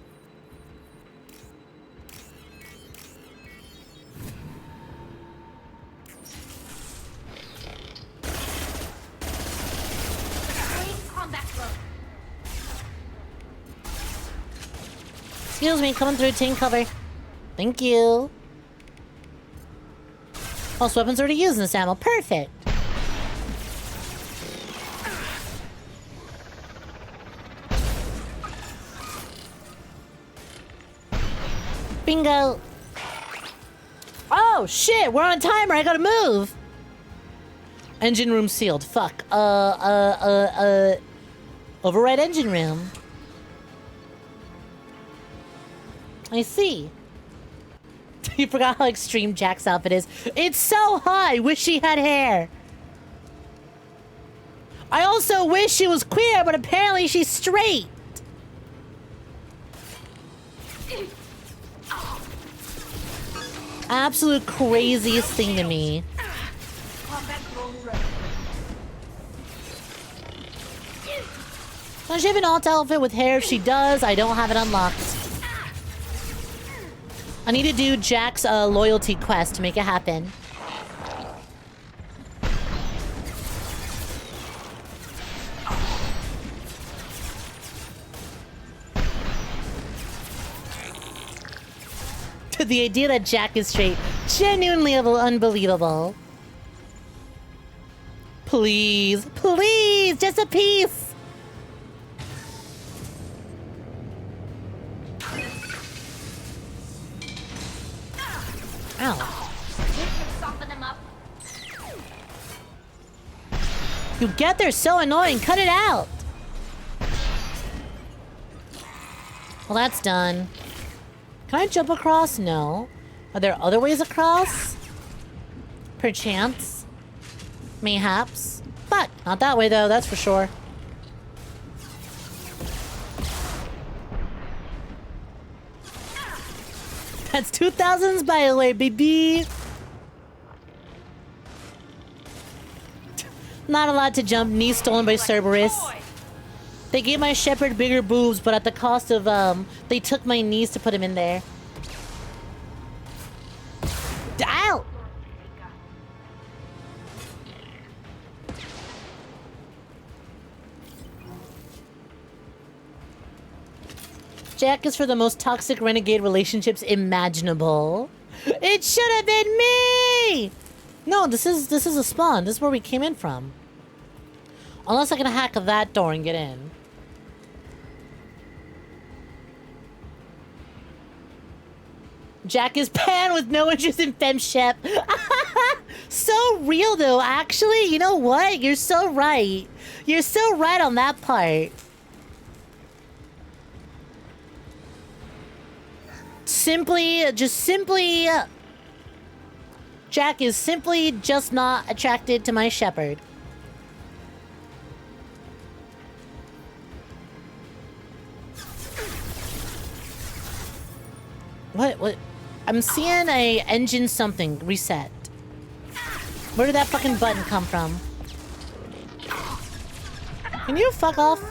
Excuse me, coming through tank cover. Thank you. Most weapons already used in this ammo. Perfect. Bingo. Oh, shit. We're on timer. I gotta move. Engine room sealed. Fuck. Override engine room. I see. You forgot how extreme Jack's outfit is. It's so hot. I wish she had hair. I also wish she was queer, but apparently she's straight. Absolute craziest thing to me. Does she have an alt outfit with hair? If she does, I don't have it unlocked. I need to do Jack's loyalty quest to make it happen. The idea that Jack is straight, genuinely unbelievable. Please, please, just a piece. Ow. You get there so annoying. Cut it out. Well, that's done. Can I jump across? No. Are there other ways across? Perchance. Mayhaps. But not that way, though. That's for sure. That's 2000s, by the way, baby. Not allowed to jump. Knees stolen by Cerberus. They gave my shepherd bigger boobs, but at the cost of, they took my knees to put him in there. Ow! Jack is for the most toxic renegade relationships imaginable. It should have been me! No, this is a spawn. This is where we came in from. Unless I can hack that door and get in. Jack is pan with no interest in femshep. So real though, actually. You know what? You're so right. You're so right on that part. Simply, Jack is simply just not attracted to my shepherd. What? I'm seeing a engine something reset. Where did that fucking button come from? Can you fuck off?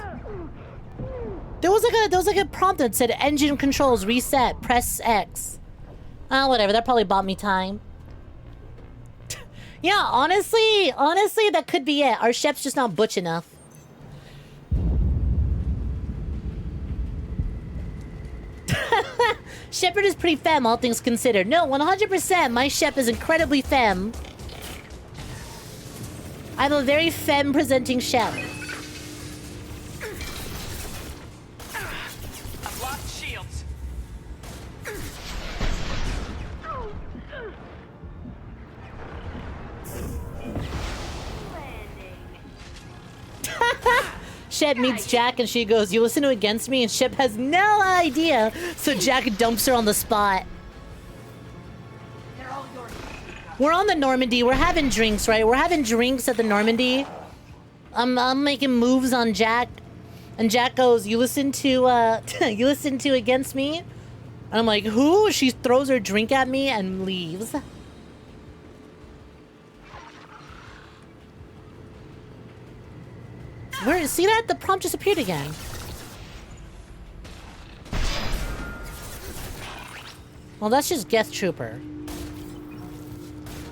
There was like a prompt that said engine controls reset, press X. Whatever, that probably bought me time. Yeah, honestly, that could be it. Our chef's just not butch enough. Shepherd is pretty femme, all things considered. No, 100%, my chef is incredibly femme. I have a very femme-presenting chef. I've lost shields. Shep meets Jack and she goes, "You listen to Against Me?" And Shep has no idea. So Jack dumps her on the spot. We're on the Normandy. We're having drinks, right? We're having drinks at the Normandy. I'm making moves on Jack. And Jack goes, "You listen to you listen to Against Me?" And I'm like, "Who?" She throws her drink at me and leaves. Where? See that? The prompt just appeared again. Well, that's just Geth Trooper.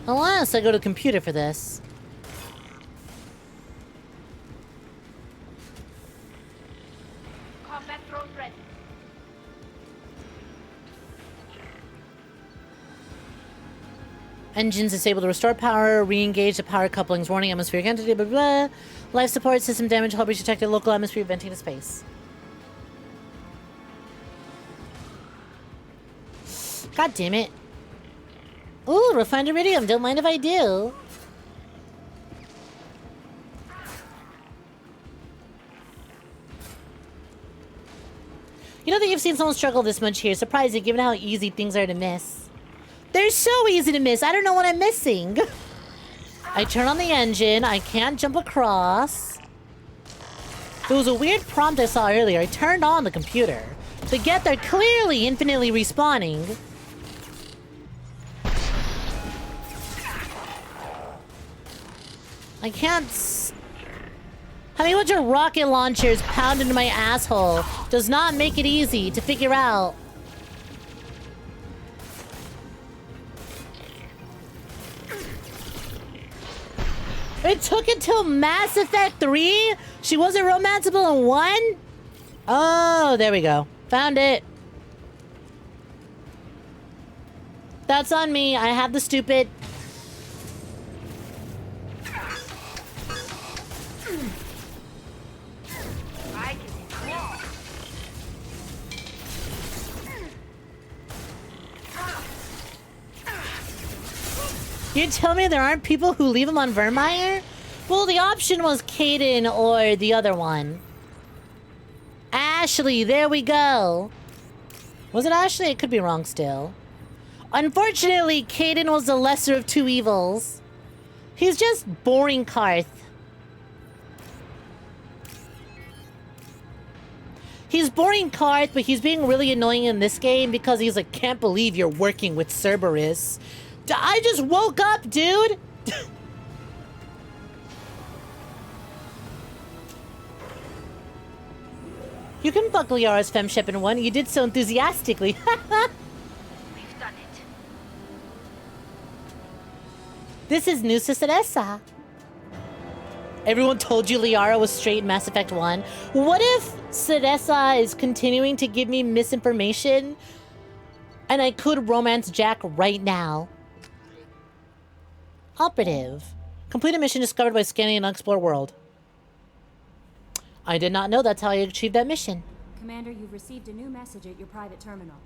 Unless I go to the computer for this. Combat drone ready. Engines disabled to restore power, re-engage the power couplings, warning atmospheric entity, blah, blah, blah. Life support system damage, help reach detected local atmosphere, venting to space. God damn it. Ooh, refined iridium, don't mind if I do. You know that you've seen someone struggle this much here. Surprising given how easy things are to miss. They're so easy to miss. I don't know what I'm missing. I turn on the engine. I can't jump across. There was a weird prompt I saw earlier. I turned on the computer. The Geth are clearly infinitely respawning. I can't... Having a bunch of rocket launchers pound into my asshole does not make it easy to figure out. It took until Mass Effect 3? She wasn't romanceable in 1? Oh, there we go. Found it. That's on me. I have the stupid... You tell me there aren't people who leave him on Vermeer? Well, the option was 𝐤𝐚 or the other one. Ashley, there we go. Was it Ashley? It could be wrong still. Unfortunately, 𝐤𝐚 was the lesser of two evils. He's just boring Karth. He's boring Karth, but he's being really annoying in this game because he's like, can't believe you're working with Cerberus. I just woke up, dude! You can fuck Liara's femship in one. You did so enthusiastically. We've done it. This is Nusa Cereza. Everyone told you Liara was straight in Mass Effect 1. What if Cereza is continuing to give me misinformation and I could romance Jack right now? Operative. Complete a mission discovered by scanning an unexplored world. I did not know that's how I achieved that mission. Commander, you've received a new message at your private terminal.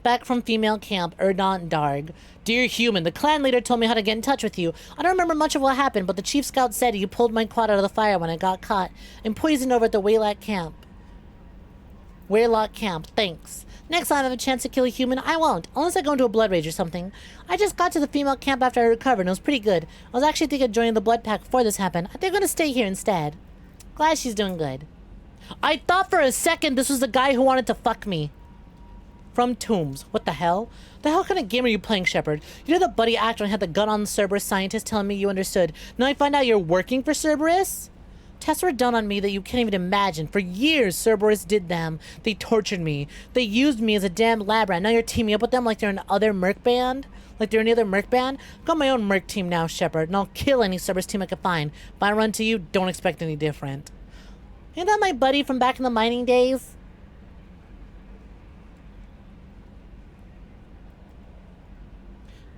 Back from female camp, Erdont Darg. Dear human, the clan leader told me how to get in touch with you. I don't remember much of what happened, but the chief scout said you pulled my quad out of the fire when I got caught and poisoned over at the Waylock camp. Thanks. Next time I have a chance to kill a human, I won't. Unless I go into a blood rage or something. I just got to the female camp after I recovered and it was pretty good. I was actually thinking of joining the blood pack before this happened. I think I'm gonna stay here instead. Glad she's doing good. I thought for a second this was the guy who wanted to fuck me. From Tombs. What the hell? The hell kind of game are you playing, Shepard? You know the buddy actor and had the gun on the Cerberus scientist telling me you understood. Now I find out you're working for Cerberus? Tests were done on me that you can't even imagine. For years, Cerberus did them. They tortured me. They used me as a damn lab rat. Now you're teaming up with them like they're an other merc band? Like they're any other merc band? I've got my own merc team now, Shepard, and I'll kill any Cerberus team I can find. If I run to you, don't expect any different. Ain't that my buddy from back in the mining days?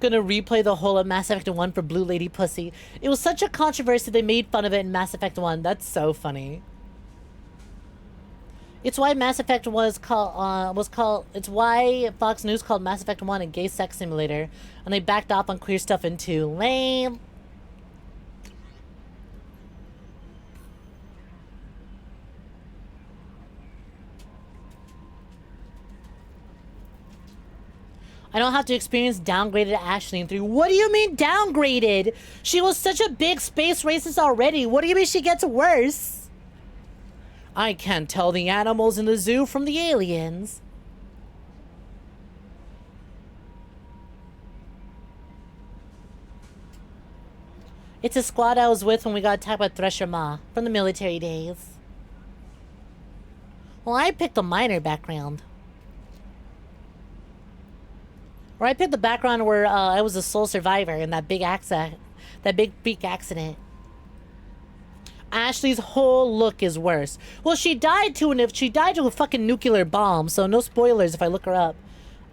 Gonna replay the whole of Mass Effect 1 for Blue Lady Pussy. It was such a controversy they made fun of it in Mass Effect 1. That's so funny. It's why Mass Effect it's why Fox News called Mass Effect 1 a gay sex simulator, and they backed off on queer stuff in 2. Lame. I don't have to experience downgraded Ashley in 3. What do you mean downgraded? She was such a big space racist already. What do you mean she gets worse? I can't tell the animals in the zoo from the aliens. It's a squad I was with when we got attacked by Thresher Ma from the military days. Well, I picked a minor background. Or I picked the background where I was a sole survivor in that big freak accident. Ashley's whole look is worse. Well, she died to a fucking nuclear bomb, so no spoilers if I look her up.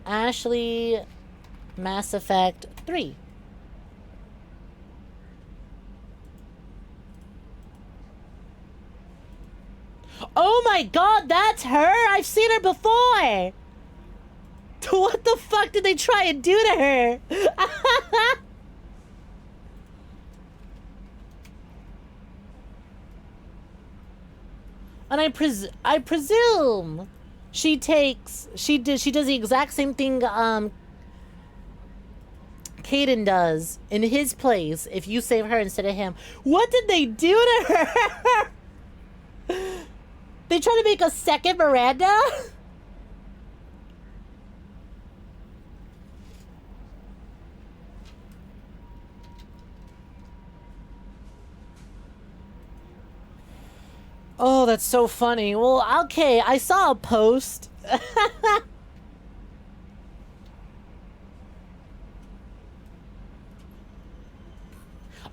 Ashley, Mass Effect 3. Oh my god, that's her? I've seen her before! What the fuck did they try and do to her? And I presume she does the exact same thing Kaidan does in his place if you save her instead of him. What did they do to her? They try to make a second Miranda? Oh, that's so funny. Well, okay, I saw a post.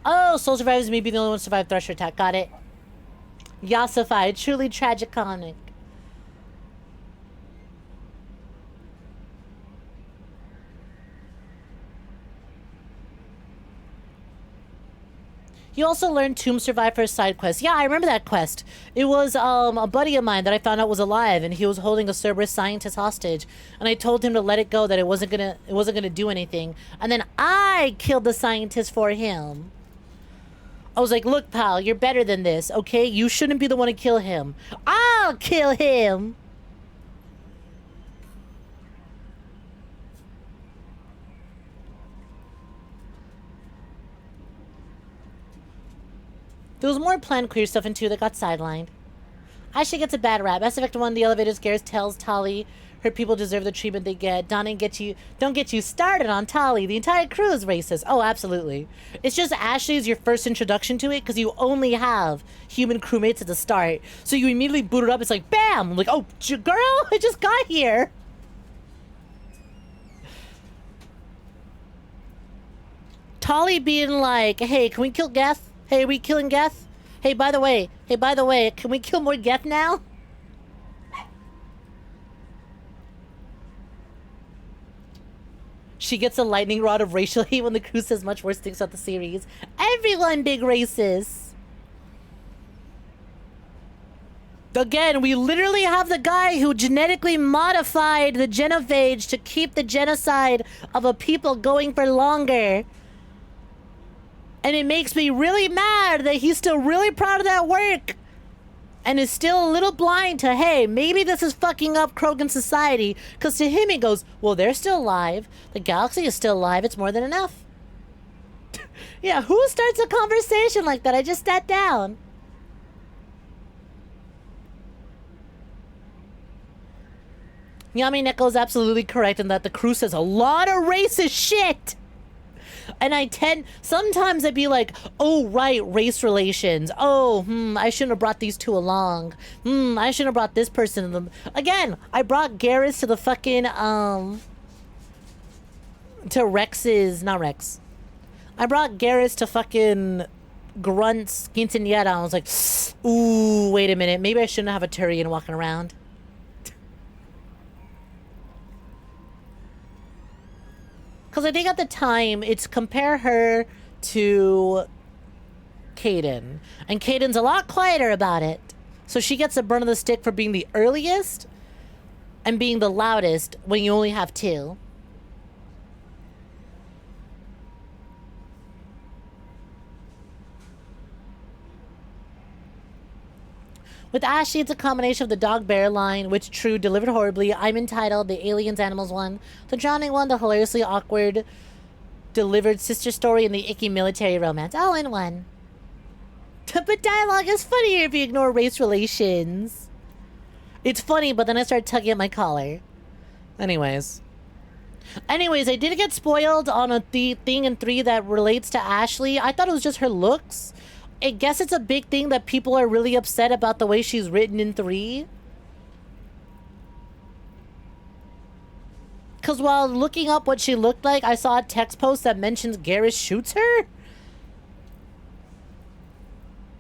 Oh, Soul Survivors may be the only one to survive Thresher attack. Got it. Yasify, truly tragiconic. You also learned Tomb Survivor's side quest. Yeah, I remember that quest. It was a buddy of mine that I found out was alive, and he was holding a Cerberus scientist hostage. And I told him to let it go, that it wasn't gonna do anything. And then I killed the scientist for him. I was like, look, pal, you're better than this, okay? You shouldn't be the one to kill him. I'll kill him. There was more planned queer stuff in 2 that got sidelined. Ashley gets a bad rap. Mass Effect 1, the elevators, Garrus tells Tali her people deserve the treatment they get. Don't get you started on Tali. The entire crew is racist. Oh, absolutely. It's just Ashley is your first introduction to it because you only have human crewmates at the start. So you immediately boot it up. It's like, bam! I'm like, oh, girl, I just got here. Tali being like, hey, can we kill Geth? Hey, are we killing Geth? Hey, by the way, can we kill more Geth now? She gets a lightning rod of racial hate when the crew says much worse things about the series. Everyone big racist. Again, we literally have the guy who genetically modified the genophage to keep the genocide of a people going for longer. And it makes me really mad that he's still really proud of that work and is still a little blind to, hey, maybe this is fucking up Krogan society. Because to him, he goes, well, they're still alive. The galaxy is still alive. It's more than enough. Yeah, who starts a conversation like that? I just sat down. Yami Neko is absolutely correct in that the crew says a lot of racist shit. And sometimes I'd be like, oh, right, race relations. Oh, I shouldn't have brought these 2 along. I shouldn't have brought this person. Again, I brought Garrus to the fucking, to Rex's, not Rex. I brought Garrus to fucking Grunt's quinceañera. I was like, ooh, wait a minute. Maybe I shouldn't have a Turian walking around. Because I think at the time, it's compare her to Kaidan. And Kaidan's a lot quieter about it. So she gets the burn of the stick for being the earliest and being the loudest when you only have 2. With Ashley, it's a combination of the dog-bear line, which true, delivered horribly. I'm entitled, the aliens animals one. The drowning one, the hilariously awkward delivered sister story, and the icky military romance. All in one. But dialogue is funnier if you ignore race relations. It's funny, but then I start tugging at my collar. Anyways, I did get spoiled on a thing in 3 that relates to Ashley. I thought it was just her looks. I guess it's a big thing that people are really upset about the way she's written in 3. Because while looking up what she looked like, I saw a text post that mentions Garrus shoots her.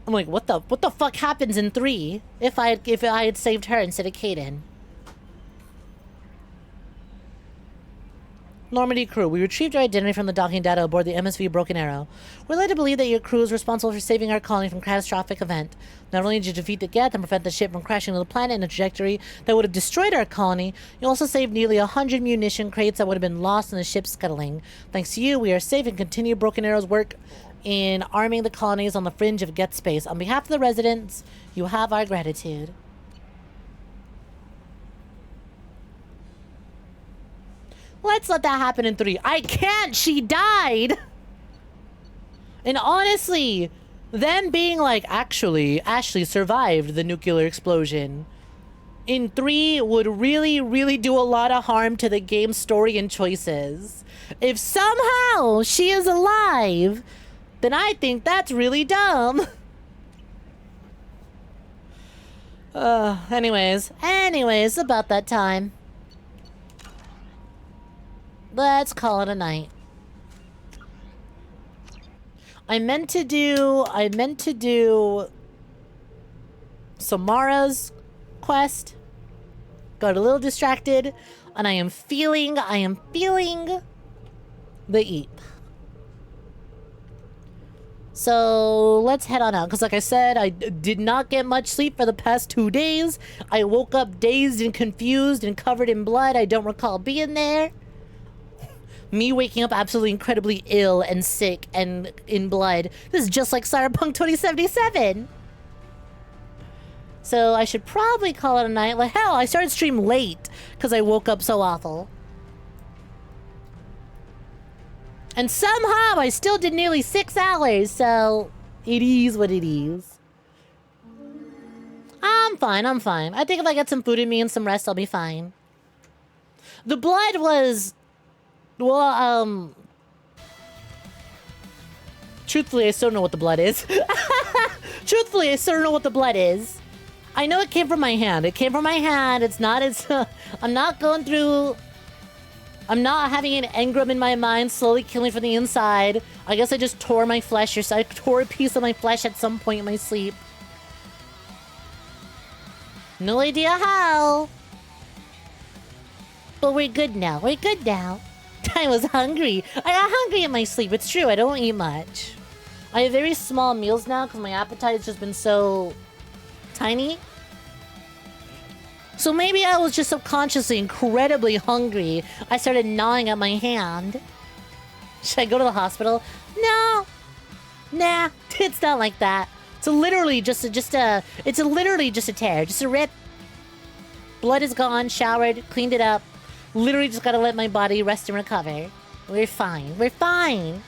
I'm like, what the fuck happens in 3 if I had saved her instead of Kaidan? Normandy crew, we retrieved your identity from the docking data aboard the MSV Broken Arrow. We're led to believe that your crew is responsible for saving our colony from a catastrophic event. Not only did you defeat the Geth and prevent the ship from crashing into the planet in a trajectory that would have destroyed our colony, you also saved nearly 100 munition crates that would have been lost in the ship scuttling. Thanks to you, we are safe and continue Broken Arrow's work in arming the colonies on the fringe of Geth space. On behalf of the residents, you have our gratitude. Let's let that happen in 3. I can't! She died! And honestly, them being like, actually, Ashley survived the nuclear explosion in 3 would really, really do a lot of harm to the game's story and choices. If somehow she is alive, then I think that's really dumb. Anyways, about that time. Let's call it a night. I meant to do Samara's quest. Got a little distracted, and I am feeling the eep. So let's head on out. Because like I said, I did not get much sleep for the past 2 days. I woke up dazed and confused and covered in blood. I don't recall being there. Me waking up absolutely incredibly ill and sick and in blood. This is just like Cyberpunk 2077. So I should probably call it a night. Like, hell, I started stream late because I woke up so awful. And somehow I still did nearly 6 hours, so it is what it is. I'm fine, I'm fine. I think if I get some food in me and some rest, I'll be fine. The blood was... Well, truthfully, I still don't know what the blood is. Truthfully, I still don't know what the blood is. I know it came from my hand. It came from my hand. It's not as... I'm not going through... I'm not having an engram in my mind slowly killing from the inside. I guess I just tore my flesh, or I tore a piece of my flesh at some point in my sleep. No idea how. But we're good now. We're good now. I was hungry. I got hungry in my sleep. It's true. I don't eat much. I have very small meals now because my appetite has just been so tiny. So maybe I was just subconsciously incredibly hungry. I started gnawing at my hand. Should I go to the hospital? No. Nah, it's not like that. It's literally just a tear, just a rip. Blood is gone, showered, cleaned it up. Literally just gotta let my body rest and recover. We're fine. We're fine.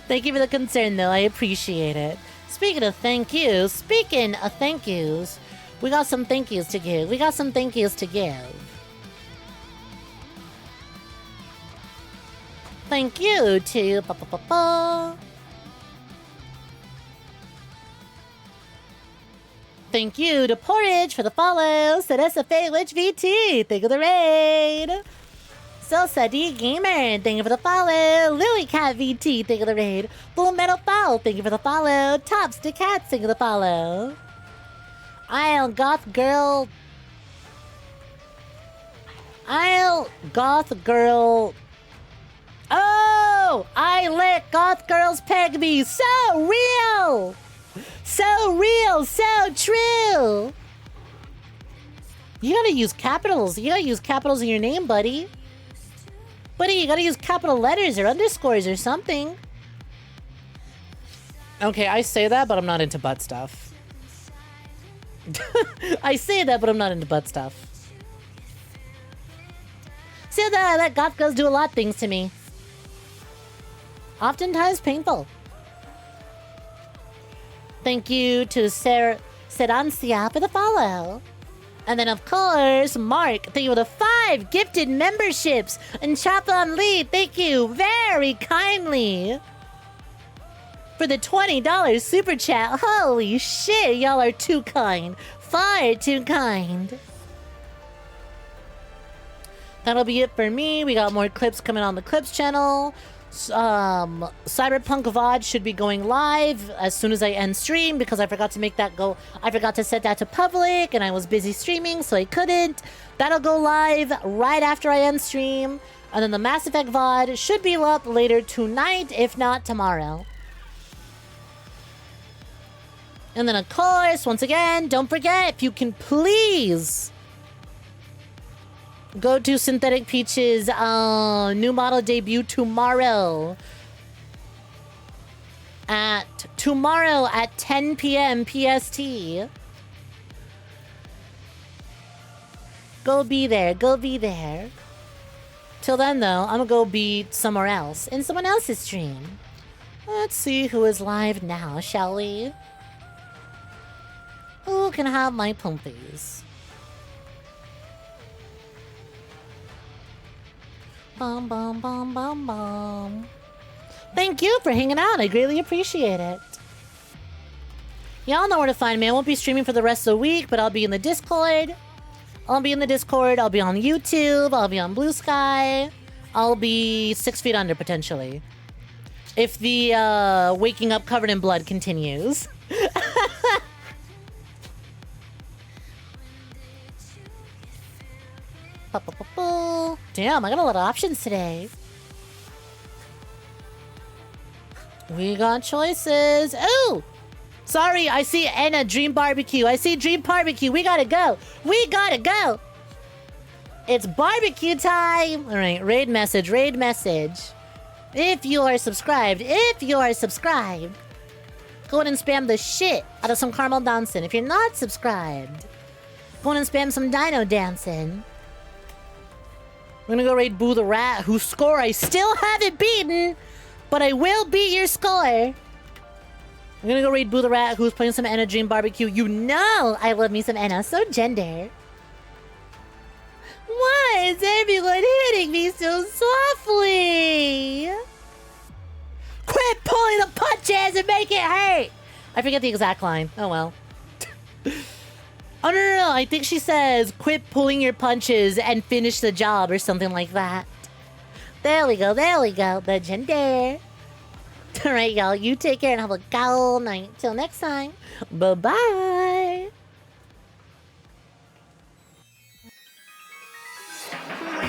Thank you for the concern, though. I appreciate it. Speaking of thank yous, we got some thank yous to give. Thank you to... Thank you to Porridge for the follow. Said SFA Witch VT. Thank you for the raid. Salsa D Gamer. Thank you for the follow. Lily Cat VT. Thank you for the raid. Full Metal Foul. Thank you for the follow. Tops to Cats. Thank you for the follow. I'll Goth Girl. Oh! I let Goth Girls peg me. So real! So real, so true. You gotta use capitals. You gotta use capitals in your name, buddy. Buddy, you gotta use capital letters or underscores or something. Okay, I say that, but I'm not into butt stuff. I say that, but I'm not into butt stuff. See that goth girls do a lot of things to me. Oftentimes painful. Thank you to Serancia for the follow. And then, of course, Mark, thank you for the 5 gifted memberships. And Chaplin Lee, thank you very kindly for the $20 super chat. Holy shit, y'all are too kind. Far too kind. That'll be it for me. We got more clips coming on the Clips channel. Cyberpunk VOD should be going live as soon as I end stream because I forgot to make that go. I forgot to set that to public and I was busy streaming, so I couldn't. That'll go live right after I end stream. And then the Mass Effect VOD should be up later tonight, if not tomorrow. And then, of course, once again, don't forget, if you can please go to Synthetic Peach's new model debut tomorrow. At 10 p.m. PST. Go be there. Go be there. Till then, though, I'm gonna go be somewhere else. In someone else's stream. Let's see who is live now, shall we? Who can have my pumpies? Bum, bum, bum, bum, bum. Thank you for hanging out. I greatly appreciate it. Y'all know where to find me. I won't be streaming for the rest of the week, but I'll be in the Discord. I'll be on YouTube. I'll be on Blue Sky. I'll be 6 feet under, potentially. If the waking up covered in blood continues. Damn, I got a lot of options today. We got choices. Oh! Sorry, I see Anna Dream Barbecue. I see Dream Barbecue. We gotta go. We gotta go. It's barbecue time. All right, raid message, raid message. If you are subscribed, go ahead and spam the shit out of some caramel dancing. If you're not subscribed, go ahead and spam some dino dancing. I'm gonna go raid Boo the Rat, whose score I still haven't beaten, but I will beat your score. I'm gonna go raid Boo the Rat, who's playing some Anna Dream Barbecue. You know I love me some Anna, so gender. Why is everyone hitting me so softly? Quit pulling the punches and make it hurt! I forget the exact line. Oh well. Oh, no. I think she says, quit pulling your punches and finish the job or something like that. There we go. The gender. Alright, y'all. You take care and have a good night. Till next time. Bye-bye. We